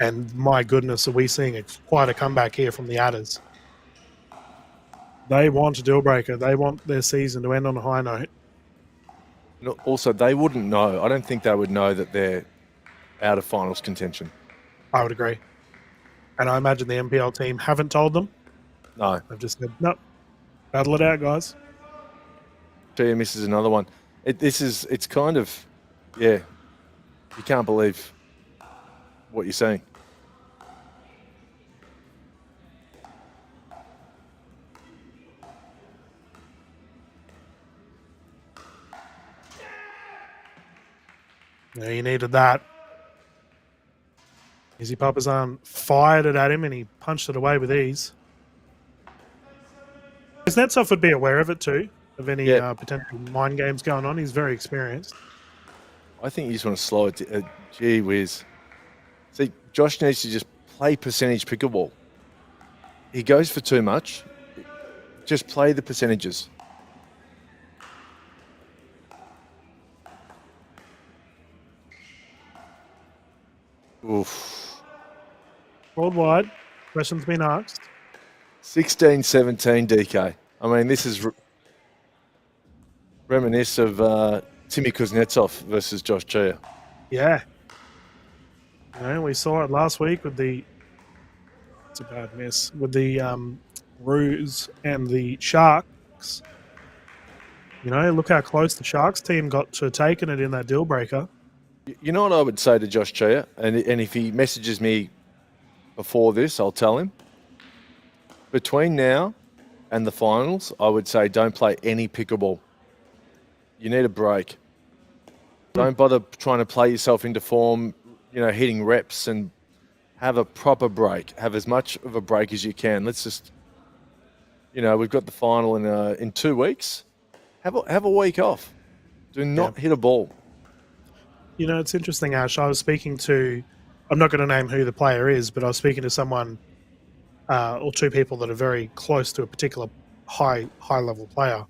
And my goodness, are we seeing quite a comeback here from the Adders. They want a deal breaker. They want their season to end on a high note. Also, they wouldn't know. I don't think they would know that they're out of finals contention. I would agree. And I imagine the NPL team haven't told them. No. They've just said, no, battle it out, guys. Chia misses another one. It's kind of, yeah, you can't believe what you're saying. Yeah, he needed that. Izzy Papazan fired it at him and he punched it away with ease. Kuznetsov would be aware of it too, of any potential mind games going on. He's very experienced. I think you just want to slow it. Gee whiz. See, Josh needs to just play percentage pickleball. He goes for too much. Just play the percentages. Oof. Worldwide, questions been asked. 16-17 DK. I mean, this is reminiscent of Timmy Kuznetsov versus Josh Chia. Yeah. You know, we saw it last week with the It's a bad miss with the Roos and the Sharks. You know, look how close the Sharks team got to taking it in that deal breaker. You know what I would say to Josh Chia, and if he messages me before this, I'll tell him. Between now and the finals, I would say don't play any pickleball. You need a break. Don't bother trying to play yourself into form, you know, hitting reps, and have a proper break. Have as much of a break as you can. Let's just, you know, we've got the final in 2 weeks. Have a week off. Do not hit a ball. You know, it's interesting, Ash. I was speaking to, I'm not going to name who the player is, but I was speaking to someone or two people that are very close to a particular high level player,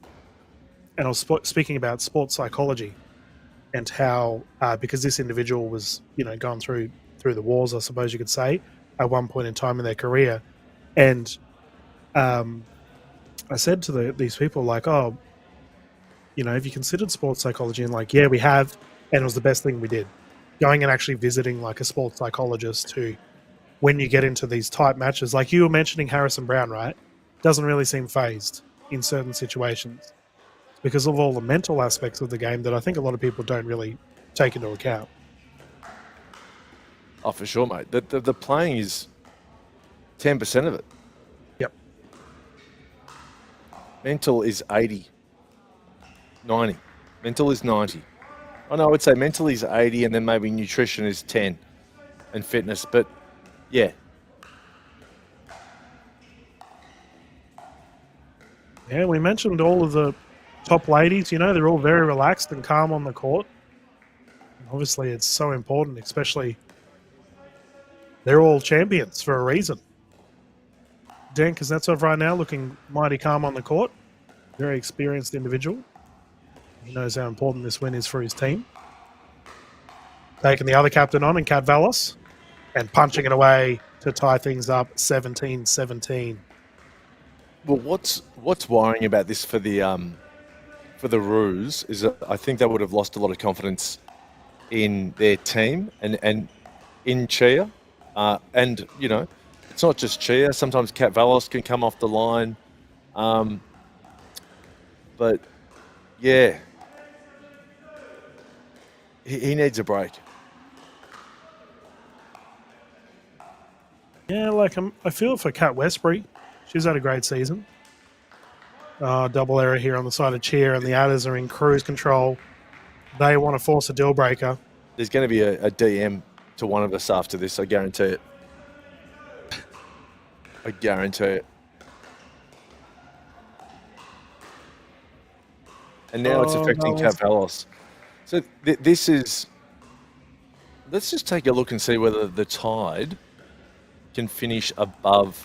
and I was speaking about sports psychology and how because this individual was, you know, going through the wars, I suppose you could say, at one point in time in their career, and I said to these people, like, oh, you know, have you considered sports psychology? And like, yeah, we have, and it was the best thing we did. Going and actually visiting like a sports psychologist who, when you get into these tight matches, like you were mentioning Harrison Brown, right? Doesn't really seem phased in certain situations because of all the mental aspects of the game that I think a lot of people don't really take into account. Oh, for sure, mate. The playing is 10% of it. Yep. Mental is 80. 90. Mental is 90. Oh, no, I would say mental is 80, and then maybe nutrition is 10, and fitness. But, yeah. Yeah, we mentioned all of the top ladies. You know, they're all very relaxed and calm on the court. And obviously, it's so important, especially they're all champions for a reason. Dan Kuznetsov right now looking mighty calm on the court. Very experienced individual. He knows how important this win is for his team. Taking the other captain on, and Kat Vallis, and punching it away to tie things up 17-17. Well, what's worrying about this for the Roos is that I think they would have lost a lot of confidence in their team and in Chia. And, you know, it's not just Chia. Sometimes Kat Vallis can come off the line. But, yeah, he needs a break. Yeah, like I feel for Kat Westbury. She's had a great season. Double error here on the side of Chia, and the Adders are in cruise control. They want to force a deal breaker. There's going to be a DM to one of us after this, I guarantee it. I guarantee it. And now it's affecting Kat Vallis. So this is... Let's just take a look and see whether the Tide can finish above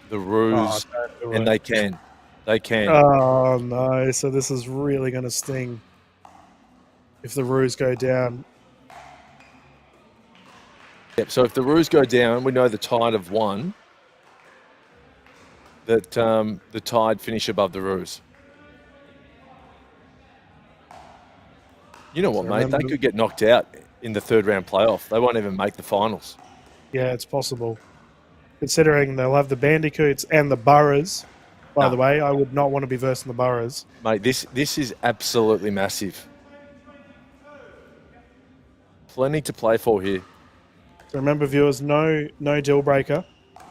the Roos, and they can. They can. Oh, no. So this is really going to sting if the Roos go down. Yep, so if the Roos go down, we know the Tide have won, that the Tide finish above the Roos. You know what, mate? They could get knocked out in the third round playoff. They won't even make the finals. Yeah, it's possible. Considering they'll have the Bandicoots and the Boroughs. By the way, I would not want to be versing the Boroughs. Mate, this is absolutely massive. Plenty to play for here. So remember, viewers, no deal breaker,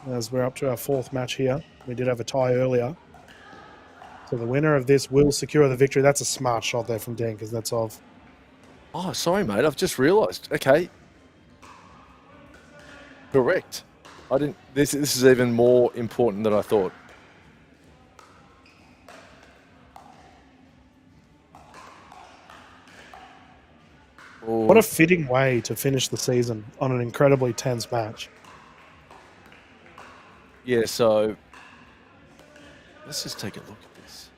as we're up to our fourth match here. We did have a tie earlier. So the winner of this will secure the victory. That's a smart shot there from Dan Kuznetsov. Oh, sorry, mate. I've just realised. Okay. Correct. I didn't. This is even more important than I thought. Ooh. What a fitting way to finish the season on an incredibly tense match. Yeah, so let's just take a look at this.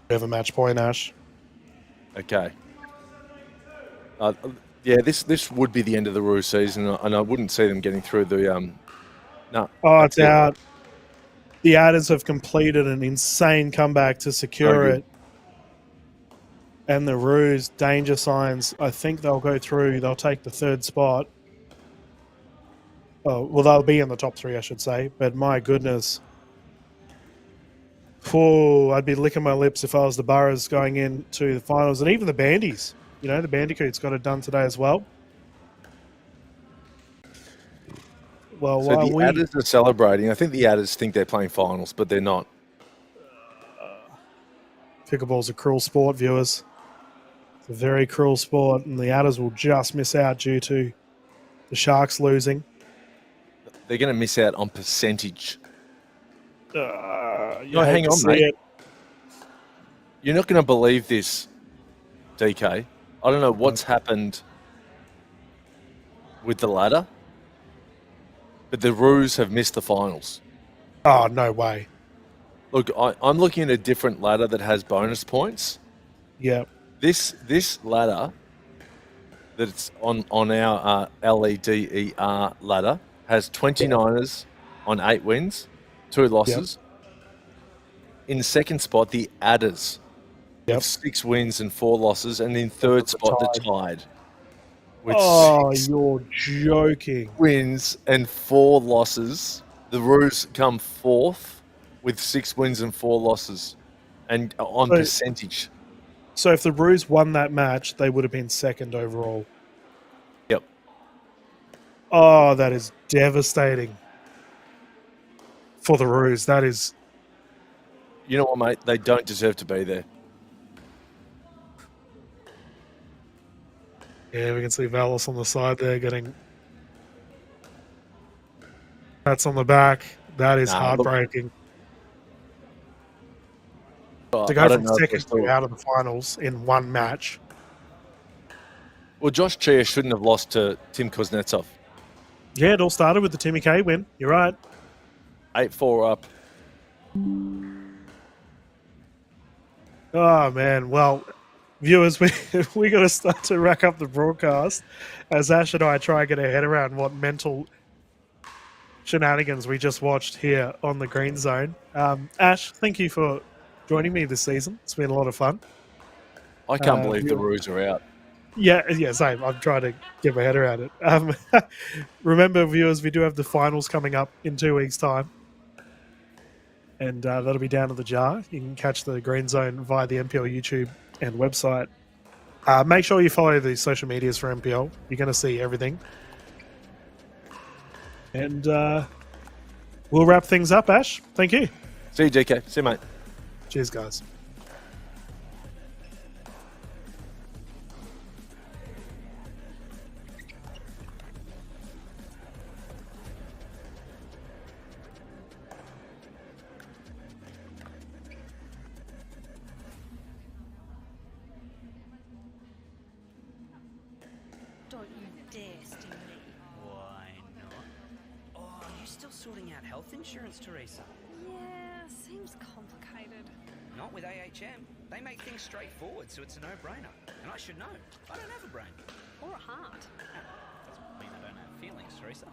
We have a match point, Ash. Okay. Yeah, this would be the end of the Roos season, and I wouldn't see them getting through the. No. Oh, it's out. The Adders have completed an insane comeback to secure it. And the Roos, danger signs. I think they'll go through. They'll take the third spot. Oh, well, they'll be in the top 3, I should say. But my goodness. Oh, I'd be licking my lips if I was the Boroughs going into the finals. And even the Bandies. You know, the Bandicoots got it done today as well. Well, so the Adders are celebrating. I think the Adders think they're playing finals, but they're not. Pickleball's a cruel sport, viewers. It's a very cruel sport, and the Adders will just miss out due to the Sharks losing. They're going to miss out on percentage. No, hang on, mate. You're not going to believe this, DK. I don't know what's happened with the ladder, but the Roos have missed the finals. Oh, no way. Look, I'm looking at a different ladder that has bonus points. Yeah. This ladder that's on our LEDER ladder has 29ers on 8 wins, 2 losses. Yep. In second spot, the Adders with 6 wins and 4 losses, and in third spot, the Tide with 6 you're joking. wins and 4 losses. The Roos come fourth with 6 wins and 4 losses, and on percentage. So if the Roos won that match, they would have been second overall. Yep. Oh, that is devastating for the Roos. That is... You know what, mate? They don't deserve to be there. Yeah, we can see Valis on the side there getting... That's on the back. That is heartbreaking. To go from second to out of the finals in one match. Well, Josh Chia shouldn't have lost to Tim Kuznetsov. Yeah, it all started with the Timmy K win. You're right. 8-4 up. Oh, man. Well, viewers, we got to start to rack up the broadcast as Ash and I try and get our head around what mental shenanigans we just watched here on the Greenzone. Ash, thank you for joining me this season. It's been a lot of fun. I can't believe the Roos are out. Yeah, same. I'm trying to get my head around it. Remember, viewers, we do have the finals coming up in 2 weeks' time. And that'll be down to the jar. You can catch the Greenzone via the NPL YouTube and website. Make sure you follow the social medias for NPL. You're going to see everything. And we'll wrap things up, Ash. Thank you. See you, JK. See you, mate. Cheers, guys. Don't you dare sting me. Why not? Oh, are you still sorting out health insurance, Teresa? Yeah, seems complicated. Not with AHM. They make things straightforward, so it's a no-brainer. And I should know. I don't have a brain. Or a heart. Doesn't mean I don't have feelings, Teresa.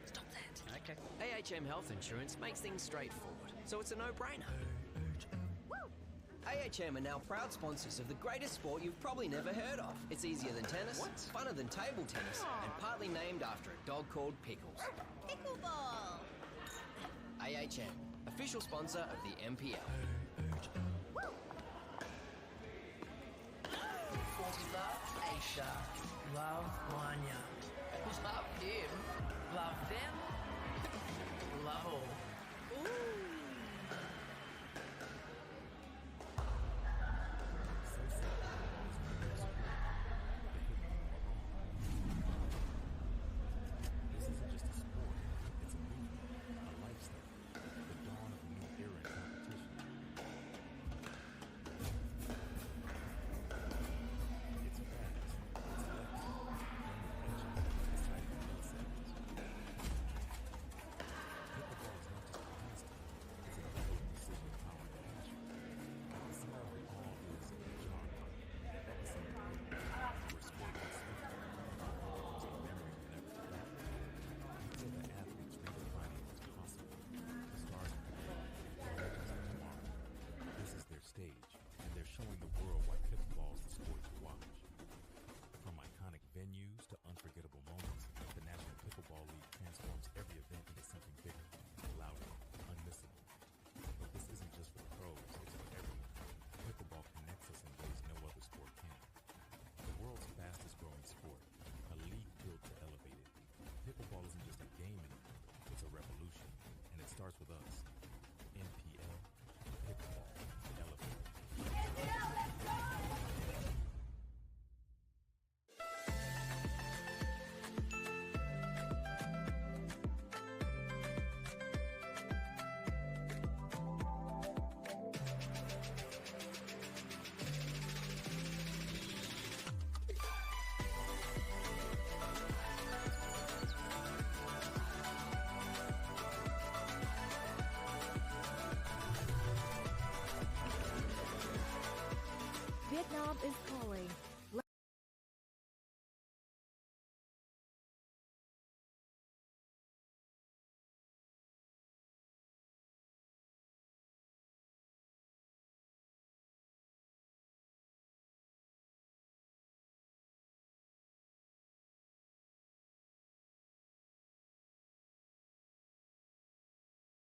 Stop that. Okay. AHM Health Insurance makes things straightforward, so it's a no-brainer. AHM are now proud sponsors of the greatest sport you've probably never heard of. It's easier than tennis, funner than table tennis, and partly named after a dog called Pickles. Pickleball. AHM, official sponsor of the NPL. Love Aisha. Love Wanya. Love him. Love them. Love all. Ooh.